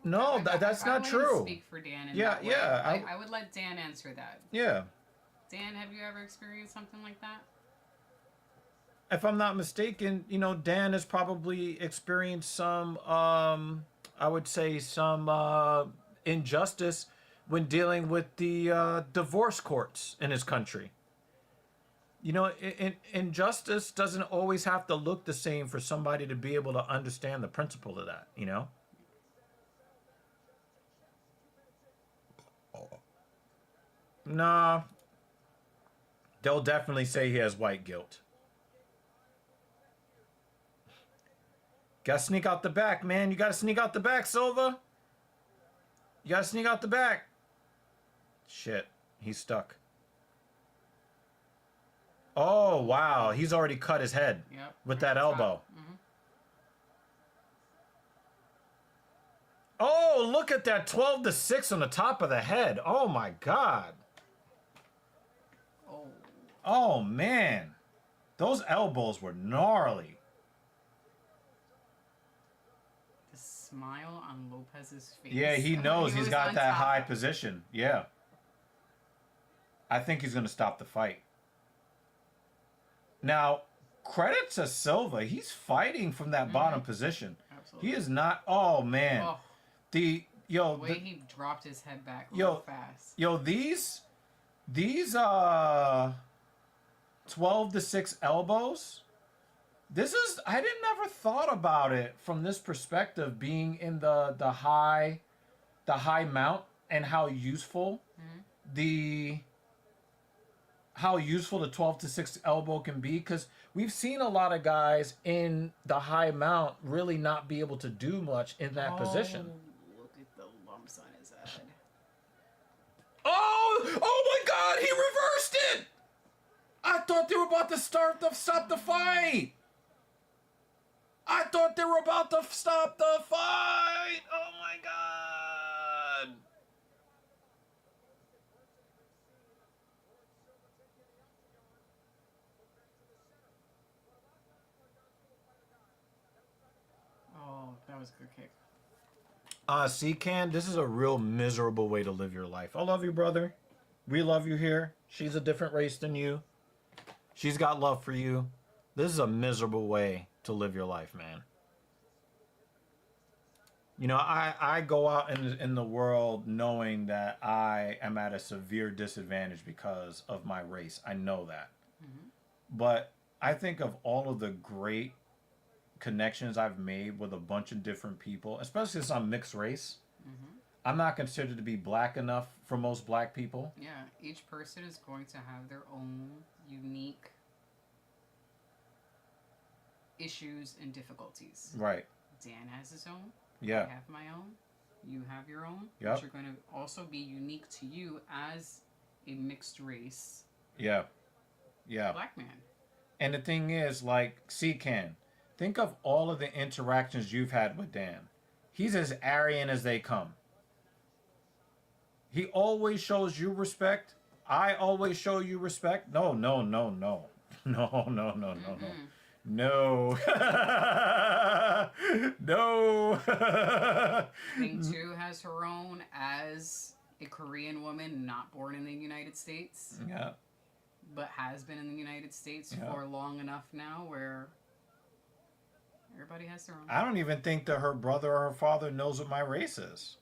No, that's not true. Speak for Dan in that way. I would let Dan answer that. Yeah. Dan, have you ever experienced something like that? If I'm not mistaken, you know, Dan has probably experienced some, I would say some injustice when dealing with the divorce courts in his country. You know, injustice doesn't always have to look the same for somebody to be able to understand the principle of that, you know? Nah. They'll definitely say he has white guilt. Gotta sneak out the back, man. You gotta sneak out the back, Silva. You gotta sneak out the back. Shit. He's stuck. Oh, wow. He's already cut his head with that elbow. Oh, look at that 12-6 on the top of the head. Oh, my God. Oh, man. Those elbows were gnarly. The smile on Lopez's face. Yeah, he knows he's got that high position. Yeah. I think he's going to stop the fight. Now, credit to Silva. He's fighting from that bottom position. absolutely. He is not. Oh man, Oh, the the way he dropped his head back real fast. these 12 to 6 elbows. This is I didn't never thought about it from this perspective, being in the high mount, and how useful the 12 to 6 elbow can be, because we've seen a lot of guys in the high mount really not be able to do much in that position. Look at the lumps on his head. Oh my God, he reversed it. I thought they were about to stop the fight. I thought they were about to stop the fight. Oh my God. Oh, that was a good kick. C-Can, this is a real miserable way to live your life. I love you, brother. We love you here. She's a different race than you. She's got love for you. This is a miserable way to live your life, man. You know, I go out in the world knowing that I am at a severe disadvantage because of my race. I know that. But I think of all of the great connections I've made with a bunch of different people, especially since I'm mixed race. I'm not considered to be black enough for most black people. Yeah, each person is going to have their own unique issues and difficulties. Right. Dan has his own. Yeah. I have my own. You have your own. Yep. Which are going to also be unique to you as a mixed race Yeah. Yeah. black man. And the thing is, like, C-Can, think of all of the interactions you've had with Dan. He's as Aryan as they come. He always shows you respect. I always show you respect. No. No. No. Thing 2 has her own as a Korean woman not born in the United States, Yeah. but has been in the United States for long enough now where everybody has their own. I don't even think that her brother or her father knows what my race is.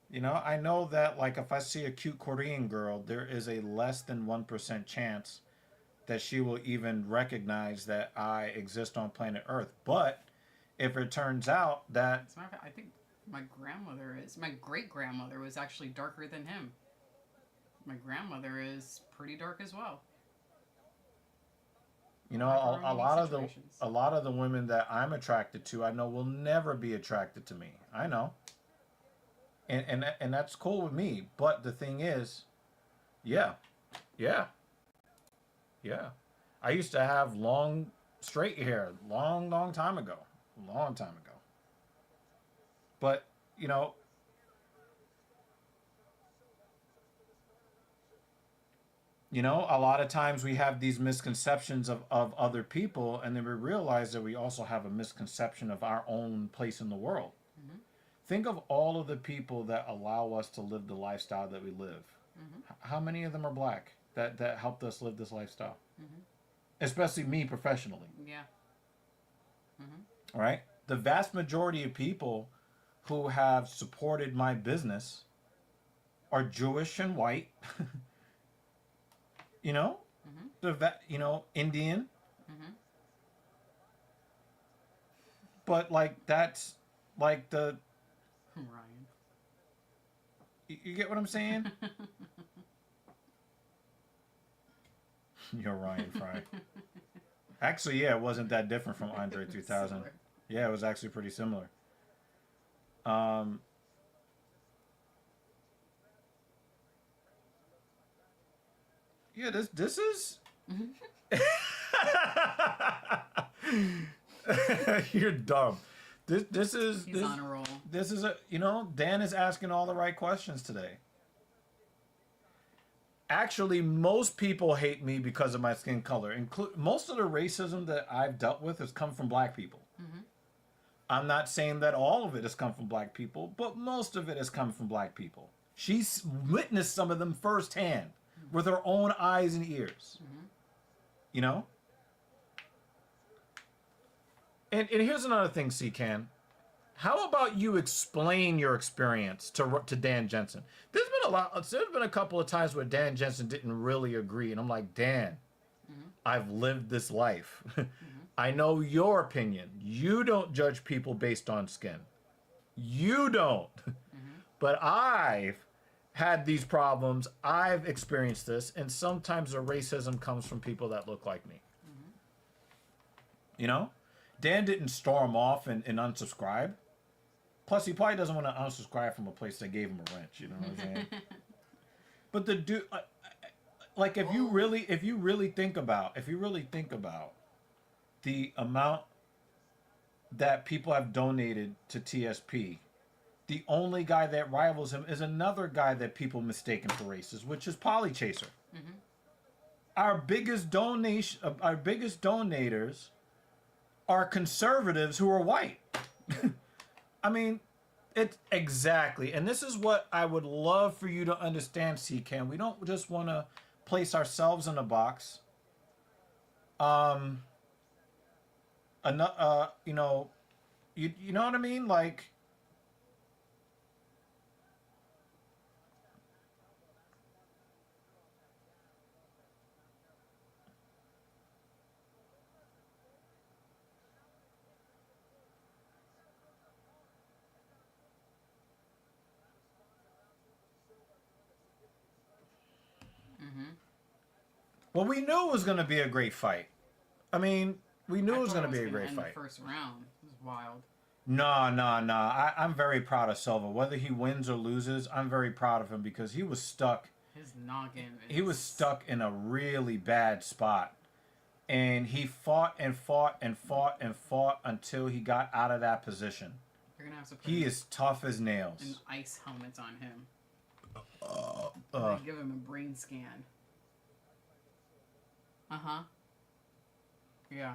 You know, I know that, like, if I see a cute Korean girl, there is a less than 1% chance that she will even recognize that I exist on planet Earth. But if it turns out that... As a matter of fact, I think my great-grandmother was actually darker than him. My grandmother is pretty dark as well. You know, a lot of the women that I'm attracted to, I know will never be attracted to me. I know. And that's cool with me. But the thing is, yeah. I used to have long, straight hair, long time ago. But, you know, a lot of times we have these misconceptions of other people, and then we realize that we also have a misconception of our own place in the world. Think of all of the people that allow us to live the lifestyle that we live. How many of them are black that helped us live this lifestyle? Especially me professionally. Yeah. Right? The vast majority of people who have supported my business are Jewish and white. You know? Indian. But, like, that's, like, the... Ryan. You get what I'm saying? You're Ryan Fry. Actually, yeah, it wasn't that different from Andre 3000. Similar. Yeah, it was actually pretty similar. Yeah, this is... You're dumb. He's on a roll. This is Dan is asking all the right questions today. Actually, most people hate me because of my skin color. Most of the racism that I've dealt with has come from black people. I'm not saying that all of it has come from black people, but most of it has come from black people. She's witnessed some of them firsthand with her own eyes and ears. You know? And here's another thing, C-Can. How about you explain your experience to Dan Jensen? There's been a couple of times where Dan Jensen didn't really agree, and I'm like, Dan, I've lived this life. I know your opinion. You don't judge people based on skin. You don't. But I've had these problems. I've experienced this, and sometimes the racism comes from people that look like me. You know? Dan didn't storm off and unsubscribe. Plus, he probably doesn't want to unsubscribe from a place that gave him a wrench. You know what I'm saying? But the dude, like, if you really think about the amount that people have donated to TSP, the only guy that rivals him is another guy that people mistaken for racist, which is Polychaser. Our biggest donators are conservatives who are white. I mean, it's exactly. And this is what I would love for you to understand, C-Can. We don't just want to place ourselves in a box. You know what I mean? Like, well, we knew it was going to be a great fight. I mean, we knew it was going to be a great fight. The first round it was wild. No. I'm very proud of Silva. Whether he wins or loses, I'm very proud of him because he was stuck. His noggin. He was stuck in a really bad spot. And he fought and fought and fought and fought until he got out of that position. You're gonna have to put He is tough as nails. an ice helmet on him. Give him a brain scan. Yeah.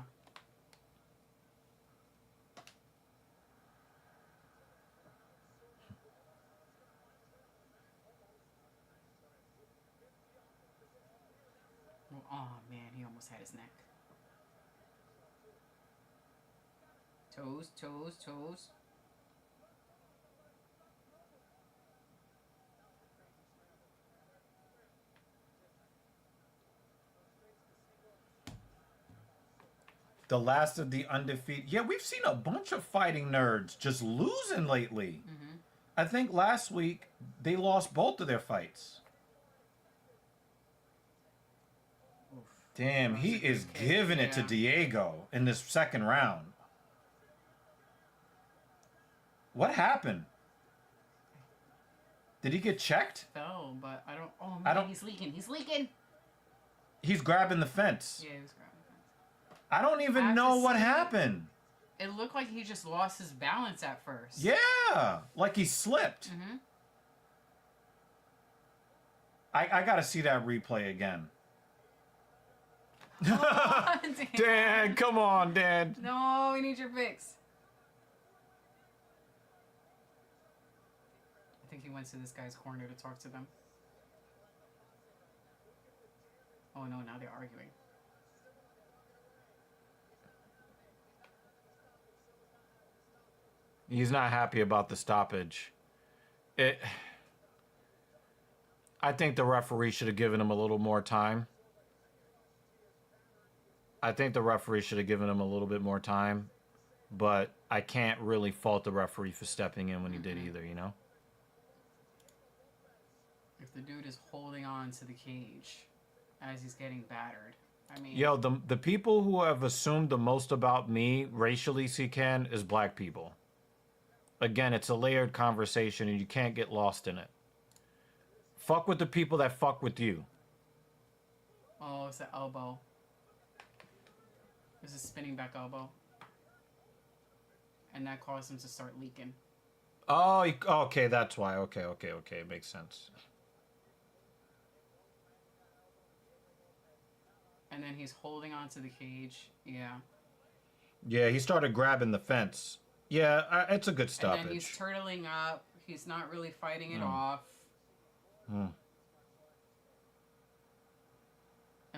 Oh man, he almost had his neck. Toes. The last of the undefeated. Yeah, we've seen a bunch of fighting nerds just losing lately. I think last week they lost both of their fights. Oof. Damn, he is giving it to Diego in this second round. What happened? Did he get checked? Fell, but I don't. Oh man, he's leaking. He's grabbing the fence. Yeah, he was grabbing the fence. I don't even know what happened. It looked like he just lost his balance at first. Yeah, like he slipped. I gotta see that replay again. Oh, Dad, come on, Dad. No, we need your fix. I think he went to this guy's corner to talk to them. Oh no, now they're arguing. He's not happy about the stoppage. I think the referee should have given him a little more time. I think the referee should have given him a little bit more time, but I can't really fault the referee for stepping in when he did either, you know? If the dude is holding on to the cage as he's getting battered, I mean... Yo, the people who have assumed the most about me racially, C-Can, is black people. Again, it's a layered conversation and you can't get lost in it. Fuck with the people that fuck with you. Oh, it's the elbow. It's a spinning back elbow. And that caused him to start leaking. Oh, okay, that's why. Okay, it makes sense. And then he's holding onto the cage. Yeah. Yeah, he started grabbing the fence. Yeah, it's a good stoppage. And then he's turtling up. He's not really fighting it off. And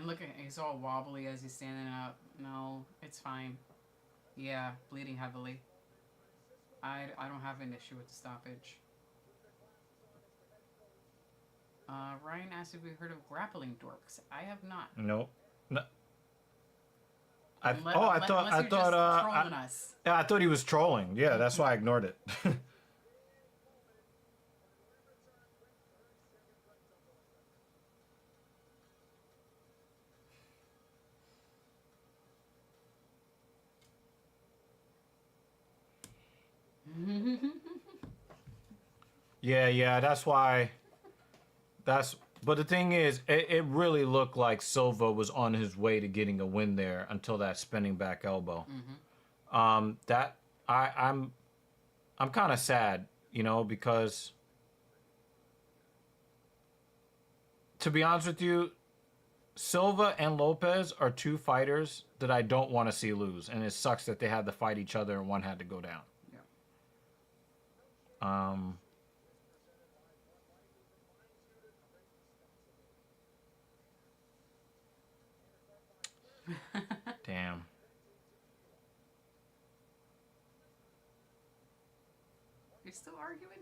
look at him. He's all wobbly as he's standing up. No, it's fine. Yeah, bleeding heavily. I don't have an issue with the stoppage. Ryan asked if we heard of grappling dorks. I have not. Nope. No. Unless, I thought unless you're just trolling us. yeah, I thought he was trolling. Yeah, that's why I ignored it. Yeah, that's why. But the thing is, it really looked like Silva was on his way to getting a win there until that spinning back elbow. That I'm kind of sad, because to be honest with you, Silva and Lopez are two fighters that I don't want to see lose, and it sucks that they had to fight each other and one had to go down. Yeah. Damn. You're still arguing?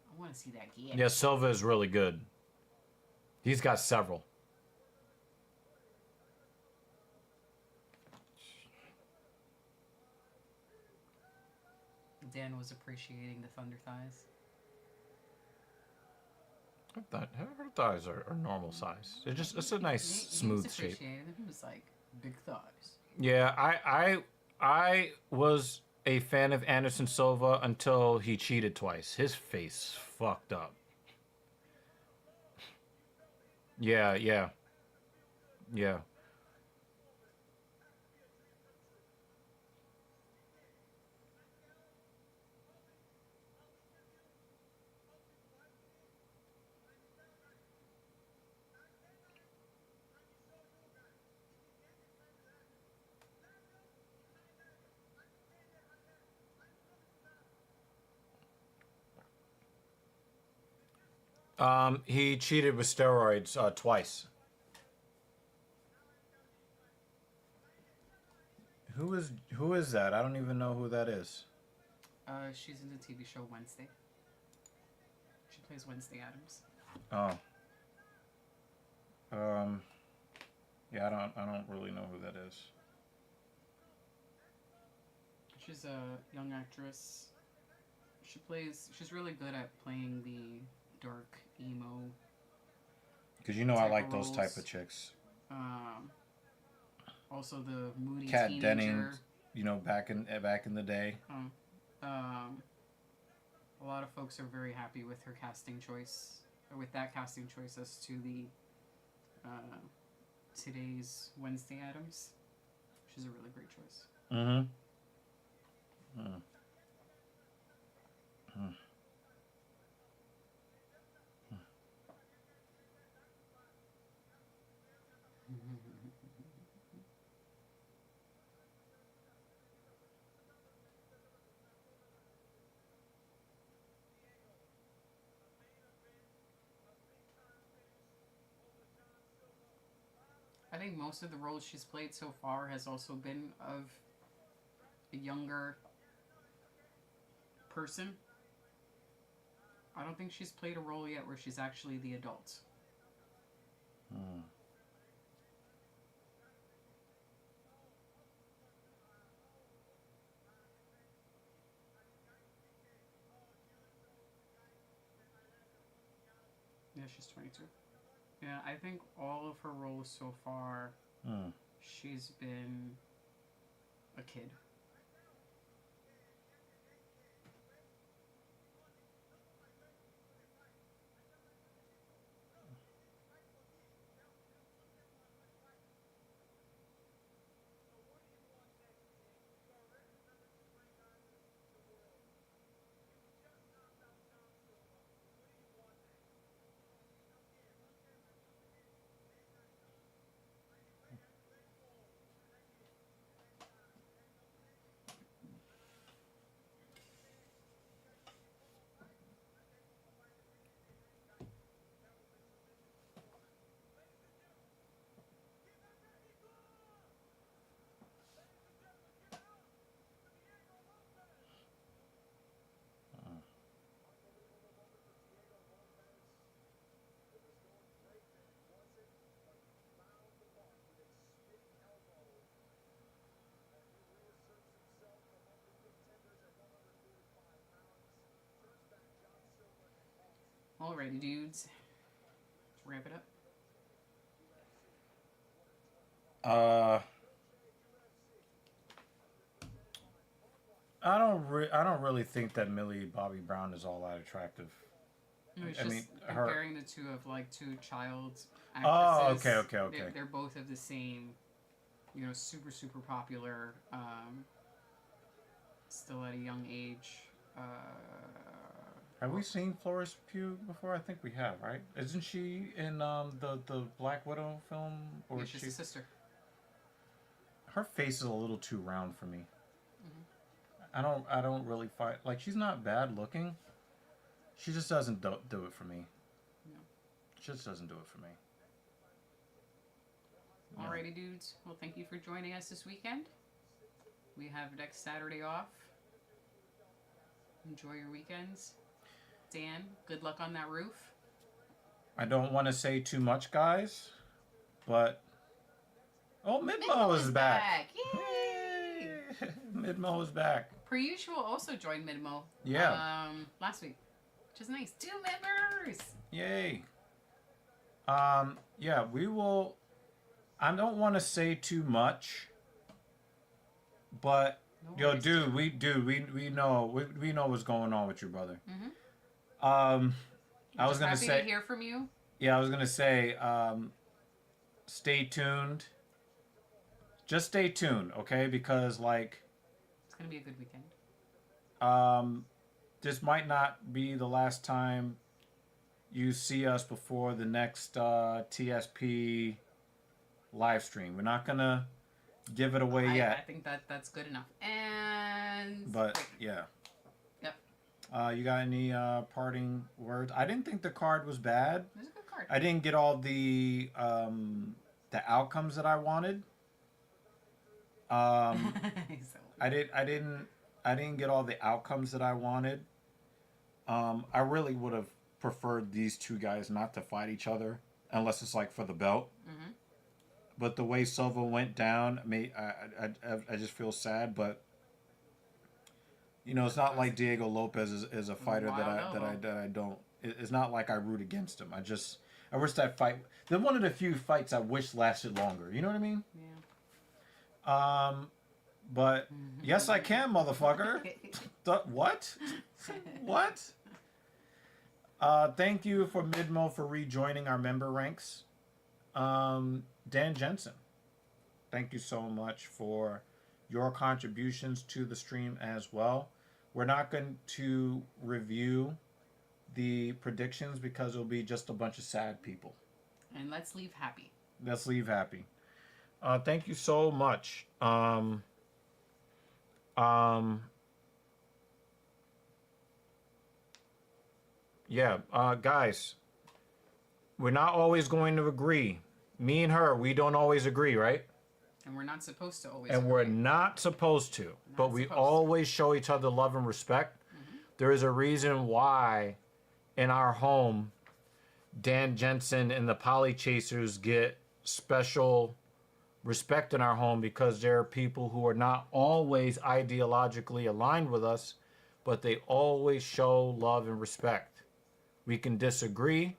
I want to see that gap. Yeah, Silva is really good. He's got several. Dan was appreciating the thunder thighs. Her thighs are normal size. It's a nice smooth was shape. appreciating them. He was like, big thighs. Yeah, I was a fan of Anderson Silva until he cheated twice. His face fucked up. Yeah. He cheated with steroids twice. Who is that? I don't even know who that is. She's in the TV show Wednesday. She plays Wednesday Addams. Oh. Yeah, I don't really know who that is. She's a young actress. She's really good at playing the dark emo. Because I like those type of chicks. Also the moody Kat teenager. Denning, back in the day. A lot of folks are very happy with her casting choice, or with that casting choice as to the today's Wednesday Addams. She's a really great choice. Mm-hmm. I think most of the roles she's played so far has also been of a younger person. I don't think she's played a role yet where she's actually the adult. Yeah, she's 22. Yeah, I think all of her roles so far, she's been a kid. Alrighty, dudes. Let's wrap it up. I don't really think that Millie Bobby Brown is all that attractive. No, it's I just mean, her- comparing the two of like two child Oh, actresses. okay. They're both of the same, super, super popular, still at a young age. Have we seen Florence Pugh before? I think we have, right? Isn't she in the Black Widow film? Or Yeah, is she's she? a sister. Her face is a little too round for me. Mm-hmm. I don't really find like she's not bad looking. She just doesn't do it for me. No. She just doesn't do it for me. Yeah. Alrighty, dudes. Well, thank you for joining us this weekend. We have next Saturday off. Enjoy your weekends. Dan, good luck on that roof. I don't want to say too much, guys, but Midmo is back. Yay! Midmo is back. Per usual, also joined Midmo. Yeah. Last week, which is nice. 2 members. Yay. Yeah, we will. I don't want to say too much, but No worries, we know what's going on with you, brother. Mm-hmm. I was gonna happy say. to hear from you. Yeah, I was gonna say. Stay tuned. Just stay tuned, okay? Because It's gonna be a good weekend. this might not be the last time you see us before the next TSP live stream. We're not gonna give it away I yet, think that's good enough. And but yeah. Yep. You got any parting words? I didn't think the card was bad. It was a good card. I didn't get all the outcomes that I wanted. So, I didn't get all the outcomes that I wanted. I really would have preferred these two guys not to fight each other unless it's like for the belt. mm-hmm. But the way Silva went down, I just feel sad. But it's not like Diego Lopes is a fighter that I don't. It's not like I root against him. I wish that fight. They're one of the few fights I wish lasted longer. You know what I mean? Yeah. But yes, I can, motherfucker. What? What? Thank you for Midmo for rejoining our member ranks. Dan Jensen, thank you so much for your contributions to the stream as well. We're not going to review the predictions because it'll be just a bunch of sad people. And let's leave happy. Let's leave happy. Thank you so much. Yeah, guys, we're not always going to agree. Me and her, we don't always agree, right? And we're not supposed to always. And agree. we're not supposed to, but we always show each other love and respect. Mm-hmm. There is a reason why in our home, Dan Jensen and the Poly Chasers get special respect in our home because there are people who are not always ideologically aligned with us, but they always show love and respect. We can disagree,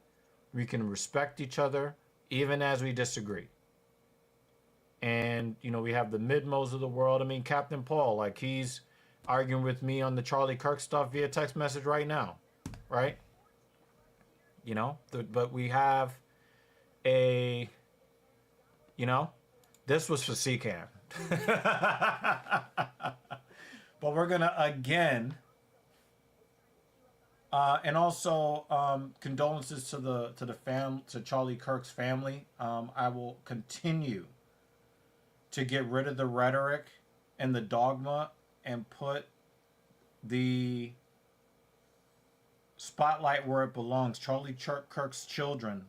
we can respect each other, even as we disagree. And, we have the Midmos of the world. I mean, Captain Paul, he's arguing with me on the Charlie Kirk stuff via text message right now, right? But we have a, this was for CCAN. But we're going to again, and also condolences to Charlie Kirk's family. I will continue to get rid of the rhetoric and the dogma and put the spotlight where it belongs. Charlie Kirk's children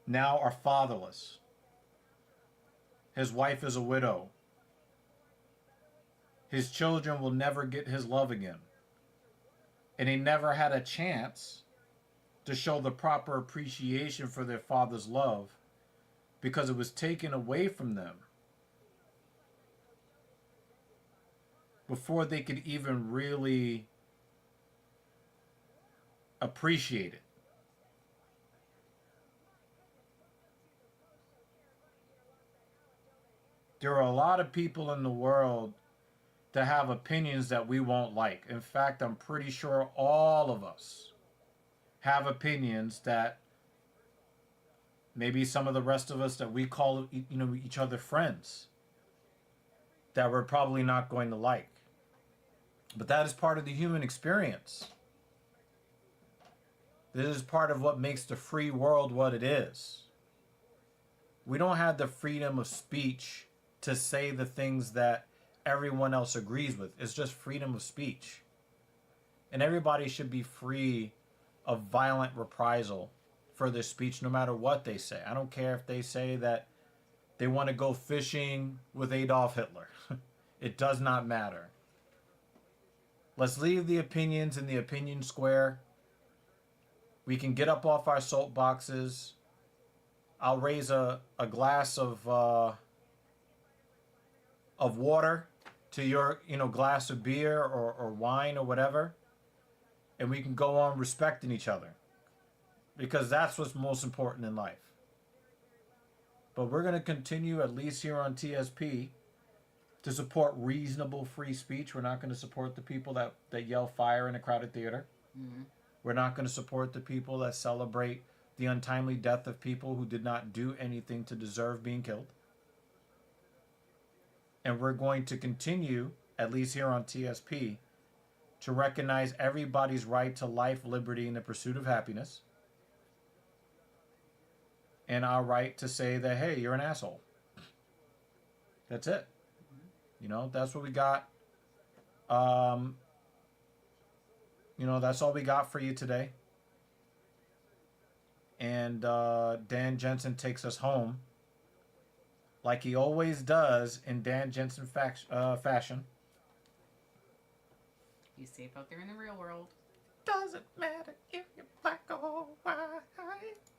now are fatherless. His wife is a widow. His children will never get his love again. And he never had a chance to show the proper appreciation for their father's love because it was taken away from them before they could even really appreciate it. There are a lot of people in the world that have opinions that we won't like. In fact, I'm pretty sure all of us have opinions that maybe some of the rest of us that we call each other friends that we're probably not going to like. But that is part of the human experience. This is part of what makes the free world what it is. We don't have the freedom of speech to say the things that everyone else agrees with. It's just freedom of speech. And everybody should be free of violent reprisal for their speech, no matter what they say. I don't care if they say that they want to go fishing with Adolf Hitler. It does not matter. Let's leave the opinions in the opinion square. We can get up off our soapboxes. I'll raise a glass of water to your glass of beer or wine or whatever, and we can go on respecting each other, because that's what's most important in life. But we're going to continue, at least here on TSP, to support reasonable free speech. We're not going to support the people that yell fire in a crowded theater. Mm-hmm. We're not going to support the people that celebrate the untimely death of people who did not do anything to deserve being killed. And we're going to continue, at least here on TSP, to recognize everybody's right to life, liberty, and the pursuit of happiness. And our right to say that, hey, you're an asshole. That's it. That's what we got. That's all we got for you today. And Dan Jensen takes us home, like he always does in Dan Jensen fashion. Be safe out there in the real world. Doesn't matter if you're black or white.